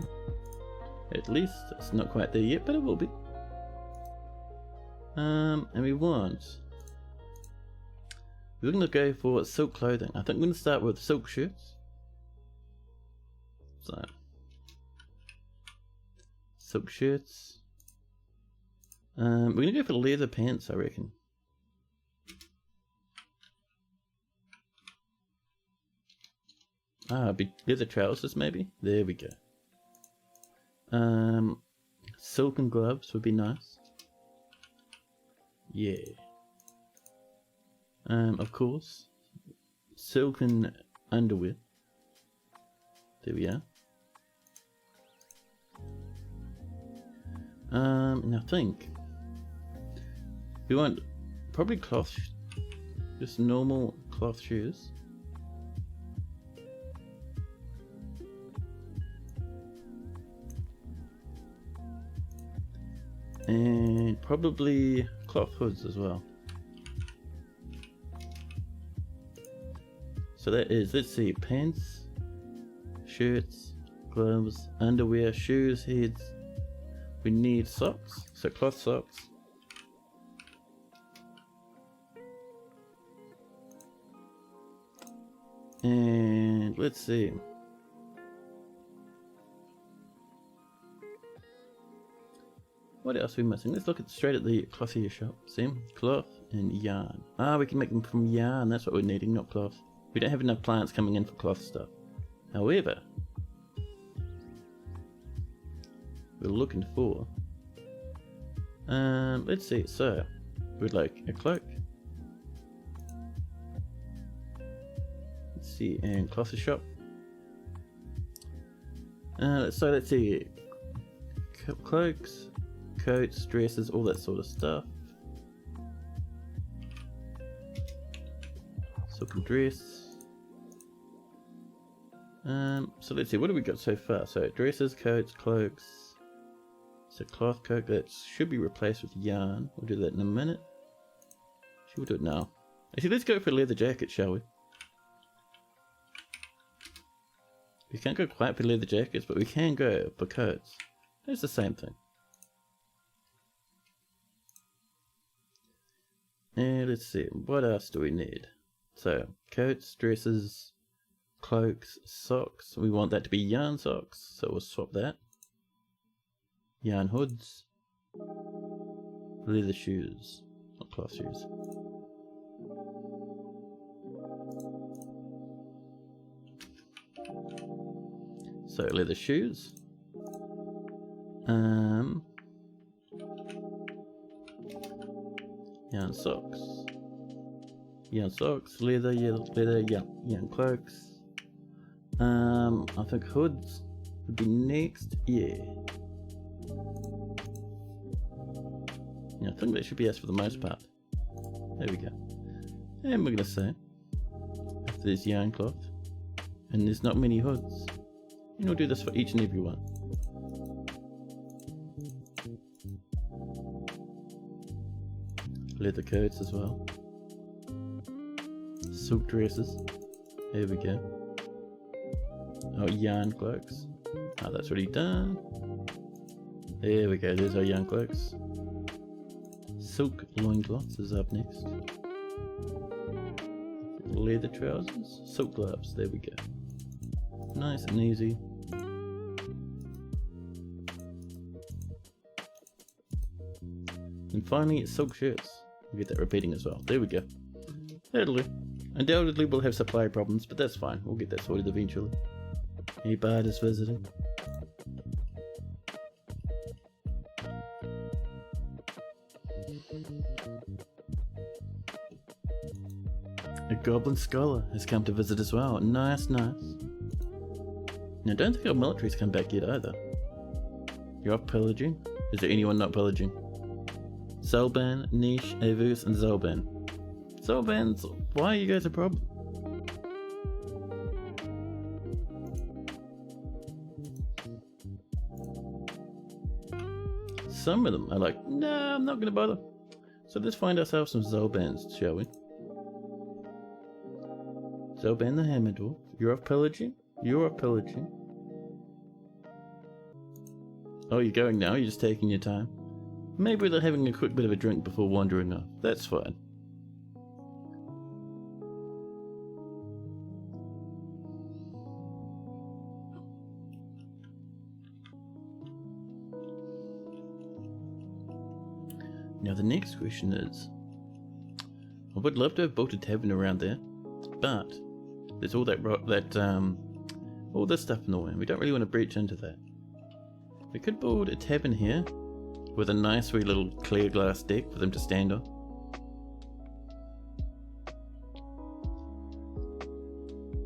at least. It's not quite there yet, but it will be. And we're going to go for silk clothing. I think we're going to start with silk shirts. So silk shirts. We're going to go for leather pants, I reckon. Leather trousers maybe? There we go. Silken gloves would be nice. Yeah. Of course. Silken underwear. There we are. And I think we want probably cloth, just normal cloth shoes. And probably cloth hoods as well. So that is, let's see, pants, shirts, gloves, underwear, shoes, heads. We need socks, so cloth socks. And let's see. What else are we missing? Let's look straight at the clothier shop. See? Cloth and yarn. Ah, we can make them from yarn. That's what we're needing, not cloth. We don't have enough plants coming in for cloth stuff. However, we're looking for, let's see, so we'd like a cloak. Let's see, and cloth shop. So let's see, cloaks, coats, dresses, all that sort of stuff. Silken dress. So let's see, what have we got so far? So dresses, coats, cloaks. So cloth coat, that should be replaced with yarn. We'll do that in a minute. We'll do it now. Actually, let's go for leather jacket, shall we? We can't go quite for leather jackets, but we can go for coats. It's the same thing. And let's see, what else do we need? So, coats, dresses, cloaks, socks. We want that to be yarn socks, so we'll swap that. Yarn hoods. Leather shoes, not cloth shoes. So leather shoes. Yarn socks. Yarn socks, leather, yarn cloaks. I think hoods would be next. Yeah, I think that should be us for the most part. There we go. And we're gonna say, if there's yarn cloth, and there's not many hoods, and we'll do this for each and every one. Leather coats as well. Silk dresses. There we go. Oh, yarn cloaks. Oh, that's already done. There we go, there's our yarn cloaks. Silk loincloths is up next. Leather trousers. Silk gloves, there we go. Nice and easy. And finally, silk shirts. We'll get that repeating as well. There we go. That'll do. Undoubtedly we'll have supply problems, but that's fine. We'll get that sorted eventually. Any bard is visiting. A goblin scholar has come to visit as well. Nice, nice. Now, don't think our military's come back yet either. You're off pillaging? Is there anyone not pillaging? Zolban, Niche, Avus, and Zolban. Zolban's, why are you guys a problem? Some of them are like, nah, I'm not gonna bother. So let's find ourselves some Zolbans, shall we? Zolban the Hammer Dwarf, you're off pillaging? You're off pillaging. Oh, you're going now? You're just taking your time? Maybe they're having a quick bit of a drink before wandering off. That's fine. Now the next question is, I would love to have built a tavern around there, but there's all all this stuff in the way. We don't really want to breach into that. We could build a tavern here with a nice wee little clear glass deck for them to stand on.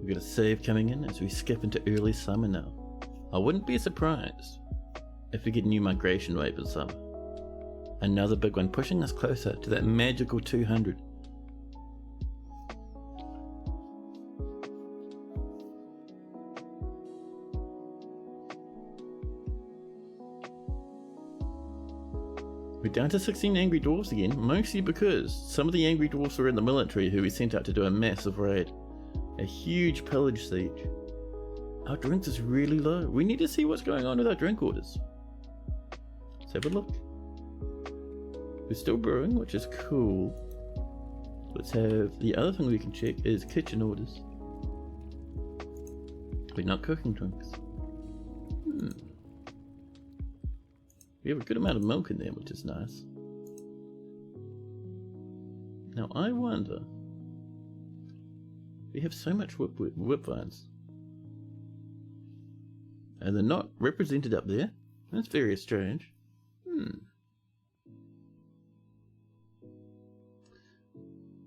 We've got a save coming in as we skip into early summer now. I wouldn't be surprised if we get a new migration wave in summer. Another big one pushing us closer to that magical 200. We're down to 16 angry dwarfs again, mostly because some of the angry dwarfs were in the military who we sent out to do a massive raid. A huge pillage siege. Our drinks is really low. We need to see what's going on with our drink orders. Let's have a look. We're still brewing, which is cool. Let's have, the other thing we can check is kitchen orders. We're not cooking drinks. We have a good amount of milk in there, which is nice. Now I wonder We have so much whip vines. And they're not represented up there. That's very strange.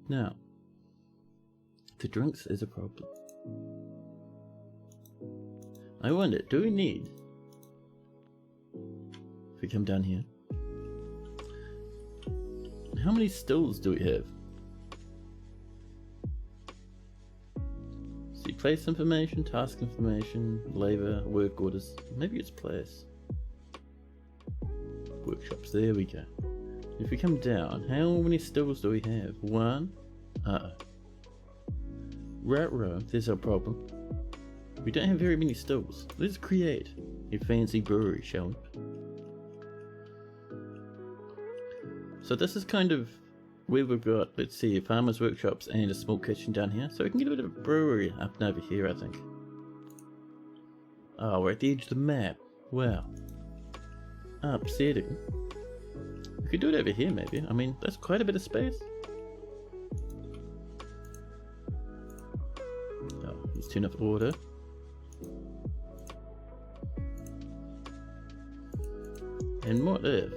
Now, the drinks is a problem. I wonder, do we need... If we come down here... How many stills do we have? See, place information, task information, labor, work orders. Maybe it's place. Workshops, there we go. If we come down, how many stills do we have? One? Right, there's our problem. We don't have very many stills. Let's create a fancy brewery, shall we? So this is kind of where we've got, let's see, farmers' workshops and a small kitchen down here. So we can get a bit of a brewery up and over here, I think. Oh, we're at the edge of the map. Wow. Upsetting. We could do it over here, maybe. I mean, that's quite a bit of space. Oh, let's turn off order. And what if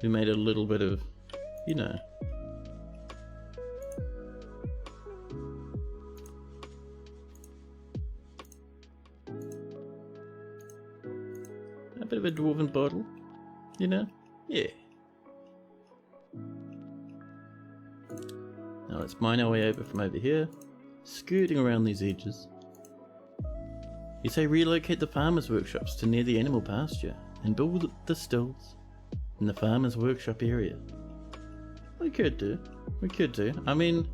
we made a little bit of, you know, a bit of a dwarven bottle, you know? Yeah. Now let's mine our way over from over here, skirting around these edges. You say relocate the farmers' workshops to near the animal pasture and build the stills in the farmers' workshop area. We could do. I mean,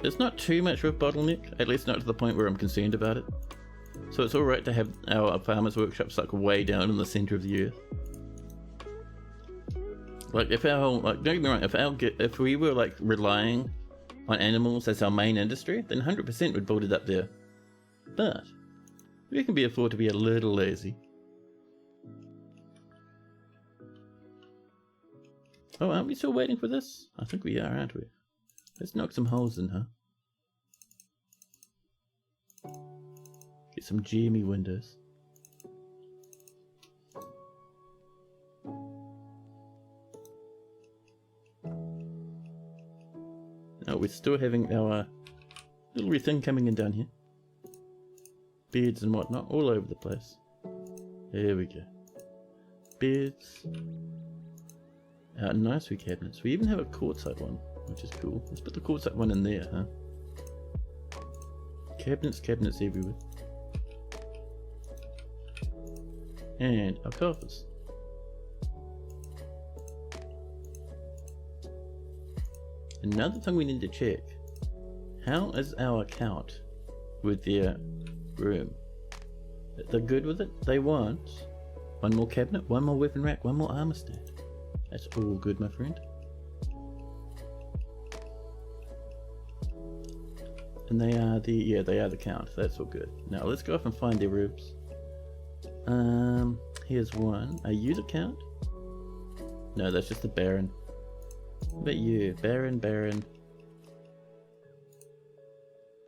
there's not too much of a bottleneck, at least not to the point where I'm concerned about it. So it's alright to have our farmers' workshops like way down in the centre of the earth. Like if our, don't get me wrong, if we were like relying on animals as our main industry, then 100% would build it up there. But we can afford to be a little lazy. Oh, aren't we still waiting for this? I think we are, aren't we? Let's knock some holes in, huh? Get some jammy windows. Oh, we're still having our little thing coming in down here. Beds and whatnot, all over the place. There we go. Beds. Nice cabinets. We even have a quartzite one, which is cool. Let's put the quartzite one in there, huh? Cabinets everywhere. And our coffers. Another thing we need to check. How is our account with their room? They're good with it? They want one more cabinet, one more weapon rack, one more armor stand. That's all good, my friend. And they are the count. That's all good. Now let's go off and find their rooms. Here's one. A user count? No, that's just the Baron. What about you?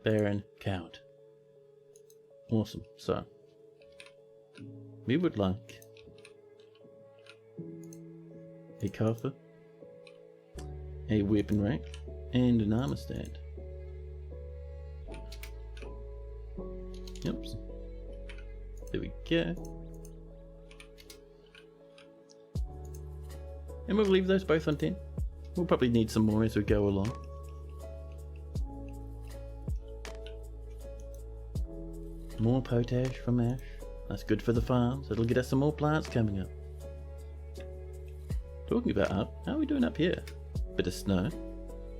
Baron count. Awesome. So we would like a coffer, a weapon rack, and an armor stand. Yep. There we go. And we'll leave those both on 10. We'll probably need some more as we go along. More potash from ash. That's good for the farms. It'll get us some more plants coming up. Talking about up, how are we doing up here? Bit of snow,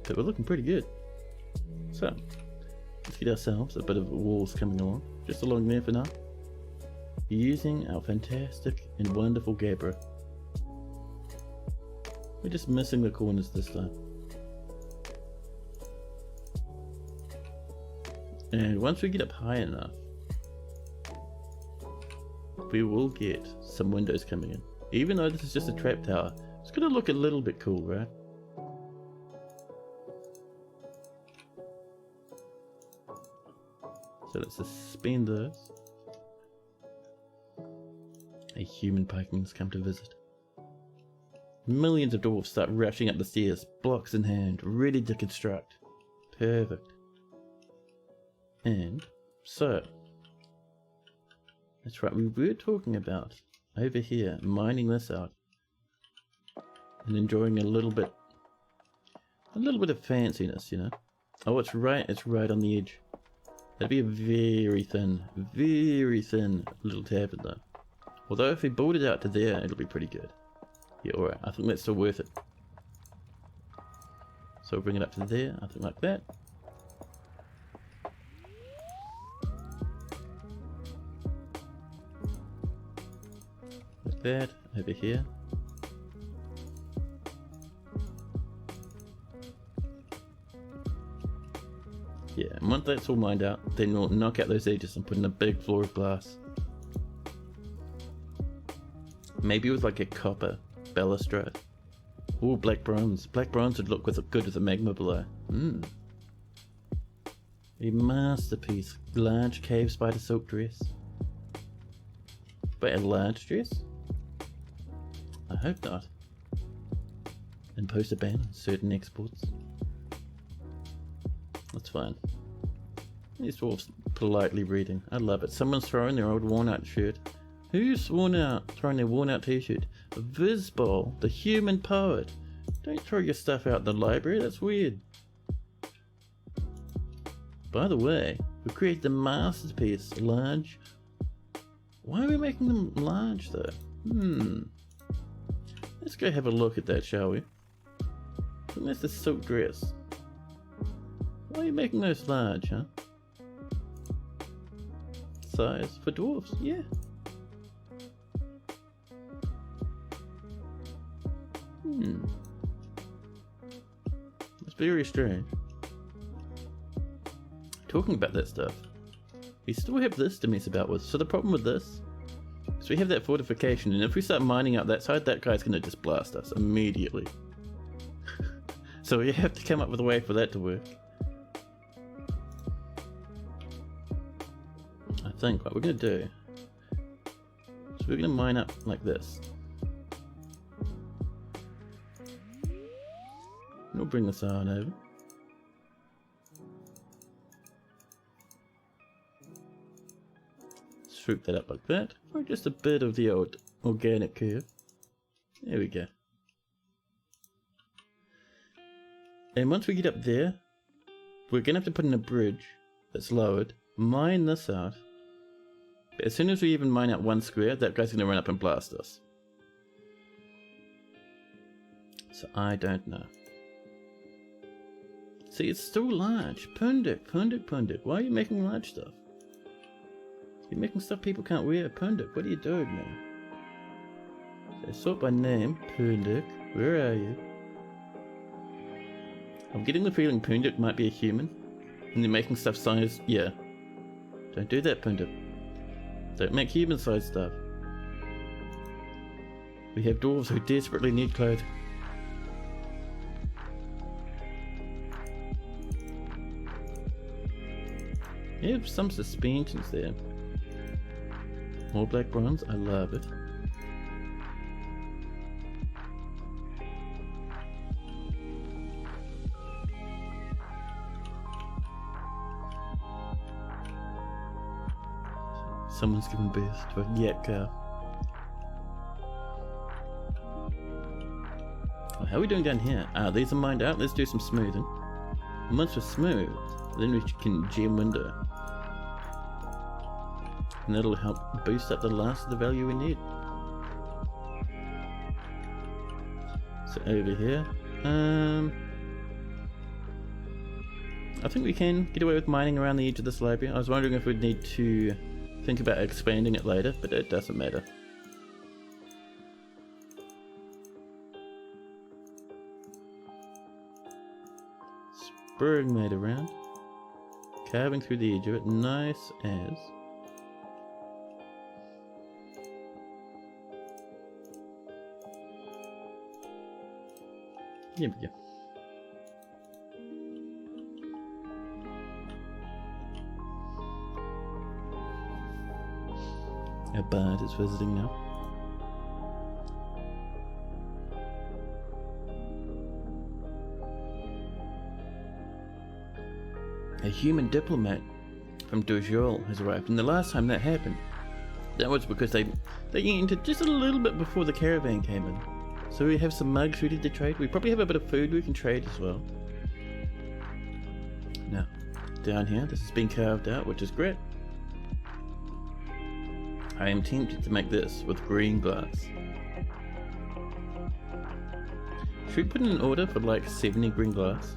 but we're looking pretty good. So, let's get ourselves a bit of walls coming along, just along there for now. Using our fantastic and wonderful Gabra. We're just missing the corners this time. And once we get up high enough, we will get some windows coming in. Even though this is just a trap tower, it's going to look a little bit cool, right? So let's suspend those. A human Pikeman's come to visit. Millions of dwarves start rushing up the stairs, blocks in hand, ready to construct. Perfect. And so, that's right, we were talking about over here, mining this out and enjoying a little bit of fanciness, you know. Oh, it's right on the edge. That'd be a very thin little tavern though. Although if we build it out to there, it'll be pretty good. Yeah, alright, I think that's still worth it. So we'll bring it up to there, I think like that. Like that, over here. Yeah, and once that's all mined out, then we'll knock out those edges and put in a big floor of glass. Maybe with like a copper balustrade. Ooh, black bronze. Black bronze would look good with a magma below. A masterpiece. Large cave spider silk dress. But a large dress? I hope not. Impose a ban on certain exports. That's fine. These dwarves politely reading. I love it. Someone's throwing their old worn out shirt. Who's throwing their worn out t-shirt? Vizbol, the human poet. Don't throw your stuff out in the library, that's weird. By the way, we created the masterpiece, large. Why are we making them large though? Let's go have a look at that, shall we? I think that's the silk dress. Why are you making those large, huh? Size for dwarves, yeah. It's very strange. Talking about that stuff, we still have this to mess about with. So the problem with this is we have that fortification, and if we start mining out that side, that guy's gonna just blast us immediately. So we have to come up with a way for that to work. I think what we're gonna do is we're gonna mine up like this. We'll bring this on over. Swoop that up like that, or just a bit of the old organic curve. There we go. And once we get up there, we're gonna have to put in a bridge that's lowered, mine this out. But as soon as we even mine out one square, that guy's gonna run up and blast us. So I don't know. See, it's still large. Pundik. Why are you making large stuff? You're making stuff people can't wear. Pundik, what are you doing, man? So sort by name. Pundik, where are you? I'm getting the feeling Pundik might be a human. And they're making stuff size. Yeah. Don't do that, Pundik. Don't make human size stuff. We have dwarves who desperately need clothing. You have some suspensions there. More black bronze, I love it. Someone's given birth to a yak cow. Oh, how are we doing down here? Ah, these are mined out. Let's do some smoothing. And once we're smooth, then we can gem window. And that'll help boost up the last of the value we need. So over here, I think we can get away with mining around the edge of this library. I was wondering if we'd need to think about expanding it later, but it doesn't matter. Spurring made around, carving through the edge of it, nice as. There we go. Her bard is visiting now. A human diplomat from Dojol has arrived, and the last time that happened, that was because they entered just a little bit before the caravan came in. So we have some mugs ready to trade. We probably have a bit of food we can trade as well. Now, down here, this has been carved out, which is great. I am tempted to make this with green glass. Should we put in an order for like 70 green glass?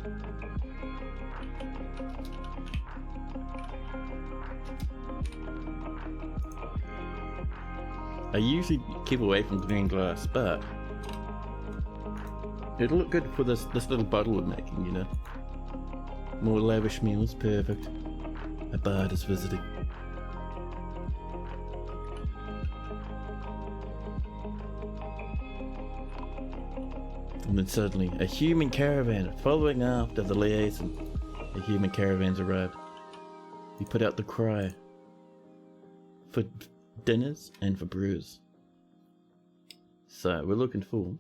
I usually keep away from green glass, but it'll look good for this little bottle we're making, you know. More lavish meals, perfect. A bard is visiting. And then suddenly, a human caravan following after the liaison. The human caravans arrived. We put out the cry for dinners and for brews. So we're looking full.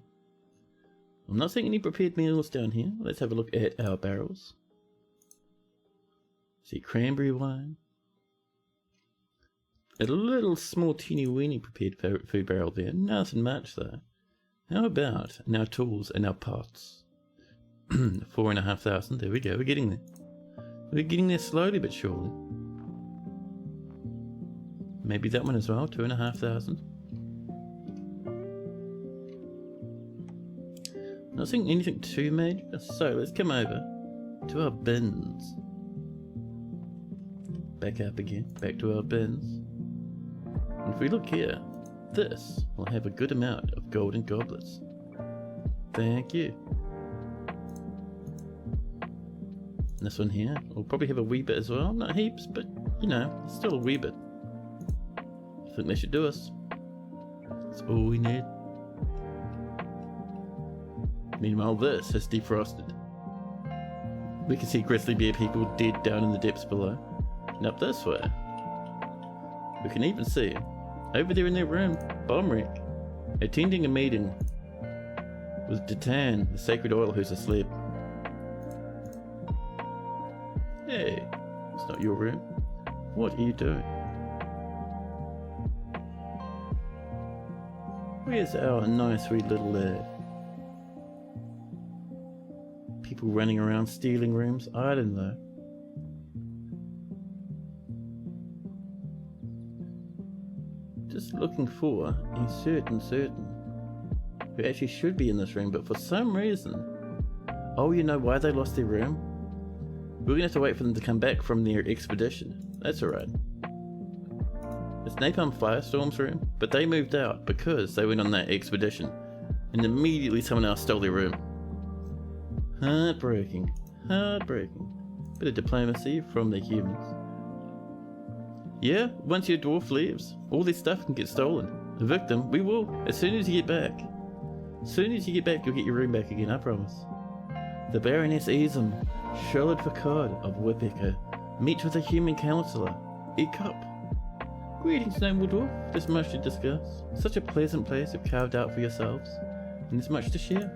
I'm not seeing any prepared meals down here. Let's have a look at our barrels. See, cranberry wine. A little small teeny weeny prepared food barrel there. Nothing much though. How about our tools and our pots? 4,500. There we go. We're getting there. We're getting there slowly but surely. Maybe that one as well. 2,500. Not seeing anything too major. So let's come over to our bins. Back up again. Back to our bins. And if we look here, this will have a good amount of golden goblets. Thank you. And this one here will probably have a wee bit as well. Not heaps, but you know, still a wee bit. I think they should do us. That's all we need. Meanwhile, this has defrosted. We can see grizzly bear people dead down in the depths below. And up this way, we can even see, over there in their room, Bomrick, attending a meeting with Datan, the sacred oil, who's asleep. Hey, it's not your room. What are you doing? Where's our nice wee little lad? People running around stealing rooms? I don't know. Just looking for a certain who actually should be in this room, but for some reason... Oh, you know why they lost their room? We're gonna have to wait for them to come back from their expedition. That's alright. It's Napalm Firestorm's room, but they moved out because they went on that expedition, and immediately someone else stole their room. Heartbreaking. Heartbreaking. Bit of diplomacy from the humans. Yeah, once your dwarf leaves, all this stuff can get stolen. Evict them, we will, as soon as you get back. As soon as you get back, you'll get your room back again, I promise. The Baroness Ezem, Charlotte Facard of Whippecker, meet with the human counsellor, Ekup. Greetings, noble dwarf, there's much to discuss. Such a pleasant place you've carved out for yourselves, and there's much to share.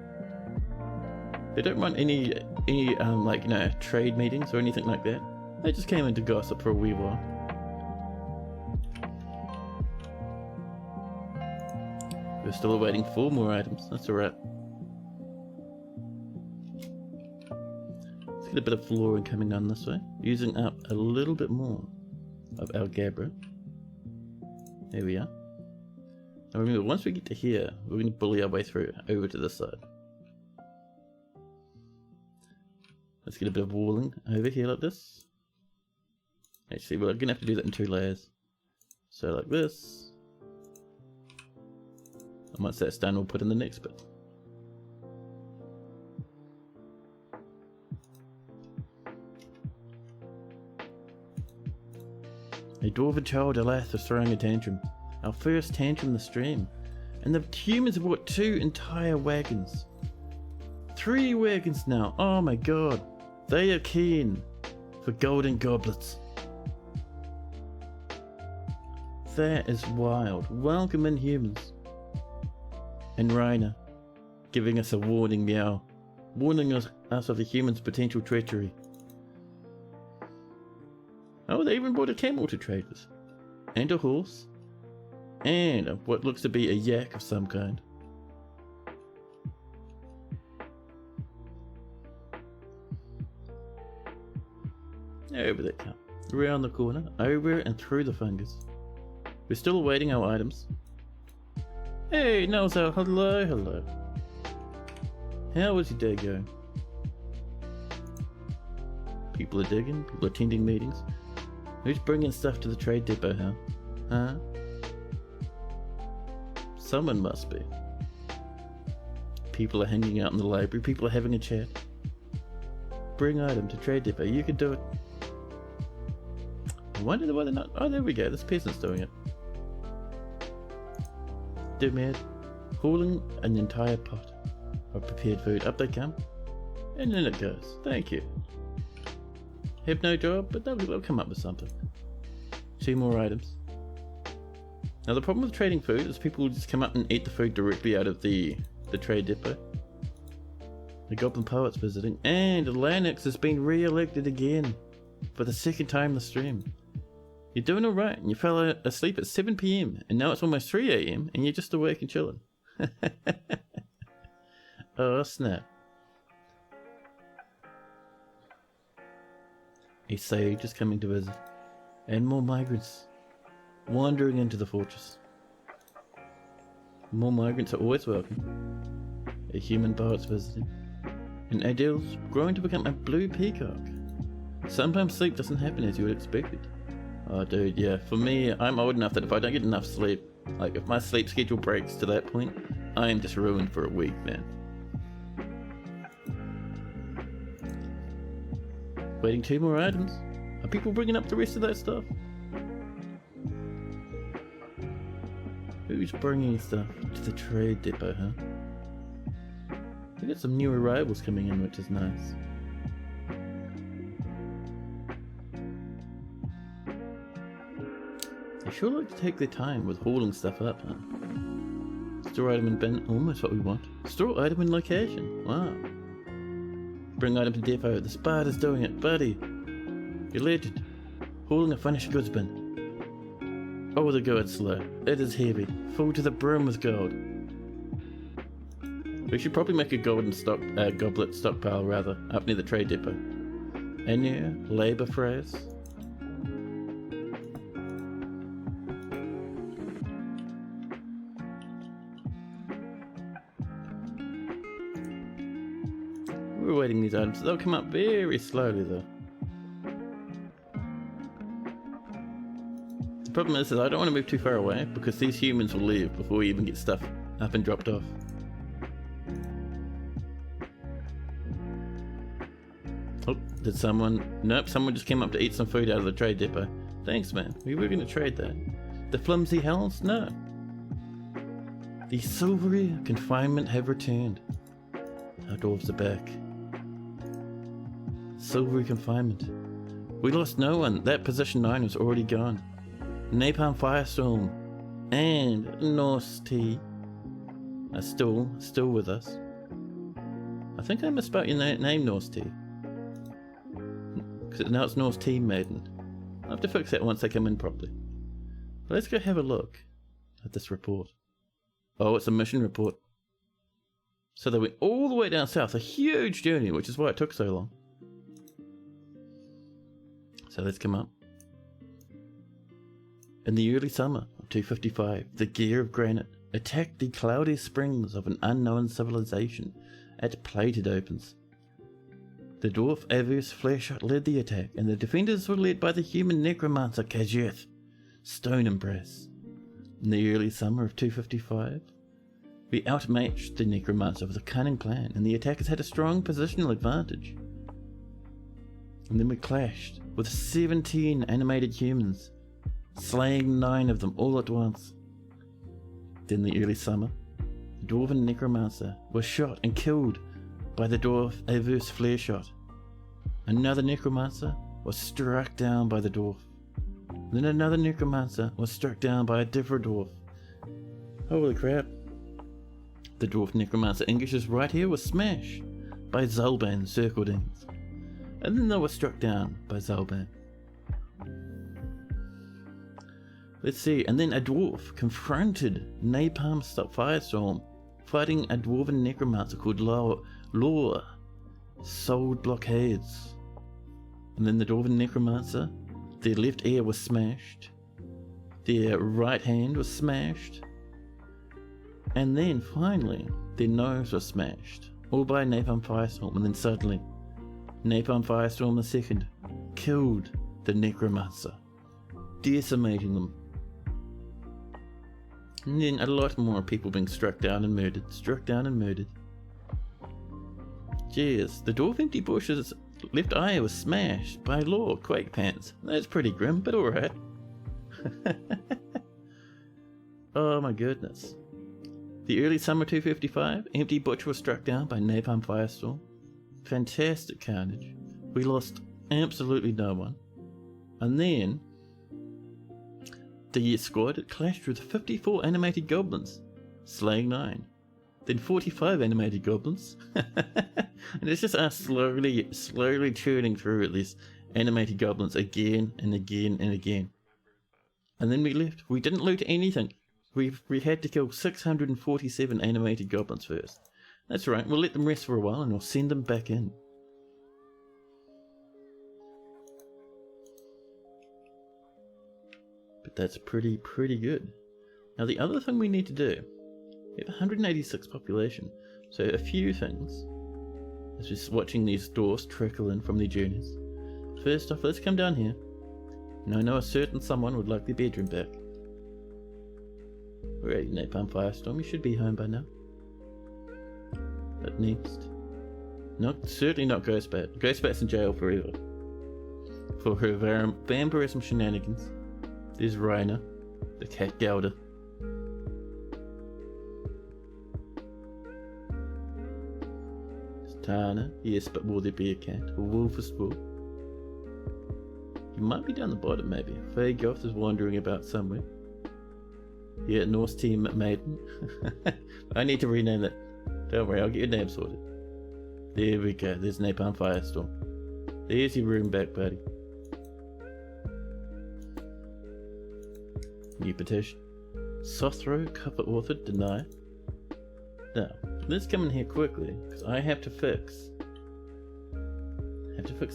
They don't run any like, you know, trade meetings or anything like that. They just came in to gossip for a wee while. We're still awaiting 4 more items, that's alright. Let's get a bit of flooring coming down this way, using up a little bit more of our gabbro. There we are. Now remember, once we get to here, we're going to bully our way through over to this side. Let's get a bit of walling over here like this. Actually, we're going to have to do that in 2 layers. So like this. And once that's done, we'll put in the next bit. A dwarven child, Elath, is throwing a tantrum. Our first tantrum in the stream. And the humans have brought 2 entire wagons. 3 wagons now, oh my god. They are keen for golden goblets. that is wild. Welcome in, humans. And Rainer, giving us a warning meow, warning us of the humans' potential treachery. Oh, they even brought a camel to trade with. And a horse. And what looks to be a yak of some kind. Over they come. Around the corner, over and through the fungus. We're still awaiting our items. Hey, Nelzo, hello, hello. How was your day going? People are digging, people are attending meetings. Who's bringing stuff to the trade depot, huh? Someone must be. People are hanging out in the library, people are having a chat. Bring item to trade depot, you can do it. I wonder why they're not. Oh, there we go, this peasant's doing it. Demand, hauling an entire pot of prepared food. Up they come, and then it goes. Thank you. Have no job, but they'll come up with something. 2 more items. Now the problem with trading food is people will just come up and eat the food directly out of the trade depot. The Goblin Poet's visiting, and Lanix has been re-elected again for the 2nd time this stream. You're doing alright, and you fell asleep at 7 PM, and now it's almost 3 AM, and you're just awake and chilling. Oh snap. A sage is coming to visit, and more migrants wandering into the fortress. More migrants are always welcome. A human poet's visiting, and Adele's growing to become a blue peacock. Sometimes sleep doesn't happen as you would expect it. Oh dude, yeah, for me, I'm old enough that if I don't get enough sleep, like if my sleep schedule breaks to that point, I am just ruined for a week, man. Waiting 2 more items. Are people bringing up the rest of that stuff? Who's bringing stuff to the trade depot, huh? We got some new arrivals coming in, which is nice. They sure like to take their time with hauling stuff up, huh? Store item in bin, almost what we want. Store item in location, wow. Bring item to depot, the spider's doing it, buddy. You're legend. Hauling a finished goods bin. Oh, the gourd slow. It is heavy, full to the brim with gold. We should probably make a golden goblet stockpile rather, up near the trade depot. And yeah, labor phrase. We're awaiting these items. They'll come up very slowly though. The problem is that I don't want to move too far away because these humans will leave before we even get stuff up and dropped off. Oh, did someone? Nope, someone just came up to eat some food out of the trade depot. Thanks, man. We were going to trade that. The flimsy hells? No. The silvery confinement have returned. Our dwarves are back. Silvery confinement. We lost no one. That position 9 was already gone. Napalm Firestorm and Norse T are still with us. I think I misspelled your name, Norse T. Because now it's Norse T Maiden. I'll have to fix that once they come in properly. But let's go have a look at this report. Oh, it's a mission report. So they went all the way down south, a huge journey, which is why it took so long. So let's come up. In the early summer of 255, the Gear of Granite attacked the cloudy springs of an unknown civilization at Plated Opens. The dwarf Avus Fleshshot led the attack, and the defenders were led by the human necromancer Kajeth, Stone and Brass. In the early summer of 255, we outmatched the necromancer with a cunning plan, and the attackers had a strong positional advantage. And then we clashed with 17 animated humans, slaying 9 of them all at once. Then the early summer, the dwarven necromancer was shot and killed by the dwarf Avus Fleshshot. Another necromancer was struck down by the dwarf. Then another necromancer was struck down by a different dwarf. Holy crap. The dwarf necromancer Engish's right ear was smashed by Zalban Circledings. And then they were struck down by Zalban. Let's see, and then a dwarf confronted Napalm Firestorm, fighting a dwarven necromancer called Law Sold Blockades. And then the dwarven necromancer, their left ear was smashed, their right hand was smashed, and then finally their nose was smashed, all by Napalm Firestorm. And then suddenly Napalm Firestorm II killed the necromancer, decimating them. And then a lot more people being struck down and murdered. Jeez, the dwarf empty bush's left eye was smashed by Law Quake Pants. That's pretty grim, but alright. Oh my goodness. The early summer 255, Empty Butch was struck down by Napalm Firestorm. Fantastic carnage. We lost absolutely no one. And then the year squad clashed with 54 animated goblins, slaying 9. Then 45 animated goblins. And it's just us slowly churning through these animated goblins again and again and again. And then we left. We didn't loot anything. We had to kill 647 animated goblins first. That's right, we'll let them rest for a while and we'll send them back in. But that's pretty good. Now the other thing we need to do, we have 186 population, so a few things. As just watching these dwarfs trickle in from their journeys. First off, let's come down here. Now I know a certain someone would like their bedroom back. Alright, Napalm Firestorm, you should be home by now. But next, certainly not Ghostbat. Ghostbat's in jail forever for her vampirism shenanigans. There's Raina, the cat Gouda. There's Tana, yes, but will there be a cat? A wolf as well? He might be down the bottom, maybe. Faye Goth is wandering about somewhere. Yeah, Norse Team Maiden. I need to rename that. Don't worry, I'll get your name sorted. There we go, there's Napalm Firestorm. There's your room back, buddy. New petition. Sothro, cover author, deny. Now, let's come in here quickly, because I have to fix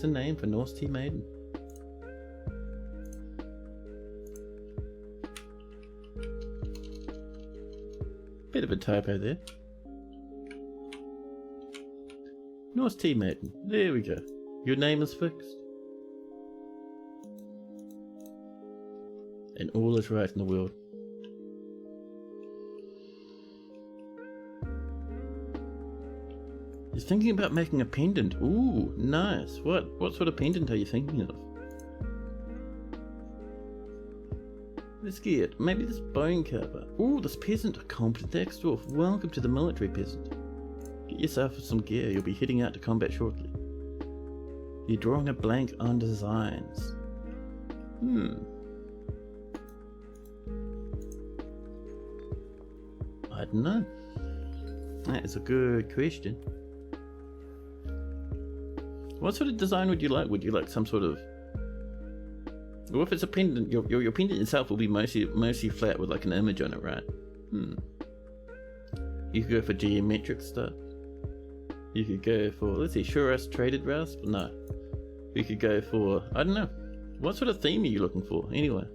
a name for Norse Team Maiden. Bit of a typo there. Norse Team Maiden. There we go. Your name is fixed. And all is right in the world. You're thinking about making a pendant. Ooh, nice. What sort of pendant are you thinking of? Let's get maybe this bone cover. Ooh, this peasant, a competent ex-dwarf. Welcome to the military, peasant. Get yourself some gear. You'll be heading out to combat shortly. You're drawing a blank on designs. I don't know. That is a good question. What sort of design would you like? Would you like some sort of... Well, if it's a pendant, your pendant itself will be mostly flat with like an image on it, right? You could go for geometric stuff. You could go for, let's see, Shuras Traded Rasp? No. You could go for, I don't know. What sort of theme are you looking for, anyway?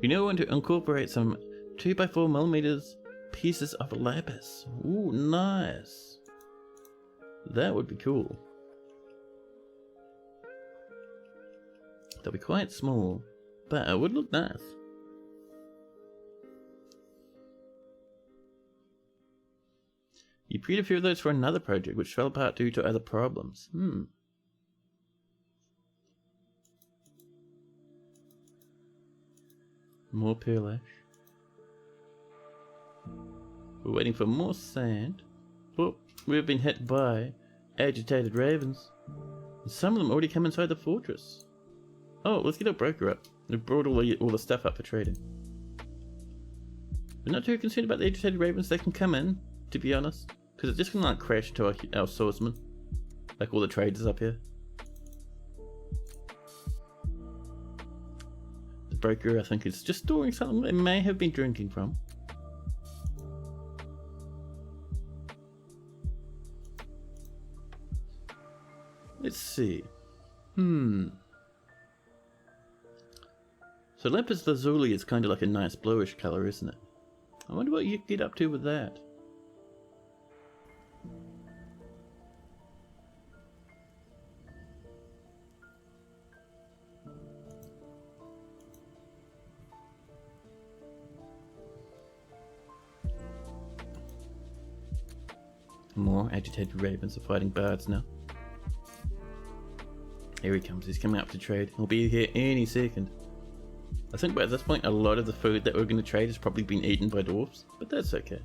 You know, want to incorporate some 2x4mm pieces of lapis. Ooh, nice. That would be cool. They'll be quite small, but it would look nice. You prepared a few of those for another project, which fell apart due to other problems. More pearl ash. We're waiting for more sand. Oh, we've been hit by agitated ravens. Some of them already come inside the fortress. Oh, let's get our broker up. We've brought all the stuff up for trading. We're not too concerned about the agitated ravens. They can come in, to be honest, because it's just gonna like crash to our swordsman, like all the traders up here. The broker, I think, is just storing something they may have been drinking from. Let's see. So lapis lazuli is kind of like a nice bluish color, isn't it? I wonder what you get up to with that. More agitated ravens are fighting bards now. Here he comes, he's coming up to trade. He'll be here any second. I think by this point a lot of the food that we're going to trade has probably been eaten by dwarves, but that's okay.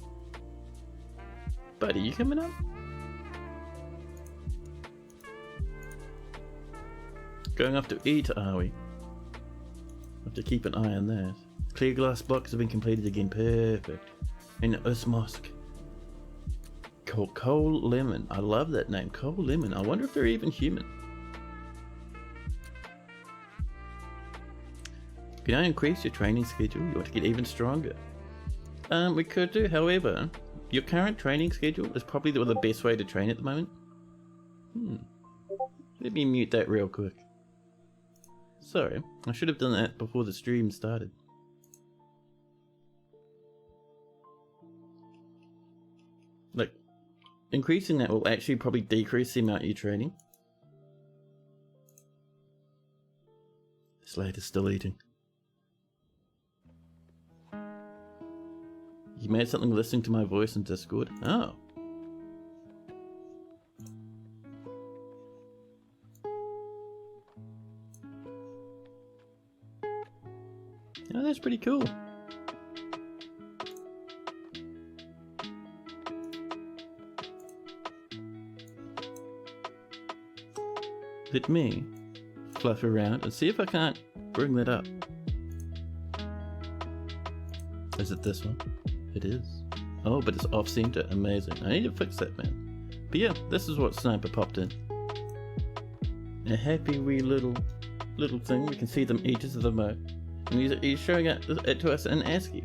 Buddy, you coming up? Going off to eat, are we? Have to keep an eye on that. Clear glass blocks have been completed again, perfect. In Usmosk. Cole Lemon, I love that name, Cole Lemon. I wonder if they're even human. Can I increase your training schedule? You want to get even stronger? We could do, however, your current training schedule is probably the best way to train at the moment. Let me mute that real quick. Sorry, I should have done that before the stream started. Like, increasing that will actually probably decrease the amount you're training. This lad is still eating. You made something listening to my voice in Discord? Oh. Oh, that's pretty cool. Let me fluff around and see if I can't bring that up. Is it this one? It is. Oh, but it's off center. Amazing. I need to fix that, man. But yeah, this is what Sniper popped in. A happy wee little thing. We can see the edges of the moat. And he's showing it to us in ASCII.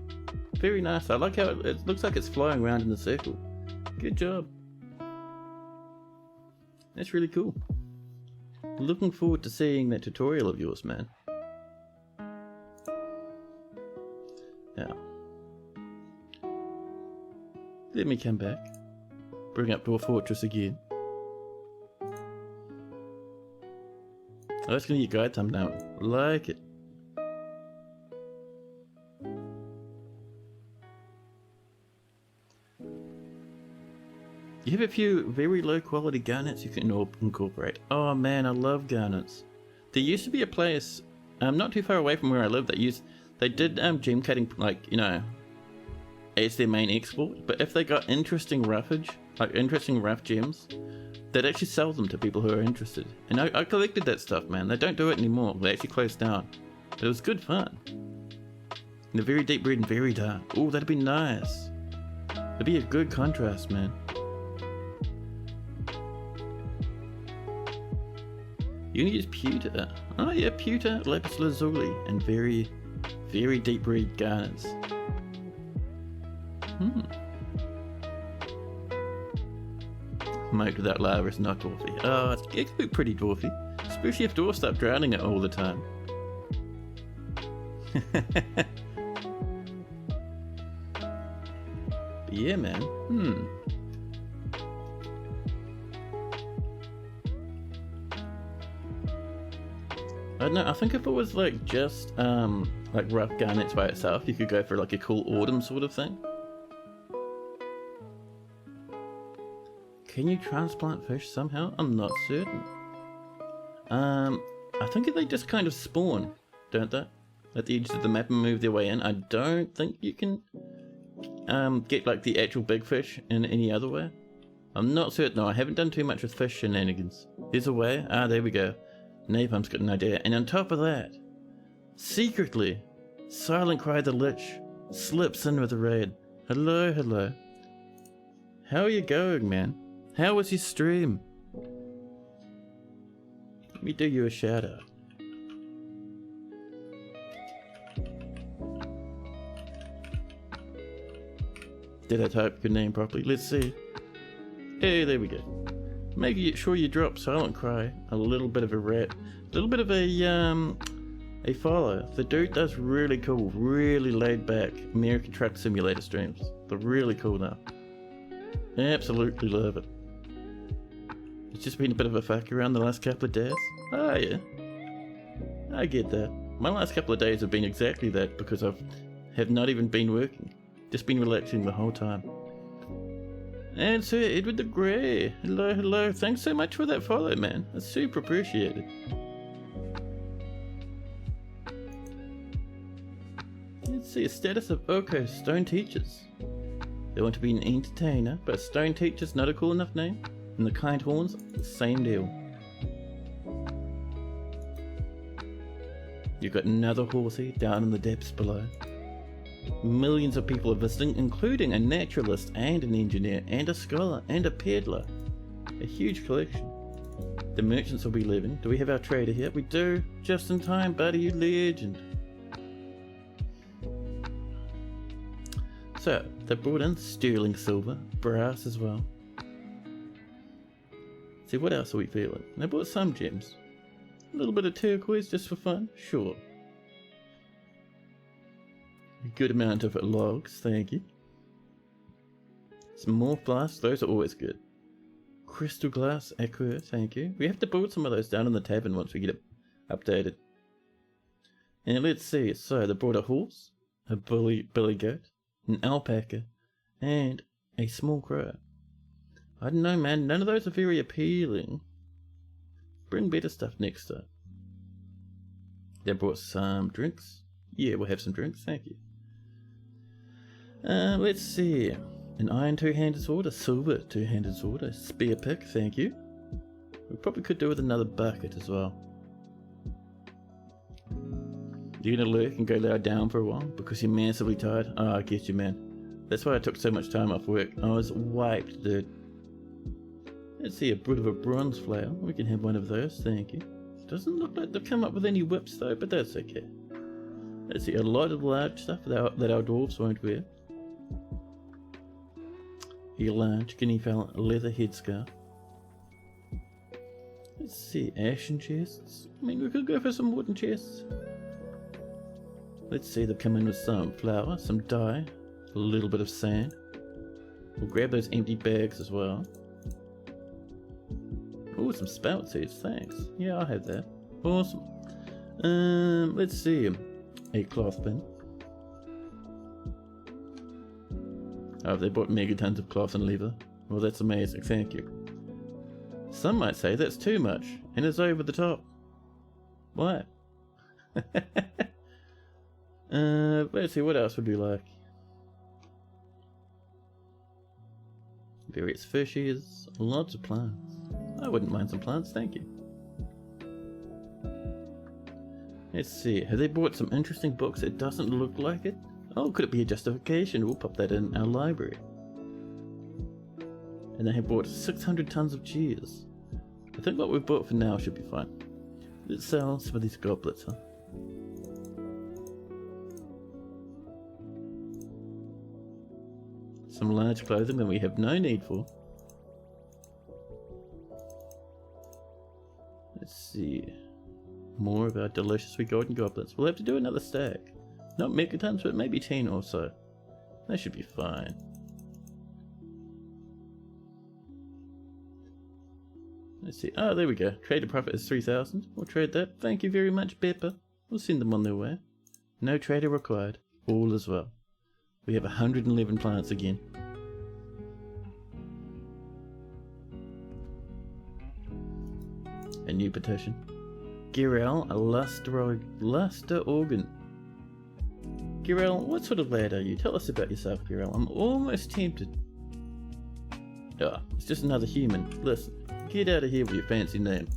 Very nice. I like how it looks like it's flying around in a circle. Good job. That's really cool. Looking forward to seeing that tutorial of yours, man. Now, let me come back. Bring up Dwarf Fortress again. Oh, that's gonna be your guide thumbnail. Like it. You have a few very low quality garnets you can incorporate. Oh man, I love garnets. There used to be a place not too far away from where I live they did gem cutting, like, you know, as their main export, but if they got interesting roughage, like interesting rough gems, they'd actually sell them to people who are interested. And I collected that stuff, man. They don't do it anymore. They actually closed down. But it was good fun. And they're very deep red and very dark. Oh, that'd be nice. That'd be a good contrast, man. You can use pewter. Oh yeah, pewter, lapis lazuli, and very, very deep red garnets. Moat without lava is not dwarfy. Oh, it can be pretty dwarfy, especially if dwarfs start drowning it all the time. But yeah, man. I don't know, I think if it was like just like rough garnets by itself, you could go for like a cool autumn sort of thing. Can you transplant fish somehow? I'm not certain. I think they just kind of spawn, don't they? At the edges of the map and move their way in. I don't think you can get like the actual big fish in any other way. I'm not certain though, I haven't done too much with fish shenanigans. There's a way. Ah, there we go. Napalm's got an idea. And on top of that, Secretly, Silent Cry the Lich slips in with the raid. Hello, hello. How are you going, man? How was your stream? Let me do you a shout out. Did I type your name properly? Let's see. Hey, there we go. Make sure you drop Silent Cry a little bit of a rat, a little bit of a follow. The dude does really cool, really laid back American Truck Simulator streams. They're really cool now. Absolutely love it. It's just been a bit of a fuck around the last couple of days. Oh yeah, I get that. My last couple of days have been exactly that because have not even been working. Just been relaxing the whole time. And Sir Edward the Grey, hello, hello. Thanks so much for that follow, man. That's super appreciated. Let's see a status of Oko Stone Teachers. They want to be an entertainer, but Stone Teachers not a cool enough name. And the Kind Horns, same deal. You've got another horsey down in the depths below. Millions of people are visiting, including a naturalist and an engineer and a scholar and a peddler. A huge collection. The merchants will be leaving. Do we have our trader here? We do. Just in time, buddy, you legend. So, they brought in sterling silver, brass as well. See, what else are we feeling? They bought some gems. A little bit of turquoise just for fun? Sure. A good amount of logs, thank you. Some more flasks, those are always good. Crystal glass, aqua, thank you. We have to build some of those down in the tavern once we get it updated. And let's see, so they brought a horse, a billy goat, an alpaca, and a small crow. I don't know, man, none of those are very appealing. Bring better stuff next time. They brought some drinks. Yeah, we'll have some drinks, thank you. Let's see. An iron two-handed sword, a silver two-handed sword, a spear pick, thank you. We probably could do with another bucket as well. You're gonna lurk and go lie down for a while because you're massively tired? Oh, I get you, man. That's why I took so much time off work. I was wiped, dude. Let's see, a bit of a bronze flail. We can have one of those, thank you. Doesn't look like they've come up with any whips though, but that's okay. Let's see, a lot of large stuff that our dwarves won't wear. A large guinea fowl leather headscarf. Let's see, ashen chests. I mean, we could go for some wooden chests. Let's see, they've come in with some flour, some dye, a little bit of sand. We'll grab those empty bags as well. Oh, some spout seeds, thanks. Yeah, I'll have that. Awesome. Let's see, a cloth bin. Oh, they bought megatons of cloth and leather. Well, that's amazing, thank you. Some might say that's too much, and it's over the top. What? Let's see, what else would you like? Various fishes, lots of plants. I wouldn't mind some plants, thank you. Let's see, have they bought some interesting books? It doesn't look like it. Oh, could it be a justification? We'll pop that in our library. And they have bought 600 tons of cheese. I think what we've bought for now should be fine. Let's sell some of these goblets, huh? Some large clothing that we have no need for. Let's see. More of our deliciously golden goblets. We'll have to do another stack. Not megatons, but maybe 10 or so. That should be fine. Let's see. Oh, there we go. Trader profit is 3,000. We'll trade that. Thank you very much, Pepper. We'll send them on their way. No trader required. All as well. We have 111 plants again. A new petition. Girel, a luster organ. Girel, what sort of lad are you? Tell us about yourself, Girel. I'm almost tempted. Ah, it's just another human. Listen, get out of here with your fancy name.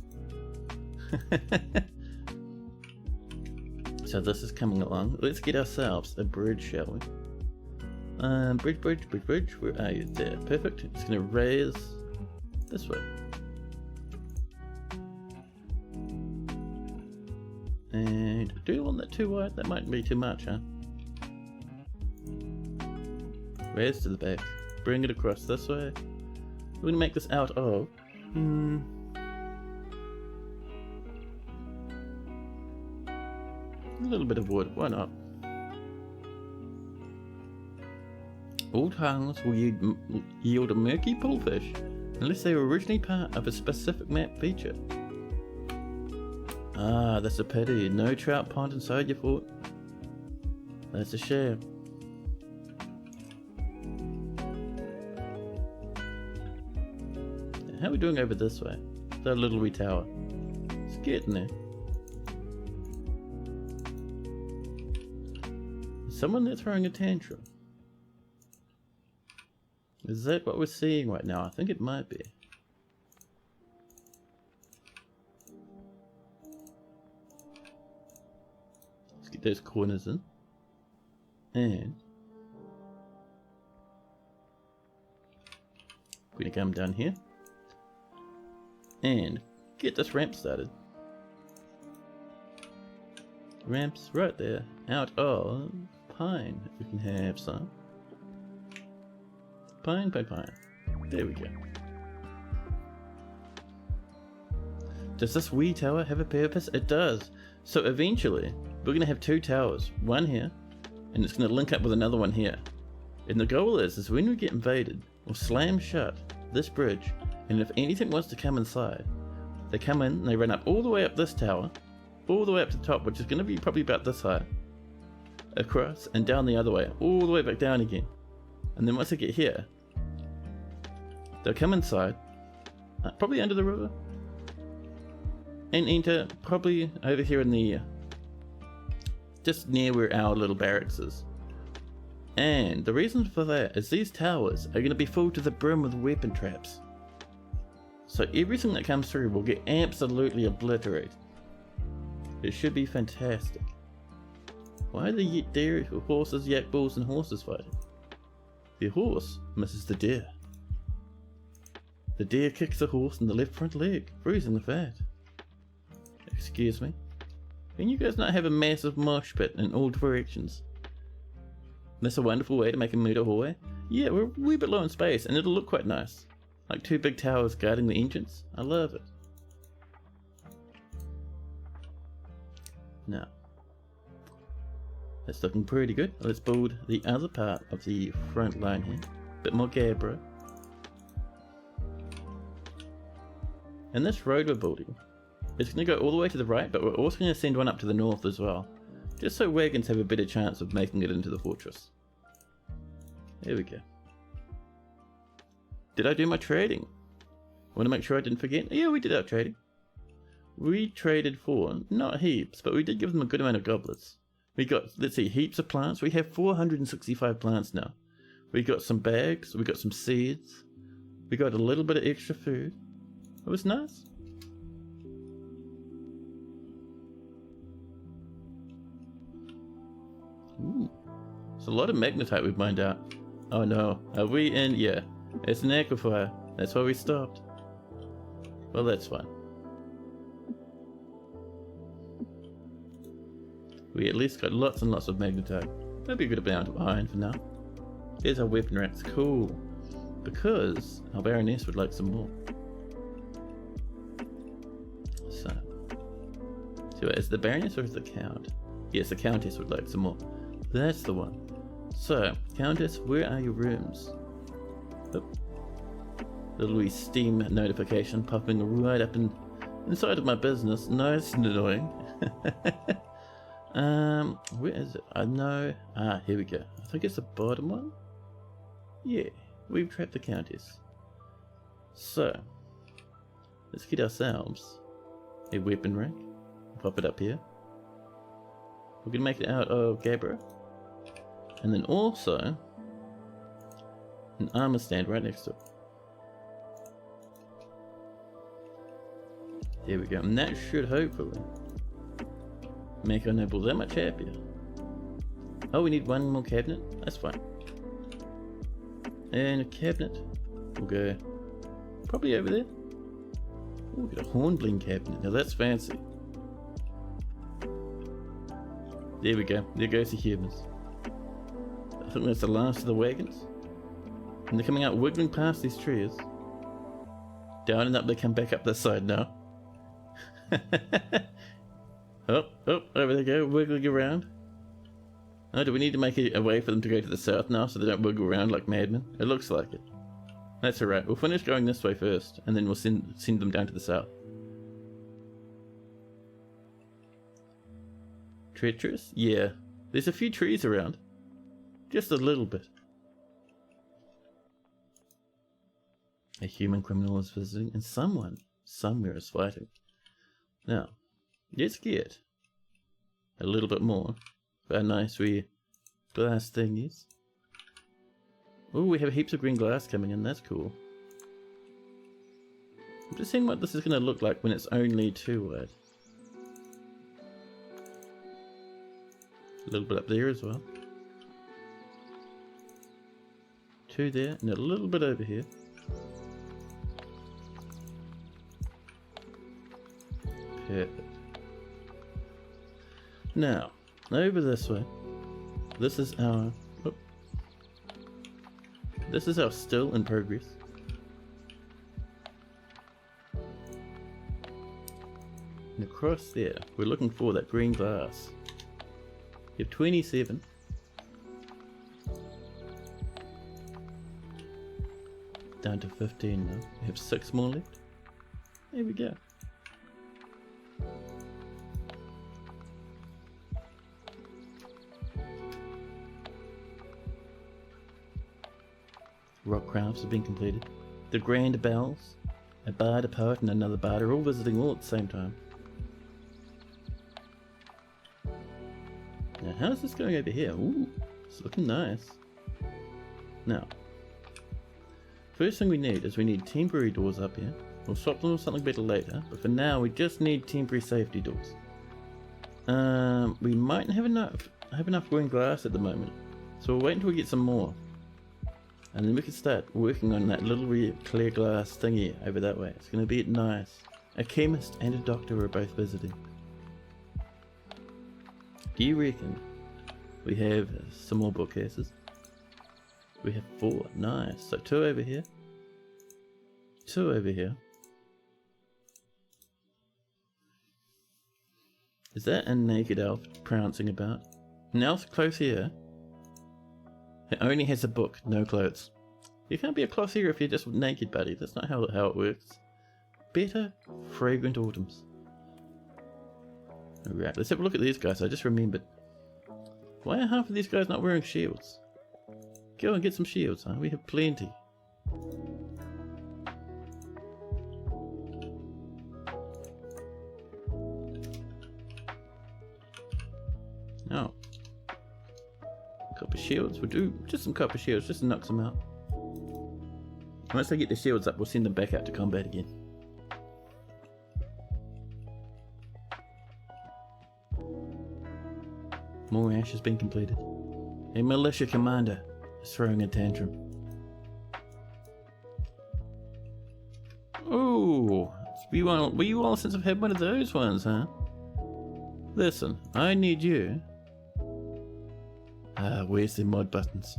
So this is coming along. Let's get ourselves a bridge, shall we? Bridge. Where are you? There. Perfect. It's going to raise this way. And do you want that too wide? That might be too much, huh? Raise to the back. Bring it across this way. We're going to make this out of... a little bit of wood. Why not? All tunnels will yield a murky poolfish unless they were originally part of a specific map feature. Ah, that's a pity. No trout pond inside your fort. That's a shame. How are we doing over this way? That little wee tower. It's getting there. Is someone there throwing a tantrum? Is that what we're seeing right now? I think it might be. Let's get those corners in. And we're going to come down here. And get this ramp started. Ramps right there, out of pine, if we can have some. Pine. There we go. Does this wee tower have a purpose? It does. So eventually, we're going to have two towers. One here, and it's going to link up with another one here. And the goal is when we get invaded, we'll slam shut this bridge, and if anything wants to come inside, they come in and they run up all the way up this tower, all the way up to the top, which is going to be probably about this high, across and down the other way, all the way back down again. And then once they get here, they'll come inside, probably under the river, and enter probably over here in the, just near where our little barracks is. And the reason for that is these towers are going to be full to the brim with weapon traps. So everything that comes through will get absolutely obliterated. It should be fantastic. Why are the deer, horses, yak bulls and horses fighting? The horse misses the deer. The deer kicks the horse in the left front leg, freezing the fat. Excuse me? Can you guys not have a massive mosh pit in all directions? That's a wonderful way to make a murder hallway. Yeah, we're a wee bit low in space and it'll look quite nice. Like two big towers guarding the entrance. I love it. Now, that's looking pretty good. Let's build the other part of the front line here. Bit more gabbro. And this road we're building, it's going to go all the way to the right, but we're also going to send one up to the north as well. Just so wagons have a better chance of making it into the fortress. There we go. Did I do my trading? Want to make sure I didn't forget? Yeah, we did our trading. We traded for, not heaps, but we did give them a good amount of goblets. We got, let's see, heaps of plants. We have 465 plants now. We got some bags, we got some seeds. We got a little bit of extra food. It was nice. Ooh. It's a lot of magnetite we've mined out. Oh no, are we in? Yeah, it's an aquifer. That's why we stopped. Well, that's fine. We at least got lots and lots of magnetite. That'd be a good amount of iron for now. There's our weapon racks. Cool. Because our Baroness would like some more. So is the Baroness or is the Count? Yes, the Countess would like some more. That's the one. So, Countess, where are your rooms? Oh. Little wee Steam notification popping right up inside of my business. Nice and annoying. Where is it? I know. Ah, here we go. I think it's the bottom one. Yeah, we've trapped the Countess. So, let's get ourselves a weapon rack. Pop it up here. We're gonna make it out of gabbro. And then also an armor stand right next to it. There we go. And that should hopefully Make our noble that much happier. Oh, we need one more cabinet? That's fine. And a cabinet. We'll go probably over there. Oh, we got a hornbling cabinet. Now that's fancy. There we go. There goes the humans. I think that's the last of the wagons. And they're coming out wiggling past these trees. Down and up, they come back up this side now. Oh, over they go, wiggling around. Oh, do we need to make a way for them to go to the south now so they don't wiggle around like madmen? It looks like it. That's alright, we'll finish going this way first, and then we'll send them down to the south. Treacherous? Yeah. There's a few trees around. Just a little bit. A human criminal is visiting, and someone, somewhere is fighting. Now, let's get a little bit more of our nice wee glass thingies. Oh, we have heaps of green glass coming in, that's cool. I'm just seeing what this is going to look like when it's only 2 wide. A little bit up there as well. 2 there, and a little bit over here. Perfect. Now, over this way. This is our... Oh, this is our still in progress. And across there, we're looking for that green glass. You have 27. Down to 15 now. We have 6 more left. There we go. Rock crafts have been completed. The grand bells, a bard, a poet, and another bard are all visiting all at the same time. Now, how's this going over here? Ooh, it's looking nice. Now, first thing we need is we need temporary doors up here. We'll swap them with something better later, but for now we just need temporary safety doors. We might have enough green glass at the moment, so we'll wait until we get some more. And then we can start working on that little clear glass thingy over that way. It's going to be nice. A chemist and a doctor are both visiting. Do you reckon we have some more bookcases? We have 4. Nice. So 2 over here. 2 over here. Is that a naked elf prancing about? An elf close here. It only has a book, no clothes. You can't be a clothier if you're just naked, buddy. That's not how it works. Better, fragrant autumns. Alright, let's have a look at these guys. I just remembered. Why are half of these guys not wearing shields? Go and get some shields, huh? We have plenty. Oh. Copper shields. We'll do just some copper shields just to knock them out. Once they get the shields up, we'll send them back out to combat again. More ash has been completed. A militia commander is throwing a tantrum. Oh, were you all since I've had one of those ones, huh? Listen, I need you. Where's the mod buttons?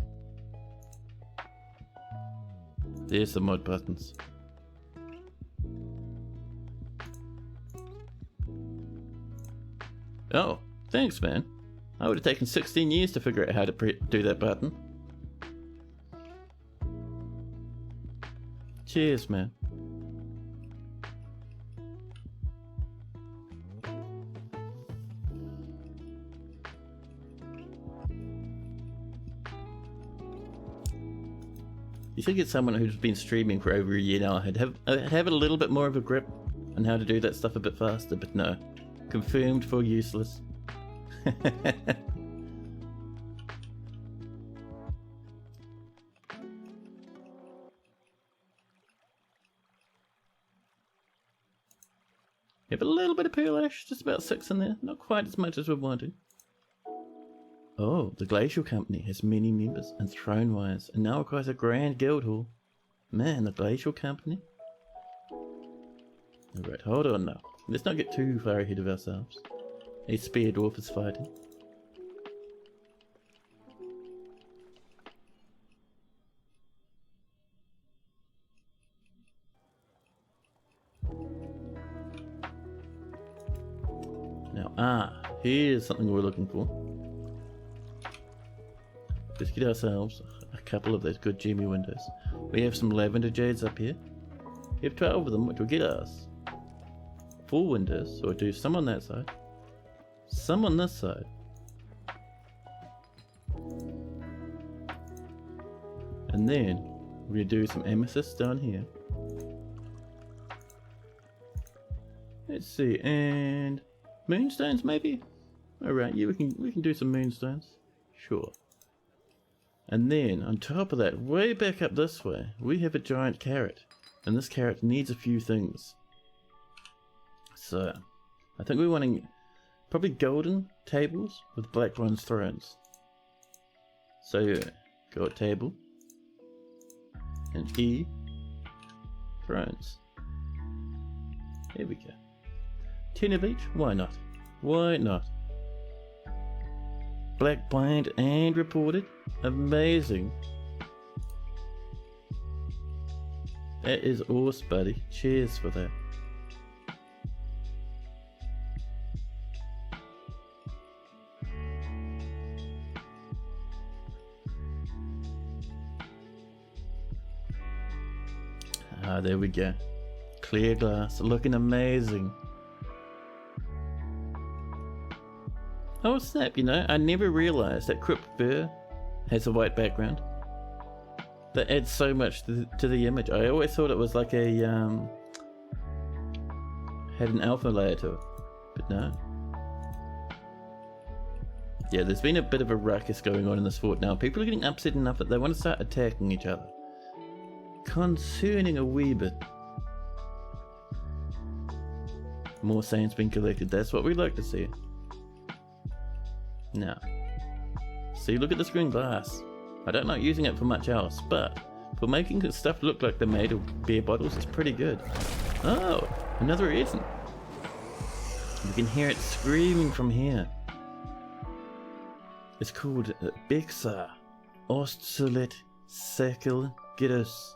There's the mod buttons. Oh, thanks, man. I would have taken 16 years to figure out how to do that button. Cheers, man. You should get someone who's been streaming for over a year now. I'd have a little bit more of a grip on how to do that stuff a bit faster, but no. Confirmed for useless. You have a little bit of pearl ash, just about 6 in there. Not quite as much as we're wanting. Oh, the Glacial Company has many members and Thrownwires, and now requires a grand guild hall. Man, the Glacial Company. Alright, hold on now. Let's not get too far ahead of ourselves. A spear dwarf is fighting. Now, here's something we're looking for. Let's get ourselves a couple of those good gemmy windows. We have some lavender jades up here. We have 12 of them, which will get us 4 windows. So we'll do some on that side, some on this side. And then we're going to do some amethysts down here. Let's see, and moonstones maybe? Alright, yeah, we can do some moonstones. Sure. And then, on top of that, way back up this way, we have a giant carrot. And this carrot needs a few things. So, I think we're wanting probably golden tables with black bronze thrones. So, yeah, gold table. And E, thrones. Here we go. 10 of each? Why not? Why not? Black bind and reported. Amazing. That is awesome, buddy. Cheers for that. Ah, there we go. Clear glass, looking amazing. Oh snap, you know, I never realised that Crypt Fur has a white background. That adds so much to the image. I always thought it was like a, had an alpha layer to it, but no. Yeah, there's been a bit of a ruckus going on in this fort now. People are getting upset enough that they want to start attacking each other. Concerning a wee bit. More sand's been collected, that's what we'd like to see. Now, see, look at this green glass. I don't like using it for much else, but for making stuff look like they're made of beer bottles, it's pretty good. Oh, another reason. You can hear it screaming from here. It's called Bexa Ostsulet Sekil Gidus,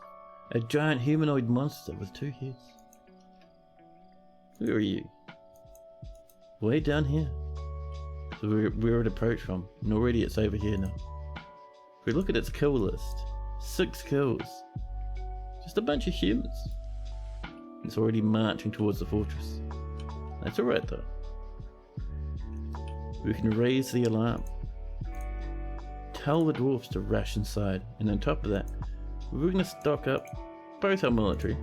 a giant humanoid monster with 2 heads. Where are you? Way down here. So we're at approach from, and already it's over here now. If we look at its kill list, 6 kills. Just a bunch of humans. It's already marching towards the fortress. That's alright though. We can raise the alarm. Tell the dwarves to rush inside, and on top of that, we're going to stock up both our military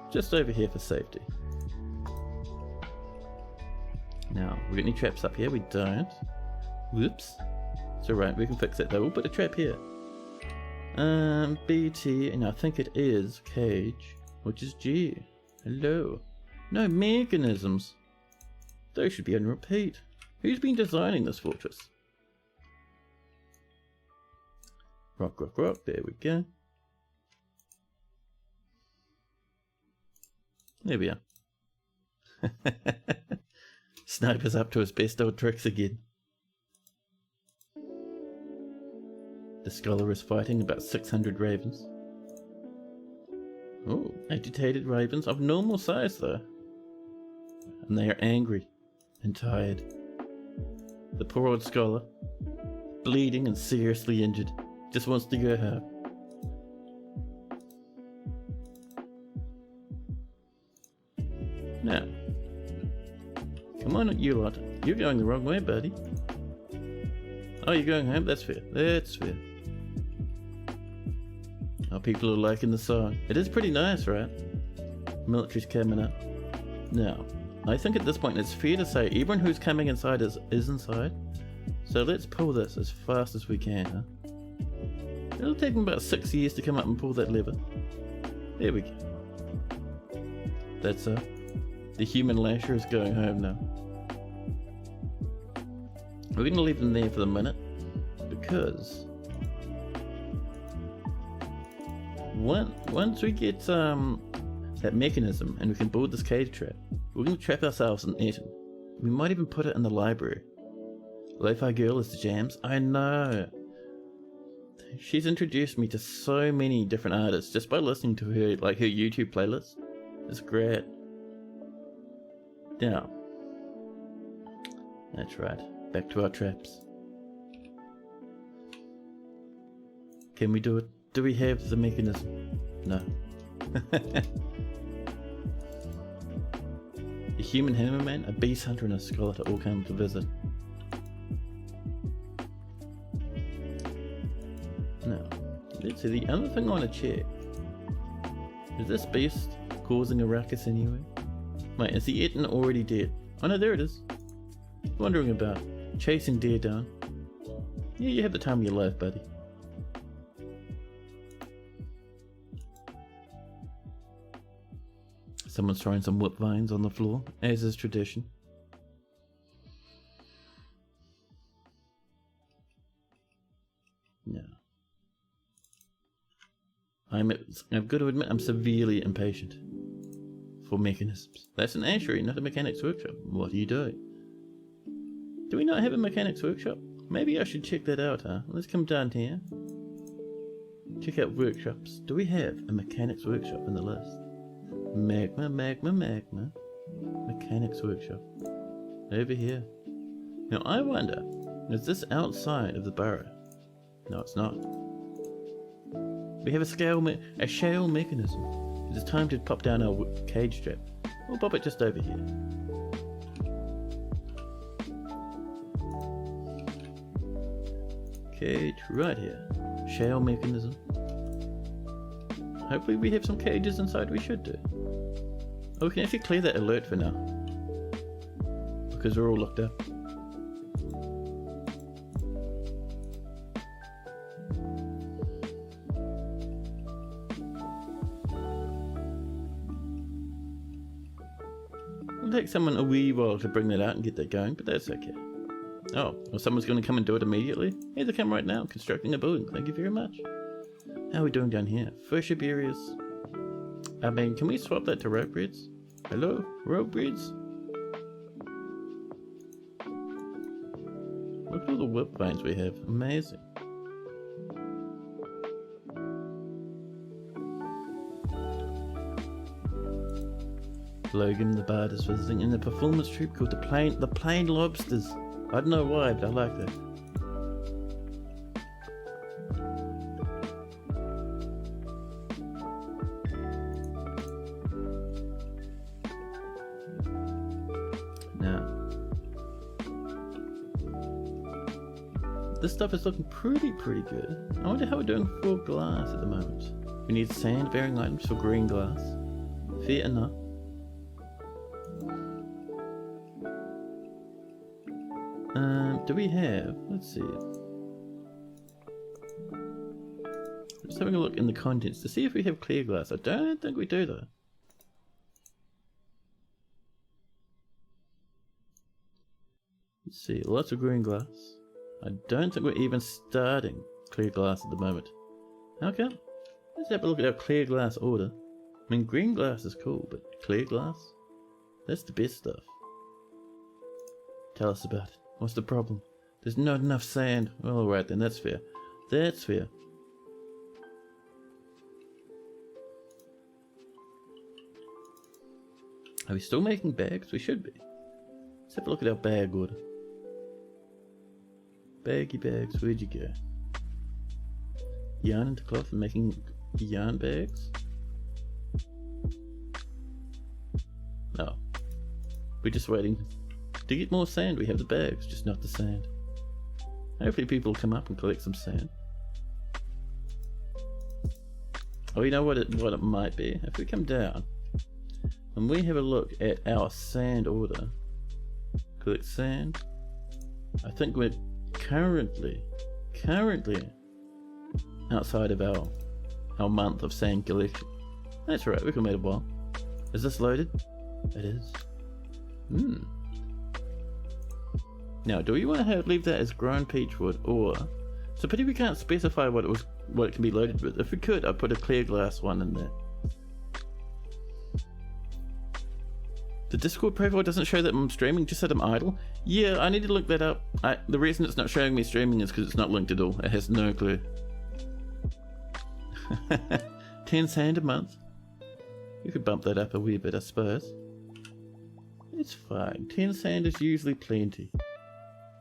just over here for safety. Now, we got any traps up here? We don't. Whoops. It's alright, we can fix that though. We'll put a trap here. BT, and I think it is cage, which is G. Hello. No mechanisms. Those should be on repeat. Who's been designing this fortress? Rock, rock, rock. There we go. There we are. Sniper's up to his best old tricks again. The scholar is fighting about 600 ravens. Oh, agitated ravens of normal size though. And they are angry and tired. The poor old scholar, bleeding and seriously injured, just wants to go home. Now, come on, you lot. You're going the wrong way, buddy. Oh, you're going home? That's fair. That's fair. Oh, people are liking the song. It is pretty nice, right? Military's coming up. Now, I think at this point it's fair to say everyone who's coming inside is inside. So let's pull this as fast as we can, huh? It'll take them about 6 years to come up and pull that lever. There we go. That's The human lasher is going home now. We're going to leave them there for the minute because once we get that mechanism and we can build this cage trap, we're going to trap ourselves in it. We might even put it in the library. Lofi Girl is the jams. I know. She's introduced me to so many different artists just by listening to her, like her YouTube playlist. It's great. Now, that's right. Back to our traps. Can we do it? Do we have the mechanism? No. A human hammerman, a beast hunter, and a scholar all come to visit. Now, let's see. The other thing I want to check is this beast causing a ruckus anywhere? Wait, is the Eton already dead? Oh no, there it is. Wandering about, chasing deer down. Yeah, you have the time of your life, buddy. Someone's throwing some whip vines on the floor, as is tradition. No. I've got to admit, I'm severely impatient for mechanisms. That's an ashery, not a mechanics workshop. What are you doing? Do we not have a mechanics workshop? Maybe I should check that out, huh? Let's come down here. Check out workshops. Do we have a mechanics workshop in the list? Magma. Mechanics workshop. Over here. Now I wonder, is this outside of the burrow? No, it's not. We have a shale mechanism. It is time to pop down our cage strap. We'll pop it just over here. Cage right here. Shale mechanism. Hopefully we have some cages inside. We should do. Oh, we can actually clear that alert for now, because we're all locked up. It'll take someone a wee while to bring that out and get that going, but that's okay. Oh, well, someone's going to come and do it immediately? Here they come right now, constructing a building. Thank you very much. How are we doing down here? First areas. I mean, can we swap that to rope breeds? Hello? Rope breeds? Look at all the whip vines we have. Amazing. Logan the Bard is visiting in the performance troupe called the Plain Lobsters. I don't know why, but I like that. Now, this stuff is looking pretty good. I wonder how we're doing for glass at the moment. We need sand bearing items for green glass. Fair enough. Do we have, let's see, just having a look in the contents to see if we have clear glass. I don't think we do though. Let's see, lots of green glass. I don't think we're even starting clear glass at the moment. Okay, let's have a look at our clear glass order. I mean, green glass is cool, but clear glass? That's the best stuff. Tell us about it. What's the problem? There's not enough sand. Well, alright then, that's fair. That's fair. Are we still making bags? We should be. Let's have a look at our bag order. Baggy bags, where'd you go? Yarn into cloth and making yarn bags? No. We're just waiting to get more sand. We have the bags, just not the sand. Hopefully people will come up and collect some sand. Oh, you know what it might be? If we come down and we have a look at our sand order, collect sand, I think we're currently outside of our month of sand collection. That's right, we can wait a while. Is this loaded? It is. Now, do we want to leave that as grown peach wood, or... So pity we can't specify what it can be loaded with. If we could, I'd put a clear glass one in there. The Discord profile doesn't show that I'm streaming, just that I'm idle. Yeah, I need to look that up. The reason it's not showing me streaming is because it's not linked at all. It has no clue. 10 sand a month. You could bump that up a wee bit, I suppose. It's fine. 10 sand is usually plenty.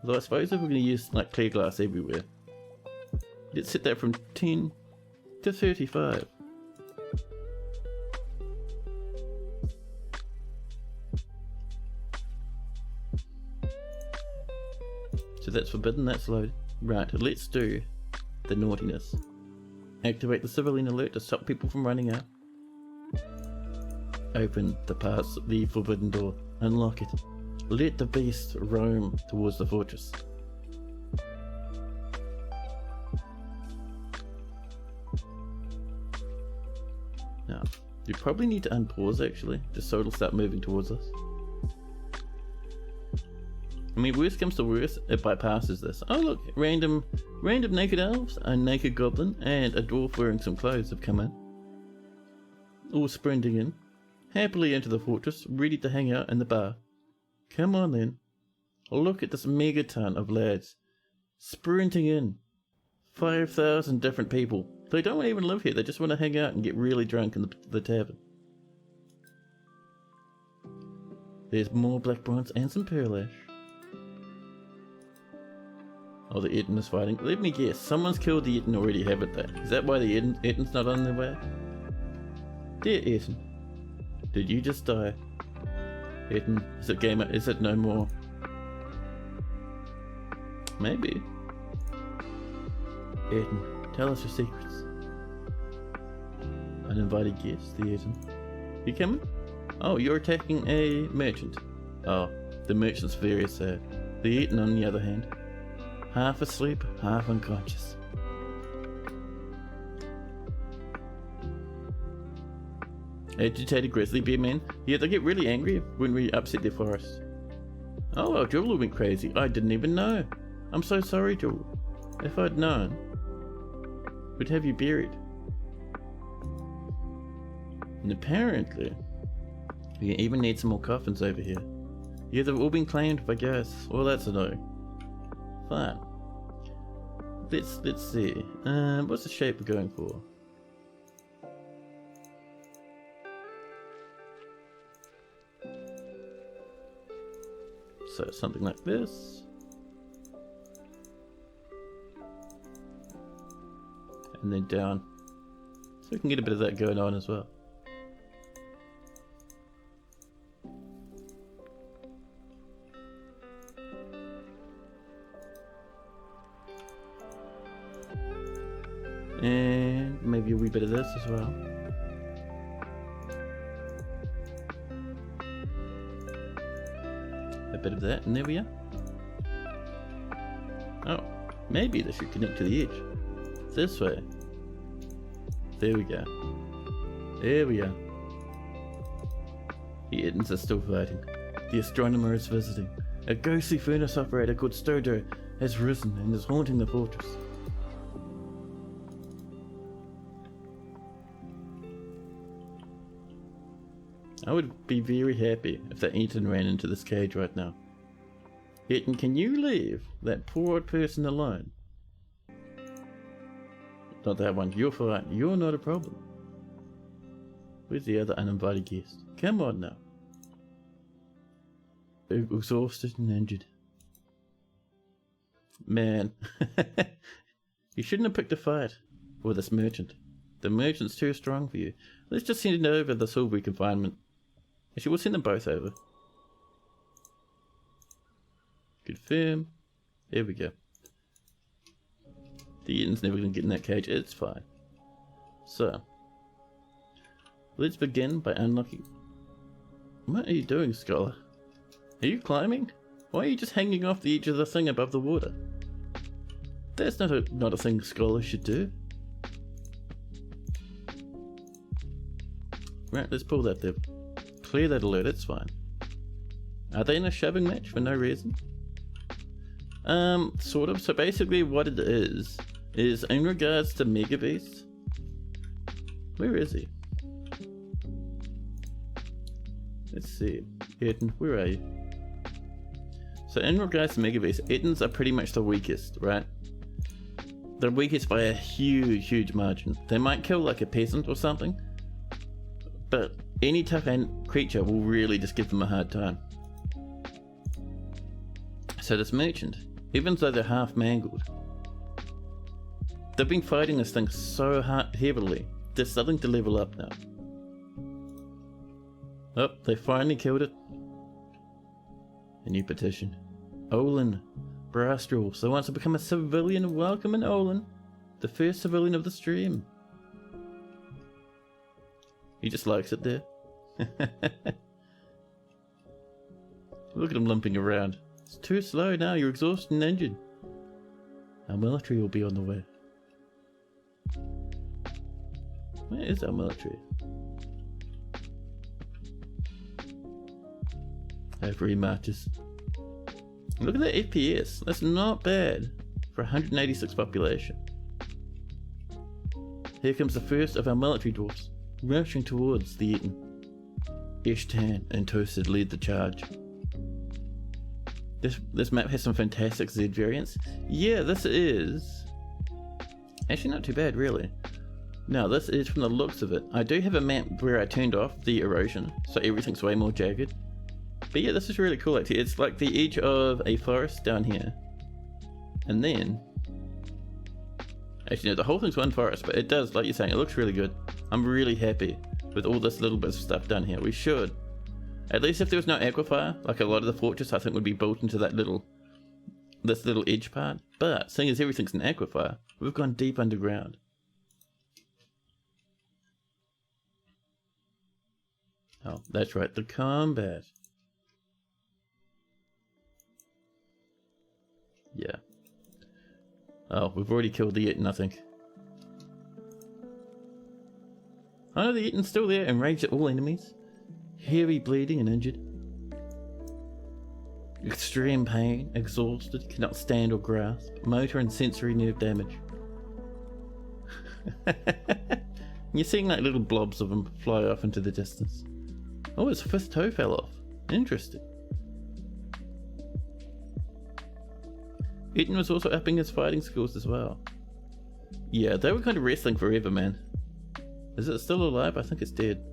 Although I suppose if we're going to use like clear glass everywhere, let's set that from 10 to 35. So that's forbidden, that's loaded. Right, let's do the naughtiness. Activate the civilian alert to stop people from running out. Open the forbidden door. Unlock it. Let the beast roam towards the fortress. Now, you probably need to unpause actually, just so it'll start moving towards us. I mean, worst comes to worst, it bypasses this. Oh look, random naked elves, a naked goblin, and a dwarf wearing some clothes have come in. All sprinting in, happily into the fortress, ready to hang out in the bar. Come on then. Look at this megaton of lads, sprinting in. 5,000 different people. They don't even live here, they just want to hang out and get really drunk in the tavern. There's more black bronze and some pearl ash. Oh, the Eton is fighting. Let me guess, someone's killed the Eton already, haven't they? Is that why the Eton's not on their way? Dear Eton, did you just die? Eton, is it no more? Maybe. Eton, tell us your secrets. Uninvited guest, the Eton. You coming? Oh, you're attacking a merchant. Oh, the merchant's very sad. The Eton, on the other hand, half asleep, half unconscious. Agitated grizzly bear men. Yeah, they get really angry when we upset their forest. Oh, well, Jewel went crazy. I didn't even know. I'm so sorry, Jewel. If I'd known, we'd have you buried. And apparently, we even need some more coffins over here. Yeah, they've all been claimed by ghosts. Well, that's annoying. Fine. Let's see. What's the shape we're going for? So something like this. And then down. So we can get a bit of that going on as well. And maybe a wee bit of this as well. A bit of that, and there we are. Oh, maybe this should connect to the edge. This way. There we go. There we are. The Edens are still fighting. The astronomer is visiting. A ghostly furnace operator called Stodo has risen and is haunting the fortress. I would be very happy if that Eton ran into this cage right now. Eton, can you leave that poor old person alone? Not that one. You're fine. You're not a problem. Where's the other uninvited guest? Come on now. Exhausted and injured. Man. You shouldn't have picked a fight for this merchant. The merchant's too strong for you. Let's just send it over the Silvery Confinement. Actually, we'll send them both over. Confirm. There we go. The Eton's never going to get in that cage. It's fine. So, let's begin by unlocking... What are you doing, Scholar? Are you climbing? Why are you just hanging off the edge of the thing above the water? That's not a thing Scholar should do. Right, let's pull that there. Clear that alert, it's fine. Are they in a shoving match for no reason? Sort of. So basically what it is in regards to Mega Beast. Where is he? Let's see. Eden, where are you? So in regards to Mega Beast, Edens are pretty much the weakest, right? They're weakest by a huge margin. They might kill like a peasant or something, but any tough creature will really just give them a hard time. So this merchant, even though they're half mangled, they've been fighting this thing so heavily, they're starting to level up now. Oh, they finally killed it. A new petition. Olin, Brastraw, so wants to become a civilian. Welcome in Olin, the first civilian of the stream. He just likes it there. Look at him limping around. It's too slow now, you're exhausted and injured. Our military will be on the way. Where is our military? Every marches. Look at that FPS. That's not bad for 186 population. Here comes the first of our military dwarfs, rushing towards the Eaton. Ishtan and Toasted lead the charge. This map has some fantastic Z variants. Yeah, this is actually not too bad, really. Now, this is from the looks of it. I do have a map where I turned off the erosion, so everything's way more jagged. But yeah, this is really cool actually. It's like the edge of a forest down here. And then... actually no, the whole thing's one forest, but it does, like you're saying, it looks really good. I'm really happy with all this little bit of stuff done here. We should. At least if there was no aquifer, like a lot of the fortress I think would be built into that this little edge part. But seeing as everything's an aquifer, we've gone deep underground. Oh, that's right, the combat. Yeah. Oh, we've already killed the Eaton, I think. Oh no, the Eaton's still there, enraged at all enemies. Heavy bleeding and injured. Extreme pain, exhausted, cannot stand or grasp. Motor and sensory nerve damage. You're seeing like little blobs of them fly off into the distance. Oh, his fifth toe fell off. Interesting. Eaton was also upping his fighting skills as well. Yeah, they were kind of wrestling forever, man. Is it still alive? I think it's dead.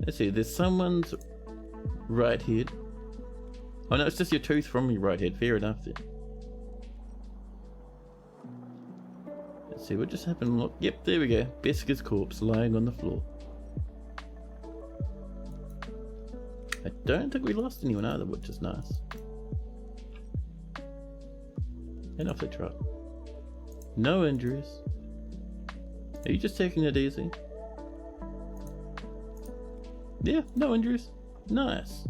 Let's see, there's someone's right head. Oh no, it's just your tooth from your right head. Fair enough then. Let's see, what just happened? Look, yep, there we go. Beskir's corpse lying on the floor. I don't think we lost anyone either, which is nice. And off they trot. No injuries. Are you just taking it easy? Yeah, no injuries. Nice.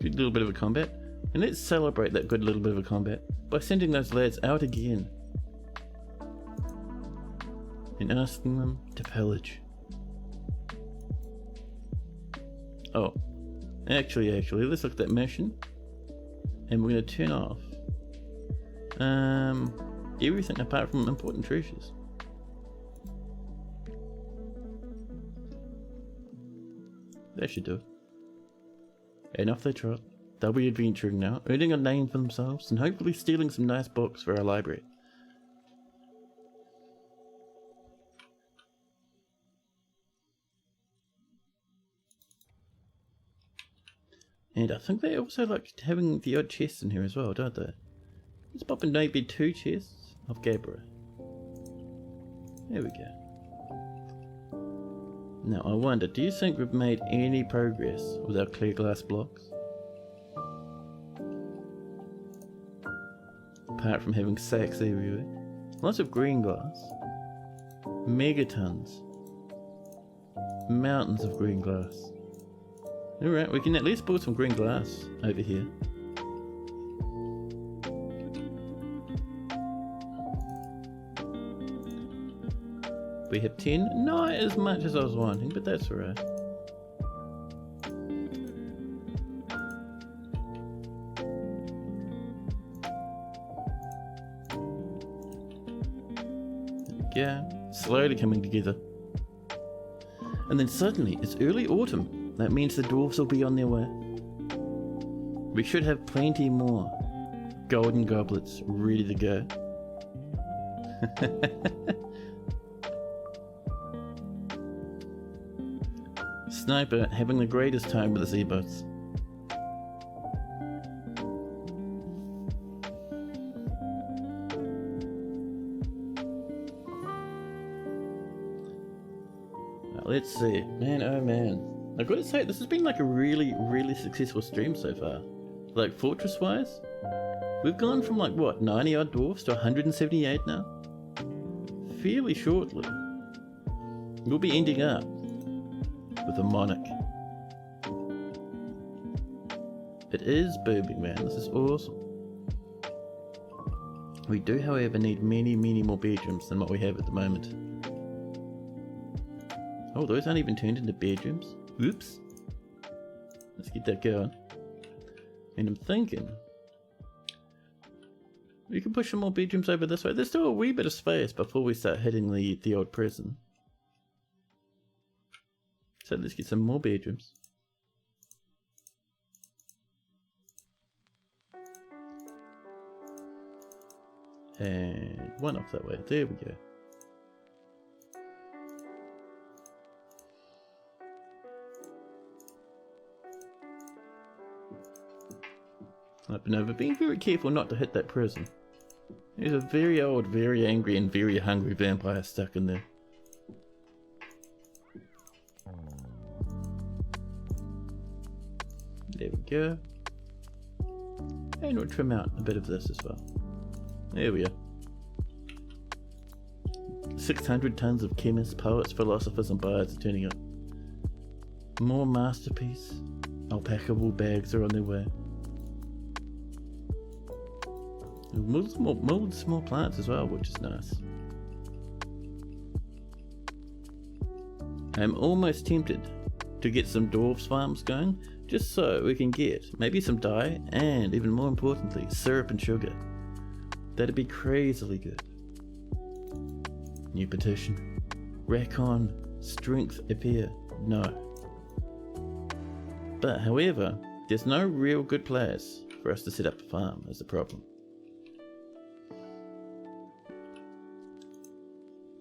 Good little bit of a combat. And let's celebrate that good little bit of a combat by sending those lads out again. And asking them to pillage. Oh, actually, let's look at that mission. And we're going to turn off everything apart from important treasures. That should do it. And off they trot. They'll be adventuring now, earning a name for themselves and hopefully stealing some nice books for our library. And I think they also like having the odd chests in here as well, don't they? Let's pop in maybe 2 chests of Gabra. There we go. Now I wonder, do you think we've made any progress with our clear glass blocks? Apart from having sacks everywhere. Lots of green glass. Megatons. Mountains of green glass. Alright, we can at least build some green glass over here. We have 10. Not as much as I was wanting, but that's alright. Yeah, slowly coming together. And then suddenly, it's early autumn. That means the dwarves will be on their way. We should have plenty more golden goblets ready to go. Sniper having the greatest time with the Z-bots. Let's see. Man, oh man. I've got to say, this has been like a really, really successful stream so far. Like, fortress-wise, we've gone from like, what, 90 odd dwarfs to 178 now? Fairly shortly. We'll be ending up with a monarch. It is booming, man. This is awesome. We do, however, need many, many more bedrooms than what we have at the moment. Oh, those aren't even turned into bedrooms. Oops. Let's get that going. And I'm thinking we can push some more bedrooms over this way. There's still a wee bit of space before we start hitting the old prison. So let's get some more bedrooms. And one off that way. There we go. I've been very careful not to hit that prison. There's a very old, very angry and very hungry vampire stuck in there. There we go. And we'll trim out a bit of this as well. There we are. 600 tons of chemists, poets, philosophers and bards are turning up. More masterpiece. Alpaca wool bags are on their way. Mold small plants as well, which is nice. I'm almost tempted to get some dwarves farms going, just so we can get maybe some dye and, even more importantly, syrup and sugar. That'd be crazily good. New petition. Rack-on strength appear. No. But however, there's no real good place for us to set up a farm is the problem.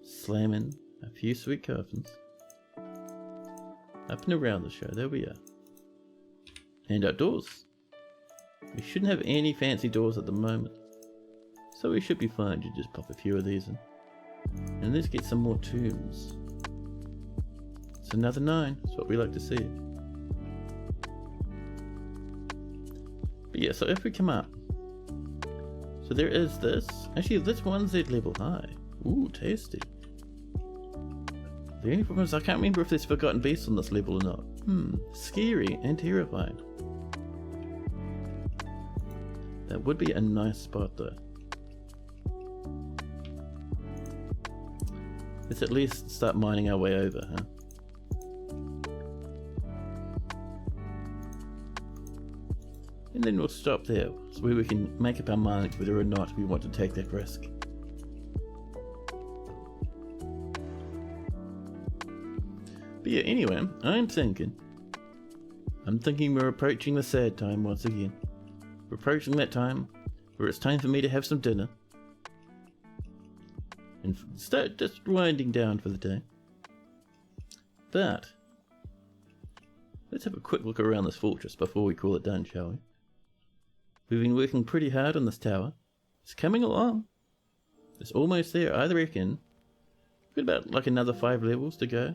Slamming a few sweet coffins. Up and around the show, there we are. And outdoors. We shouldn't have any fancy doors at the moment. So we should be fine to just pop a few of these in. And let's get some more tombs. It's another 9, that's what we like to see. But yeah, so if we come up. So there is this. Actually, this one's at level high. Ooh, tasty. The only problem is I can't remember if there's forgotten beasts on this level or not. Scary and terrifying. That would be a nice spot though. Let's at least start mining our way over, huh? And then we'll stop there, so we can make up our mind whether or not we want to take that risk. But yeah, anyway, I'm thinking we're approaching the sad time once again. We're approaching that time where it's time for me to have some dinner. And start just winding down for the day. But let's have a quick look around this fortress before we call it done, shall we? We've been working pretty hard on this tower. It's coming along. It's almost there. I reckon we've got about like another 5 levels to go.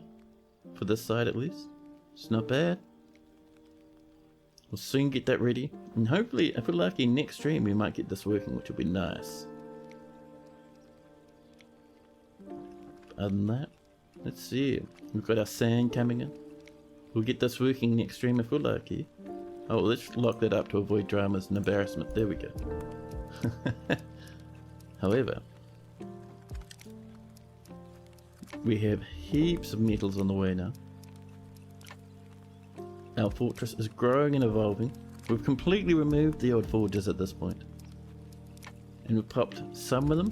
For this side at least. It's not bad. We'll soon get that ready. And hopefully, if we're lucky, next stream we might get this working, which will be nice. Other than that, let's see. We've got our sand coming in. We'll get this working next stream if we're lucky. Oh, let's lock that up to avoid dramas and embarrassment. There we go. We have heaps of metals on the way now. Our fortress is growing and evolving. We've completely removed the old forges at this point. And we've popped some of them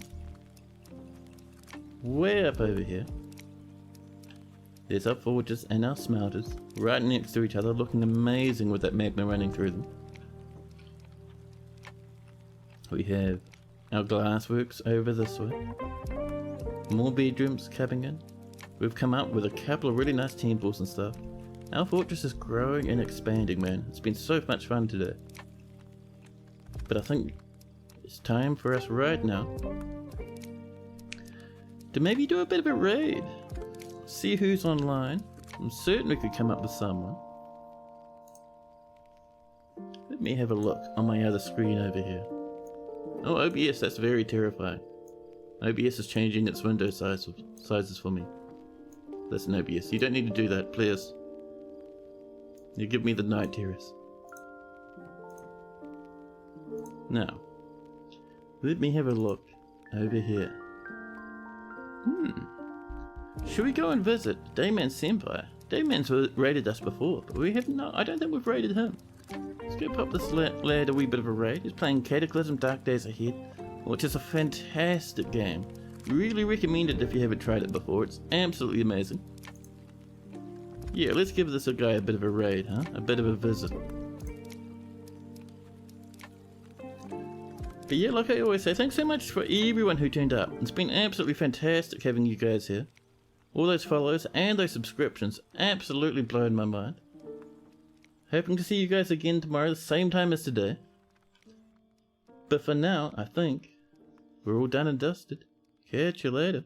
way up over here. There's our forges and our smelters right next to each other, looking amazing with that magma running through them. We have our glassworks over this way. More bedrooms coming in. We've come up with a couple of really nice temples and stuff. Our fortress is growing and expanding, man. It's been so much fun today. But I think it's time for us right now to maybe do a bit of a raid. See who's online. I'm certain we could come up with someone. Let me have a look on my other screen over here. Oh, OBS, that's very terrifying. OBS is changing its window sizes for me. Listen, OBS, you don't need to do that, please. You give me the night terrors. Now, let me have a look over here. Should we go and visit Dayman Senpai? Dayman's raided us before, but we have not. I don't think we've raided him. Let's go pop this lad a wee bit of a raid. He's playing Cataclysm Dark Days Ahead, which is a fantastic game. Really recommend it if you haven't tried it before. It's absolutely amazing. Yeah, let's give this guy a bit of a raid, huh? A bit of a visit. But yeah, like I always say, thanks so much for everyone who turned up. It's been absolutely fantastic having you guys here. All those follows and those subscriptions absolutely blown my mind. Hoping to see you guys again tomorrow, the same time as today. But for now, I think we're all done and dusted. Catch you later.